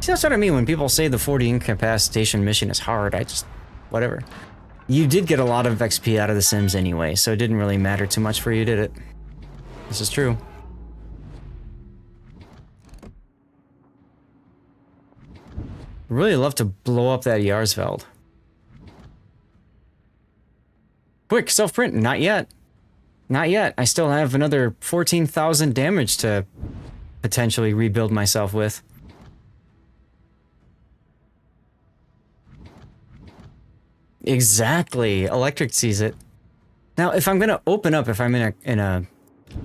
Speaker 1: See, that's what I mean when people say the 40 incapacitation mission is hard. I just, whatever. You did get a lot of XP out of the Sims anyway, so it didn't really matter too much for you, did it? This is true. Really love to blow up that Yarsveld. Quick, self-print. Not yet. Not yet. I still have another 14,000 damage to potentially rebuild myself with. Exactly. Electric sees it. Now, if I'm gonna open up, if I'm in a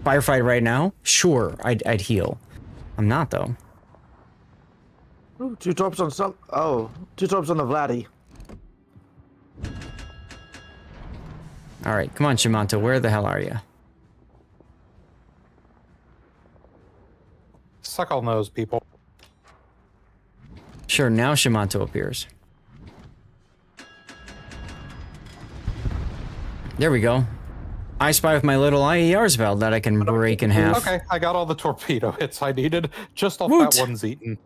Speaker 1: firefight right now, sure, I'd heal. I'm not though.
Speaker 21: Ooh, 2 torps on some. Oh, 2 torps on the Vladdy.
Speaker 1: All right, come on, Shimanto. Where the hell are you?
Speaker 2: Suck all nose, people.
Speaker 1: Sure, now Shimanto appears. There we go. I spy with my little IER's valve that I can break in half.
Speaker 2: Okay, I got all the torpedo hits I needed just off
Speaker 1: Woot.
Speaker 2: that one Zeton.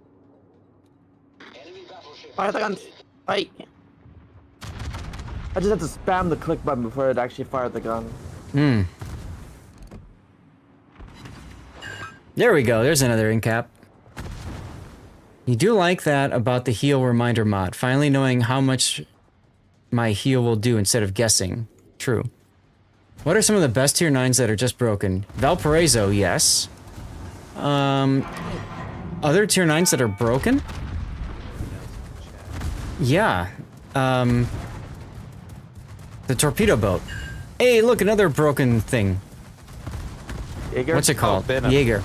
Speaker 21: Fire the guns! Fight! I just had to spam the click button before it actually fired the gun.
Speaker 1: Hmm. There we go. There's another incap. You do like that about the heal reminder mod. Finally knowing how much my heal will do instead of guessing. True. What are some of the best tier 9s that are just broken? Valparaiso, yes. Other tier 9s that are broken? Yeah. The torpedo boat. Hey, look, another broken thing.
Speaker 21: Jaeger?
Speaker 1: What's it called?
Speaker 2: Oh, Benham.
Speaker 1: Jaeger.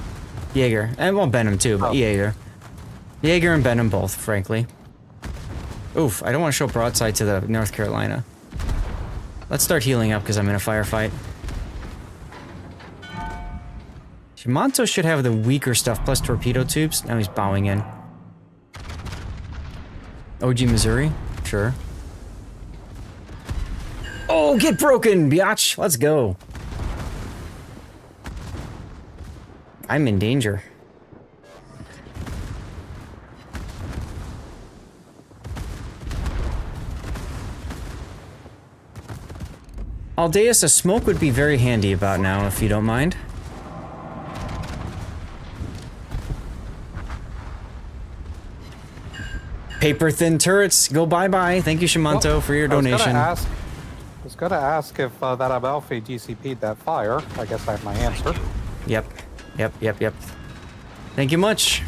Speaker 1: Jaeger. And well, Benham too, but Jaeger. Jaeger and Benham both, frankly. Oof, I don't want to show broadside to the North Carolina. Let's start healing up because I'm in a firefight. Shimanto should have the weaker stuff plus torpedo tubes. Now he's bowing in. OG Missouri? Sure. Oh, get broken, biatch! Let's go. I'm in danger. Aldeus, a smoke would be very handy about now, if you don't mind. Paper thin turrets, go bye-bye. Thank you, Shimanto, for your donation.
Speaker 2: I was gonna ask if that Amalfi DCP'd that fire. I guess I have my answer.
Speaker 1: Yep. Thank you much.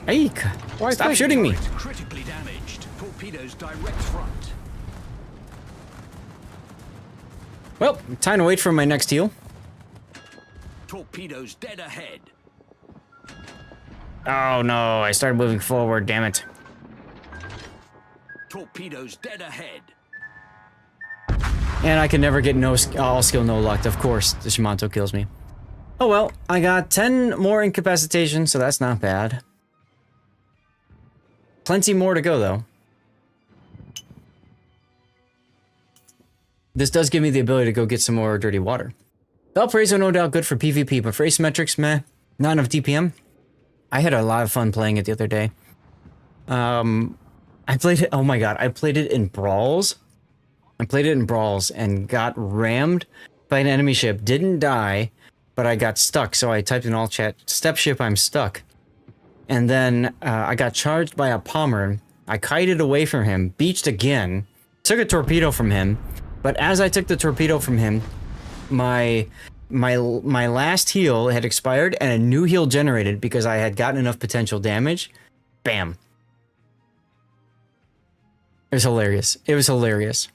Speaker 1: Eek! Stop shooting me!
Speaker 4: Critically damaged. Torpedoes direct front.
Speaker 1: Well, time to wait for my next heal.
Speaker 4: Torpedoes dead ahead.
Speaker 1: Oh no, I started moving forward, damn it.
Speaker 4: Torpedoes dead ahead.
Speaker 1: And I can never get all skill, no luck. Of course, the Shimanto kills me. Oh well, I got 10 more incapacitation, so that's not bad. Plenty more to go, though. This does give me the ability to go get some more dirty water. Valparaiso, no doubt good for PvP, but for asymmetrics, meh. Not enough DPM. I had a lot of fun playing it the other day. I played it, oh my god, I played it in Brawls. I played it in Brawls and got rammed by an enemy ship. Didn't die, but I got stuck, so I typed in all chat, step ship, I'm stuck. And then I got charged by a Palmer. I kited away from him, beached again, took a torpedo from him, but as I took the torpedo from him, my last heal had expired and a new heal generated because I had gotten enough potential damage. Bam. It was hilarious. It was hilarious.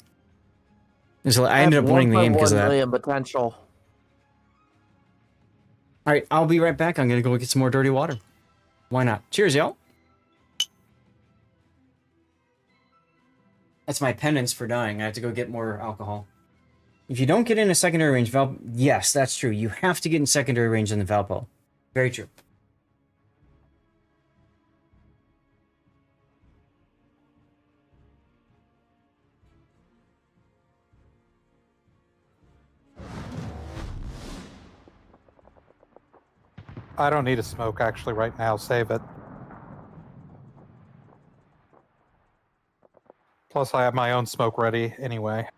Speaker 1: I ended up winning the game because of that.
Speaker 21: 1.1 million potential.
Speaker 1: Alright, I'll be right back. I'm gonna go get some more dirty water. Why not? Cheers, y'all. That's my penance for dying. I have to go get more alcohol. If you don't get in a secondary range, yes, that's true. You have to get in secondary range in the Valpo. Very true.
Speaker 2: I don't need a smoke actually right now. Save it. Plus, I have my own smoke ready anyway.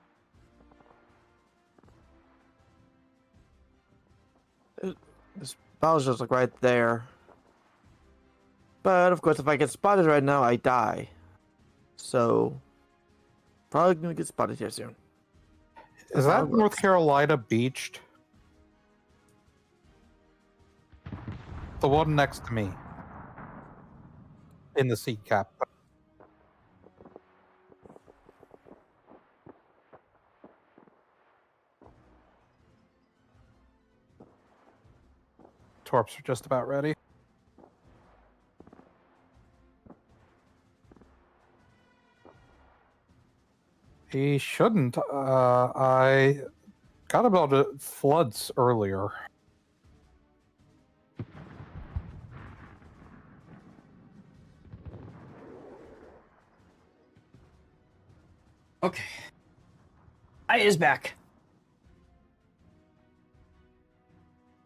Speaker 21: This battle's just like right there. But of course, if I get spotted right now, I die. So, probably gonna get spotted here soon.
Speaker 2: Is that North Carolina beached? The one next to me. in the sea cap. Torps are just about ready. He shouldn't. I got about floods earlier.
Speaker 1: Okay. I is back.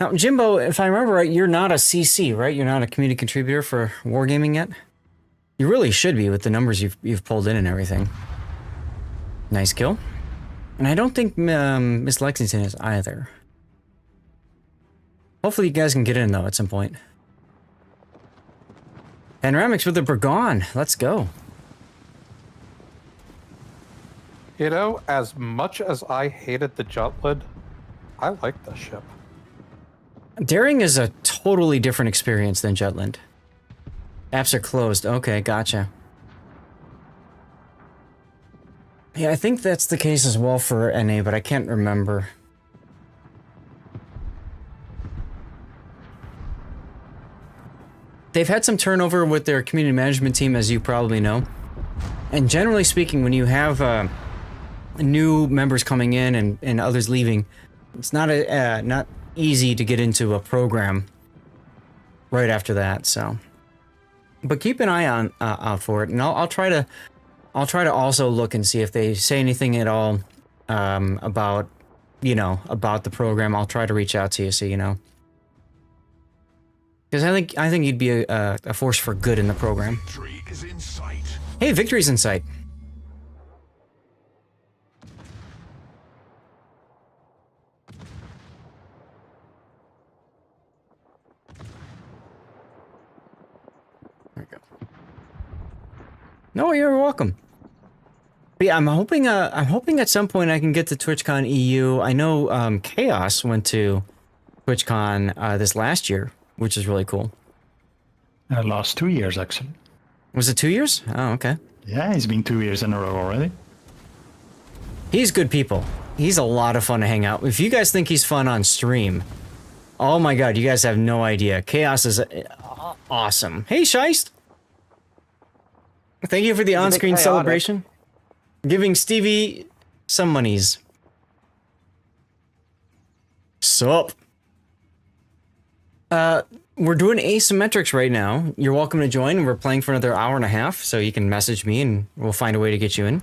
Speaker 1: Now, Jimbo, if I remember right, you're not a CC, right? You're not a community contributor for Wargaming yet? You really should be with the numbers you've pulled in and everything. Nice kill. And I don't think Miss Lexington is either. Hopefully you guys can get in, though, at some point. Panoramics with the Burgon. Let's go.
Speaker 2: You know, as much as I hated the Jutland, I like the ship.
Speaker 1: Daring is a totally different experience than Jutland. Apps are closed. Okay, gotcha. Yeah, I think that's the case as well for NA, but I can't remember. They've had some turnover with their community management team, as you probably know. And generally speaking, when you have new members coming in and others leaving, it's not not easy to get into a program right after that. So, but keep an eye on out for it, and I'll try to also look and see if they say anything at all about the program. I'll try to reach out to you so you know, because I think you'd be a force for good in the program.
Speaker 10: Victory is in sight.
Speaker 1: Hey, victory's in sight. There we go. No, you're welcome. But yeah, I'm hoping at some point I can get to TwitchCon EU. I know Chaos went to TwitchCon this last year, which is really cool.
Speaker 14: Last 2 years, actually.
Speaker 1: Was it 2 years? Oh, okay.
Speaker 14: Yeah, it's been 2 years in a row already.
Speaker 1: He's good people. He's a lot of fun to hang out with. If you guys think he's fun on stream, oh my god, you guys have no idea. Chaos is awesome. Hey, Scheist! Thank you for the on-screen celebration. Giving Stevie some monies. Sup? We're doing asymmetrics right now. You're welcome to join. We're playing for another hour and a half, so you can message me and we'll find a way to get you in.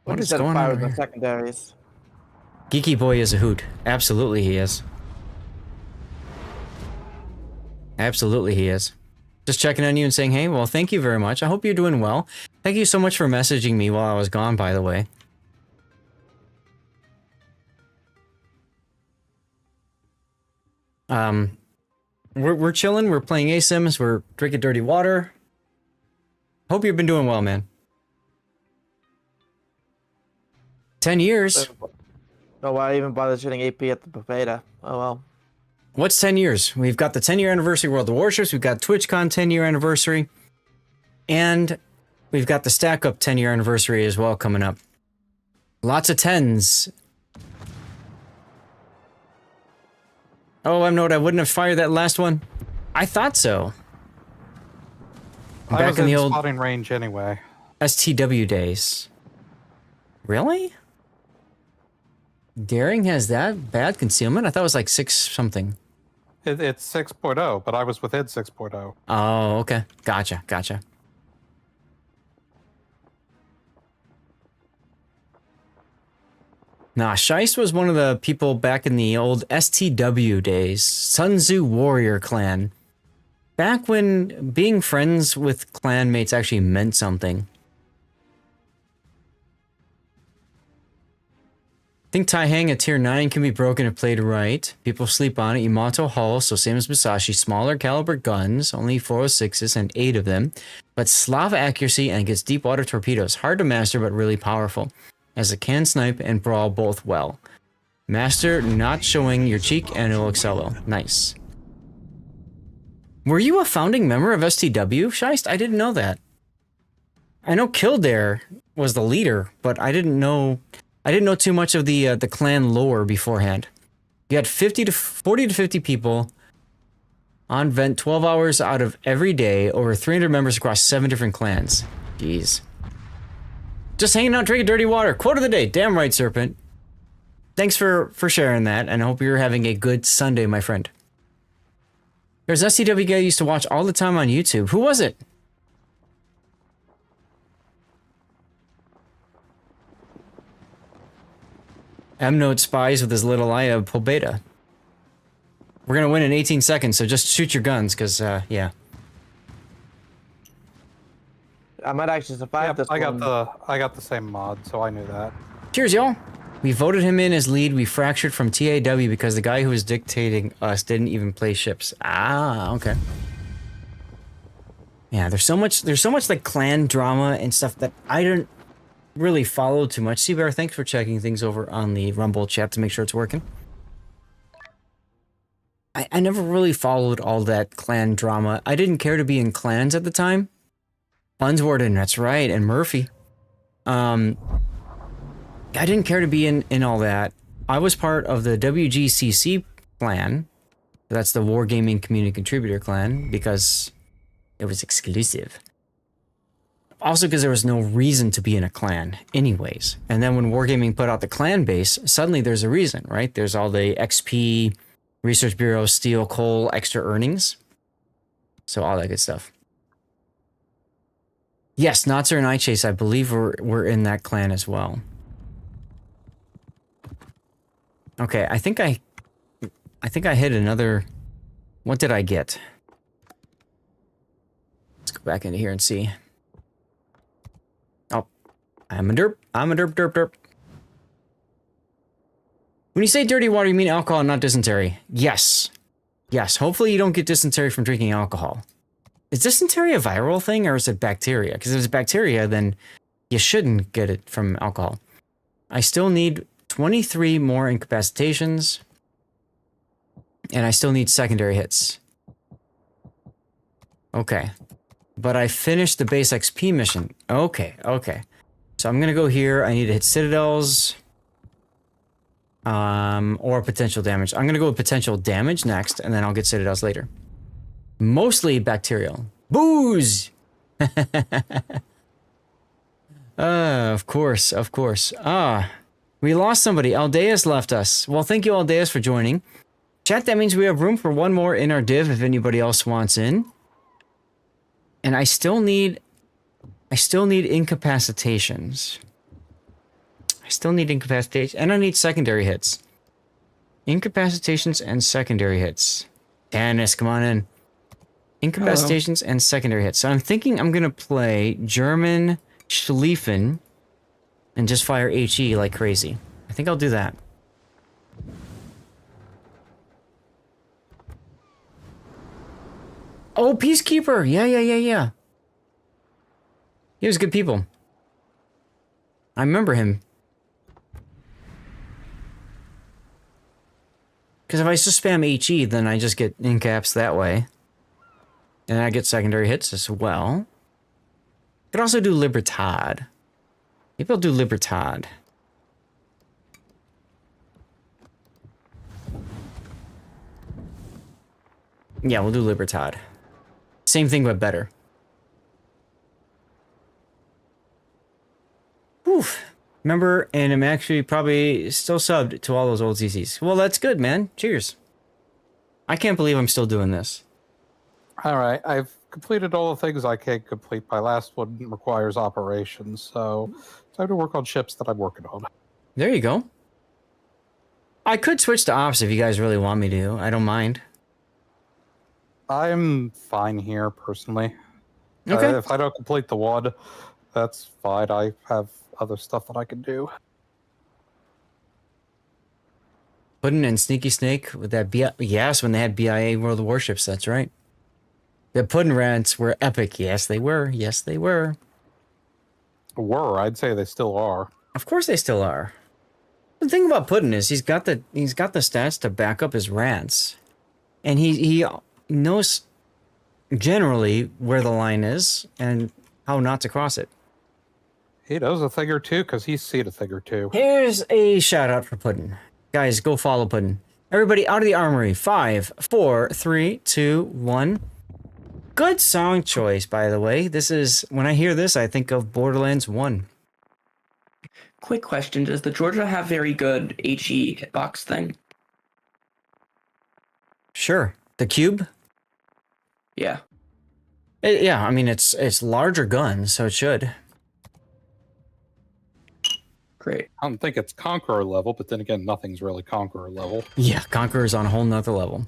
Speaker 21: What is going on in the secondaries?
Speaker 1: Geeky boy is a hoot. Absolutely he is. Absolutely he is. Just checking on you and saying, hey, well, thank you very much. I hope you're doing well. Thank you so much for messaging me while I was gone, by the way. We're chilling. We're playing Asims. We're drinking dirty water. Hope you've been doing well, man. 10 years.
Speaker 21: No, why even bother shooting AP at the beta? Oh well.
Speaker 1: What's 10 years? We've got the 10-year anniversary World of Warships. We've got TwitchCon 10-year anniversary. And we've got the Stack Up 10-year anniversary as well coming up. Lots of 10s. Oh, I know I wouldn't have fired that last one. I thought so.
Speaker 2: I was in the old spotting range anyway.
Speaker 1: STW days. Really? Daring has that bad concealment? I thought it was like 6 something.
Speaker 2: It's 6.0, but I was within 6.0.
Speaker 1: Oh, okay. Gotcha. Nah, Scheist was one of the people back in the old STW days. Sun Tzu Warrior Clan. Back when being friends with clanmates actually meant something. I think Taihang at tier 9 can be broken if played right. People sleep on it. Yamato Hull, so same as Musashi. Smaller caliber guns, only 406s and 8 of them. But Slav accuracy and gets deep water torpedoes. Hard to master, but really powerful, as it can snipe and brawl both well. Master not showing your cheek and it'll Excello. Nice. Were you a founding member of STW, Scheist? I didn't know that. I know Kildare was the leader, but I didn't know too much of the clan lore beforehand. You had 40 to 50 people on vent 12 hours out of every day, over 300 members across 7 different clans. Jeez. Just hanging out drinking dirty water. Quote of the day. Damn right, Serpent. Thanks for sharing that, and I hope you're having a good Sunday, my friend. There's an SCW guy I used to watch all the time on YouTube. Who was it? M-Note spies with his little eye of Pobeda. We're gonna win in 18 seconds, so just shoot your guns, because, yeah.
Speaker 21: I might actually survive this
Speaker 2: I
Speaker 21: one.
Speaker 2: got the same mod, so I knew that.
Speaker 1: Cheers, y'all. We voted him in as lead. We fractured from TAW because the guy who was dictating us didn't even play ships. Ah, okay. Yeah, there's so much like clan drama and stuff that I don't really follow too much. Seabear, thanks for checking things over on the Rumble chat to make sure it's working. I never really followed all that clan drama. I didn't care to be in clans at the time. Bunswarden, that's right, and Murphy. I didn't care to be in all that. I was part of the WGCC clan. That's the Wargaming Community Contributor clan, because it was exclusive. Also because there was no reason to be in a clan anyways. And then when Wargaming put out the clan base, suddenly there's a reason, right? There's all the XP, Research Bureau, steel, coal, extra earnings. So all that good stuff. Yes, Notzer and iChase, I believe we're in that clan as well. Okay, I think I hit another... What did I get? Let's go back into here and see. Oh, I'm a derp. I'm a derp. When you say dirty water, you mean alcohol, not dysentery. Yes. Yes, hopefully you don't get dysentery from drinking alcohol. Is dysentery a viral thing, or is it bacteria? Because if it's bacteria, then you shouldn't get it from alcohol. I still need 23 more incapacitations. And I still need secondary hits. Okay. But I finished the base XP mission. Okay. So I'm gonna go here. I need to hit citadels. Or potential damage. I'm gonna go with potential damage next, and then I'll get citadels later. Mostly bacterial. Booze! Of course. We lost somebody. Aldeus left us. Well, thank you, Aldeus, for joining. Chat, that means we have room for one more in our div if anybody else wants in. And I still need incapacitations. And I need secondary hits. Incapacitations and secondary hits. Dennis, come on in. Incapacitations and secondary hits. So I'm thinking I'm gonna play German Schlieffen and just fire HE like crazy. I think I'll do that. Oh, Peacekeeper! Yeah. He was good people. I remember him. Because if I just spam HE, then I just get incaps that way. And I get secondary hits as well. Could also do Libertad. Maybe I'll do Libertad. Yeah, we'll do Libertad. Same thing, but better. Whew. Remember, and I'm actually probably still subbed to all those old CCs. Well, that's good, man. Cheers. I can't believe I'm still doing this.
Speaker 2: All right, I've completed all the things I can complete. My last one requires operations, so time to work on ships that I'm working on.
Speaker 1: There you go. I could switch to ops if you guys really want me to. I don't mind.
Speaker 2: I'm fine here, personally.
Speaker 1: Okay.
Speaker 2: If I don't complete the one, that's fine. I have other stuff that I can do.
Speaker 1: Puddin' and Sneaky Snake with that yes, when they had BIA World of Warships, that's right. The Puddin' rants were epic. Yes, they were.
Speaker 2: I'd say they still are.
Speaker 1: Of course they still are. The thing about Puddin is he's got the stats to back up his rants, and he knows generally where the line is and how not to cross it.
Speaker 2: He knows a thing or two because he's seen a thing or two.
Speaker 1: Here's a shout out for Puddin. Guys, go follow Puddin. Everybody out of the armory. 5, 4, 3, 2, 1. Good song choice, by the way. This is, when I hear this, I think of Borderlands 1.
Speaker 5: Quick question, does the Georgia have very good HE hitbox thing?
Speaker 1: Sure. The cube?
Speaker 5: Yeah.
Speaker 1: Yeah, I mean, it's larger guns, so it should.
Speaker 5: Great.
Speaker 2: I don't think it's Conqueror level, but then again, nothing's really Conqueror level.
Speaker 1: Yeah, Conqueror's on a whole nother level.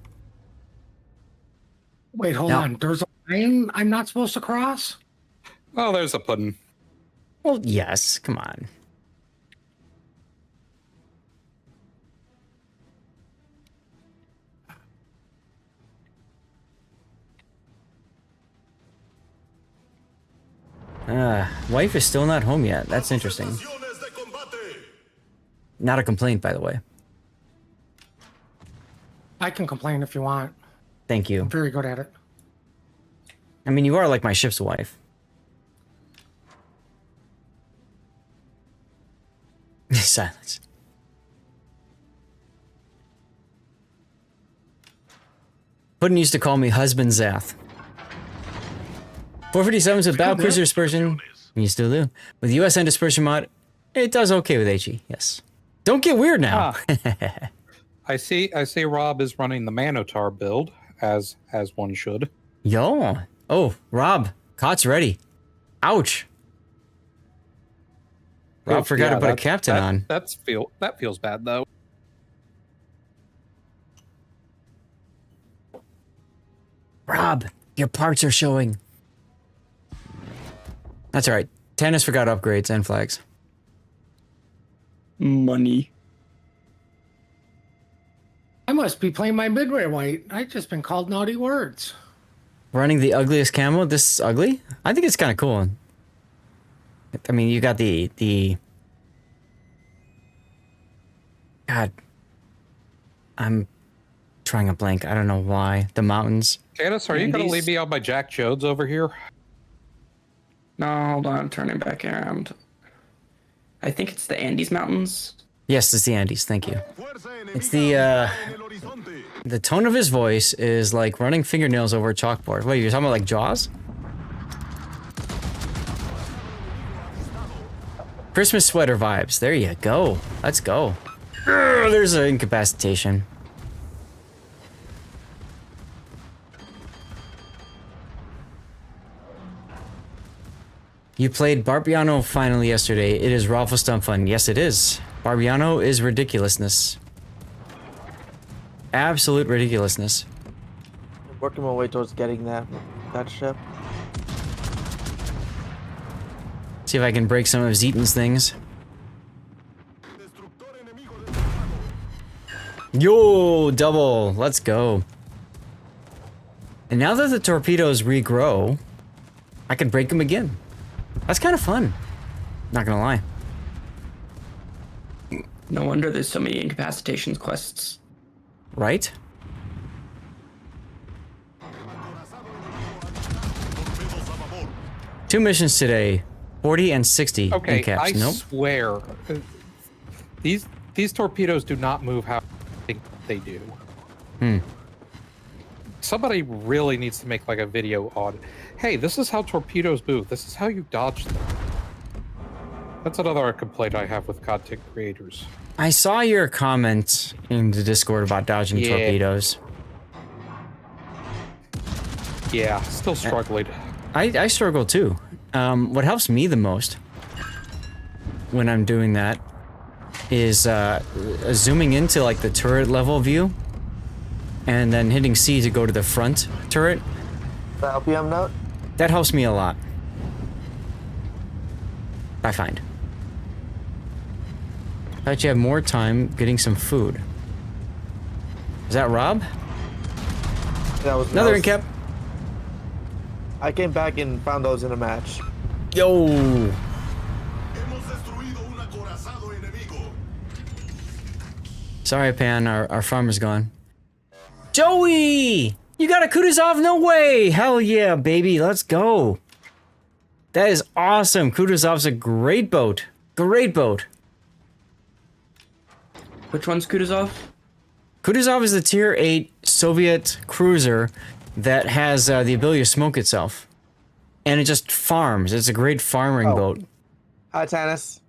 Speaker 8: Wait, hold on. There's a line I'm not supposed to cross?
Speaker 2: Oh, there's a Puddin.
Speaker 1: Well, yes, come on. Wife is still not home yet. That's interesting. Not a complaint, by the way.
Speaker 8: I can complain if you want.
Speaker 1: Thank you.
Speaker 8: I'm very good at it.
Speaker 1: I mean, you are like my ship's wife. Silence. Puddin used to call me Husband Zath. 457s with Battle Cruiser Dispersion. You still do. With USN Dispersion mod, it does okay with HE, yes. Don't get weird now.
Speaker 2: I see Rob is running the Manotar build, as one should.
Speaker 1: Yo. Oh, Rob. Cot's ready. Ouch. Rob forgot to put a captain on.
Speaker 2: That feels bad, though.
Speaker 1: Rob, your parts are showing. That's alright. Tannis forgot upgrades and flags.
Speaker 5: Money.
Speaker 8: I must be playing my midway white. I've just been called naughty words.
Speaker 1: Running the ugliest camo. This is ugly? I think it's kind of cool. I mean, you got the... God. I'm trying a blank. I don't know why. The mountains.
Speaker 2: Janice, are you going to leave me on my Jack Jones over here?
Speaker 5: No, hold on. I'm turning back around. I think it's the Andes Mountains.
Speaker 1: Yes, it's the Andes. Thank you. It's the tone of his voice is like running fingernails over a chalkboard. Wait, you're talking about like Jaws? Christmas sweater vibes. There you go. Let's go. Urgh, there's an incapacitation. You played Barbiano finally yesterday. It is raffle stump fun. Yes, it is. Barbiano is ridiculousness. Absolute ridiculousness.
Speaker 21: I'm working my way towards getting that ship.
Speaker 1: See if I can break some of Zeaton's things. Yo, double. Let's go. And now that the torpedoes regrow, I can break them again. That's kind of fun. Not gonna lie.
Speaker 5: No wonder there's so many incapacitations quests.
Speaker 1: Right? Two missions today. 40 and 60
Speaker 2: Okay,
Speaker 1: in caps.
Speaker 2: I
Speaker 1: Nope.
Speaker 2: swear. These torpedoes do not move how I think they do. Somebody really needs to make like a video on, hey, this is how torpedoes move. This is how you dodge them. That's another complaint I have with content creators.
Speaker 1: I saw your comment in the Discord about dodging torpedoes.
Speaker 2: Yeah, still struggling.
Speaker 1: I struggle too. What helps me the most when I'm doing that is zooming into like the turret level view and then hitting C to go to the front turret.
Speaker 21: The LPM note?
Speaker 1: That helps me a lot. I find. Thought you had more time getting some food. Is that Rob?
Speaker 21: That was
Speaker 1: another in cap.
Speaker 21: I came back and found those in a match.
Speaker 1: Yo. Sorry, Pan, our farmer's gone. Joey! You got a Kutuzov? No way! Hell yeah, baby, let's go. That is awesome. Kutuzov's a great boat. Great boat.
Speaker 5: Which one's Kutuzov?
Speaker 1: Kutuzov is the tier 8 Soviet cruiser that has the ability to smoke itself. And it just farms. It's a great farming boat.
Speaker 21: Hi, Tannis.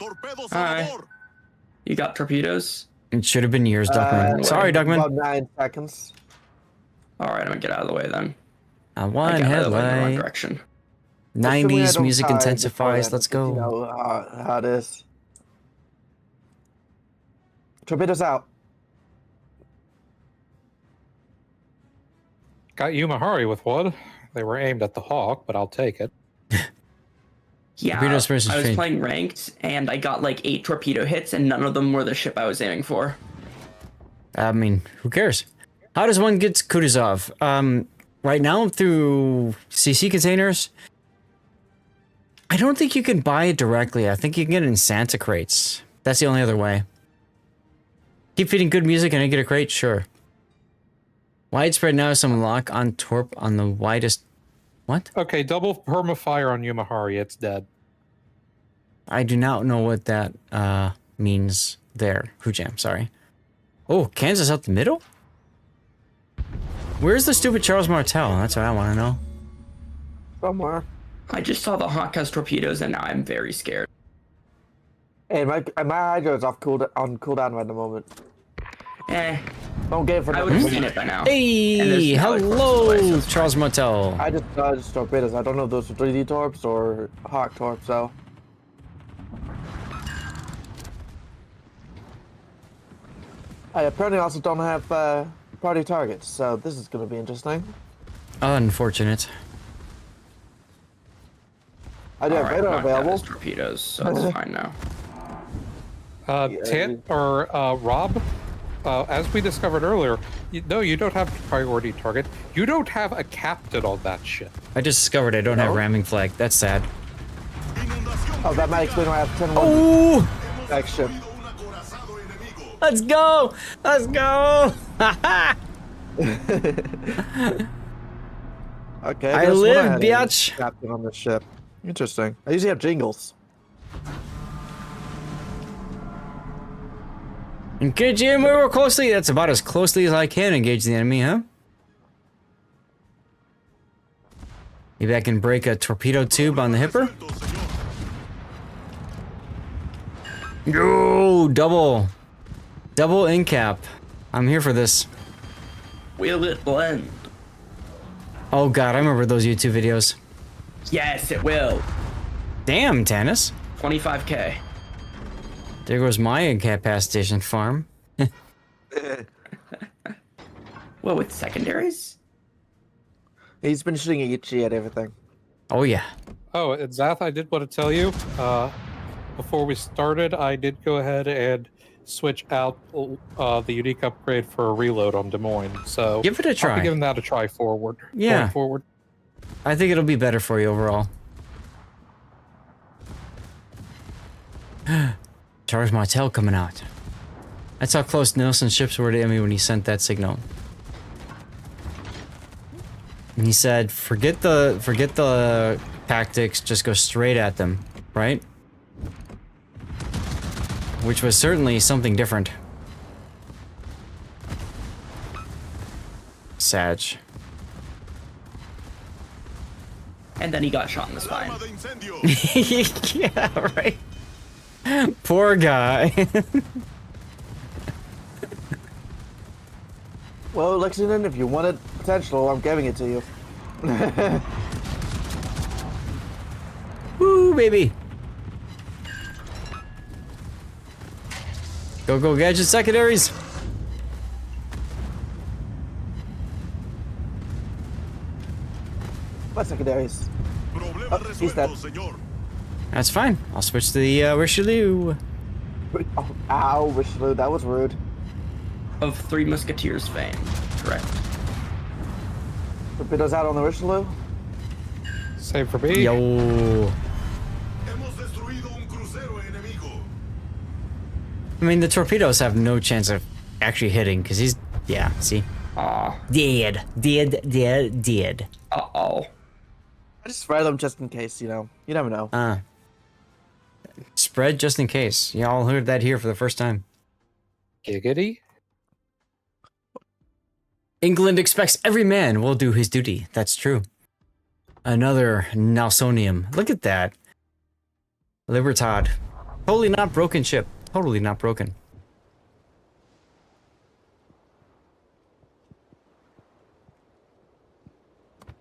Speaker 5: Hi. You got torpedoes?
Speaker 1: It should have been yours, Duckman. Sorry, Duckman.
Speaker 21: About 9 seconds.
Speaker 5: Alright, I'm gonna get out of the way then.
Speaker 1: One
Speaker 5: I got out of the way in the wrong
Speaker 1: headlight.
Speaker 5: direction.
Speaker 1: 90s music intensifies. Let's go.
Speaker 21: You know how it is. Torpedoes out.
Speaker 2: Got Yumahari with one. They were aimed at the Hawk, but I'll take it.
Speaker 5: Yeah,
Speaker 1: Torpedoes versus
Speaker 5: I was
Speaker 1: Fade.
Speaker 5: playing ranked, and I got like 8 torpedo hits, and none of them were the ship I was aiming for.
Speaker 1: I mean, who cares? How does one get Kutuzov? Right now, through CC containers, I don't think you can buy it directly. I think you can get it in Santa crates. That's the only other way. Keep feeding good music and I get a crate? Sure. Widespread now, some lock on Torp on the widest... What?
Speaker 2: Okay, double permafire on Yumahari. It's dead.
Speaker 1: I do not know what that means there. Hujam, sorry. Oh, Kansas out the middle? Where's the stupid Charles Martel? That's what I want to know.
Speaker 21: Somewhere.
Speaker 5: I just saw the Hawk has torpedoes, and now I'm very scared.
Speaker 21: Hey, my hydro's off on cooldown right at the moment. Don't get it for
Speaker 5: I would have seen it by now.
Speaker 1: Hey, hello, Charles Martel.
Speaker 21: I just dodged torpedoes. I don't know if those are 3D torps or Hawk torps, so. I apparently also don't have party targets, so this is going to be interesting.
Speaker 1: Unfortunate.
Speaker 21: I do have radar available.
Speaker 5: Torpedoes, so that's fine now.
Speaker 2: Rob, as we discovered earlier, you don't have a priority target. You don't have a captain on that ship.
Speaker 1: I just discovered I don't have ramming flag. That's sad.
Speaker 21: Oh, that might explain why I have 10
Speaker 1: Oh!
Speaker 21: Next ship.
Speaker 1: Let's go! Let's go!
Speaker 21: Okay.
Speaker 1: I live, bitch!
Speaker 21: Captain on this ship. Interesting. I usually have jingles.
Speaker 1: Engage the enemy more closely. That's about as closely as I can engage the enemy, huh? Maybe I can break a torpedo tube on the hipper. Yo, double in cap. I'm here for this.
Speaker 5: Will it blend?
Speaker 1: Oh god, I remember those YouTube videos.
Speaker 5: Yes, it will.
Speaker 1: Damn, Tannis.
Speaker 5: 25k.
Speaker 1: There goes my incapacitation farm.
Speaker 5: Well, with secondaries?
Speaker 21: He's been shooting HE at everything.
Speaker 1: Oh yeah.
Speaker 2: Oh, and Zath, I did want to tell you, before we started, I did go ahead and switch out the unique upgrade for a reload on Des Moines. So
Speaker 1: give it a try.
Speaker 2: I'll be giving that a try forward.
Speaker 1: Yeah.
Speaker 2: Going forward.
Speaker 1: I think it'll be better for you overall. Charles Martel coming out. That's how close Nelson's ships were to me when he sent that signal. And he said, forget the tactics, just go straight at them, right? Which was certainly something different. Sag.
Speaker 5: And then he got shot in the spine.
Speaker 1: Yeah, right. Poor guy.
Speaker 21: Well, Lexington, if you wanted potential, I'm giving it to you.
Speaker 1: Woo, baby. Go, gadget secondaries.
Speaker 21: What secondaries? Oh, he's dead.
Speaker 1: That's fine. I'll switch to the Richelieu.
Speaker 21: Oh, ow, Richelieu, that was rude.
Speaker 5: Of Three Musketeers fame, correct.
Speaker 21: Torpedoes out on the Richelieu?
Speaker 2: Same for me.
Speaker 1: Yo. I mean, the torpedoes have no chance of actually hitting, because he's, yeah, see?
Speaker 5: Aw.
Speaker 1: Dead.
Speaker 5: Uh-oh.
Speaker 21: I just spread them just in case, you know. You never know.
Speaker 1: Spread just in case. Y'all heard that here for the first time.
Speaker 2: Giggity.
Speaker 1: England expects every man will do his duty. That's true. Another Nelsonium. Look at that. Libertad. Totally not broken ship. Totally not broken.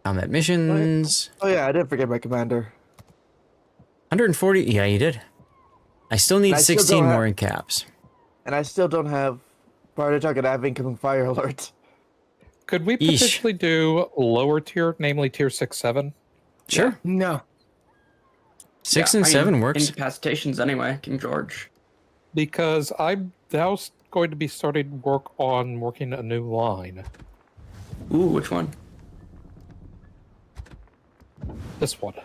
Speaker 1: Combat missions.
Speaker 21: Oh yeah, I didn't forget my commander.
Speaker 1: 140. Yeah, you did. I still need 16 more in caps.
Speaker 21: And I still don't have priority target. I have incoming fire alert.
Speaker 2: Could we potentially do lower tier, namely tier 6, 7?
Speaker 1: Sure.
Speaker 5: No.
Speaker 1: 6 and 7 works.
Speaker 5: Incapacitations anyway, King George.
Speaker 2: Because I'm now going to be starting work on working a new line.
Speaker 5: Ooh, which one?
Speaker 2: This one.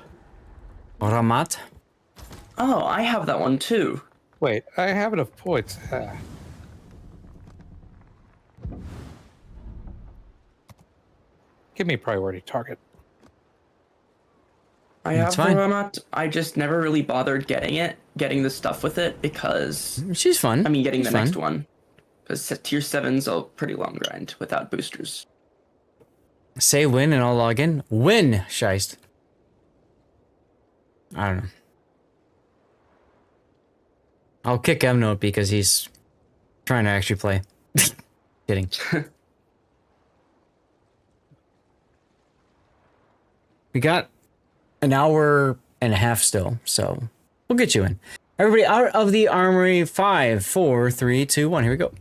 Speaker 1: Ramat.
Speaker 5: Oh, I have that one too.
Speaker 2: Wait, I have enough points. Give me priority target.
Speaker 5: I have the Ramat. I just never really bothered getting the stuff with it because
Speaker 1: she's fun.
Speaker 5: I mean, getting
Speaker 1: She's
Speaker 5: the next
Speaker 1: fun.
Speaker 5: one. Because tier 7's a pretty long grind without boosters.
Speaker 1: Say win and I'll log in. Win, Scheist. I don't know. I'll kick Emnote because he's trying to actually play. Kidding. We got an hour and a half still, so we'll get you in. Everybody out of the armory. 5, 4, 3, 2, 1. Here we go.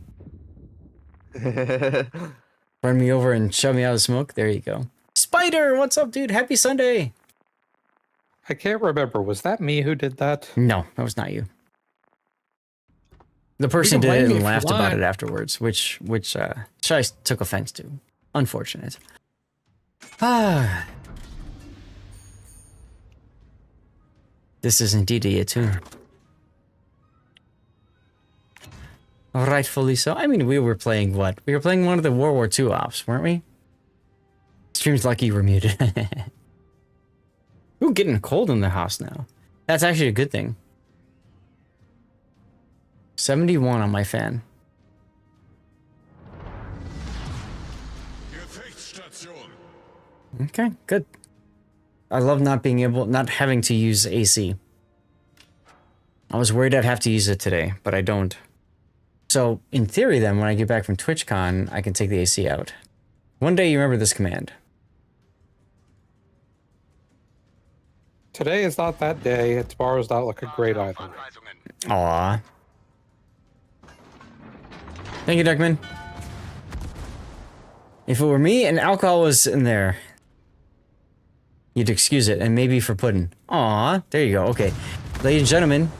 Speaker 1: Run me over and shove me out of the smoke. There you go. Spider, what's up, dude? Happy Sunday.
Speaker 2: I can't remember. Was that me who did that?
Speaker 1: No, that was not you. The person did it and laughed about it afterwards, which Shice took offense to. Unfortunate. Ah. This is indeed a tune. Rightfully so. I mean, we were playing what? We were playing one of the World War II ops, weren't we? Stream's lucky you were muted. Ooh, getting cold in the house now. That's actually a good thing. 71 on my fan. Okay, good. I love not having to use AC. I was worried I'd have to use it today, but I don't. So, in theory then, when I get back from TwitchCon, I can take the AC out. One day you remember this command.
Speaker 2: Today is not that day, and tomorrow's not looking great either.
Speaker 1: Aww. Thank you, Duckman. If it were me and alcohol was in there, you'd excuse it, and maybe for pudding. Aw, there you go. Okay. Ladies and gentlemen,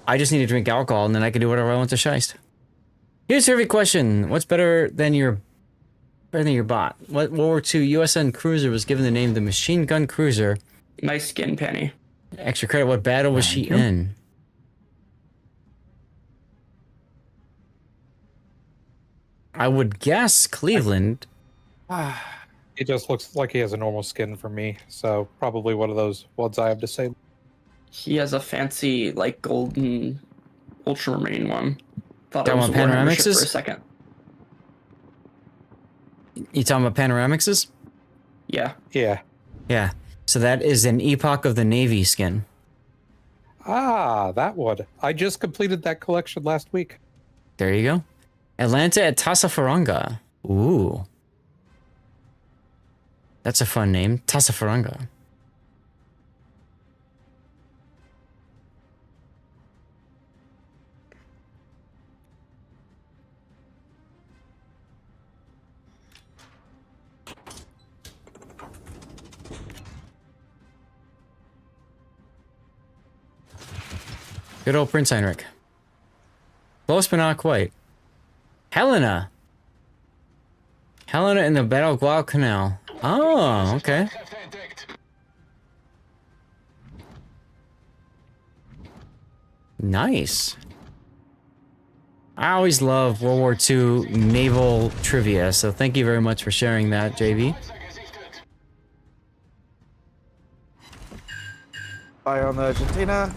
Speaker 1: I just need to drink alcohol, and then I can do whatever I want to Scheist. Here's a survey question. What's better than your bot? What World War II USN cruiser was given the name the Machine Gun Cruiser?
Speaker 5: Nice skin, Penny.
Speaker 1: Extra credit. What battle was she in? I would guess Cleveland.
Speaker 2: He just looks like he has a normal skin for me, so probably one of those ones I have to say.
Speaker 5: He has a fancy, like, golden ultramarine one. Thought
Speaker 1: Talking
Speaker 5: it was
Speaker 1: about
Speaker 5: a Warhammer ship
Speaker 1: Panoramixes?
Speaker 5: for a second.
Speaker 1: You talking about Panoramixes?
Speaker 5: Yeah.
Speaker 2: Yeah.
Speaker 1: Yeah. So that is an Epoch of the Navy skin.
Speaker 2: Ah, that one. I just completed that collection last week.
Speaker 1: There you go. Atlanta at Tasafaranga. Ooh. That's a fun name. Tasafaranga. Good old Prince Heinrich. Close but not quite. Helena. Helena in the Battle of Guadalcanal. Oh, okay. Nice. I always love World War II naval trivia, so thank you very much for sharing that, JV.
Speaker 21: Fire on the Argentina.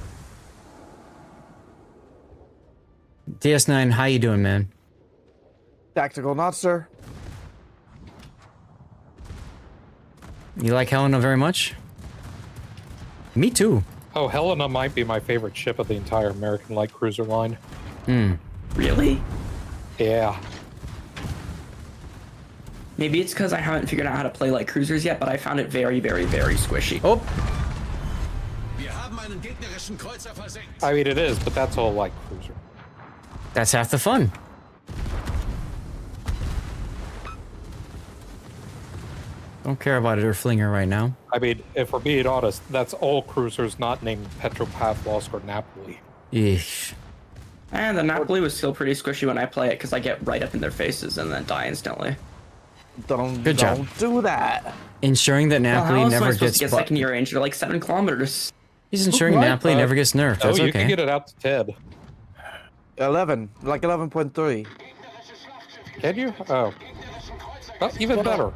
Speaker 1: DS9, how you doing, man?
Speaker 21: Tactical not, sir.
Speaker 1: You like Helena very much? Me too.
Speaker 2: Oh, Helena might be my favorite ship of the entire American light cruiser line.
Speaker 1: Hmm.
Speaker 5: Really?
Speaker 2: Yeah.
Speaker 5: Maybe it's because I haven't figured out how to play light cruisers yet, but I found it very, very, very squishy.
Speaker 1: Oh.
Speaker 2: I mean, it is, but that's all light cruiser.
Speaker 1: That's half the fun. Don't care about it or Flinger right now.
Speaker 2: I mean, if we're being honest, that's all cruisers not named Petropavlovsk or Napoli.
Speaker 1: Eesh.
Speaker 5: And the Napoli was still pretty squishy when I play it because I get right up in their faces and then die instantly.
Speaker 1: Good job.
Speaker 21: Don't do that.
Speaker 1: Ensuring that Napoli
Speaker 5: how else am I
Speaker 1: never
Speaker 5: supposed
Speaker 1: gets
Speaker 5: to get second year range? They're like 7 kilometers.
Speaker 1: He's ensuring Napoli never gets nerfed. That's
Speaker 2: you
Speaker 1: okay.
Speaker 2: can get it out to 10.
Speaker 21: 11, like 11.3.
Speaker 2: Can you? Oh. Well, even better.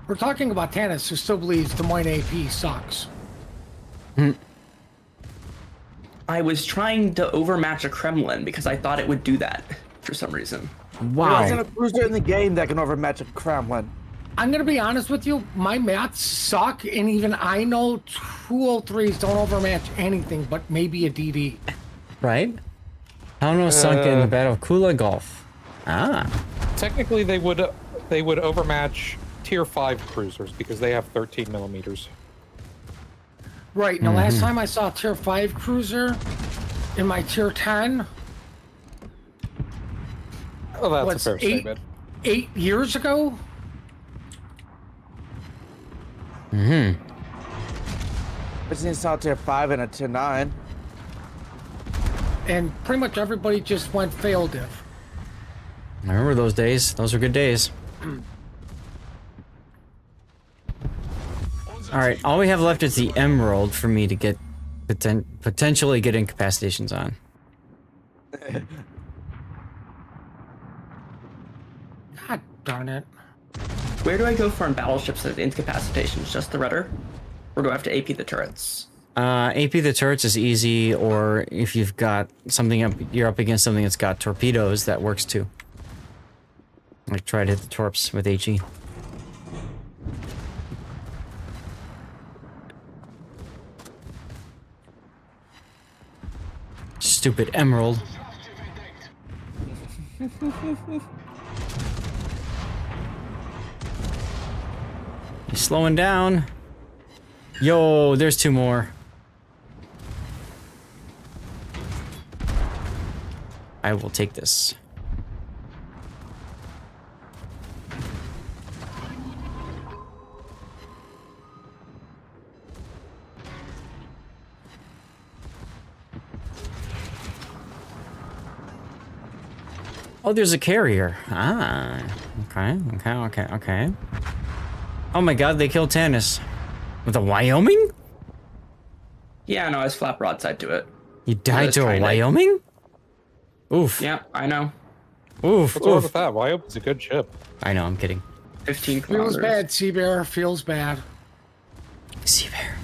Speaker 8: We're talking about Tannis, who still believes Des Moines AP sucks.
Speaker 5: I was trying to overmatch a Kremlin because I thought it would do that for some reason.
Speaker 21: There isn't a cruiser in the game that can overmatch a Kremlin.
Speaker 8: I'm gonna be honest with you, my maths suck, and even I know 203s don't overmatch anything but maybe a DD.
Speaker 1: Right? Helena was sunk in the Battle of Kula Gulf. Ah.
Speaker 2: Technically, they would overmatch Tier 5 cruisers because they have 13 millimeters.
Speaker 8: Right, and the last time I saw a Tier 5 cruiser in my Tier 10...
Speaker 2: Oh, that's a fair statement.
Speaker 8: 8 years ago?
Speaker 21: I just saw a Tier 5 and a Tier 9.
Speaker 8: And pretty much everybody just went fail diff.
Speaker 1: I remember those days. Those were good days. Alright, all we have left is the Emerald for me to get potentially get incapacitations on.
Speaker 8: God darn it.
Speaker 5: Where do I go for in battleships with incapacitations? Just the rudder? Or do I have to AP the turrets?
Speaker 1: AP the turrets is easy, or if you've got something up, you're up against something that's got torpedoes, that works too. Like try to hit the torps with HE. Stupid Emerald. He's slowing down. Yo, there's 2 more. I will take this. Oh, there's a carrier. Ah, okay. Oh my god, they killed Tannis. With a Wyoming?
Speaker 5: Yeah, no, I was flap broadside to it.
Speaker 1: You died to a Wyoming? Oof.
Speaker 5: Yeah, I know.
Speaker 1: Oof.
Speaker 2: What's wrong with that? Wyoming's a good ship.
Speaker 1: I know, I'm kidding.
Speaker 5: 15
Speaker 8: Feels
Speaker 5: kilometers.
Speaker 8: bad, Seabear. Feels bad.
Speaker 1: Seabear.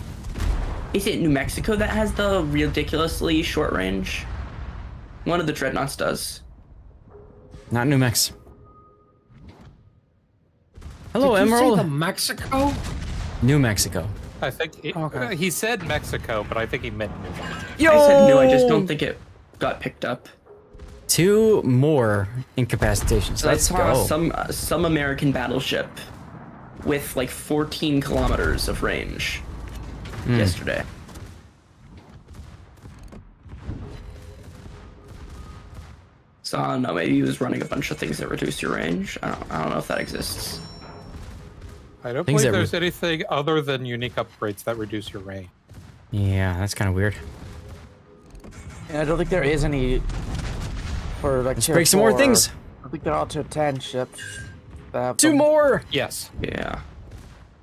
Speaker 5: Is it New Mexico that has the ridiculously short range? One of the dreadnoughts does.
Speaker 1: Not New Mex. Hello,
Speaker 8: Did you
Speaker 1: Emerald.
Speaker 8: say the Mexico?
Speaker 1: New Mexico.
Speaker 2: I think he said Mexico, but I think he meant New Mexico.
Speaker 1: Yo!
Speaker 5: I said new, I just don't think it got picked up.
Speaker 1: 2 more incapacitations.
Speaker 5: So
Speaker 1: Let's
Speaker 5: I saw
Speaker 1: go.
Speaker 5: some American battleship with like 14 kilometers of range yesterday. So I don't know, maybe he was running a bunch of things that reduce your range. I don't know if that exists.
Speaker 2: I don't
Speaker 1: Things
Speaker 2: believe
Speaker 1: that
Speaker 2: there's anything other than unique upgrades that reduce your range.
Speaker 1: Yeah, that's kind of weird.
Speaker 21: Yeah, I don't think there is any for like
Speaker 1: Let's
Speaker 21: Tier
Speaker 1: break some more
Speaker 21: 4.
Speaker 1: things.
Speaker 21: I think they're all Tier 10 ships. that have
Speaker 1: 2
Speaker 21: them.
Speaker 1: more!
Speaker 2: Yes.
Speaker 5: Yeah.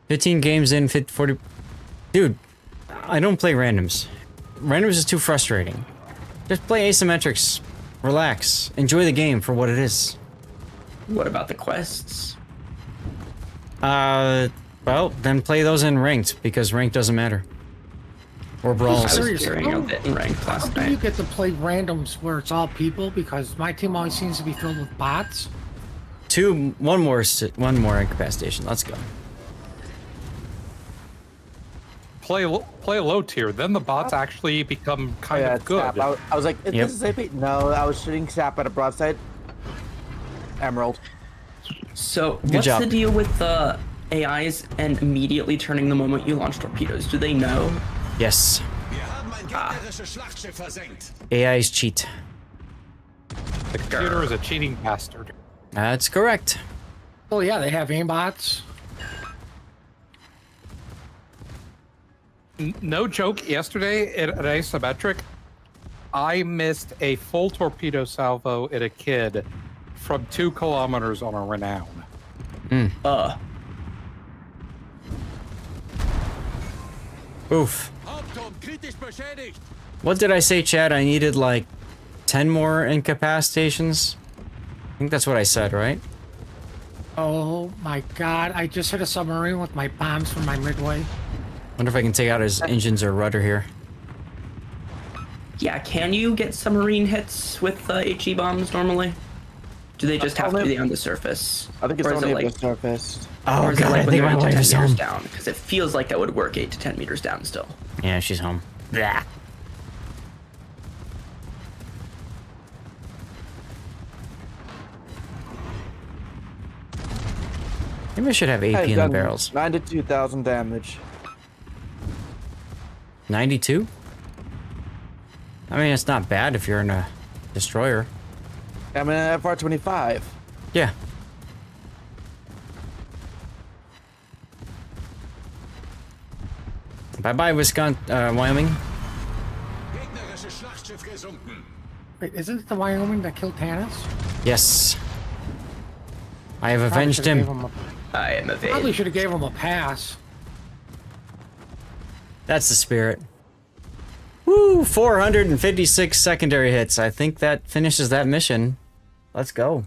Speaker 1: 15 games in, 40... Dude, I don't play randoms. Randoms is too frustrating. Just play asymmetrics Relax. Enjoy the game for what it is.
Speaker 5: What about the quests?
Speaker 1: Well, then play those in ranked, because ranked doesn't matter. Or brawls.
Speaker 8: Seriously,
Speaker 5: a bit in ranked
Speaker 8: how
Speaker 5: last
Speaker 8: do
Speaker 5: night.
Speaker 8: you get to play randoms where it's all people? Because my team always seems to be filled with bots.
Speaker 1: One more incapacitation. Let's go.
Speaker 2: Play low tier, then the bots actually become kind of good.
Speaker 21: Sap. I was like, is
Speaker 1: Yep.
Speaker 21: this AP? No, I was shooting sap at a broadside. Emerald.
Speaker 5: So,
Speaker 1: Good
Speaker 5: what's
Speaker 1: job.
Speaker 5: the deal with the AIs and immediately turning the moment you launch torpedoes? Do they know?
Speaker 1: Yes.
Speaker 4: Ah.
Speaker 1: AIs cheat.
Speaker 2: The computer is a cheating bastard.
Speaker 1: That's correct.
Speaker 8: Oh yeah, they have aimbots.
Speaker 2: No joke, yesterday at Asymmetric, I missed a full torpedo salvo at a kid from 2 kilometers on a Renown.
Speaker 1: Oof. What did I say, Chad? I needed like 10 more incapacitations? I think that's what I said, right?
Speaker 8: Oh my god, I just hit a submarine with my bombs from my midway.
Speaker 1: Wonder if I can take out his engines or rudder here.
Speaker 5: Yeah, can you get submarine hits with HE bombs normally? Do they just have to be on the surface?
Speaker 21: I think it's
Speaker 5: Or is
Speaker 21: only
Speaker 5: it
Speaker 21: at
Speaker 5: like,
Speaker 21: the surface.
Speaker 1: Oh
Speaker 5: or is it
Speaker 1: god,
Speaker 5: like
Speaker 1: I
Speaker 5: when
Speaker 1: think
Speaker 5: they're
Speaker 1: my
Speaker 5: 8 to
Speaker 1: wife
Speaker 5: 10
Speaker 1: is
Speaker 5: meters
Speaker 1: home.
Speaker 5: down? Because it feels like that would work 8 to 10 meters down still.
Speaker 1: Yeah, she's home. Blah. Maybe I should have AP
Speaker 21: I've
Speaker 1: in the
Speaker 21: done
Speaker 1: barrels.
Speaker 21: 92,000 damage.
Speaker 1: 92? I mean, it's not bad if you're in a destroyer.
Speaker 21: I'm in an FR-25.
Speaker 1: Yeah. Bye-bye, Wyoming.
Speaker 8: Wait, isn't it the Wyoming that killed Tanis?
Speaker 1: Yes. I have avenged him.
Speaker 5: I am
Speaker 8: Probably
Speaker 5: evaded.
Speaker 8: should have gave him a pass.
Speaker 1: That's the spirit. Woo! 456 secondary hits. I think that finishes that mission. Let's go.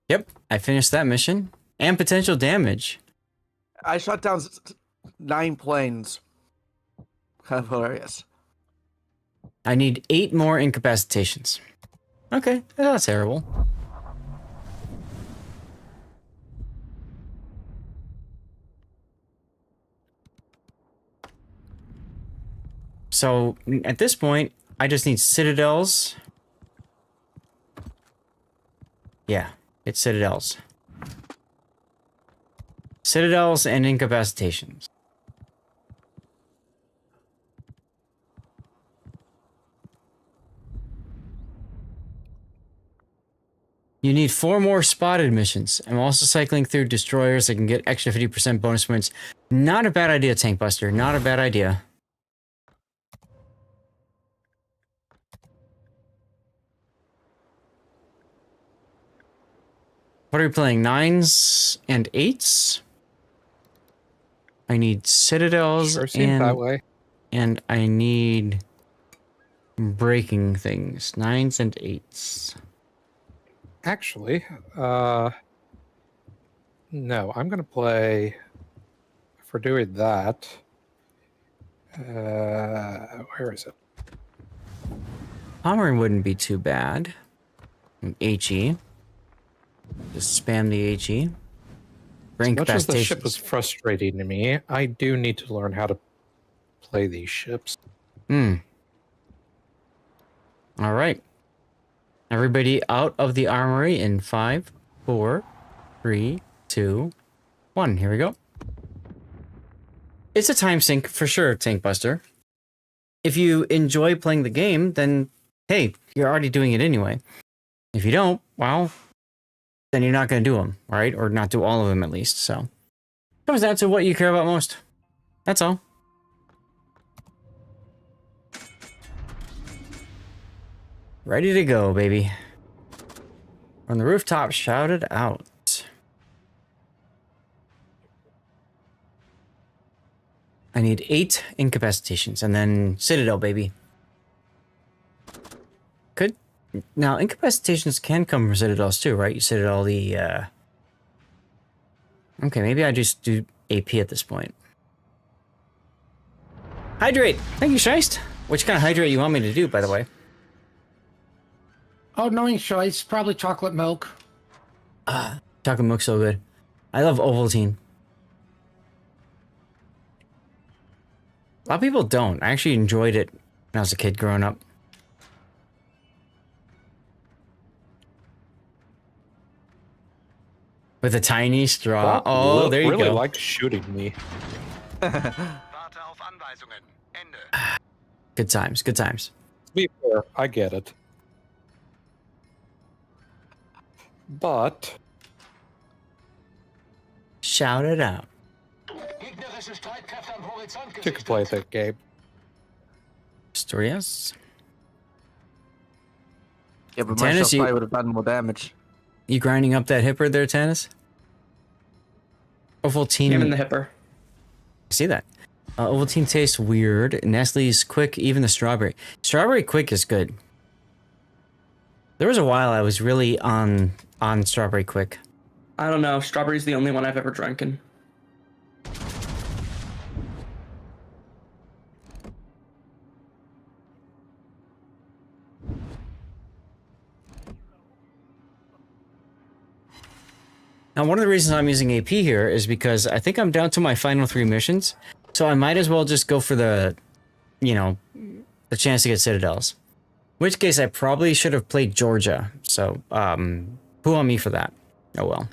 Speaker 1: Yep, I finished that mission. And potential damage.
Speaker 21: I shot down 9 planes. Kind of hilarious.
Speaker 1: I need 8 more incapacitations. Okay, that's not terrible. So, at this point, I just need citadels. Yeah, it's citadels. Citadels and incapacitations. You need 4 more spotted missions. I'm also cycling through destroyers. I can get extra 50% bonus points. Not a bad idea, Tank Buster. Not a bad idea. What are we playing? 9s and 8s? I need citadels
Speaker 2: Sure seems that way.
Speaker 1: and I need breaking things. 9s and 8s.
Speaker 2: Actually, no, I'm gonna play. For doing that, where is it?
Speaker 1: Pommering wouldn't be too bad. HE. Just spam the HE. Bring
Speaker 2: As much as the ship
Speaker 1: incapacitations.
Speaker 2: was frustrating to me, I do need to learn how to play these ships.
Speaker 1: All right. Everybody out of the armory in 5, 4, 3, 2, 1. Here we go. It's a time sink for sure, Tank Buster. If you enjoy playing the game, then hey, you're already doing it anyway. If you don't, well, then you're not going to do them, right? Or not do all of them at least. So, comes down to what you care about most. That's all. Ready to go, baby. From the rooftop, shouted out. I need 8 incapacitations, and then Citadel, baby. Could now incapacitations can come from Citadels too, right? You Citadel the. Okay, maybe I just do AP at this point. Hydrate. Thank you, Scheist. Which kind of hydrate you want me to do, by the way?
Speaker 8: Oh, knowing choice, probably chocolate milk.
Speaker 1: Chocolate milk's so good. I love Ovaltine. A lot of people don't. I actually enjoyed it when I was a kid growing up. With a tiny straw. Oh, there you
Speaker 2: really
Speaker 1: go.
Speaker 2: like shooting me.
Speaker 1: Good times, good times.
Speaker 2: To be fair, I get it. But
Speaker 1: shout it out.
Speaker 2: You can play that game.
Speaker 1: Astorias.
Speaker 21: Yeah, but my
Speaker 1: Tannis,
Speaker 21: shot probably would have done more damage.
Speaker 1: You grinding up that hipper there, Tannis? Ovaltine.
Speaker 5: I'm in the hipper.
Speaker 1: I see that. Ovaltine tastes weird. Nestle's quick, even the strawberry. Strawberry quick is good. There was a while I was really on strawberry quick.
Speaker 5: I don't know. Strawberry's the only one I've ever drunken.
Speaker 1: Now, one of the reasons I'm using AP here is because I think I'm down to my final 3 missions. So I might as well just go for the, you know, the chance to get Citadels. In which case I probably should have played Georgia. So, who on me for that? Oh well.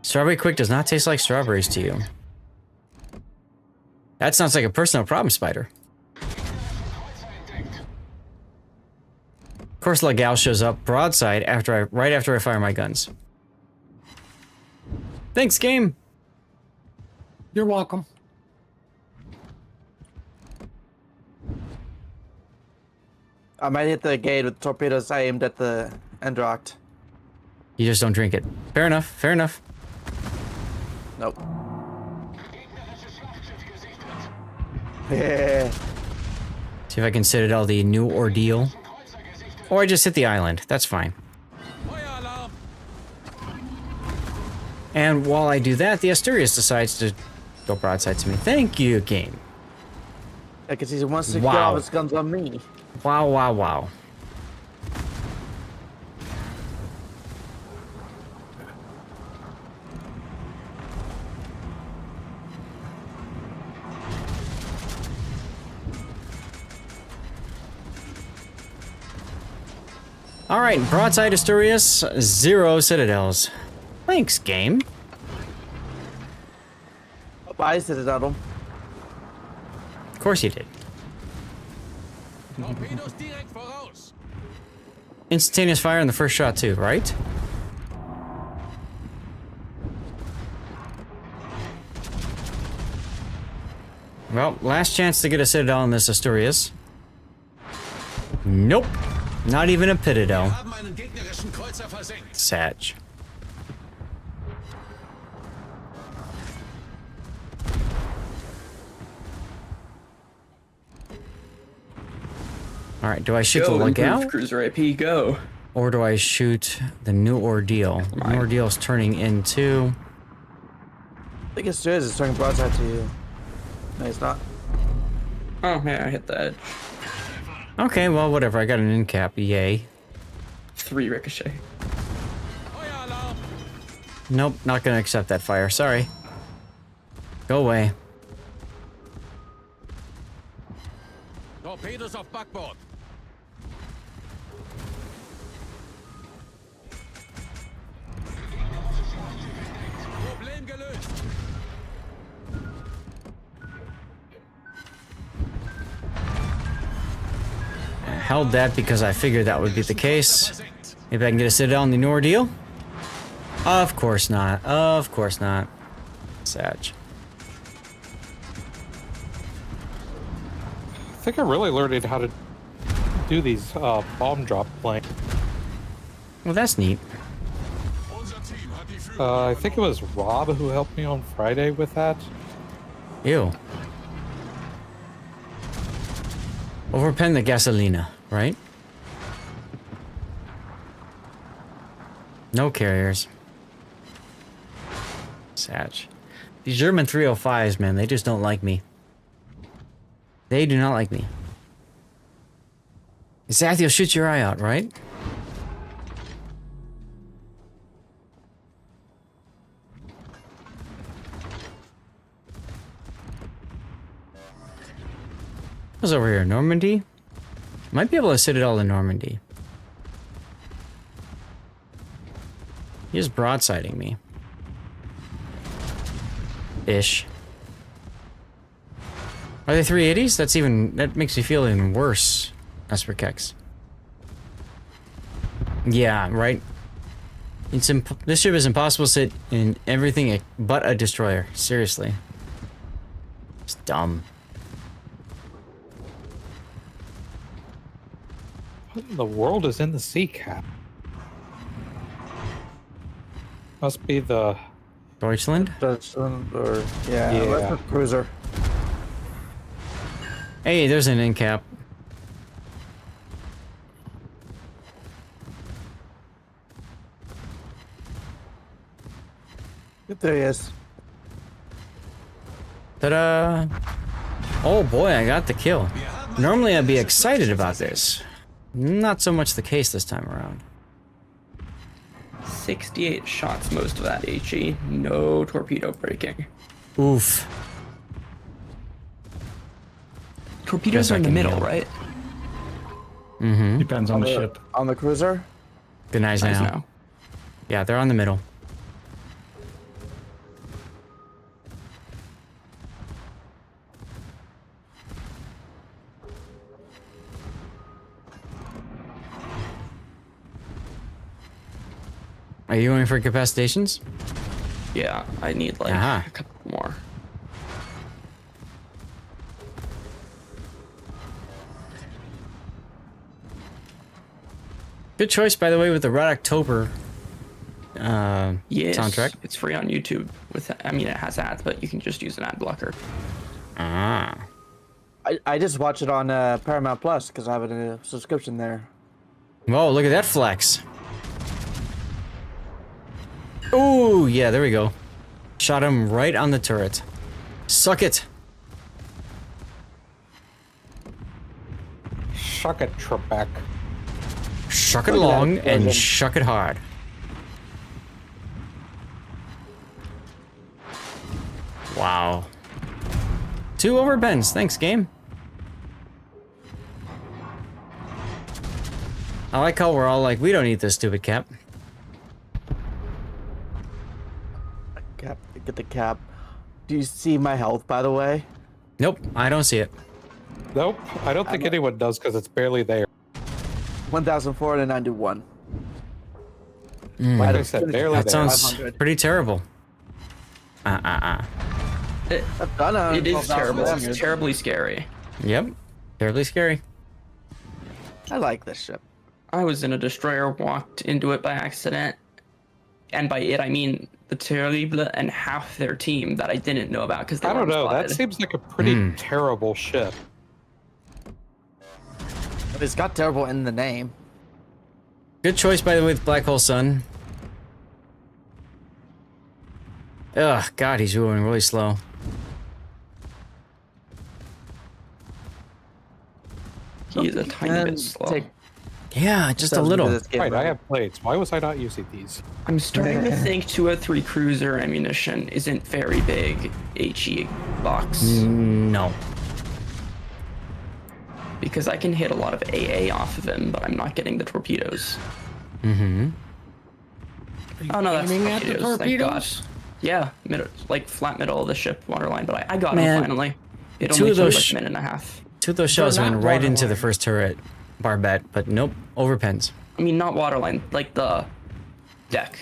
Speaker 1: Strawberry quick does not taste like strawberries to you. That sounds like a personal problem, Spider. Of course, Legal shows up broadside right after I fire my guns. Thanks, game.
Speaker 8: You're welcome.
Speaker 21: I might hit the gate with torpedoes aimed at the Endracht.
Speaker 1: You just don't drink it. Fair enough. Fair enough.
Speaker 21: Nope. Yeah.
Speaker 1: See if I can Citadel the new ordeal. Or I just hit the island. That's fine. And while I do that, the Asturias decides to go broadside to me. Thank you, game.
Speaker 21: I can see he wants to get all his guns on me.
Speaker 1: Wow, wow, wow. All right, broadside Asturias, 0 Citadels. Thanks, game.
Speaker 21: I Citadel him.
Speaker 1: Of course you did. Instantaneous fire in the first shot too, right? Well, last chance to get a Citadel in this Asturias. Nope. Not even a Pitadel. Satch. Alright, do I shoot the Legal?
Speaker 5: Cruiser AP, go.
Speaker 1: Or do I shoot the new ordeal? The new ordeal's turning into...
Speaker 21: I think it's is turning broadside to you. No, it's not.
Speaker 5: Oh, yeah, I hit the edge.
Speaker 1: Okay, well, whatever. I got an in cap. Yay.
Speaker 5: 3 ricochet.
Speaker 1: Nope, not gonna accept that fire. Sorry. Go away.
Speaker 12: Torpedoes off backboard. Problem gelöst.
Speaker 1: I held that because I figured that would be the case. Maybe I can get a Citadel on the new ordeal? Of course not. Of course not. Satch.
Speaker 2: I think I really learned how to do these bomb drop planes.
Speaker 1: Well, that's neat.
Speaker 12: Unser Team hat die
Speaker 2: I think it was Rob who helped me on Friday with that.
Speaker 1: Ew. Overpen the gasolina, right? No carriers. Satch. These German 305s, man, they just don't like me. They do not like me. Zath, you'll shoot your eye out, right? What's over here? Normandy? Might be able to sit it all in Normandy. He's broadsiding me. Ish. Are they 380s? That makes me feel even worse. As for Kex. Yeah, right? This ship is impossible to sit in everything but a destroyer. Seriously. It's dumb.
Speaker 2: What in the world is in the sea cap? Must be the
Speaker 1: Deutschland?
Speaker 21: Deutschland, or yeah. That's a cruiser.
Speaker 1: Hey, there's an end cap.
Speaker 21: There he is.
Speaker 1: Ta-da! Oh boy, I got the kill. Normally I'd be excited about this. Not so much the case this time around.
Speaker 5: 68 shots, most of that HE. No torpedo breaking.
Speaker 1: Oof.
Speaker 5: Torpedoes are in the middle, right?
Speaker 1: Mm-hmm.
Speaker 14: Depends on the ship.
Speaker 21: On the cruiser?
Speaker 1: Good night now. Yeah, they're on the middle. Are you going for capacitations?
Speaker 5: Yeah, I need like a couple more.
Speaker 1: Good choice, by the way, with the Red October soundtrack.
Speaker 5: It's free on YouTube. I mean, it has ads, but you can just use an ad blocker.
Speaker 1: Ah.
Speaker 21: I just watch it on Paramount Plus because I have a subscription there.
Speaker 1: Whoa, look at that flex. Oh, yeah, there we go. Shot him right on the turret. Suck it.
Speaker 2: Shuck it, Trebek.
Speaker 1: Shuck it long and shuck it hard. Wow. 2 overbends. Thanks, game. I like how we're all like, we don't need this stupid cap.
Speaker 21: Get the cap. Do you see my health, by the way?
Speaker 1: Nope, I don't see it.
Speaker 2: Nope, I don't think anyone does because it's barely there.
Speaker 21: 1,491.
Speaker 2: Like I said, barely
Speaker 1: that
Speaker 2: there.
Speaker 1: sounds pretty terrible.
Speaker 5: It is terrible. It's terribly scary.
Speaker 1: Yep, terribly scary.
Speaker 21: I like this ship.
Speaker 5: I was in a destroyer, walked into it by accident. And by it, I mean the Terrible and half their team that I didn't know about because
Speaker 2: I don't know. That seems like a pretty terrible ship.
Speaker 21: But it's got terrible in the name.
Speaker 1: Good choice, by the way, with Black Hole Sun. Ugh, God, he's going really slow.
Speaker 5: He's a tiny bit slow.
Speaker 1: Yeah, just a little.
Speaker 2: Right, I have plates. Why was I not using these?
Speaker 5: I'm starting to think 203 cruiser ammunition isn't very big HE box.
Speaker 1: No.
Speaker 5: Because I can hit a lot of AA off of him, but I'm not getting the torpedoes.
Speaker 1: Mm-hmm.
Speaker 5: Oh no, that's
Speaker 8: aiming at the
Speaker 5: torpedoes. Thank God.
Speaker 8: torpedoes?
Speaker 5: Yeah, like flat middle of the ship, waterline, but I got
Speaker 1: Man,
Speaker 5: him finally. It
Speaker 1: two
Speaker 5: only
Speaker 1: of
Speaker 5: took
Speaker 1: those
Speaker 5: like a minute and a half.
Speaker 1: 2 of those shells
Speaker 5: They're
Speaker 1: went
Speaker 5: not
Speaker 1: right into the
Speaker 5: waterline.
Speaker 1: first turret barbette, but nope, overpens.
Speaker 5: I mean, not waterline, like the deck.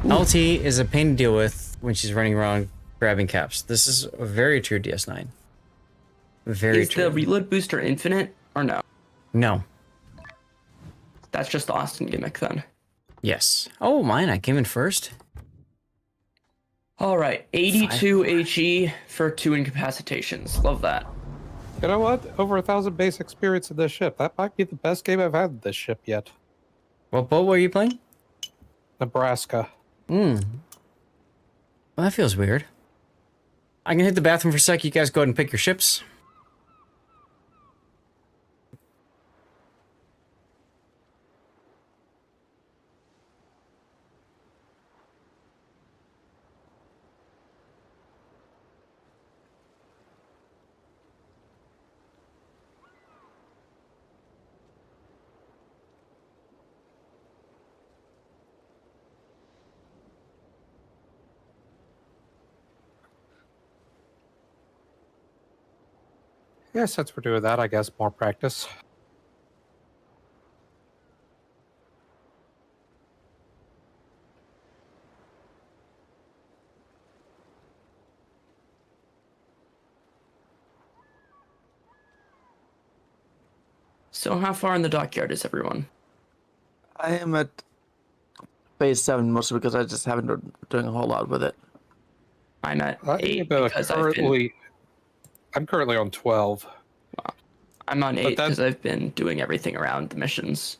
Speaker 1: LT is a pain to deal with when she's running around grabbing caps. This is a very true DS9. Very
Speaker 5: Is
Speaker 1: true.
Speaker 5: the reload booster infinite or no?
Speaker 1: No.
Speaker 5: That's just the Austin gimmick then.
Speaker 1: Yes. Oh, mine. I came in first.
Speaker 5: All right, 82 HE for 2 incapacitations. Love that.
Speaker 2: You know what? Over 1,000 base experience in this ship. That might be the best game I've had in this ship yet.
Speaker 1: What boat were you playing?
Speaker 2: Nebraska.
Speaker 1: Well, that feels weird. I can hit the bathroom for a sec. You guys go ahead and pick your ships.
Speaker 2: Yeah, since we're doing that, I guess more practice.
Speaker 5: So how far in the dockyard is everyone?
Speaker 21: I am at phase 7 mostly because I just haven't been doing a whole lot with it.
Speaker 5: I'm at 8 because
Speaker 2: I'm currently on 12.
Speaker 5: Wow. I'm on 8 because I've been doing everything around the missions.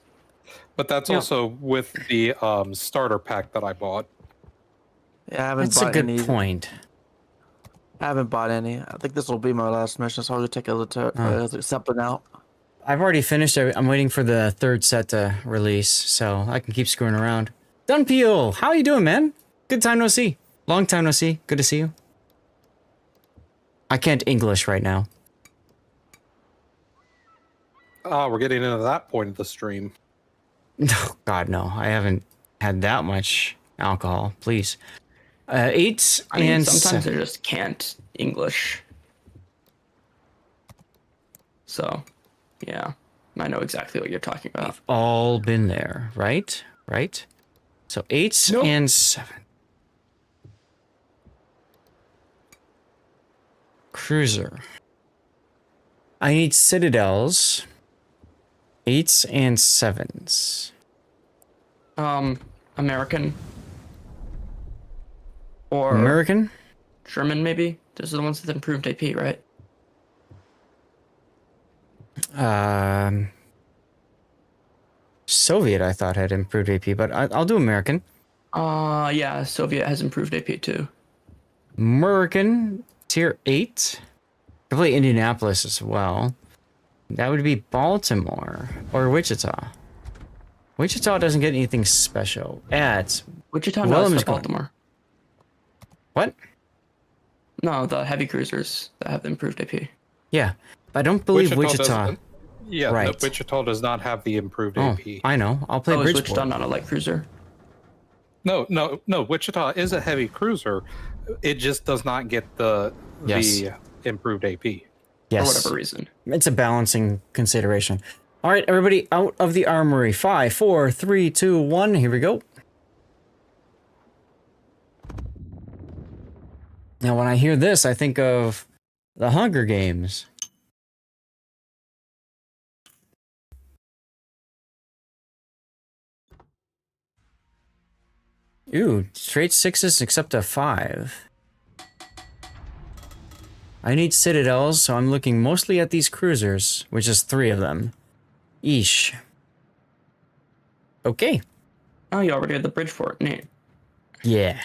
Speaker 2: But that's also with the starter pack that I bought.
Speaker 21: Yeah, I haven't bought any. That's a good point. I haven't bought any. I think this will be my last mission, so I'll take a little something out.
Speaker 1: I've already finished. I'm waiting for the 3rd set to release, so I can keep screwing around. Dunpeel, how you doing, man? Good time no see. Long time no see. Good to see you. I can't English right now.
Speaker 2: Oh, we're getting into that point of the stream.
Speaker 1: Oh, God, no. I haven't had that much alcohol. Please. 8
Speaker 5: I mean,
Speaker 1: and
Speaker 5: sometimes
Speaker 1: 7.
Speaker 5: I just can't English. So, yeah. I know exactly what you're talking about.
Speaker 1: We've all been there, right? Right? So 8 and 7. Cruiser. I need citadels. 8s and 7s.
Speaker 5: American. Or
Speaker 1: American?
Speaker 5: German, maybe? Those are the ones with improved AP, right?
Speaker 1: Soviet, I thought, had improved AP, but I'll do American.
Speaker 5: Yeah, Soviet has improved AP too.
Speaker 1: American, tier 8. I play Indianapolis as well. That would be Baltimore or Wichita. Wichita doesn't get anything special.
Speaker 5: Wichita knows Baltimore.
Speaker 1: What?
Speaker 5: No, the heavy cruisers that have improved AP.
Speaker 1: Yeah, but I don't believe Wichita.
Speaker 2: Yeah,
Speaker 1: right.
Speaker 2: No, Wichita does not have the improved AP.
Speaker 1: I know. I'll play Bridgeport.
Speaker 5: Is Wichita not a light cruiser?
Speaker 2: No. Wichita is a heavy cruiser. It just does not get the improved AP.
Speaker 1: Yes.
Speaker 5: For whatever reason.
Speaker 1: It's a balancing consideration. All right, everybody, out of the armory. 5, 4, 3, 2, 1. Here we go. Now, when I hear this, I think of the Hunger Games. Ooh, straight 6s except a 5. I need citadels, so I'm looking mostly at these cruisers, which is 3 of them. Eesh. Okay.
Speaker 5: Oh, you already had the Bridgeport, Nate.
Speaker 1: Yeah.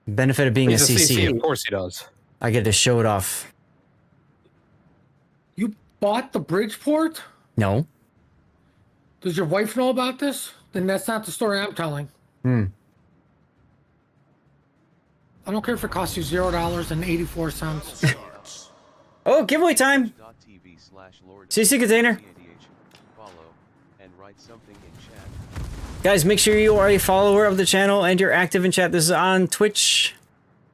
Speaker 1: Benefit of being a CC.
Speaker 2: Of course he does.
Speaker 1: I get to show it off.
Speaker 8: You bought the Bridgeport?
Speaker 1: No.
Speaker 8: Does your wife know about this? Then that's not the story I'm telling.
Speaker 1: I
Speaker 8: don't care if it costs you $0.84.
Speaker 1: Oh, giveaway time! CC container. Guys, make sure you are a follower of the channel and you're active in chat. This is on Twitch.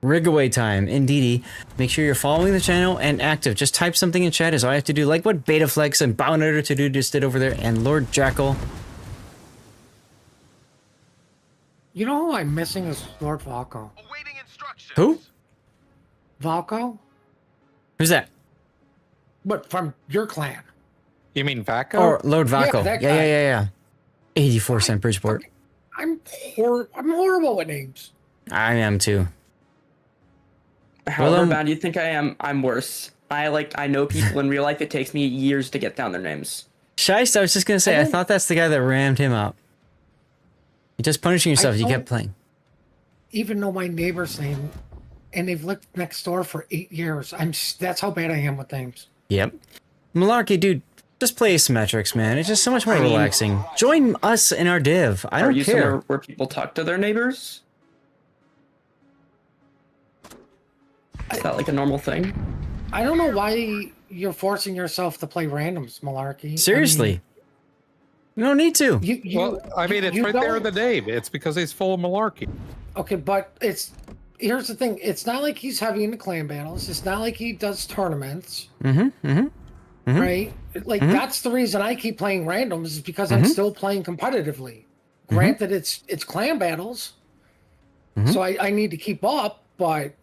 Speaker 1: Rigaway time, indeedy. Make sure you're following the channel and active. Just type something in chat is all I have to do, like what Betaflex and Bownator to do just did over there, and Lord Jackal.
Speaker 8: You know who I'm missing is Lord Valko.
Speaker 1: Who?
Speaker 8: Valko?
Speaker 1: Who's that?
Speaker 8: But from your clan.
Speaker 2: You mean Vaco?
Speaker 1: Or Lord Vaco.
Speaker 8: Yeah, that
Speaker 1: yeah,
Speaker 8: guy.
Speaker 1: yeah. 84 cent Bridgeport.
Speaker 8: I'm horrible with names.
Speaker 1: I am too.
Speaker 5: However bad you think I am, I'm worse. I know people in real life. It takes me years to get down their names.
Speaker 1: Shiest, I was just gonna say, I thought that's the guy that rammed him up. You're just punishing yourself. You kept playing.
Speaker 8: Even know my neighbor's name, and they've lived next door for 8 years. That's how bad I am with names.
Speaker 1: Yep. Malarkey, dude, just play Asymmetrics, man. It's just so much more relaxing. Join us in our div. I don't care.
Speaker 5: Are you somewhere where people talk to their neighbors? Is that like a normal thing?
Speaker 8: I don't know why you're forcing yourself to play randoms, Malarkey.
Speaker 1: Seriously. You don't need to.
Speaker 2: It's right there in the name. It's because he's full of malarkey.
Speaker 8: Okay, but here's the thing. It's not like he's heavy into clan battles. It's not like he does tournaments. Right? Like, that's the reason I keep playing randoms is because I'm still playing competitively. Granted, it's clan battles. So I need to keep up, but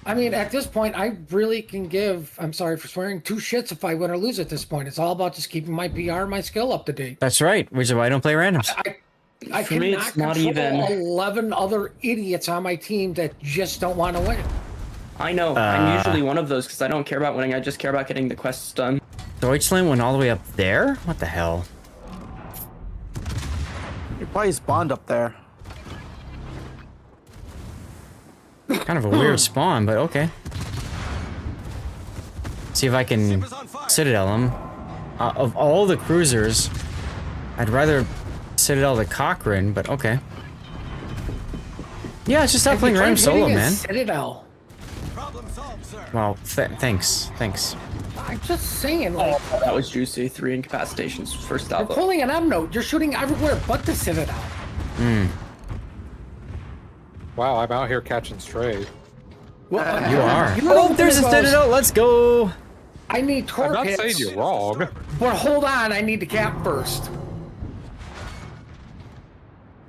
Speaker 8: I mean, at this point, I really can give, I'm sorry for swearing, 2 shits if I win or lose at this point. It's all about just keeping my PR and my skill up to date.
Speaker 1: That's right, which is why I don't play randoms.
Speaker 8: I
Speaker 5: For me,
Speaker 8: cannot
Speaker 5: it's not
Speaker 8: control
Speaker 5: even
Speaker 8: 11 other idiots on my team that just don't want to win.
Speaker 5: I know. I'm usually one of those because I don't care about winning. I just care about getting the quests done.
Speaker 1: Deutschland went all the way up there? What the hell?
Speaker 21: You probably spawned up there.
Speaker 1: Kind of a weird spawn, but okay. See if I can Citadel him. Of all the cruisers, I'd rather Citadel the Cochrane, but okay. Yeah, it's just stop playing random solo, man.
Speaker 8: Citadel.
Speaker 1: Well, thanks.
Speaker 8: I'm just saying, like...
Speaker 5: Oh, that was juicy. 3 incapacitations. First
Speaker 8: You're
Speaker 5: out.
Speaker 8: pulling an M note. You're shooting everywhere but the Citadel.
Speaker 2: Wow, I'm out here catching strays.
Speaker 8: Well,
Speaker 1: You are. There's a Citadel. Let's go.
Speaker 8: I need torpedoes.
Speaker 2: I'm not saying you're wrong.
Speaker 8: But hold on, I need the cap first.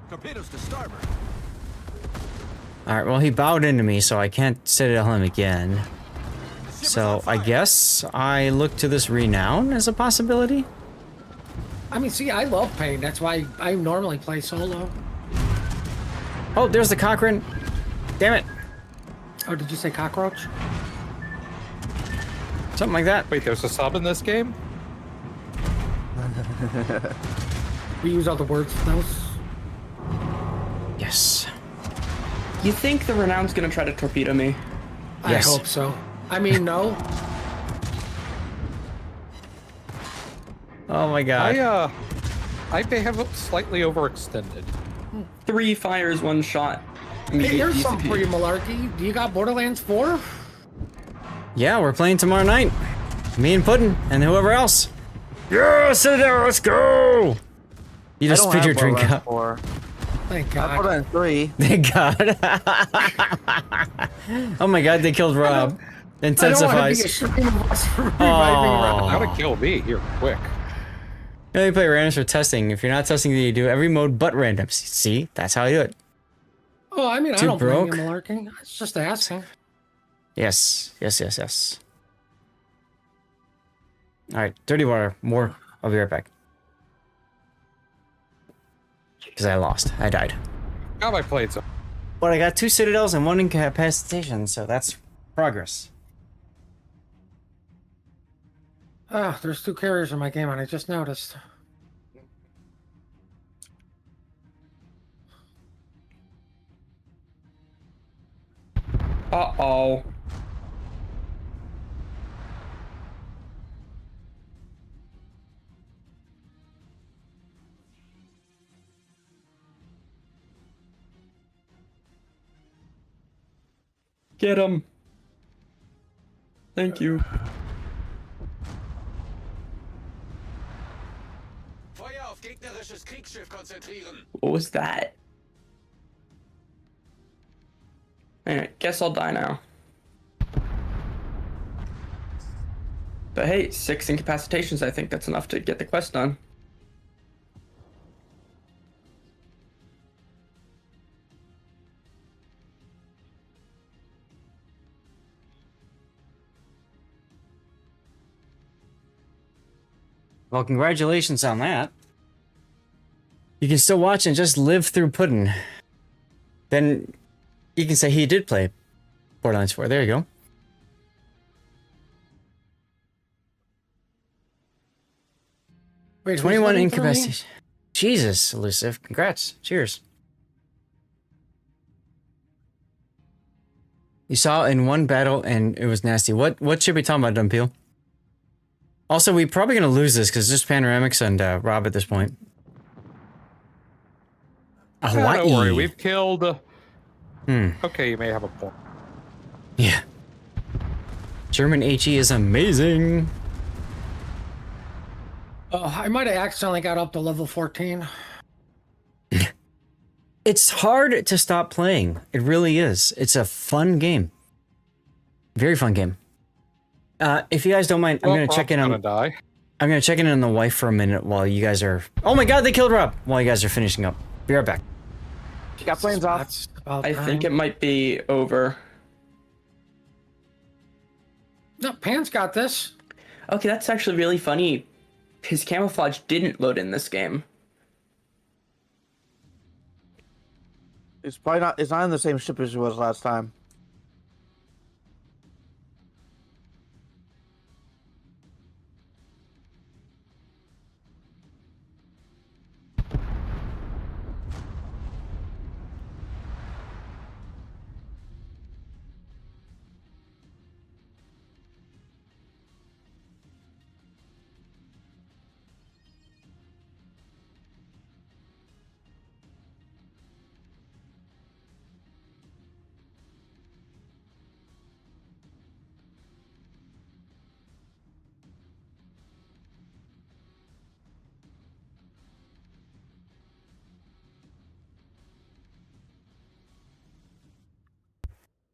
Speaker 12: Torpedoes to starboard.
Speaker 1: Alright, well, he bowed into me, so I can't Citadel him again. So, I guess I look to this Renown as a possibility?
Speaker 8: I mean, see, I love pain. That's why I normally play solo.
Speaker 1: Oh, there's the Cochrane. Damn it.
Speaker 8: Oh, did you say cockroach?
Speaker 1: Something like that.
Speaker 2: Wait, there's a sub in this game?
Speaker 8: We use all the words for those.
Speaker 1: Yes.
Speaker 5: You think the Renown's gonna try to torpedo me?
Speaker 1: Yes.
Speaker 8: I hope so. I mean, no.
Speaker 1: Oh my god.
Speaker 2: I may have slightly overextended.
Speaker 5: 3 fires, 1 shot.
Speaker 8: Hey, here's something for you, Malarkey. Do you got Borderlands 4?
Speaker 1: Yeah, we're playing tomorrow night. Me and Puddin' and whoever else. Yeah, Citadel, let's go! You just spit your drink out.
Speaker 8: Thank
Speaker 21: I
Speaker 8: God.
Speaker 21: put in 3.
Speaker 1: Thank God. Oh my god, they killed Rob. Intensifies.
Speaker 2: How to kill me here quick.
Speaker 1: You only play randoms for testing. If you're not testing, then you do every mode but randoms. See? That's how I do it.
Speaker 8: Oh, I mean, I
Speaker 1: Too
Speaker 8: don't
Speaker 1: broke?
Speaker 8: blame you, Malarkey. It's just asking.
Speaker 1: Yes. Alright, dirty water. More. I'll be right back. Because I lost. I died.
Speaker 2: Got my plates up.
Speaker 1: But I got 2 Citadels and 1 incapacitation, so that's progress.
Speaker 8: Ah, there's 2 carriers in my game, and I just noticed.
Speaker 5: Uh-oh. Get him. Thank you.
Speaker 12: Feuer auf gegnerisches Kriegsschiff konzentrieren.
Speaker 5: What was that? Alright, guess I'll die now. But hey, 6 incapacitations, I think that's enough to get the quest done.
Speaker 1: Well, congratulations on that. You can still watch and just live through Puddin'. Then you can say he did play Borderlands 4. There you go.
Speaker 8: Wait, who's
Speaker 1: 21
Speaker 8: voting for me?
Speaker 1: incapacity. Jesus, Elusive. Congrats. Cheers. You saw in one battle and it was nasty. What should we talk about, Dumpeel? Also, we're probably going to lose this because it's just Panoramics and Rob at this point. Hawaii.
Speaker 2: Don't worry, we've killed... Okay, you may have a point.
Speaker 1: Yeah. German HE is amazing.
Speaker 8: I might have accidentally got up to level 14.
Speaker 1: It's hard to stop playing. It really is. It's a fun game. Very fun game. If you guys don't mind, I'm gonna check in on. I'm gonna check in on the wife for a minute while you guys are. Oh my God! They killed Rob. While you guys are finishing up. Be right back.
Speaker 21: She got flames off.
Speaker 5: I think it might be over.
Speaker 8: No, Pan's got this.
Speaker 5: Okay, that's actually really funny. His camouflage didn't load in this game.
Speaker 21: It's probably not. It's not in the same ship as it was last time.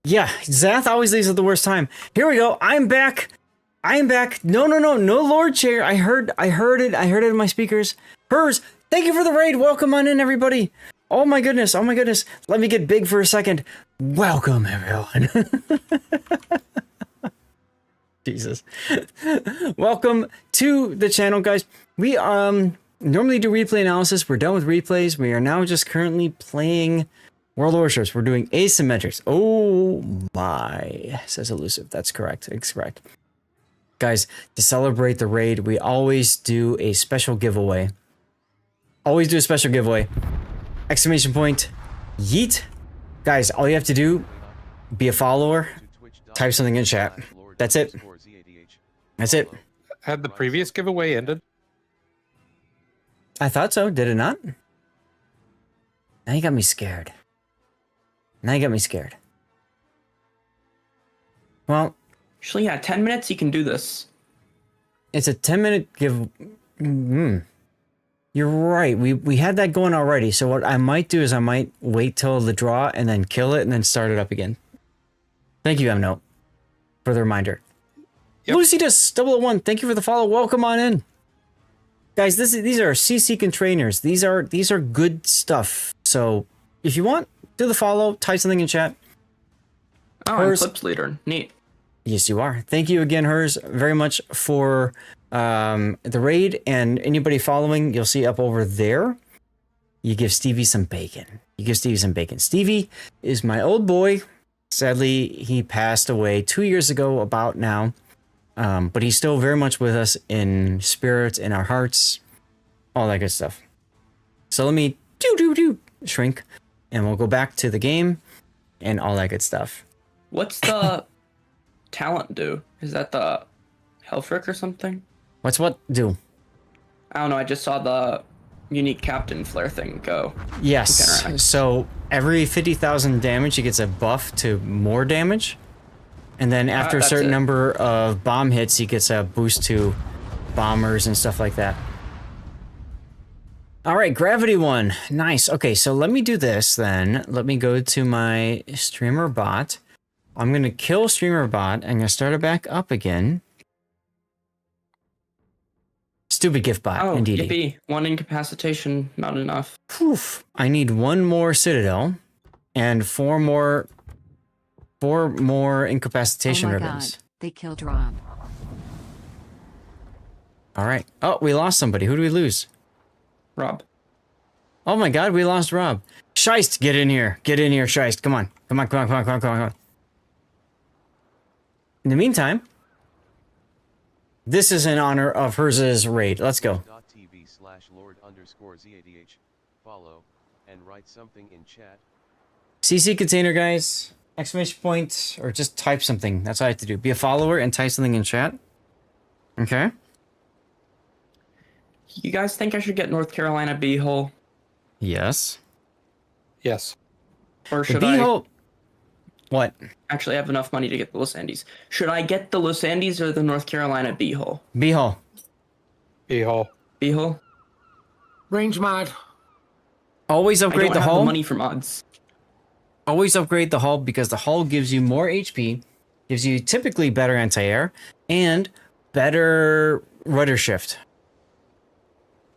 Speaker 1: Yeah, Zath always leaves at the worst time. Here we go. I'm back. I am back. No, Lord Chair. I heard it. I heard it in my speakers. Hers. Thank you for the raid. Welcome on in, everybody. Oh my goodness. Oh my goodness. Let me get big for a second. Welcome, everyone. Jesus. Welcome to the channel, guys. We normally do replay analysis. We're done with replays. We are now just currently playing World Warships. We're doing Asymmetrics. Oh my, says Elusive. That's correct. It's correct. Guys, to celebrate the raid, we always do a special giveaway. Always do a special giveaway. Exclamation point. Yeet. Guys, all you have to do, be a follower, type something in chat. That's it. That's it.
Speaker 2: Had the previous giveaway ended?
Speaker 1: I thought so. Did it not? Now you got me scared. Now you got me scared. Well,
Speaker 5: actually, yeah, 10 minutes, you can do this.
Speaker 1: It's a 10-minute give. You're right. We had that going already. So what I might do is I might wait till the draw and then kill it and then start it up again. Thank you, Note, for the reminder. Yep. Lucy does 001. Thank you for the follow. Welcome on in, guys. These are CC containers. These are good stuff. So if you want, do the follow. Type something in chat.
Speaker 5: Oh, I'm Clips leader. Neat.
Speaker 1: Yes, you are. Thank you again, Hers, very much for the raid, and anybody following, you'll see up over there. You give Stevie some bacon. Stevie is my old boy. Sadly, he passed away 2 years ago, about now. But he's still very much with us in spirit, in our hearts, all that good stuff. So let me shrink, and we'll go back to the game and all that good stuff.
Speaker 5: What's the talent do? Is that the Helfric or something?
Speaker 1: What's what do?
Speaker 5: I don't know. I just saw the unique captain flare thing go.
Speaker 1: Yes. So every 50,000 damage, he gets a buff to more damage. And then after a certain number of bomb hits, he gets a boost to bombers and stuff like that. All right, Gravity 1. Nice. Okay, so let me do this then. Let me go to my streamer bot. I'm going to kill streamer bot. I'm going to start it back up again. Stupid gift bot,
Speaker 5: oh,
Speaker 1: indeed.
Speaker 5: Yippee. One incapacitation, not enough.
Speaker 1: Poof. I need one more Citadel and four more incapacitation ribbons.
Speaker 7: God. They killed Rob.
Speaker 1: All right. Oh, we lost somebody. Who do we lose?
Speaker 5: Rob.
Speaker 1: Oh my god, we lost Rob. Scheist, get in here. Get in here, Scheist. Come on. Come on, come on, come on, come on, come on, come on. In the meantime, this is in honor of Herz's raid. Let's go.
Speaker 3: .tv/Lord_ZADH. Follow and write something in chat.
Speaker 1: CC container, guys. Exclamation point, or just type something. That's all I have to do. Be a follower and type something in chat. Okay.
Speaker 5: You guys think I should get North Carolina B-hole?
Speaker 1: Yes.
Speaker 2: Yes.
Speaker 5: Or
Speaker 1: The
Speaker 5: should
Speaker 1: B-hole. What?
Speaker 5: Actually, I have enough money to get the Los Andes. Should I get the Los Andes or the North Carolina B-hole?
Speaker 1: B-hole.
Speaker 2: B-hole.
Speaker 5: B-hole?
Speaker 8: Range mod.
Speaker 1: Always upgrade the hull.
Speaker 5: The money for mods.
Speaker 1: Always upgrade the hull because the hull gives you more HP, gives you typically better anti-air, and better rudder shift.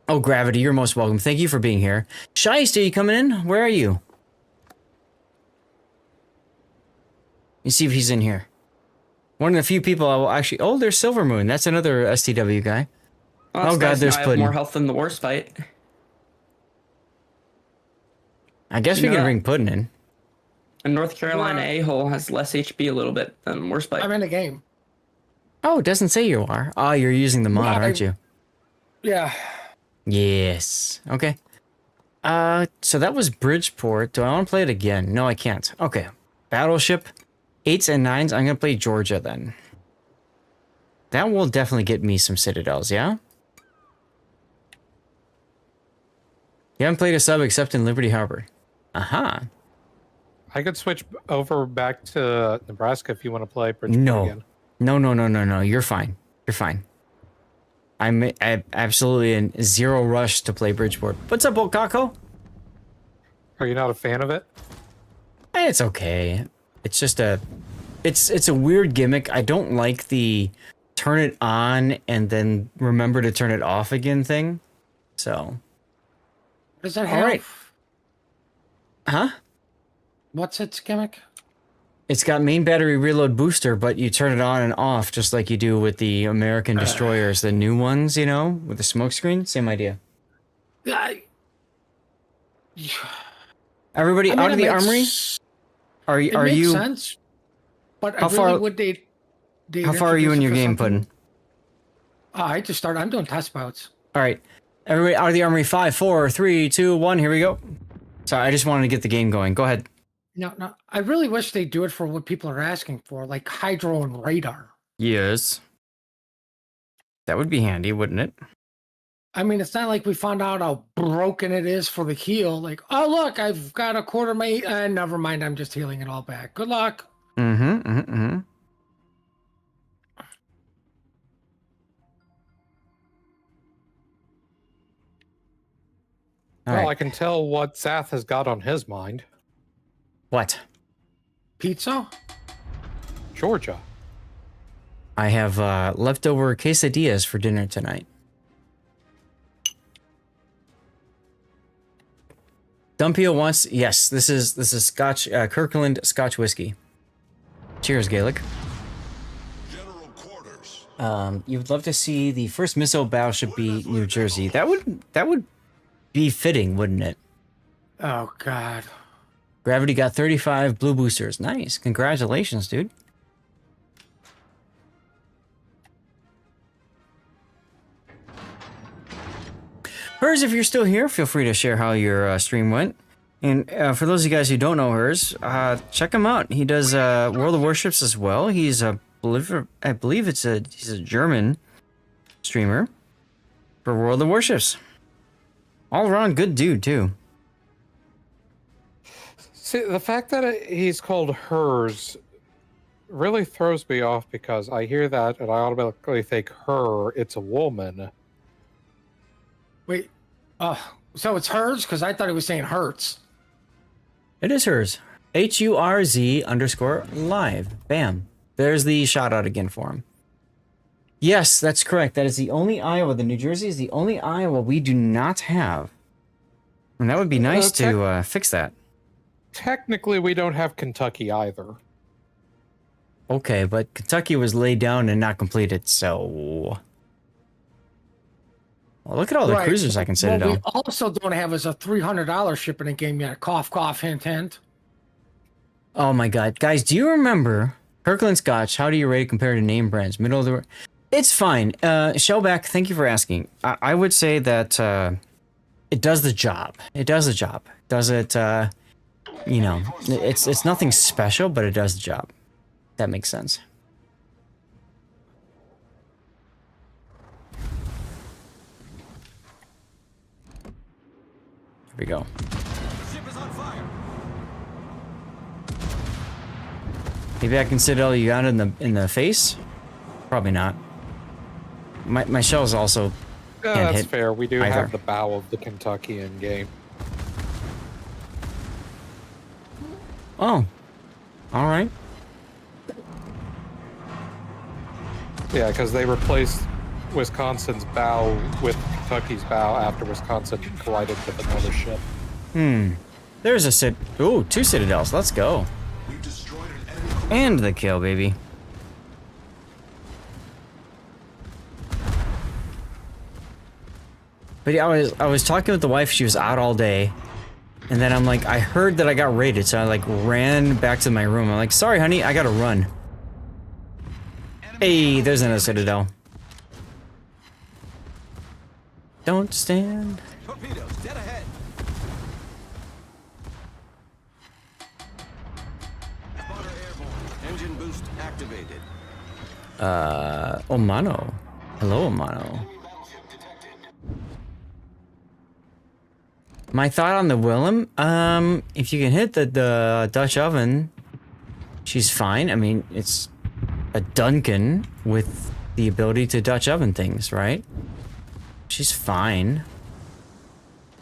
Speaker 1: Oh, Gravity, you're most welcome. Thank you for being here. Scheist, are you coming in? Where are you? Let me see if he's in here. One of the few people I will actually... Oh, there's Silvermoon. That's another STW guy.
Speaker 5: Oh
Speaker 1: God, there's
Speaker 5: I have
Speaker 1: Puddin'.
Speaker 5: more health than the worst fight.
Speaker 1: I guess we can bring Puddin' in.
Speaker 5: And North Carolina A-hole has less HP a little bit than worst fight.
Speaker 8: I'm in the game.
Speaker 1: Oh, it doesn't say you are. Oh, you're using the mod, aren't you?
Speaker 8: Yeah.
Speaker 1: Yes. Okay. So that was Bridgeport. Do I want to play it again? No, I can't. Okay. Battleship 8s and 9s. I'm going to play Georgia then. That will definitely get me some citadels, yeah? You haven't played a sub except in Liberty Harbor. Aha.
Speaker 2: I could switch over back to Nebraska if you want to play Bridgeport again.
Speaker 1: No. You're fine. You're fine. I'm absolutely in zero rush to play Bridgeport. What's up, old Kako?
Speaker 2: Are you not a fan of it?
Speaker 1: It's okay. It's just it's a weird gimmick. I don't like the turn it on and then remember to turn it off again thing. So.
Speaker 8: What does that have?
Speaker 1: All right. Huh?
Speaker 8: What's its gimmick?
Speaker 1: It's got main battery reload booster, but you turn it on and off just like you do with the American destroyers, the new ones, you know, with the smoke screen. Same idea. Everybody out of the armory? Are you?
Speaker 8: Makes sense, but
Speaker 1: how far
Speaker 8: would they
Speaker 1: how far are you in your game, Puddin'?
Speaker 8: I just started. I'm doing test boats.
Speaker 1: All right, everybody out of the armory. 5, 4, 3, 2, 1. Here we go. Sorry, I just wanted to get the game going. Go ahead.
Speaker 8: No. I really wish they do it for what people are asking for, like hydro and radar.
Speaker 1: Yes. That would be handy, wouldn't it?
Speaker 8: I mean, it's not like we found out how broken it is for the heal. Like, oh, look, I've got a quarter mate. Never mind, I'm just healing it all back. Good luck.
Speaker 1: Mm-hmm.
Speaker 2: Well, I can tell what Zath has got on his mind.
Speaker 1: What?
Speaker 8: Pizza?
Speaker 2: Georgia.
Speaker 1: I have leftover quesadillas for dinner tonight. Dumpio wants... Yes, this is Scotch, Kirkland Scotch whiskey. Cheers, Gaelic. You would love to see the first missile battleship be New Jersey. That would be fitting, wouldn't it?
Speaker 8: Oh, God.
Speaker 1: Gravity got 35 blue boosters. Nice. Congratulations, dude. Hers, if you're still here, feel free to share how your stream went. And for those of you guys who don't know Hers, check him out. He does World of Warships as well. He's I believe he's a German streamer for World of Warships. All around good dude too.
Speaker 2: See, the fact that he's called Hers really throws me off because I hear that and I automatically think her, it's a woman.
Speaker 8: Wait, so it's hers? Because I thought he was saying hurts.
Speaker 1: It is Hers. HURZ_live. Bam. There's the shout out again for him. Yes, that's correct. That is the only Iowa. The New Jersey is the only Iowa we do not have. And that would be nice to fix that.
Speaker 2: Technically, we don't have Kentucky either.
Speaker 1: Okay, but Kentucky was laid down and not completed, so... Well, look at all the
Speaker 8: Right.
Speaker 1: cruisers I can set it
Speaker 8: What we
Speaker 1: on.
Speaker 8: also don't have is a $300 ship in the game yet. Cough, cough, hint, hint.
Speaker 1: Oh my god. Guys, do you remember Kirkland Scotch? How do you rate it compared to name brands? Middle of the... It's fine. Shellback, thank you for asking. I would say that it does the job. It does the job. Does it, you know, it's nothing special, but it does the job. That makes sense. Here we go. Maybe I can Citadel you out in the face? Probably not. My shells also can't
Speaker 2: That's
Speaker 1: hit
Speaker 2: fair. We do
Speaker 1: either.
Speaker 2: have the bow of the Kentucky in game.
Speaker 1: Oh. Alright.
Speaker 2: Yeah, because they replaced Wisconsin's bow with Kentucky's bow after Wisconsin collided with another ship.
Speaker 1: There's a Ooh, 2 Citadels. Let's go. And the kill, baby. But yeah, I was talking with the wife. She was out all day, and then I'm like, I heard that I got raided, so I like ran back to my room. I'm like, sorry, honey, I gotta run. Hey, there's another Citadel. Don't stand.
Speaker 12: Torpedoes, dead ahead. Spotter airborne. Engine boost activated.
Speaker 1: Omano. Hello, Omano. My thought on the Willem, if you can hit the Dutch oven, she's fine. I mean, it's a Duncan with the ability to Dutch oven things, right? She's fine.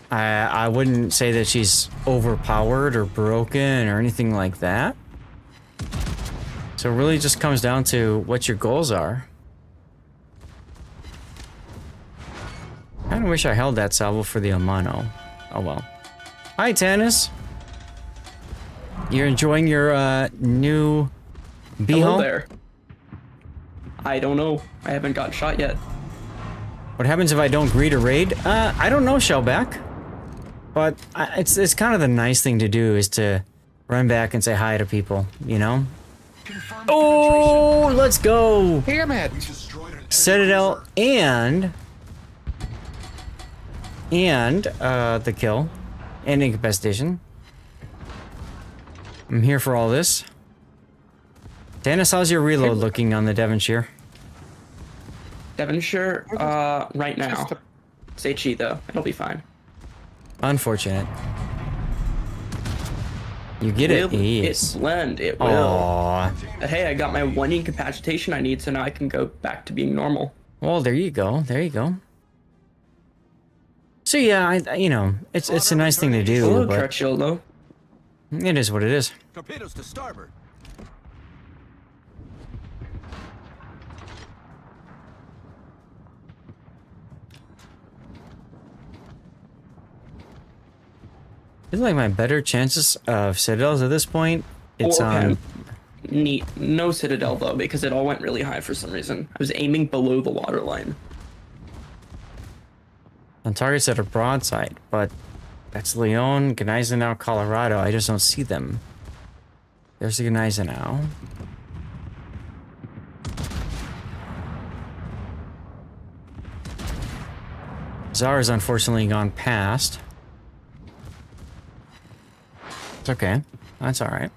Speaker 1: I wouldn't say that she's overpowered or broken or anything like that. So it really just comes down to what your goals are. I kinda wish I held that salvo for the Amano. Oh well. Hi, Tannis. You're enjoying your new
Speaker 5: Hello
Speaker 1: beehole?
Speaker 5: there. I don't know. I haven't got shot yet.
Speaker 1: What happens if I don't greet a raid? I don't know, Shellback. But it's kind of the nice thing to do is to run back and say hi to people, you know? Oh, let's go!
Speaker 2: Damn it!
Speaker 1: Citadel and the kill and incapacitation. I'm here for all this. Dennis, how's your reload looking on the Devonshire?
Speaker 5: Devonshire, right now. It's HE though. It'll be fine.
Speaker 1: Unfortunate. You get it? Yes.
Speaker 5: It blend. It will.
Speaker 1: Aww.
Speaker 5: But hey, I got my 1 incapacitation I need, so now I can go back to being normal.
Speaker 1: Well, there you go. There you go. So yeah, you know, it's a nice thing to do,
Speaker 5: Hello,
Speaker 1: but
Speaker 5: Churchill, though.
Speaker 1: it is what it is.
Speaker 12: Torpedoes to starboard.
Speaker 1: I feel like my better chances of Citadels at this point, it's on...
Speaker 5: Neat. No Citadel, though, because it all went really high for some reason. I was aiming below the waterline.
Speaker 1: On targets that are broadside, but that's Leon, Gneisenau, Colorado. I just don't see them. There's the Gneisenau. Zara's unfortunately gone past. It's okay. That's alright.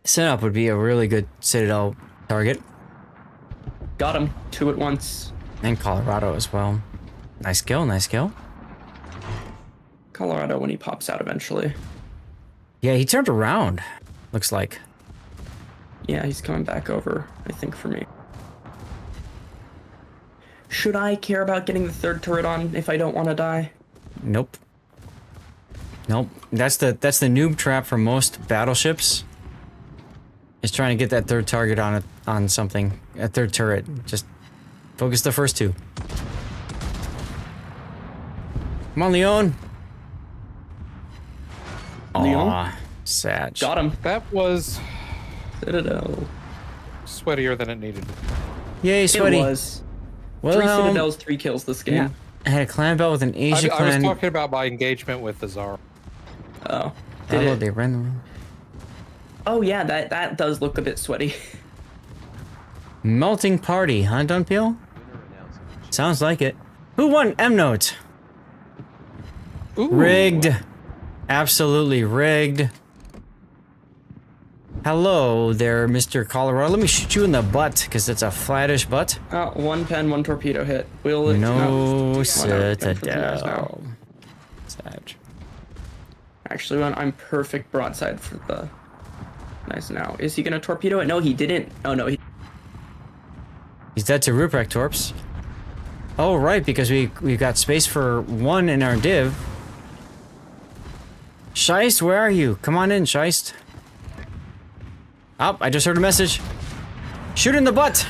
Speaker 1: Setup would be a really good Citadel target.
Speaker 5: Got him. 2 at once.
Speaker 1: And Colorado as well. Nice kill, nice kill.
Speaker 5: Colorado when he pops out eventually.
Speaker 1: Yeah, he turned around. Looks like.
Speaker 5: Yeah, he's coming back over, I think, for me. Should I care about getting the 3rd turret on if I don't want to die?
Speaker 1: Nope. Nope. That's the noob trap for most battleships. Is trying to get that 3rd target on something. A 3rd turret. Just focus the first 2. Come on, Leon.
Speaker 5: Leon?
Speaker 1: Aw, sad.
Speaker 5: Got him.
Speaker 2: That was
Speaker 5: Citadel.
Speaker 2: sweatier than it needed to be.
Speaker 1: Yay, sweaty.
Speaker 5: It was.
Speaker 1: Well,
Speaker 5: 3 Citadels, 3 kills this game.
Speaker 1: Yeah. I had a clan battle with an Asia
Speaker 2: I
Speaker 1: clan.
Speaker 2: was talking about my engagement with the Czar.
Speaker 5: Oh.
Speaker 1: They ran them.
Speaker 5: Oh yeah, that does look a bit sweaty.
Speaker 1: Melting party, huh, Dunpeel? Sounds like it. Who won M-Note? Rigged. Absolutely rigged. Hello there, Mr. Colorado. Let me shoot you in the butt, because it's a flattish butt.
Speaker 5: 1 pen, 1 torpedo hit.
Speaker 1: No Citadel. Sag.
Speaker 5: Actually, I'm perfect broadside for the... Nice now. Is he gonna torpedo it? No, he didn't. Oh no,
Speaker 1: He's dead to Ruprecht Torps. Oh, right, because we got space for 1 in our div. Scheist, where are you? Come on in, Scheist. Oh, I just heard a message. Shoot in the butt!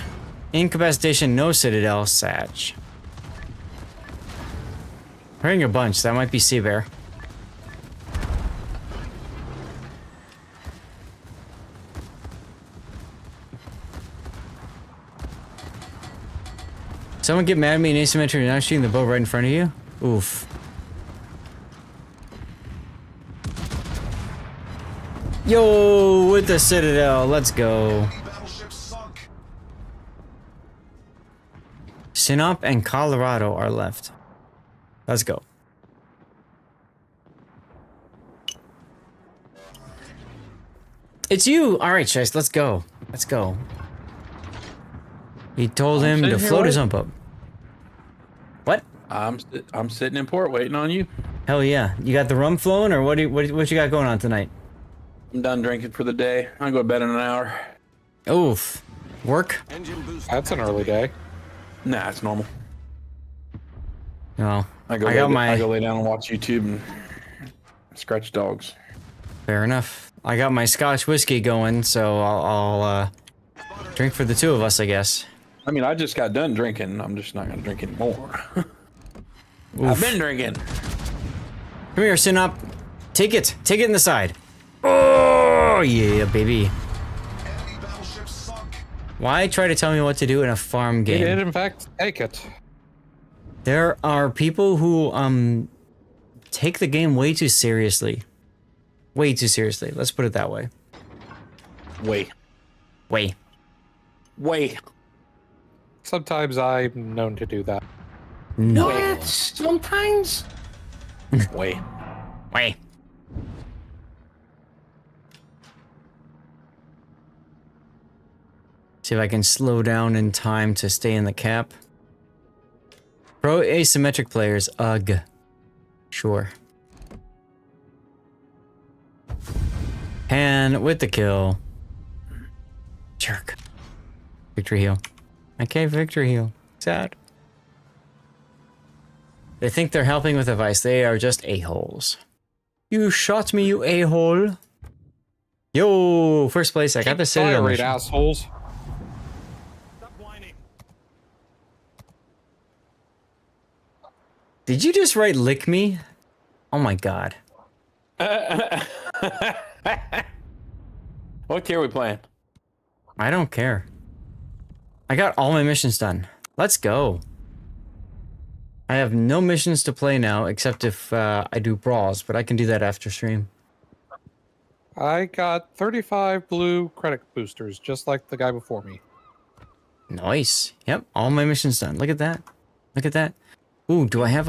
Speaker 1: Incapacitation, no Citadel, Sag. Hearing a bunch, that might be Sea Bear. Someone get mad at me in asymmetric and now shooting the boat right in front of you? Oof. Yo, with the Citadel, let's go. Sinop and Colorado are left. Let's go. It's you! Alright, Chase, let's go. Let's go. He told him to float his ump up. What?
Speaker 16: I'm sitting in port waiting on you.
Speaker 1: Hell yeah. You got the rum flowing, or what you got going on tonight?
Speaker 16: I'm done drinking for the day. I'll go to bed in an hour.
Speaker 1: Oof. Work?
Speaker 2: That's an early day.
Speaker 16: Nah, it's normal.
Speaker 1: No.
Speaker 16: I go lay down and watch YouTube and scratch dogs.
Speaker 1: Fair enough. I got my Scotch whiskey going, so I'll drink for the 2 of us, I guess.
Speaker 16: I mean, I just got done drinking. I'm just not gonna drink anymore. I've been drinking.
Speaker 1: Come here, Sinop. Take it. Take it in the side. Oh, yeah, baby. Why try to tell me what to do in a farm game?
Speaker 2: He did, in fact, take it.
Speaker 1: There are people who, take the game way too seriously. Way too seriously. Let's put it that way. Way.
Speaker 2: Sometimes I'm known to do that.
Speaker 1: No.
Speaker 8: What? Sometimes?
Speaker 16: Way.
Speaker 1: See if I can slow down in time to stay in the cap. Pro asymmetric players, ugh. Sure. Pan with the kill. Jerk. Victory heal. Okay, victory heal. Sad. They think they're helping with advice. They are just a-holes. You shot me, you a-hole. Yo, first place. I got the Citadel mission.
Speaker 2: Assholes.
Speaker 1: Did you just write lick me? Oh my god.
Speaker 16: What tier are we playing?
Speaker 1: I don't care. I got all my missions done. Let's go. I have no missions to play now, except if I do brawls, but I can do that after stream.
Speaker 2: I got 35 blue credit boosters, just like the guy before me.
Speaker 1: Nice. Yep, all my missions done. Look at that. Look at that. Ooh, do I have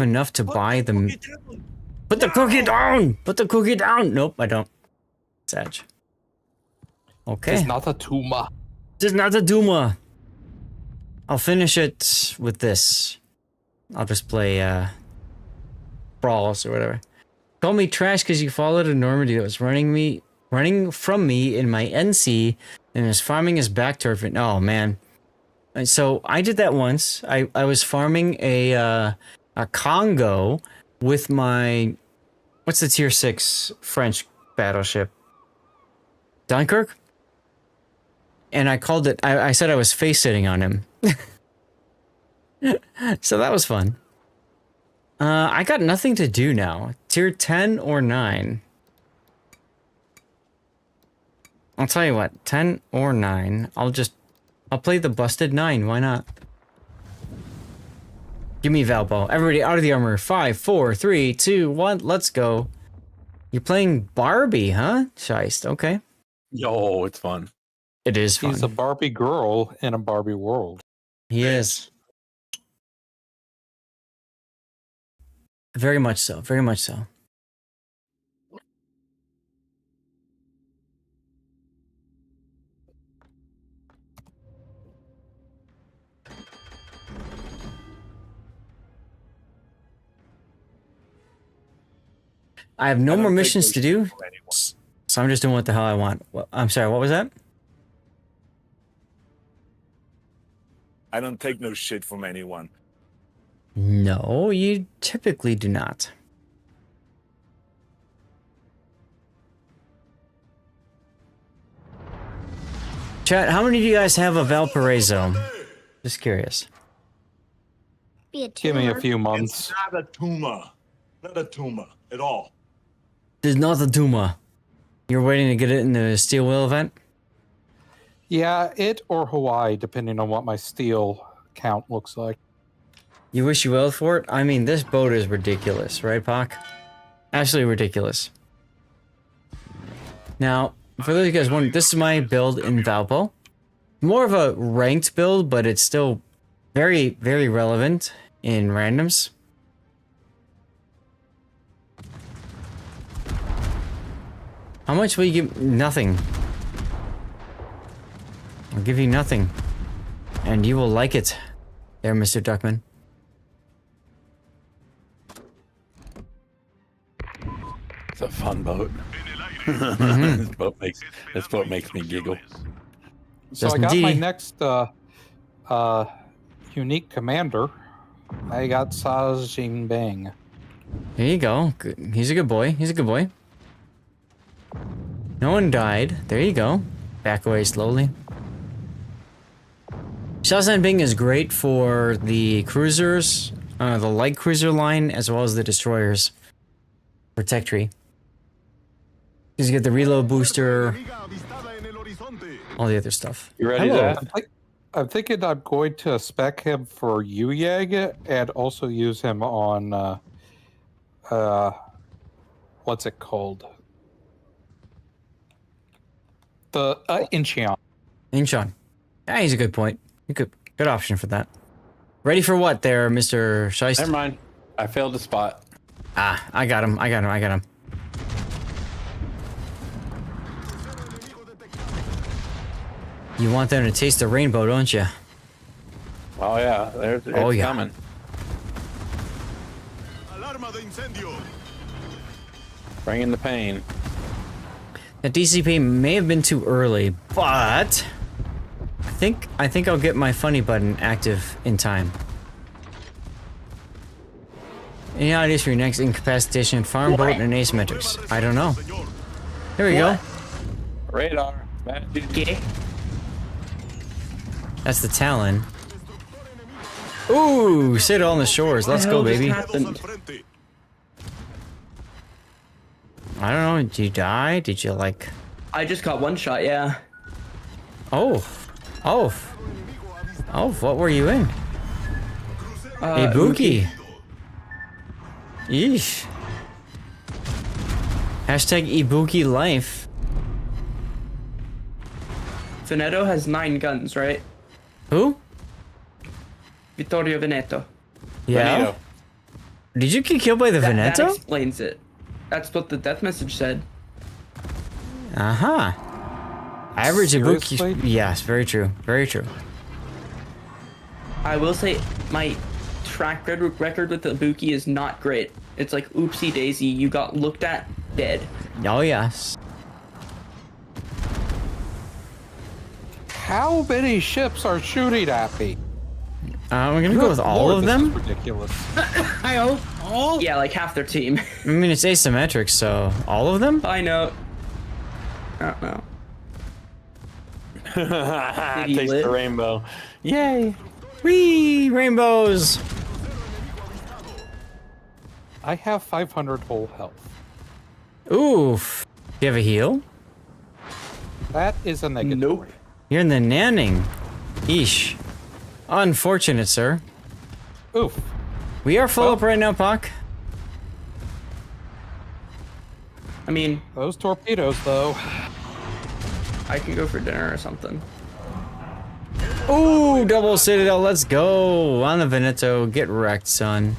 Speaker 1: enough to buy them? Put the cookie down! Put the cookie down! Nope, I don't. Sag. Okay.
Speaker 2: It's not a tumor.
Speaker 1: It's not a tumor. I'll finish it with this. I'll just play brawls or whatever. Call me trash because you followed a Normandy that was running from me in my NC and was farming his back turf. Oh man. So I did that once. I was farming a Congo with my, what's the tier 6 French battleship? Dunkirk? And I called it, I said I was face sitting on him. So that was fun. I got nothing to do now. Tier 10 or 9? I'll tell you what, 10 or 9. I'll play the busted 9. Why not? Give me Valpo. Everybody out of the armor. 5, 4, 3, 2, 1. Let's go. You're playing Barbie, huh? Scheist. Okay.
Speaker 16: Yo, it's fun.
Speaker 1: It is fun.
Speaker 2: He's a Barbie girl in a Barbie world.
Speaker 1: He is. Very much so. Very much so. I have no more missions to do, so I'm just doing what the hell I want. I'm sorry, what was that?
Speaker 9: I don't take no shit from anyone.
Speaker 1: No, you typically do not. Chat, how many of you guys have a Valparaiso? Just curious.
Speaker 2: Give me a few months.
Speaker 9: It's not a tumor. Not a tumor at all.
Speaker 1: There's not a Duma. You're waiting to get it in the Steel Wheel event?
Speaker 2: Yeah, it or Hawaii, depending on what my steel count looks like.
Speaker 1: You wish you willed for it? I mean, this boat is ridiculous, right, Pac? Absolutely ridiculous. Now, for those of you guys wondering, this is my build in Valpo. More of a ranked build, but it's still very, very relevant in randoms. How much will you give? Nothing. I'll give you nothing. And you will like it. There, Mr. Duckman.
Speaker 16: It's a fun boat. This boat makes me giggle.
Speaker 2: So I got my next unique commander. I got Saz Jinbing.
Speaker 1: There you go. Good. He's a good boy. He's a good boy. No one died. There you go. Back away slowly. Shazan Bing is great for the cruisers, the light cruiser line, as well as the destroyers. Protect tree. You get the reload booster, all the other stuff.
Speaker 16: You ready, Zach?
Speaker 2: I'm thinking I'm going to spec him for Uyeg and also use him on, what's it called? The Incheon.
Speaker 1: Incheon. Yeah, he's a good point. Good option for that. Ready for what there, Mr. Scheist?
Speaker 16: Never mind. I failed to spot.
Speaker 1: Ah, I got him. You want them to taste the rainbow, don't you?
Speaker 16: Oh yeah, it's coming. Bring in the pain.
Speaker 1: The DCP may have been too early, but I think I'll get my funny button active in time. Any ideas for your next incapacitation farm boat and asymmetrics? I don't know. Here we go.
Speaker 16: Radar.
Speaker 1: Okay. That's the Talon. Ooh, sit on the shores. Let's go, baby. I don't know. Did you die? Did you like?
Speaker 5: I just got one shot. Yeah.
Speaker 1: Oh. What were you in? Ibuki. Yeesh. Hashtag Ibuki life.
Speaker 5: Veneto has 9 guns, right?
Speaker 1: Who?
Speaker 5: Vittorio Veneto.
Speaker 1: Yeah. Veneto. Did you get killed by the Veneto?
Speaker 5: That explains it. That's what the death message said.
Speaker 1: Uh-huh. Average Ibuki. Yes, very true. Very true.
Speaker 5: I will say my track record with the Ibuki is not great. It's like oopsie daisy, you got looked at, dead.
Speaker 1: Oh, yes.
Speaker 2: How many ships are shooting at me?
Speaker 1: We're gonna go with all of them?
Speaker 2: Ridiculous.
Speaker 8: I hope all.
Speaker 5: Yeah, like half their team.
Speaker 1: I mean, it's asymmetric, so all of them?
Speaker 5: I know. I don't know.
Speaker 16: Taste the rainbow.
Speaker 1: Yay! Whee! Rainbows!
Speaker 2: I have 500 whole health.
Speaker 1: Oof. Do you have a heal?
Speaker 2: That is a negatory.
Speaker 16: Nope.
Speaker 1: You're in the nanning. Eesh. Unfortunate, sir.
Speaker 2: Oof.
Speaker 1: We are full up right now, Pac.
Speaker 5: I mean,
Speaker 2: those torpedoes, though.
Speaker 5: I can go for dinner or something.
Speaker 1: Ooh, double Citadel. Let's go. On the Veneto. Get wrecked, son.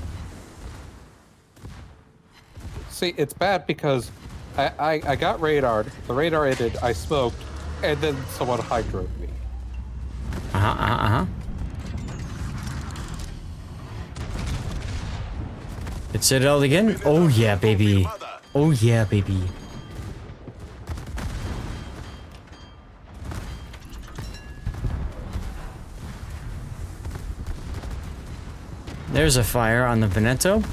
Speaker 2: See, it's bad because I got radared. The radar ended. I smoked. And then someone hydroed me.
Speaker 1: It's Citadel again? Oh yeah, baby. Oh yeah, baby. There's a fire on the Veneto.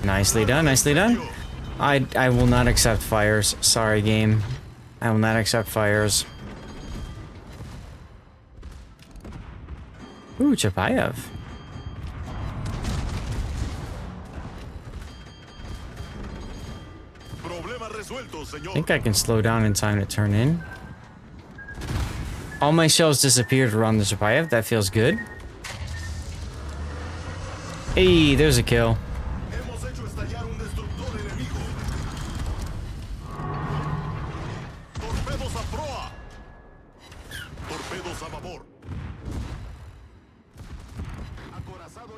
Speaker 1: Nicely done, nicely done. I will not accept fires. Sorry, game. I will not accept fires. Ooh, Chapayev. I think I can slow down in time to turn in. All my shells disappeared around the Chapayev. That feels good. Hey, there's a kill.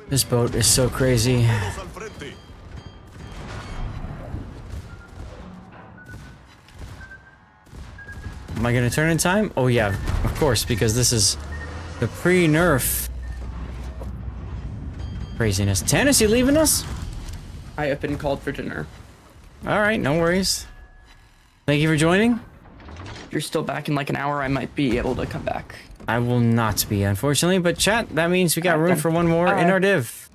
Speaker 1: This boat is so crazy. Am I gonna turn in time? Oh yeah, of course, because this is the pre-nerf craziness. Tannis, you leaving us?
Speaker 5: I have been called for dinner.
Speaker 1: Alright, no worries. Thank you for joining.
Speaker 5: If you're still back in like an hour, I might be able to come back.
Speaker 1: I will not be, unfortunately, but chat, that means we got room for one more in our div.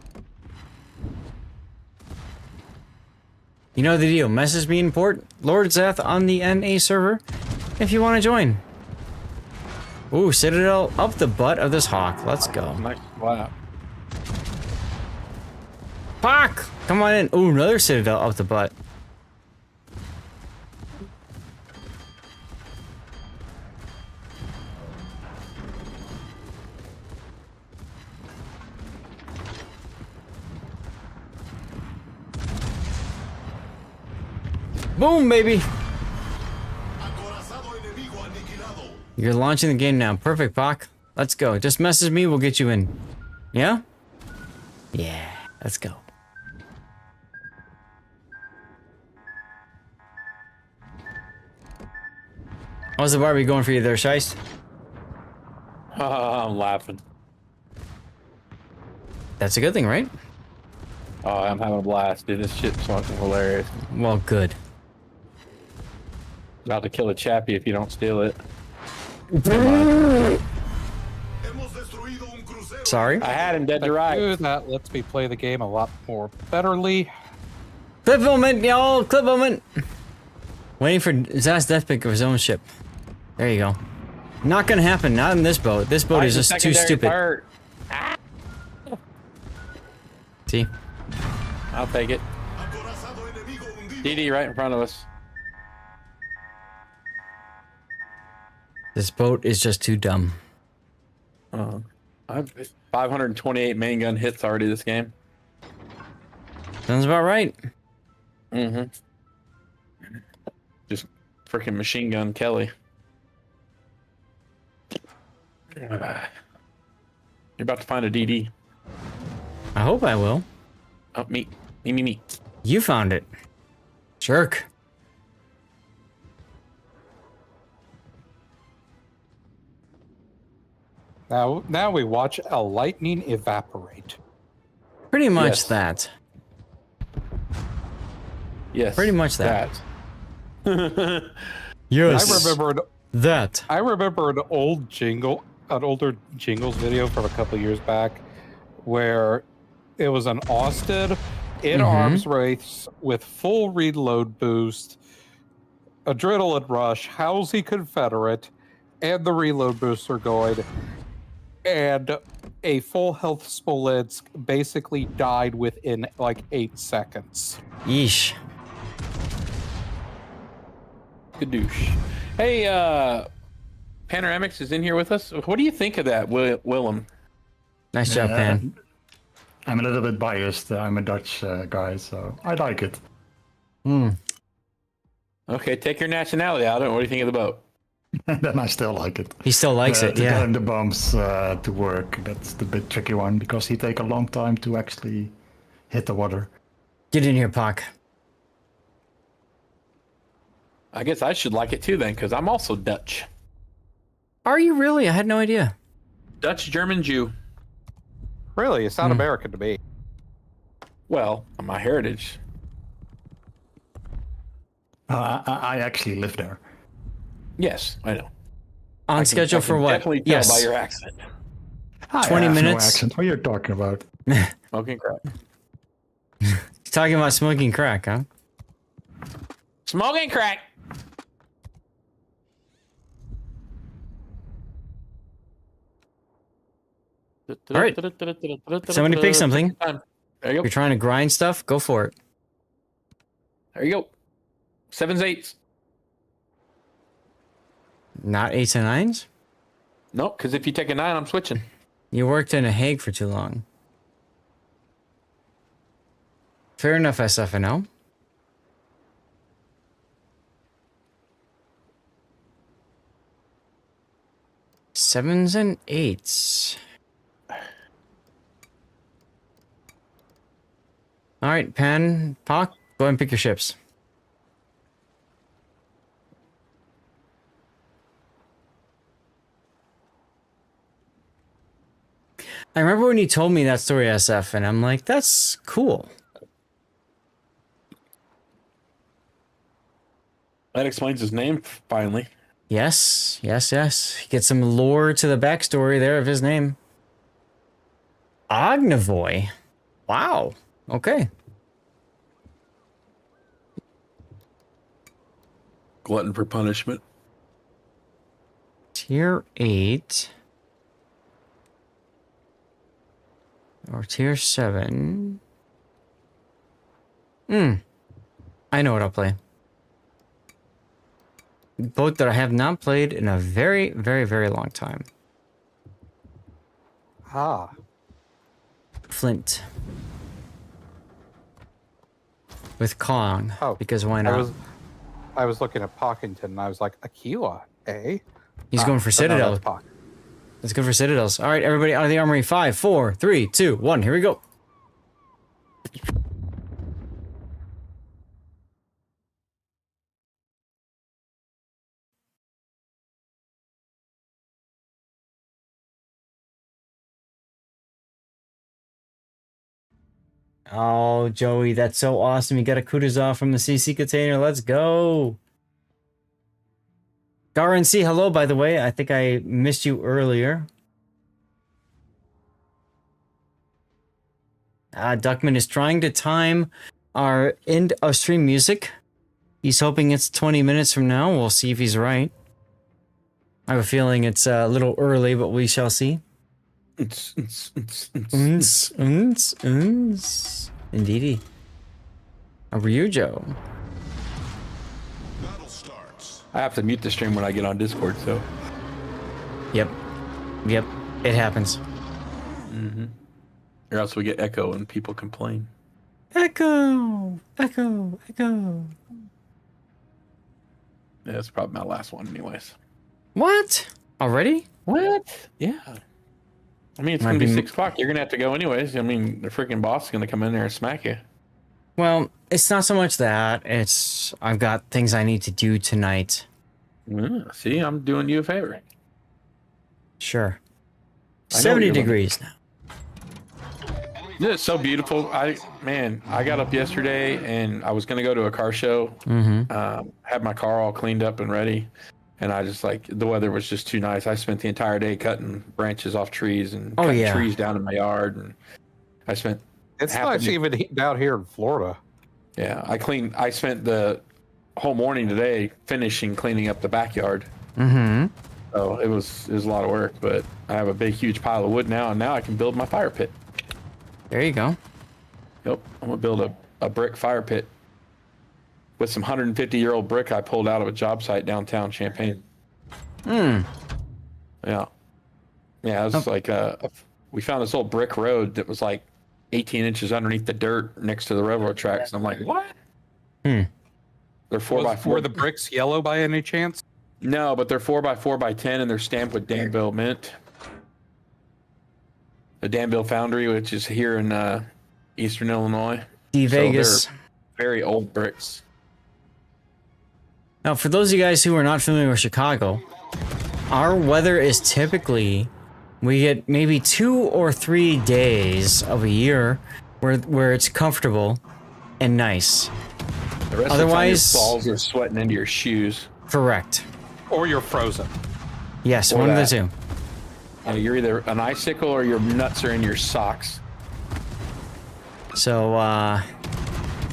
Speaker 1: You know the deal. Message me in port, Lord Zeth on the NA server, if you want to join. Ooh, Citadel up the butt of this hawk. Let's go.
Speaker 16: Nice. Wow.
Speaker 1: Fuck! Come on in. Ooh, another Citadel up the butt. Boom, baby! You're launching the game now. Perfect, Pac. Let's go. Just message me, we'll get you in. Yeah? Yeah, let's go. How's the Barbie going for you there, Shice?
Speaker 16: I'm laughing.
Speaker 1: That's a good thing, right?
Speaker 16: Oh, I'm having a blast, dude. This shit's fucking hilarious.
Speaker 1: Well, good.
Speaker 16: About to kill a chappie if you don't steal it.
Speaker 1: Sorry?
Speaker 16: I had him dead to rights.
Speaker 2: That lets me play the game a lot more betterly.
Speaker 1: Clip moment, y'all! Clip moment! Waiting for Zaz's death pick of his own ship. There you go. Not gonna happen. Not in this boat. This boat is just too stupid. See?
Speaker 16: I'll take it. DD right in front of us.
Speaker 1: This boat is just too dumb.
Speaker 16: I've 528 main gun hits already this game.
Speaker 1: Sounds about right.
Speaker 16: Mm-hmm. Just freaking machine gun Kelly. You're about to find a DD.
Speaker 1: I hope I will.
Speaker 16: Oh, me.
Speaker 1: You found it. Jerk.
Speaker 2: Now we watch a lightning evaporate.
Speaker 1: Pretty much that.
Speaker 16: Yes.
Speaker 1: Pretty much that. Yes.
Speaker 2: I remember
Speaker 1: that.
Speaker 2: I remember an older Jingles video from a couple years back where it was an Austin in arms race with full reload boost, adrenaline rush, Halsey Confederate, and the reload booster going. And a full health Smolensk basically died within like 8 seconds.
Speaker 1: Yeesh.
Speaker 16: Kadoosh. Hey, Panoramics is in here with us. What do you think of that, Willem?
Speaker 1: Nice job, Pan.
Speaker 14: I'm a little bit biased. I'm a Dutch guy, so I like it.
Speaker 16: Okay, take your nationality out. What do you think of the boat?
Speaker 14: Then I still like it.
Speaker 1: He still likes it, yeah.
Speaker 14: Getting the bombs to work, that's the bit tricky one, because he take a long time to actually hit the water.
Speaker 1: Get in here, Pac.
Speaker 16: I guess I should like it too then, because I'm also Dutch.
Speaker 1: Are you really? I had no idea.
Speaker 16: Dutch, German, Jew.
Speaker 2: Really? It's not American to me.
Speaker 16: Well, my heritage.
Speaker 14: I actually live there.
Speaker 16: Yes, I know.
Speaker 1: On schedule for what?
Speaker 16: Definitely tell by your accent.
Speaker 1: 20 minutes.
Speaker 14: No accent. What are you talking about?
Speaker 16: Smoking crack.
Speaker 1: He's talking about smoking crack, huh?
Speaker 16: Smoking crack.
Speaker 1: All right. Somebody pick something.
Speaker 16: There you go.
Speaker 1: You're trying to grind stuff? Go for it.
Speaker 16: There you go. 7s, 8s.
Speaker 1: Not 8s and 9s?
Speaker 16: Nope, because if you take a 9, I'm switching.
Speaker 1: You worked in a Hague for too long. Fair enough, SFNO. Sevens and 8s. All right, Pan, Pac, go ahead and pick your ships. I remember when you told me that story, SF, and I'm like, that's cool.
Speaker 16: That explains his name, finally.
Speaker 1: Yes. Get some lore to the backstory there of his name. Ognavoy. Wow. Okay.
Speaker 16: Glutton for punishment.
Speaker 1: Tier 8. Or tier 7. I know what I'll play. Boat that I have not played in a very, very, very long time. Flint. With Kong.
Speaker 2: Oh,
Speaker 1: because why not?
Speaker 2: I was looking at Pockington and I was like, Aquila, eh?
Speaker 1: He's going for Citadel. Let's go for Citadels. All right, everybody out of the armory. 5, 4, 3, 2, 1. Here we go. Oh, Joey, that's so awesome. You got a Kutuzov from the CC container. Let's go. Garin C, hello, by the way. I think I missed you earlier. Duckman is trying to time our end of stream music. He's hoping it's 20 minutes from now. We'll see if he's right. I have a feeling it's a little early, but we shall see. Indeedy. Over you, Joe.
Speaker 16: I have to mute the stream when I get on Discord, so.
Speaker 1: Yep, it happens.
Speaker 16: Or else we get echo and people complain.
Speaker 1: Echo.
Speaker 16: Yeah, that's probably my last one anyways.
Speaker 1: What? Already?
Speaker 16: What? Yeah. I mean, it's going to be 6 o'clock. You're going to have to go anyways. I mean, the freaking boss is going to come in there and smack you.
Speaker 1: Well, it's not so much that. It's I've got things I need to do tonight.
Speaker 16: See, I'm doing you a favor.
Speaker 1: Sure. 70 degrees now.
Speaker 16: It's so beautiful. I got up yesterday and I was going to go to a car show. Had my car all cleaned up and ready. And I just the weather was just too nice. I spent the entire day cutting branches off trees and cutting trees down in my yard. And I spent.
Speaker 2: It's nice even down here in Florida.
Speaker 16: Yeah, I spent the whole morning today finishing cleaning up the backyard. So it was a lot of work, but I have a big, huge pile of wood now, and now I can build my fire pit.
Speaker 1: There you go.
Speaker 16: Yep, I'm gonna build a brick fire pit with some 150-year-old brick I pulled out of a job site downtown Champaign.
Speaker 1: Hmm.
Speaker 16: Yeah. Yeah, it was like we found this old brick road that was like 18 inches underneath the dirt next to the railroad tracks. And I'm like, what?
Speaker 1: Hmm.
Speaker 16: They're 4x4.
Speaker 2: Were the bricks yellow by any chance?
Speaker 16: No, but they're 4x4x10 and they're stamped with Danville Mint. The Danville Foundry, which is here in Eastern Illinois.
Speaker 1: Vegas.
Speaker 16: So they're very old bricks.
Speaker 1: Now, for those of you guys who are not familiar with Chicago, our weather is typically, we get maybe 2 or 3 days of a year where it's comfortable and nice.
Speaker 16: The rest
Speaker 1: Otherwise,
Speaker 16: of the time your balls are sweating into your shoes.
Speaker 1: Correct.
Speaker 2: Or you're frozen.
Speaker 1: Yes,
Speaker 16: Or
Speaker 1: one of the
Speaker 16: that.
Speaker 1: two.
Speaker 16: You're either an icicle or your nuts are in your socks.
Speaker 1: So,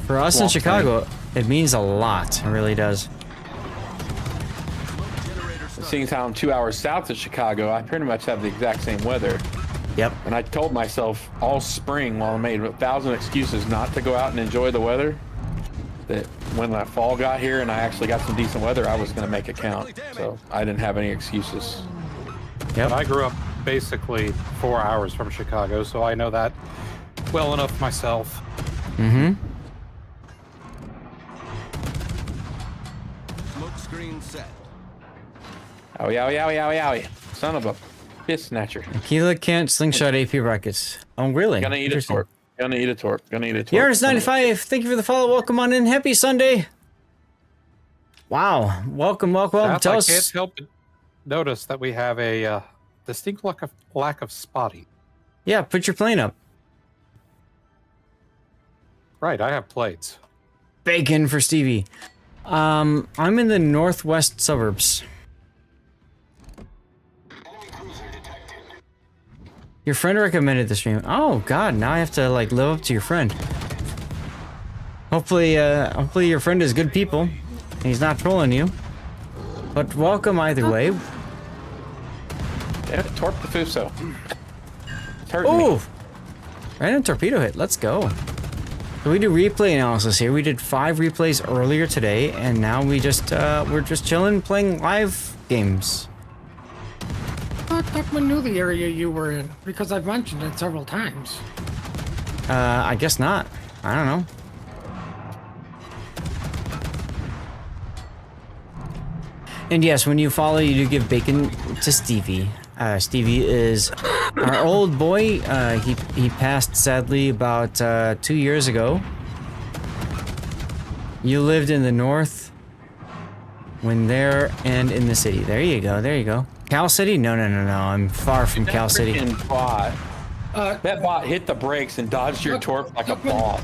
Speaker 1: for us in
Speaker 16: Long
Speaker 1: Chicago, it means a lot. It really does.
Speaker 16: Seeing as how I'm 2 hours south of Chicago, I pretty much have the exact same weather.
Speaker 1: Yep.
Speaker 16: And I told myself all spring, while I made 1,000 excuses not to go out and enjoy the weather, that when that fall got here and I actually got some decent weather, I was going to make it count. So I didn't have any excuses.
Speaker 1: Yep.
Speaker 2: I grew up basically 4 hours from Chicago, so I know that well enough myself.
Speaker 1: Mm-hmm.
Speaker 4: Smoke screen set.
Speaker 16: Owie, owie, owie, owie, owie. Son of a piss snatcher.
Speaker 1: Keela can't slingshot AP rockets. Oh, really?
Speaker 16: Gonna eat a torp. Gonna eat a torp. Gonna eat a torp.
Speaker 1: Yarns 95, thank you for the follow. Welcome on in. Happy Sunday. Wow. Welcome.
Speaker 2: Seth,
Speaker 1: Tell
Speaker 2: I
Speaker 1: us.
Speaker 2: can't help but notice that we have a distinct lack of spotting.
Speaker 1: Yeah, put your plane up.
Speaker 2: Right, I have plates.
Speaker 1: Bacon for Stevie. I'm in the northwest suburbs. Your friend recommended the stream. Oh God, now I have to like live up to your friend. Hopefully your friend is good people. And he's not trolling you. But welcome either way.
Speaker 16: Yeah, torp the Fuso.
Speaker 1: Oh! Random torpedo hit. Let's go. So we do replay analysis here. We did 5 replays earlier today, and now we're just chilling, playing live games.
Speaker 8: Tuckman knew the area you were in because I've mentioned it several times.
Speaker 1: I guess not. I don't know. And yes, when you follow, you do give bacon to Stevie. Stevie is our old boy. He passed sadly about 2 years ago. You lived in the north, when there, and in the city. There you go. There you go. Cal City? No. I'm far from Cal City.
Speaker 16: That bot hit the brakes and dodged your torp like a ball.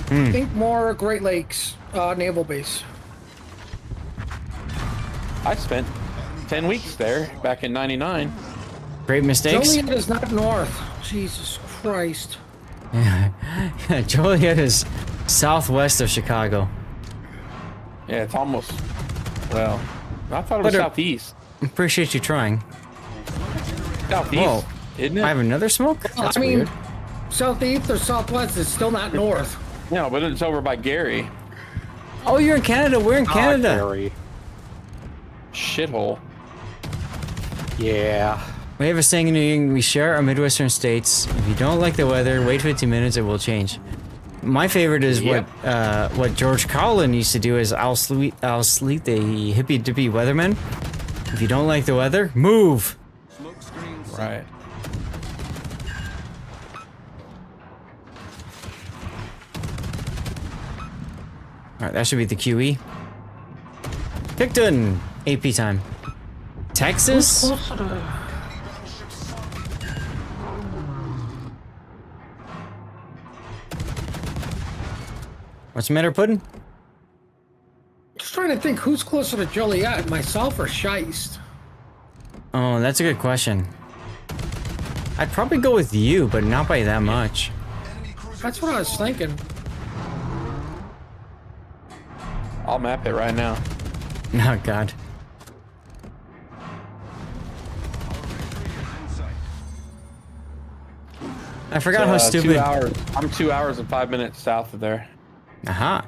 Speaker 8: Think more Great Lakes Naval Base.
Speaker 16: I spent 10 weeks there back in '99.
Speaker 1: Great mistakes.
Speaker 8: Joliet is not north. Jesus Christ.
Speaker 1: Joliet is southwest of Chicago.
Speaker 16: Yeah, it's almost. Well, I thought it was southeast.
Speaker 1: Appreciate you trying.
Speaker 16: Southeast,
Speaker 1: Whoa.
Speaker 16: isn't it?
Speaker 1: I have another smoke? That's
Speaker 8: I mean,
Speaker 1: weird.
Speaker 8: southeast or southwest is still not north.
Speaker 16: No, but it's over by Gary.
Speaker 1: Oh, you're in Canada. We're in Canada.
Speaker 2: Gary.
Speaker 16: Shithole.
Speaker 2: Yeah.
Speaker 1: We have a saying in New England, we share our Midwestern states. If you don't like the weather, wait 15 minutes, it will change. My favorite is what George Carlin used to do is I'll sleep the hippy dippy weatherman. If you don't like the weather, move.
Speaker 16: Right.
Speaker 1: Alright, that should be the QE. Picton! AP time. Texas? What's the matter, Puddin'?
Speaker 8: Just trying to think who's closer to Joliet, myself or Scheist?
Speaker 1: Oh, that's a good question. I'd probably go with you, but not by that much.
Speaker 8: That's what I was thinking.
Speaker 16: I'll map it right now.
Speaker 1: Oh, God. I forgot how stupid.
Speaker 16: 2 hours. I'm 2 hours and 5 minutes south of there.
Speaker 1: Aha.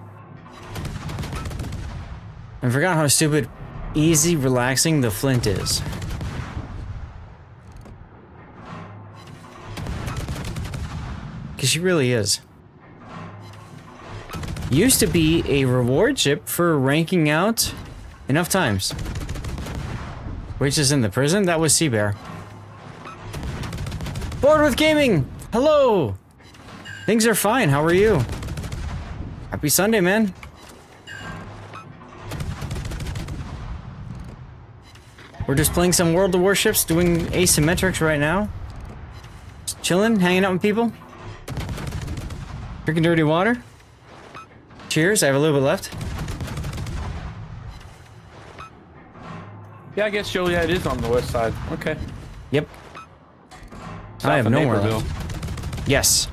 Speaker 1: I forgot how stupid, easy, relaxing the Flint is. Because she really is. Used to be a reward ship for ranking out enough times. Which is in the prison? That was Sea Bear. Bored with gaming! Hello! Things are fine, how are you? Happy Sunday, man. We're just playing some World of Warships, doing Asymmetrics right now. Just chilling, hanging out with people. Drinking dirty water. Cheers, I have a little bit left.
Speaker 16: Yeah, I guess Joliet is on the west side. Okay.
Speaker 1: Yep.
Speaker 16: South
Speaker 1: I have
Speaker 16: of
Speaker 1: no more
Speaker 16: Naperville.
Speaker 1: left. Yes.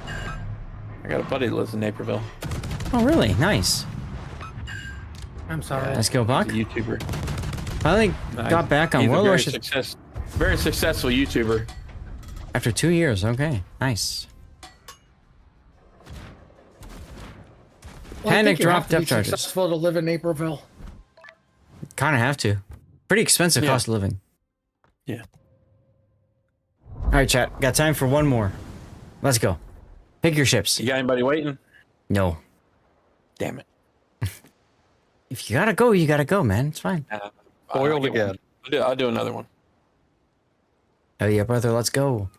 Speaker 16: I got a buddy that lives in Naperville.
Speaker 1: Oh, really? Nice.
Speaker 8: I'm sorry.
Speaker 1: Let's go, Buck.
Speaker 16: He's a YouTuber.
Speaker 1: Finally got back on
Speaker 16: He's
Speaker 1: World
Speaker 16: a
Speaker 1: Warships.
Speaker 16: very successful YouTuber.
Speaker 1: After 2 years, okay. Nice.
Speaker 8: Well, I
Speaker 1: Panic
Speaker 8: think you have
Speaker 1: drop
Speaker 8: to be
Speaker 1: depth charges.
Speaker 8: successful to live in Naperville.
Speaker 1: Kind of have to. Pretty expensive cost of living.
Speaker 16: Yeah.
Speaker 1: All right, chat. Got time for one more. Let's go. Pick your ships.
Speaker 16: You got anybody waiting?
Speaker 1: No.
Speaker 16: Damn it.
Speaker 1: If you gotta go, you gotta go, man. It's fine.
Speaker 2: Boiled again.
Speaker 16: I'll do another one.
Speaker 1: Oh yeah, brother. Let's go.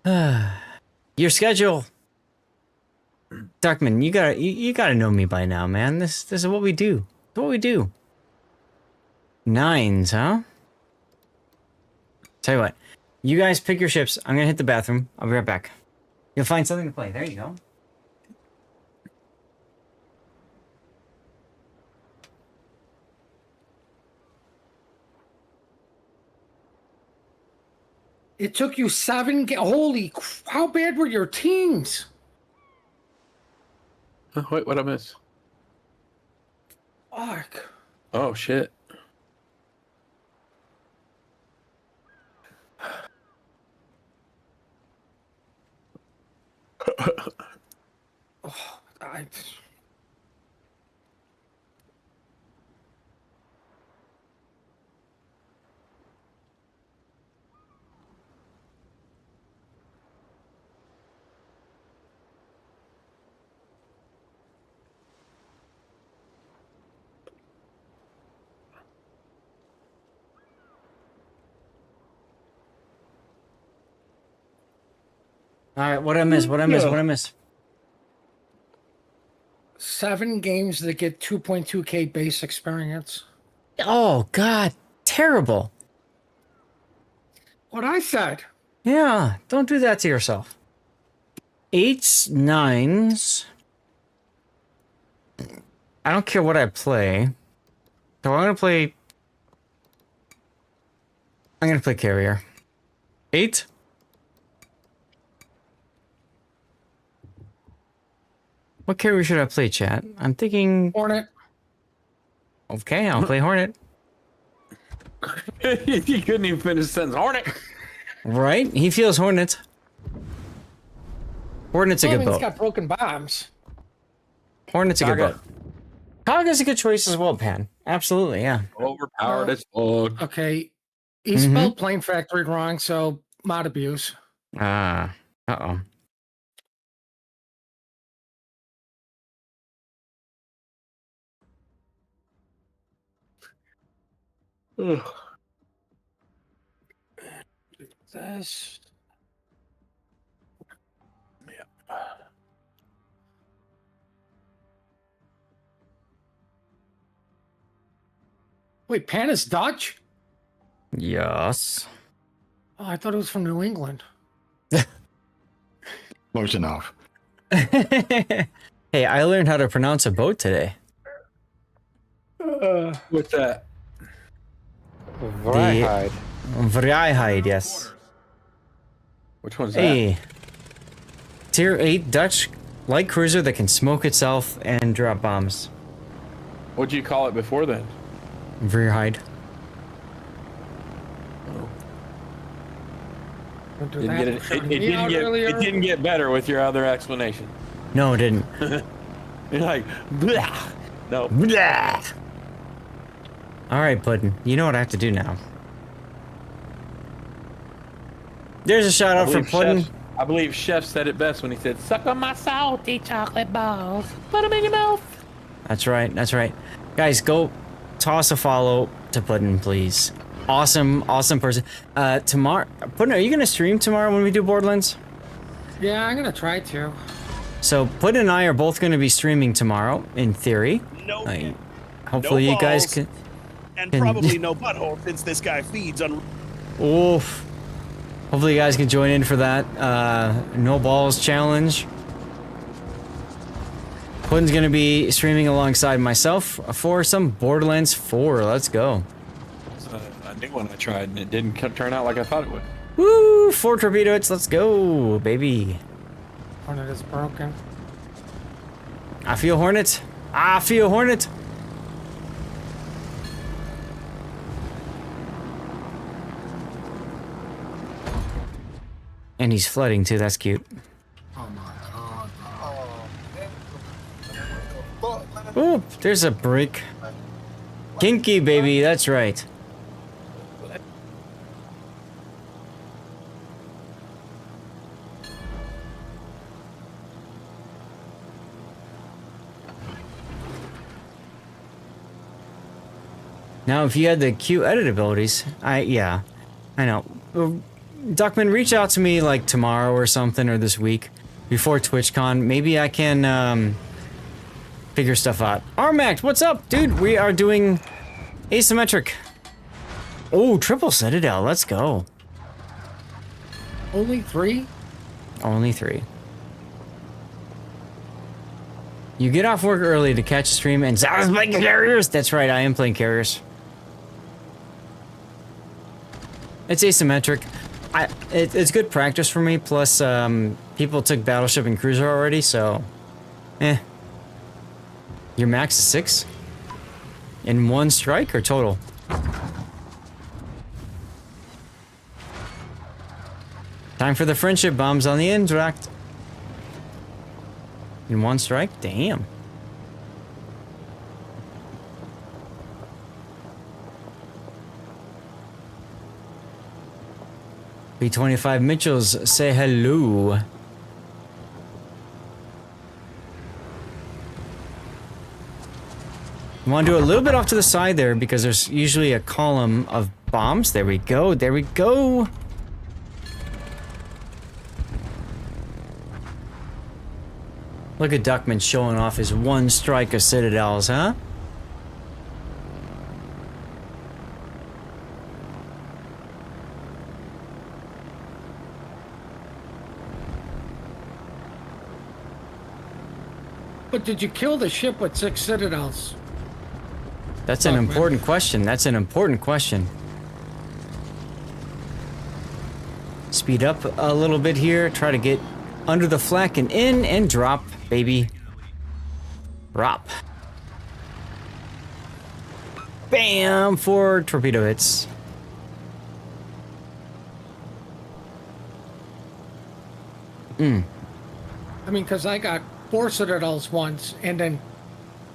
Speaker 1: Your schedule. Duckman, you gotta know me by now, man. This is what we do. It's what we do. 9s, huh? Tell you what, you guys pick your ships. I'm gonna hit the bathroom. I'll be right back. You'll find something to play. There you go.
Speaker 8: It took you 7 holy, how bad were your teams?
Speaker 16: Oh, wait, what I miss?
Speaker 8: Fuck.
Speaker 16: Oh shit.
Speaker 8: Oh,
Speaker 1: All right, what I miss? What I miss? What I miss?
Speaker 8: 7 games that get 2.2k base experience.
Speaker 1: Oh God, terrible.
Speaker 8: What I said.
Speaker 1: Yeah, don't do that to yourself. 8s, 9s. I don't care what I play. So I'm gonna play carrier. 8. What carrier should I play, chat? I'm thinking
Speaker 8: Hornet.
Speaker 1: Okay, I'll play Hornet.
Speaker 16: You couldn't even finish the sentence. Hornet.
Speaker 1: Right? He feels Hornet. Hornet's a good
Speaker 8: It's
Speaker 1: boat.
Speaker 8: got broken bombs.
Speaker 1: Hornet's a good
Speaker 16: Kaga.
Speaker 1: boat. Kaga's a good choice as well, Pan. Absolutely, yeah.
Speaker 16: Overpowered as fuck.
Speaker 8: Okay. He spelled Plane Factory wrong, so mod abuse.
Speaker 1: Ah. Uh-oh.
Speaker 16: Ugh.
Speaker 8: This.
Speaker 16: Yeah.
Speaker 8: Wait, Pan is Dutch?
Speaker 1: Yes.
Speaker 8: Oh, I thought it was from New England.
Speaker 14: Close enough.
Speaker 1: Hey, I learned how to pronounce a boat today.
Speaker 16: What's that?
Speaker 2: Vrijheid.
Speaker 1: Vrijheid, yes.
Speaker 16: Which one's that?
Speaker 1: Hey. Tier 8 Dutch light cruiser that can smoke itself and drop bombs.
Speaker 16: What'd you call it before then?
Speaker 1: Vrijheid.
Speaker 16: It didn't get better with your other explanation.
Speaker 1: No, it didn't.
Speaker 16: You're like, blah. No.
Speaker 1: Blah. All right, Puddin'. You know what I have to do now. There's a shout out for Puddin'.
Speaker 16: I believe Chef said it best when he said, "Suck on my salty chocolate balls. Put them in your mouth."
Speaker 1: That's right. That's right. Guys, go toss a follow to Puddin', please. Awesome person. Tomorrow, Puddin', are you gonna stream tomorrow when we do Borderlands?
Speaker 8: Yeah, I'm gonna try to.
Speaker 1: So Puddin' and I are both gonna be streaming tomorrow, in theory.
Speaker 11: No.
Speaker 1: Hopefully
Speaker 11: no
Speaker 1: you guys
Speaker 11: balls,
Speaker 1: can.
Speaker 11: And probably no butthole since this guy feeds on.
Speaker 1: Oof. Hopefully you guys can join in for that no balls challenge. Puddin's gonna be streaming alongside myself for some Borderlands 4. Let's go.
Speaker 16: A new one I tried and it didn't turn out like I thought it would.
Speaker 1: Woo! 4 torpedo hits. Let's go, baby.
Speaker 8: Hornet is broken.
Speaker 1: I feel Hornet. I feel Hornet. And he's flooding too. That's cute. Oh, there's a break. Kinky, baby. That's right. Now, if you had the Q edit abilities, yeah, I know. Duckman, reach out to me like tomorrow or something, or this week, before TwitchCon. Maybe I can figure stuff out. Armax, what's up, dude? We are doing Asymmetric. Oh, triple Citadel. Let's go.
Speaker 8: Only 3?
Speaker 1: Only 3. You get off work early to catch a stream and Zara's playing carriers. That's right, I am playing carriers. It's asymmetric. It's good practice for me. Plus, people took Battleship and Cruiser already, so Your max is 6? In 1 strike or total? Time for the friendship bombs on the interact. In 1 strike? Damn. B25 Mitchells, say hello. You want to do a little bit off to the side there because there's usually a column of bombs. There we go. There we go. Look at Duckman showing off his 1 strike of citadels, huh?
Speaker 8: But did you kill the ship with 6 citadels?
Speaker 1: That's an important question. That's an important question. Speed up a little bit here. Try to get under the flak and in and drop, baby. Drop. Bam! 4 torpedo hits.
Speaker 8: I mean, because I got 4 citadels once, and then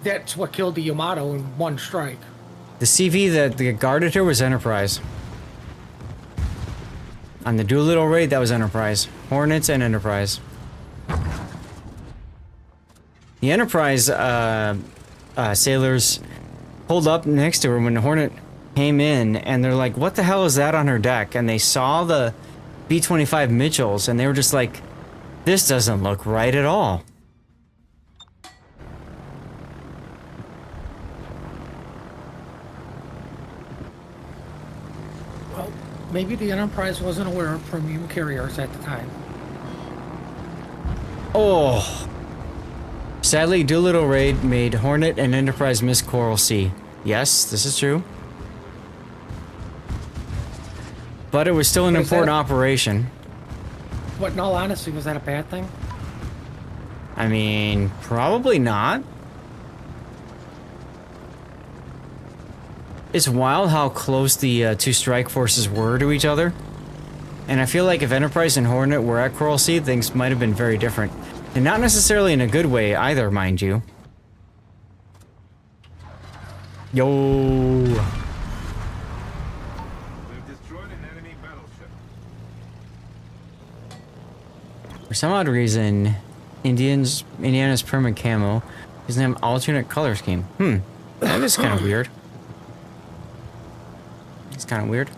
Speaker 8: that's what killed the Yamato in 1 strike.
Speaker 1: The CV that guarded her was Enterprise. On the Doolittle raid, that was Enterprise. Hornets and Enterprise. The Enterprise sailors pulled up next to her when the Hornet came in, and they're like, what the hell is that on her deck? And they saw the B-25 Mitchells, and they were just like, this doesn't look right at all.
Speaker 8: Well, maybe the Enterprise wasn't aware of premium carriers at the time.
Speaker 1: Oh. Sadly, Doolittle raid made Hornet and Enterprise miss Coral Sea. Yes, this is true. But it was still an important operation.
Speaker 8: But in all honesty, was that a bad thing?
Speaker 1: I mean, probably not. It's wild how close the 2 strike forces were to each other. And I feel like if Enterprise and Hornet were at Coral Sea, things might have been very different. And not necessarily in a good way either, mind you. Yo.
Speaker 10: They've destroyed an enemy battleship.
Speaker 1: For some odd reason, Indiana's permanent camo doesn't have an alternate color scheme. That is kind of weird. It's kind of weird.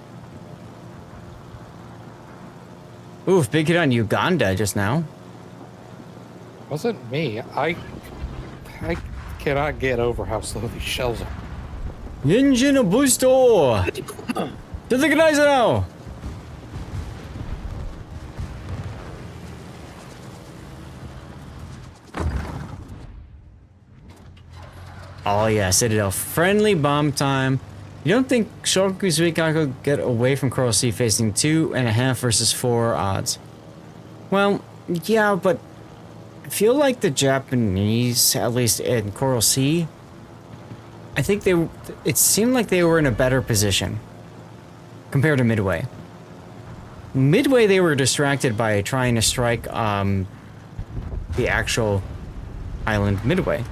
Speaker 1: Oof, big hit on Uganda just now.
Speaker 2: Wasn't me. I cannot get over how slow these shells are.
Speaker 1: Engine boosto! To the guys now! Oh yeah, Citadel. Friendly bomb time. You don't think Shoku's weak could get away from Coral Sea facing 2.5 versus 4 odds? Well, yeah, but I feel like the Japanese, at least in Coral Sea, I think it seemed like they were in a better position compared to Midway. Midway, they were distracted by trying to strike the actual island Midway.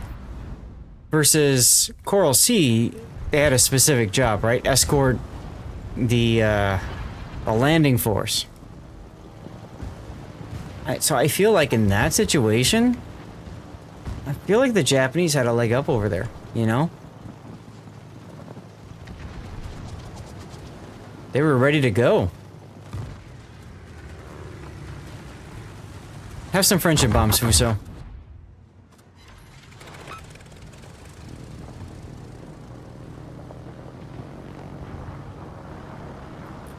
Speaker 1: Versus Coral Sea, they had a specific job, right? Escort the landing force. So I feel like in that situation, I feel like the Japanese had a leg up over there, you know? They were ready to go. Have some friendship bombs, Fuso.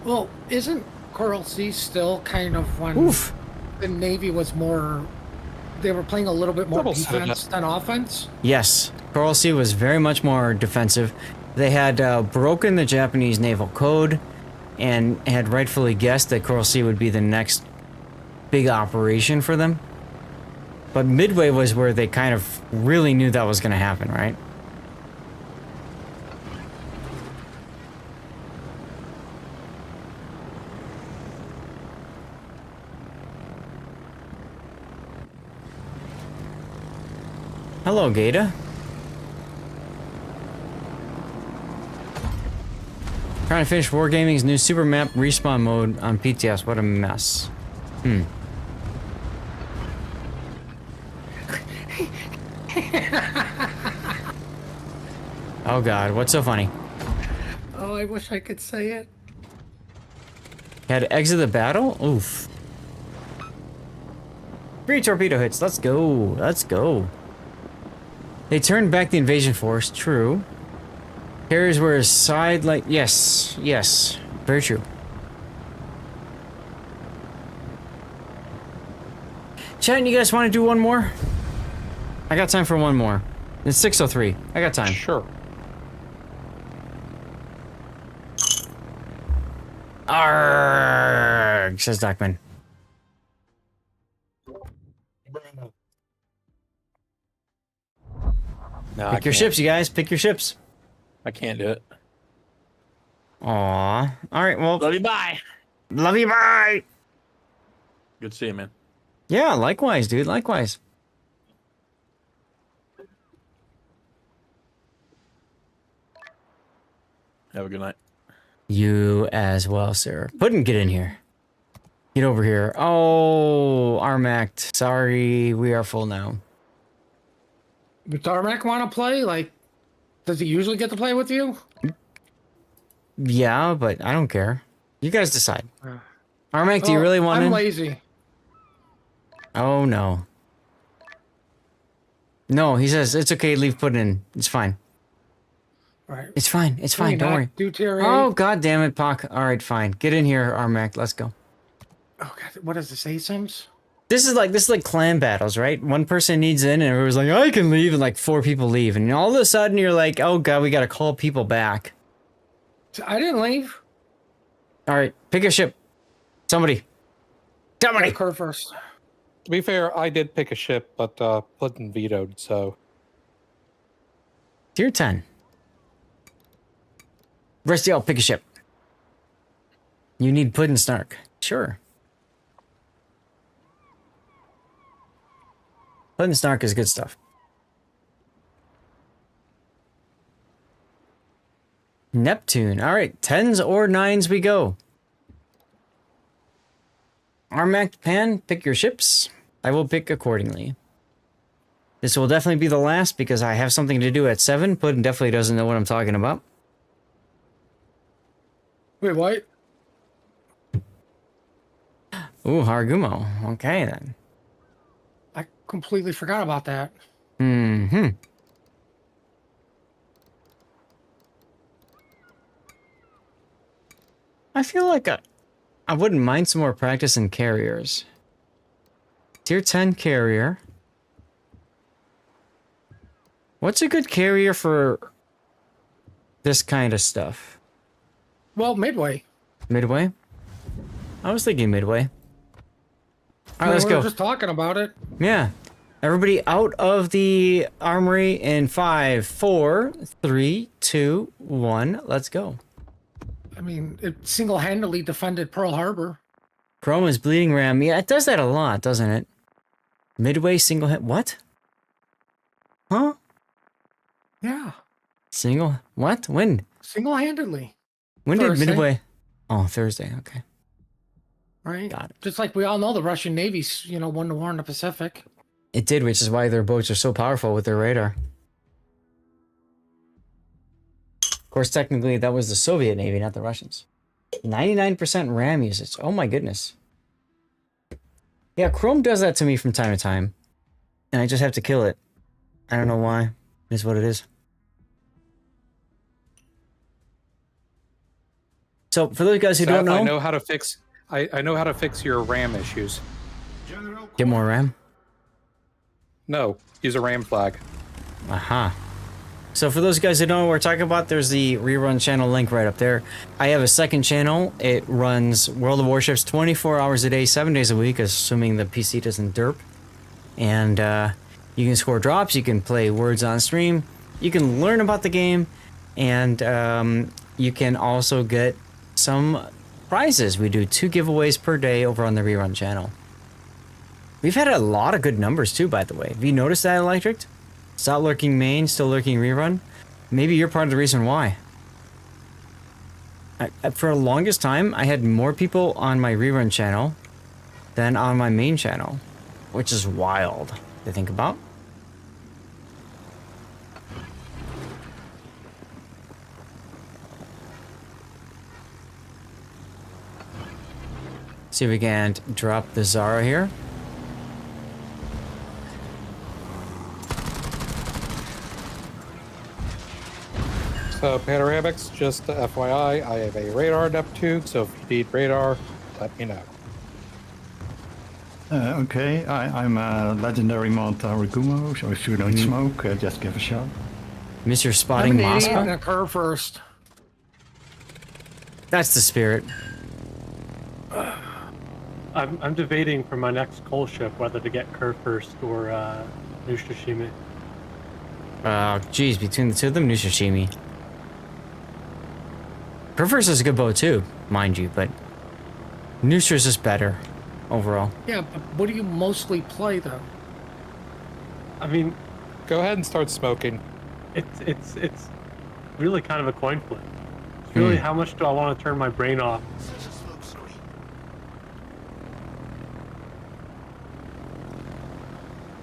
Speaker 8: Well, isn't Coral Sea still kind of when the Navy was more... They were playing a little bit more defense than offense?
Speaker 1: Yes. Coral Sea was very much more defensive. They had broken the Japanese naval code and had rightfully guessed that Coral Sea would be the next big operation for them. But Midway was where they kind of really knew that was going to happen, right? Hello, Gata. Trying to finish Wargaming's new super map respawn mode on PTS. What a mess. Oh god, what's so funny?
Speaker 8: Oh, I wish I could say it.
Speaker 1: Had to exit the battle? Oof. 3 torpedo hits. Let's go. Let's go. They turned back the invasion force. True. Carriers were aside like... Yes. Yes. Very true. Chat, you guys want to do one more? I got time for one more. It's 6:03. I got time.
Speaker 2: Sure.
Speaker 1: Arrgh, says Dockman.
Speaker 16: No,
Speaker 1: Pick your ships, you guys. Pick your ships.
Speaker 16: I can't do it.
Speaker 1: Aw. Alright, well...
Speaker 16: Love you, bye.
Speaker 1: Love you, bye!
Speaker 16: Good to see you, man.
Speaker 1: Yeah, likewise, dude. Likewise.
Speaker 16: Have a good night.
Speaker 1: You as well, sir. Puddin', get in here. Get over here. Oh, Armact. Sorry, we are full now.
Speaker 8: Does Armac want to play? Like, does he usually get to play with you?
Speaker 1: Yeah, but I don't care. You guys decide. Armac, do you really want
Speaker 8: I'm
Speaker 1: in?
Speaker 8: lazy.
Speaker 1: Oh, no. No, he says, it's okay, leave Puddin' in. It's fine.
Speaker 8: Right.
Speaker 1: It's fine. It's fine. Don't worry. Oh, god damn it, Pac. Alright, fine. Get in here, Armac. Let's go.
Speaker 8: Oh, God. What is this, ASIMs?
Speaker 1: This is like clan battles, right? One person needs in and everyone's like, I can leave, and like 4 people leave. And all of a sudden you're like, oh god, we gotta call people back.
Speaker 8: I didn't leave.
Speaker 1: Alright, pick a ship. Somebody. Somebody!
Speaker 8: Kurt first.
Speaker 2: To be fair, I did pick a ship, but Puddin vetoed, so...
Speaker 1: Tier 10. Restiel, pick a ship. You need Puddin' Snark. Sure. Puddin' Snark is good stuff. Neptune. All right, 10s or 9s we go. Armac Pan, pick your ships. I will pick accordingly. This will definitely be the last because I have something to do at 7. Puddin definitely doesn't know what I'm talking about.
Speaker 8: Wait, what?
Speaker 1: Ooh, Hargumo. Okay, then.
Speaker 8: I completely forgot about that.
Speaker 1: Mm-hmm. I feel like I wouldn't mind some more practice in carriers. Tier 10 carrier. What's a good carrier for this kind of stuff?
Speaker 8: Well, Midway.
Speaker 1: Midway? I was thinking Midway. All right, let's
Speaker 8: We
Speaker 1: go.
Speaker 8: were just talking about it.
Speaker 1: Yeah. Everybody out of the armory in 5, 4, 3, 2, 1. Let's go.
Speaker 8: I mean, it single-handedly defended Pearl Harbor.
Speaker 1: Chrome is bleeding ram. Yeah, it does that a lot, doesn't it? Midway single hit. What? Huh?
Speaker 8: Yeah.
Speaker 1: Single. What? When?
Speaker 8: Single-handedly.
Speaker 1: When
Speaker 8: Thursday.
Speaker 1: did Midway? Oh, Thursday. Okay.
Speaker 8: Right.
Speaker 1: Got it.
Speaker 8: Just like we all know, the Russian Navy's, won the war in the Pacific.
Speaker 1: It did, which is why their boats are so powerful with their radar. Of course, technically, that was the Soviet Navy, not the Russians. 99% RAM usage. Oh my goodness. Yeah, Chrome does that to me from time to time. And I just have to kill it. I don't know why. It is what it is. So, for those guys who don't know...
Speaker 2: I know how to fix... I know how to fix your RAM issues.
Speaker 1: Get more RAM?
Speaker 2: No, use a RAM flag.
Speaker 1: Aha. So for those guys who don't know what we're talking about, there's the rerun channel link right up there. I have a second channel. It runs World of Warships 24 hours a day, 7 days a week, assuming the PC doesn't derp. And you can score drops, you can play words on stream, you can learn about the game, and you can also get some prizes. We do 2 giveaways per day over on the rerun channel. We've had a lot of good numbers too, by the way. Have you noticed that, Electric? Stop lurking main, still lurking rerun. Maybe you're part of the reason why. For the longest time, I had more people on my rerun channel than on my main channel, which is wild to think about. See if we can drop the Zara here.
Speaker 2: So, Panoramics, just FYI, I have a radar Neptune, so if you need radar, let me know.
Speaker 14: Okay, I'm a legendary mod Ragumo, so if you don't smoke, just give a shot.
Speaker 1: Mr. Spotting Moscow?
Speaker 8: I'm gonna curve first.
Speaker 1: That's the spirit.
Speaker 17: I'm debating for my next coal ship whether to get Kerr first or New Shishimi.
Speaker 1: Geez, between the two of them, New Shishimi. Kerfurst is a good boat too, mind you, but Nooster's just better overall.
Speaker 8: Yeah, but what do you mostly play though?
Speaker 17: I mean,
Speaker 2: go ahead and start smoking.
Speaker 17: It's really kind of a coin flip. It's really how much do I want to turn my brain off?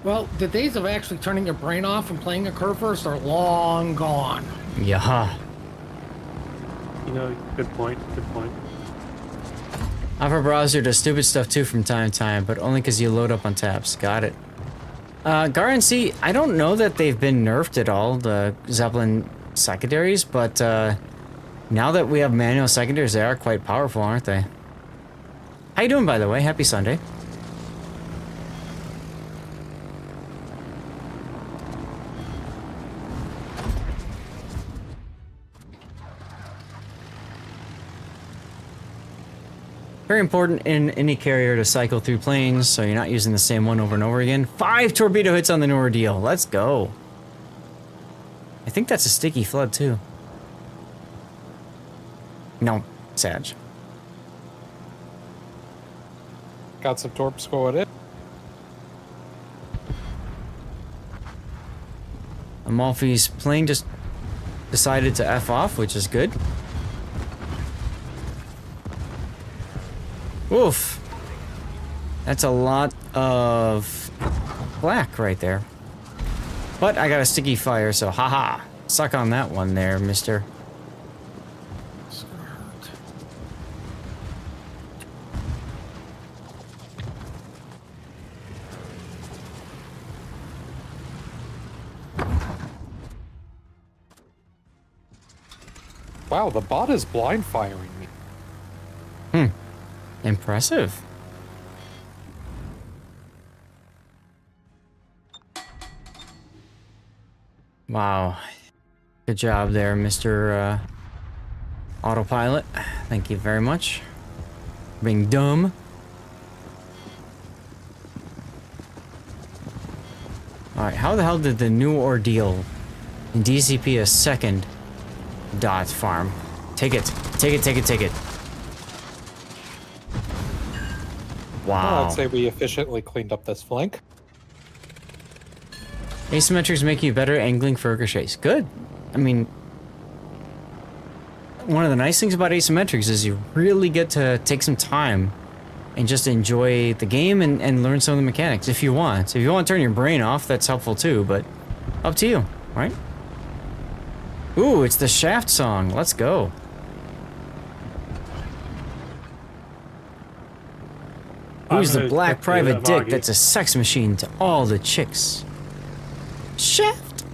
Speaker 8: Well, the days of actually turning your brain off and playing a curve first are long gone.
Speaker 1: Yeah.
Speaker 17: You know, good point, good point.
Speaker 1: Alpha Browser does stupid stuff too from time to time, but only because you load up on tabs. Got it. GarNC, I don't know that they've been nerfed at all, the Zeppelin secondaries, but now that we have manual secondaries, they are quite powerful, aren't they? How you doing, by the way? Happy Sunday. Very important in any carrier to cycle through planes, so you're not using the same one over and over again. 5 torpedo hits on the Ordeal. Let's go. I think that's a sticky flood, too. No, Sag.
Speaker 2: Got some torps going in.
Speaker 1: Amalfi's plane just decided to F off, which is good. Oof. That's a lot of black right there. But I got a sticky fire, so haha. Suck on that one there, mister.
Speaker 8: It's gonna hurt.
Speaker 2: Wow, the bot is blind firing me.
Speaker 1: Impressive. Wow. Good job there, Mr. Autopilot. Thank you very much. Being dumb. Alright, how the hell did the new ordeal in DCP a second dot farm? Take it. Take it, take it, take it.
Speaker 2: Well,
Speaker 1: Wow.
Speaker 2: I'd say we efficiently cleaned up this flank.
Speaker 1: Asymmetrics make you better angling for ricochets. Good. I mean, one of the nice things about asymmetrics is you really get to take some time and just enjoy the game and learn some of the mechanics if you want. So if you want to turn your brain off, that's helpful too, but up to you, right? Ooh, it's the Shaft song. Let's go. Who's the black private dick that's a sex machine to all the chicks? Shaft.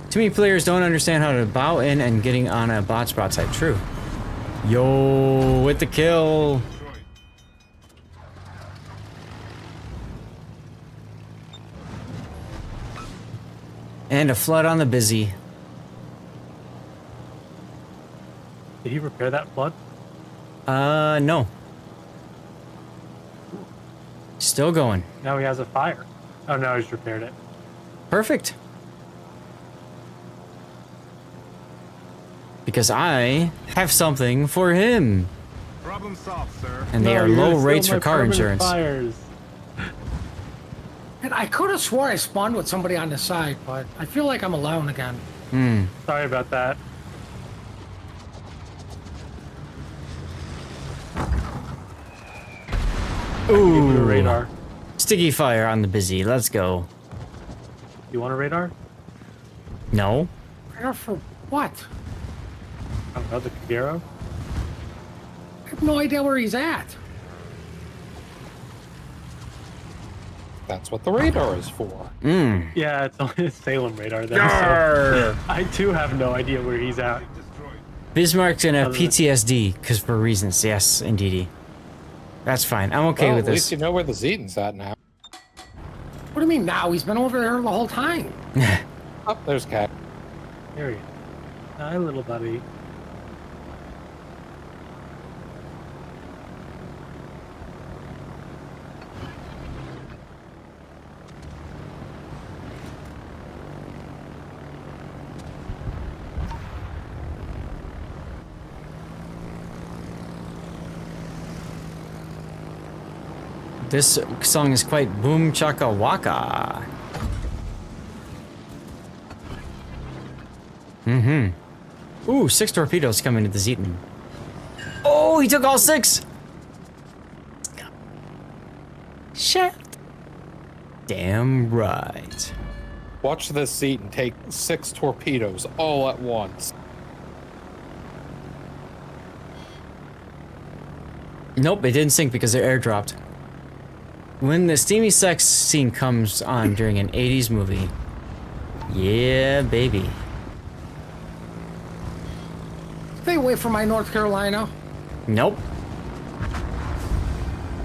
Speaker 1: Too many players don't understand how to bow in and getting on a bot's broadside. True. Yo, with the kill. And a flood on the busy.
Speaker 17: Did he repair that flood?
Speaker 1: No. Still going.
Speaker 17: Now he has a fire. Oh, no, he's repaired it.
Speaker 1: Perfect. Because I have something for him.
Speaker 10: Problem solved, sir.
Speaker 1: And they are low rates for car insurance.
Speaker 17: Fires.
Speaker 8: And I could have swore I spawned with somebody on the side, but I feel like I'm alone again.
Speaker 17: Sorry about that.
Speaker 1: Ooh.
Speaker 17: A radar.
Speaker 1: Sticky fire on the busy. Let's go.
Speaker 17: You want a radar?
Speaker 1: No.
Speaker 8: Radar for what?
Speaker 17: I don't know, the Kagero?
Speaker 8: I have no idea where he's at.
Speaker 2: That's what the radar is for.
Speaker 17: Yeah, it's only a Salem radar then. So I too have no idea where he's at.
Speaker 1: Bismarck's in a PTSD, because for reasons. Yes, indeedy. That's fine. I'm okay with
Speaker 2: At
Speaker 1: this.
Speaker 2: least you know where the Zetan's at now.
Speaker 8: What do you mean now? He's been over there the whole time.
Speaker 2: Oh, there's Cat.
Speaker 17: Here he is. Hi, little buddy.
Speaker 1: This song is quite boom chaka waka. Ooh, 6 torpedoes coming to the Zetan. Oh, he took all 6! Shaft. Damn right.
Speaker 2: Watch this Zetan take 6 torpedoes all at once.
Speaker 1: Nope, it didn't sink because they're airdropped. When the steamy sex scene comes on during an 80s movie, yeah, baby.
Speaker 8: Stay away from my North Carolina.
Speaker 1: Nope.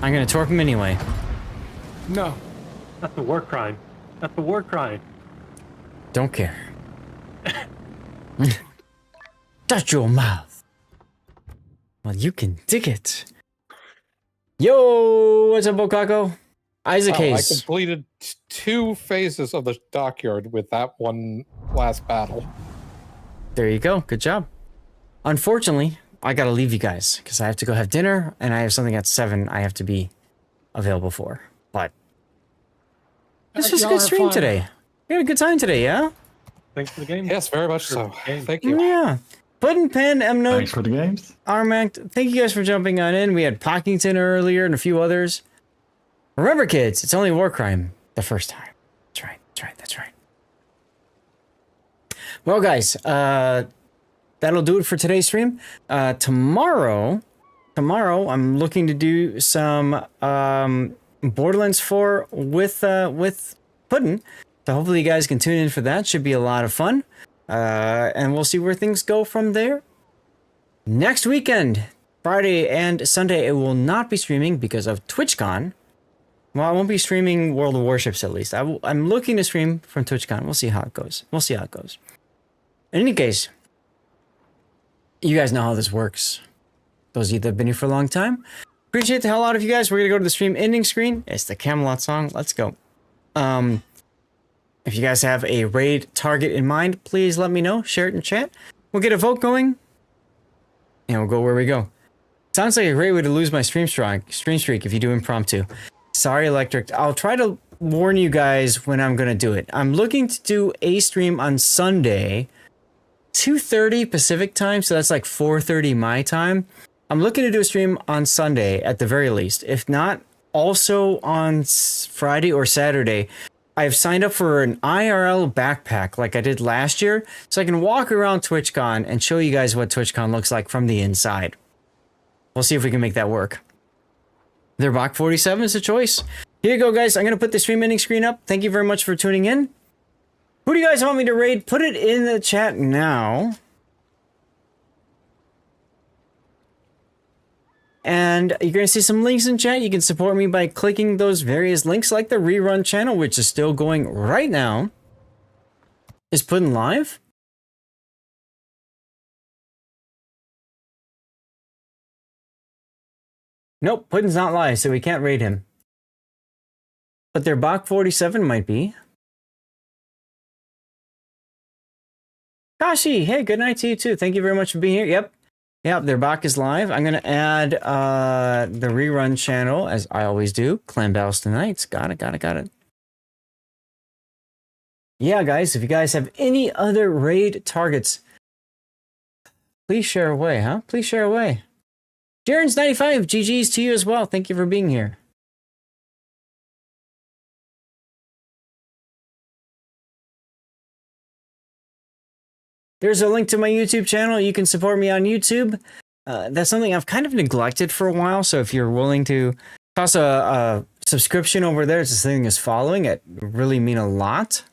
Speaker 1: I'm gonna torp him anyway.
Speaker 8: No.
Speaker 17: That's a war crime. That's a war crime.
Speaker 1: Don't care. Shut your mouth. Well, you can dig it. Yo, what's up, Bokako? Isaac
Speaker 2: Wow, I
Speaker 1: Hayes.
Speaker 2: completed 2 phases of the dockyard with that one last battle.
Speaker 1: There you go. Good job. Unfortunately, I gotta leave you guys because I have to go have dinner and I have something at 7 I have to be available for. But this was a
Speaker 8: y'all
Speaker 1: good
Speaker 8: are
Speaker 1: stream
Speaker 8: fun.
Speaker 1: today. We had a good time today, yeah?
Speaker 17: Thanks for the game.
Speaker 2: Yes, very much so. Thank you.
Speaker 1: Yeah. Puddin' Pen, M-Note,
Speaker 14: Thanks for the games.
Speaker 1: Armact, thank you guys for jumping on in. We had Pockington earlier and a few others. Remember, kids, it's only a war crime the first time. That's right, that's right, that's right. Well, guys, that'll do it for today's stream. Tomorrow, I'm looking to do some Borderlands 4 with Puddin'. So hopefully you guys can tune in for that. Should be a lot of fun. And we'll see where things go from there. Next weekend, Friday and Sunday, it will not be streaming because of TwitchCon. Well, I won't be streaming World of Warships at least. I'm looking to stream from TwitchCon. We'll see how it goes. We'll see how it goes. In any case, you guys know how this works. Those of you that have been here for a long time, appreciate the hell out of you guys. We're gonna go to the stream ending screen. It's the Camelot song. Let's go. If you guys have a raid target in mind, please let me know. Share it in chat. We'll get a vote going, and we'll go where we go. Sounds like a great way to lose my stream streak if you do impromptu. Sorry, Electric. I'll try to warn you guys when I'm gonna do it. I'm looking to do a stream on Sunday, 2:30 Pacific time, so that's like 4:30 my time. I'm looking to do a stream on Sunday at the very least. If not, also on Friday or Saturday. I've signed up for an IRL backpack like I did last year, so I can walk around TwitchCon and show you guys what TwitchCon looks like from the inside. We'll see if we can make that work. Their Bach 47 is a choice. Here you go, guys. I'm going to put the stream ending screen up. Thank you very much for tuning in. Who do you guys want me to raid? Put it in the chat now. And you're going to see some links in chat. You can support me by clicking those various links, like the rerun channel, which is still going right now. Is Puddin' live? Nope, Puddin's not live, so we can't raid him. But their Bach 47 might be. Kashi, hey, good night to you too. Thank you very much for being here. Yep, their Bach is live. I'm going to add the rerun channel, as I always do. Clan Battles Tonight. Got it. Yeah, guys, if you guys have any other raid targets, please share away, huh? Please share away. Jaren's 95, GG's to you as well. Thank you for being here. There's a link to my YouTube channel. You can support me on YouTube. That's something I've kind of neglected for a while. So if you're willing to toss a subscription over there, it's this thing is following. It really mean a lot.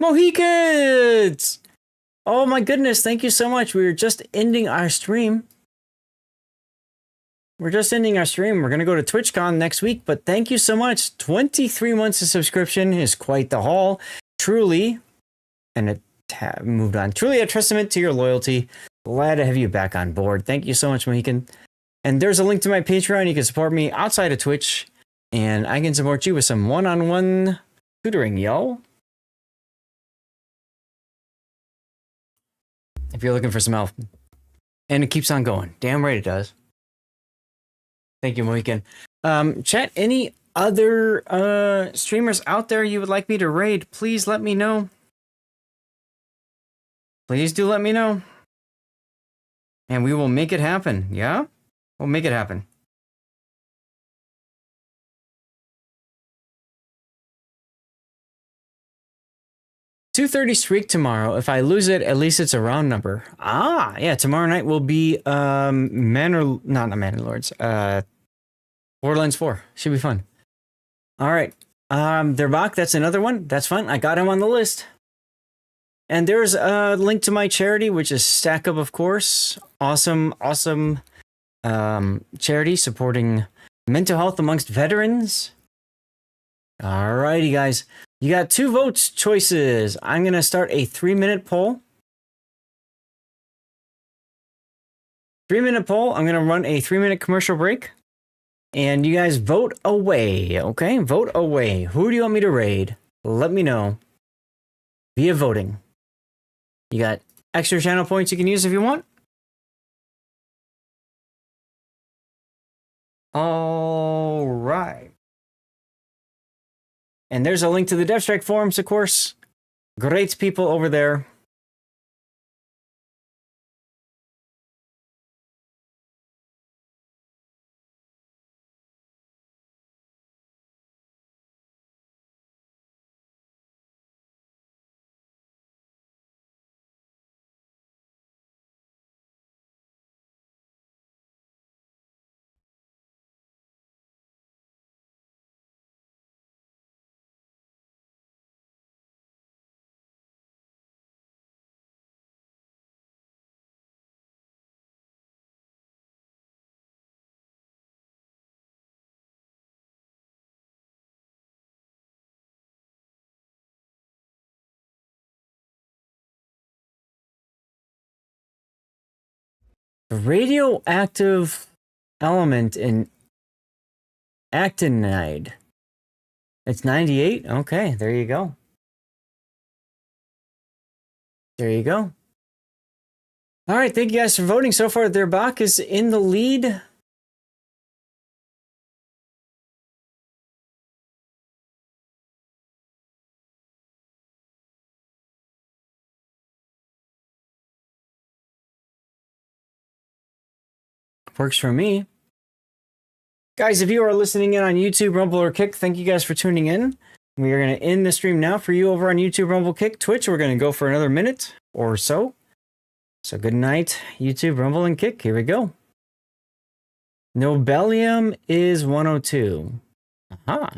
Speaker 1: Mohicans! Oh my goodness, thank you so much. We were just ending our stream. We're going to go to TwitchCon next week, but thank you so much. 23 months of subscription is quite the haul. Truly, and it moved on. Truly a testament to your loyalty. Glad to have you back on board. Thank you so much, Mohican. And there's a link to my Patreon. You can support me outside of Twitch, and I can support you with some one-on-one tutoring, yo. If you're looking for some help. And it keeps on going. Damn right it does. Thank you, Mohican. Chat, any other streamers out there you would like me to raid, please let me know. Please do let me know. And we will make it happen, yeah? We'll make it happen. $230 streak tomorrow. If I lose it, at least it's a round number. Ah, yeah, tomorrow night will be Borderlands 4. Should be fun. All right. Their Bach, that's another one. That's fun. I got him on the list. And there's a link to my charity, which is Stack Up, of course. Awesome charity supporting mental health amongst veterans. Alrighty, guys. You got 2 votes choices. I'm going to start a 3-minute poll. 3-minute poll. I'm going to run a 3-minute commercial break. And you guys vote away, okay? Vote away. Who do you want me to raid? Let me know via voting. You got extra channel points you can use if you want. All right. And there's a link to the DevStrike forums, of course. Great people over there. The radioactive element in actinide. It's 98? Okay, there you go. There you go. All right, thank you guys for voting. So far, their Bach is in the lead. Works for me. Guys, if you are listening in on YouTube, Rumble, or Kick, thank you guys for tuning in. We are going to end the stream now for you over on YouTube, Rumble, Kick, Twitch. We're going to go for another minute or so. So good night, YouTube, Rumble, and Kick. Here we go. Nobelium is 102. Aha.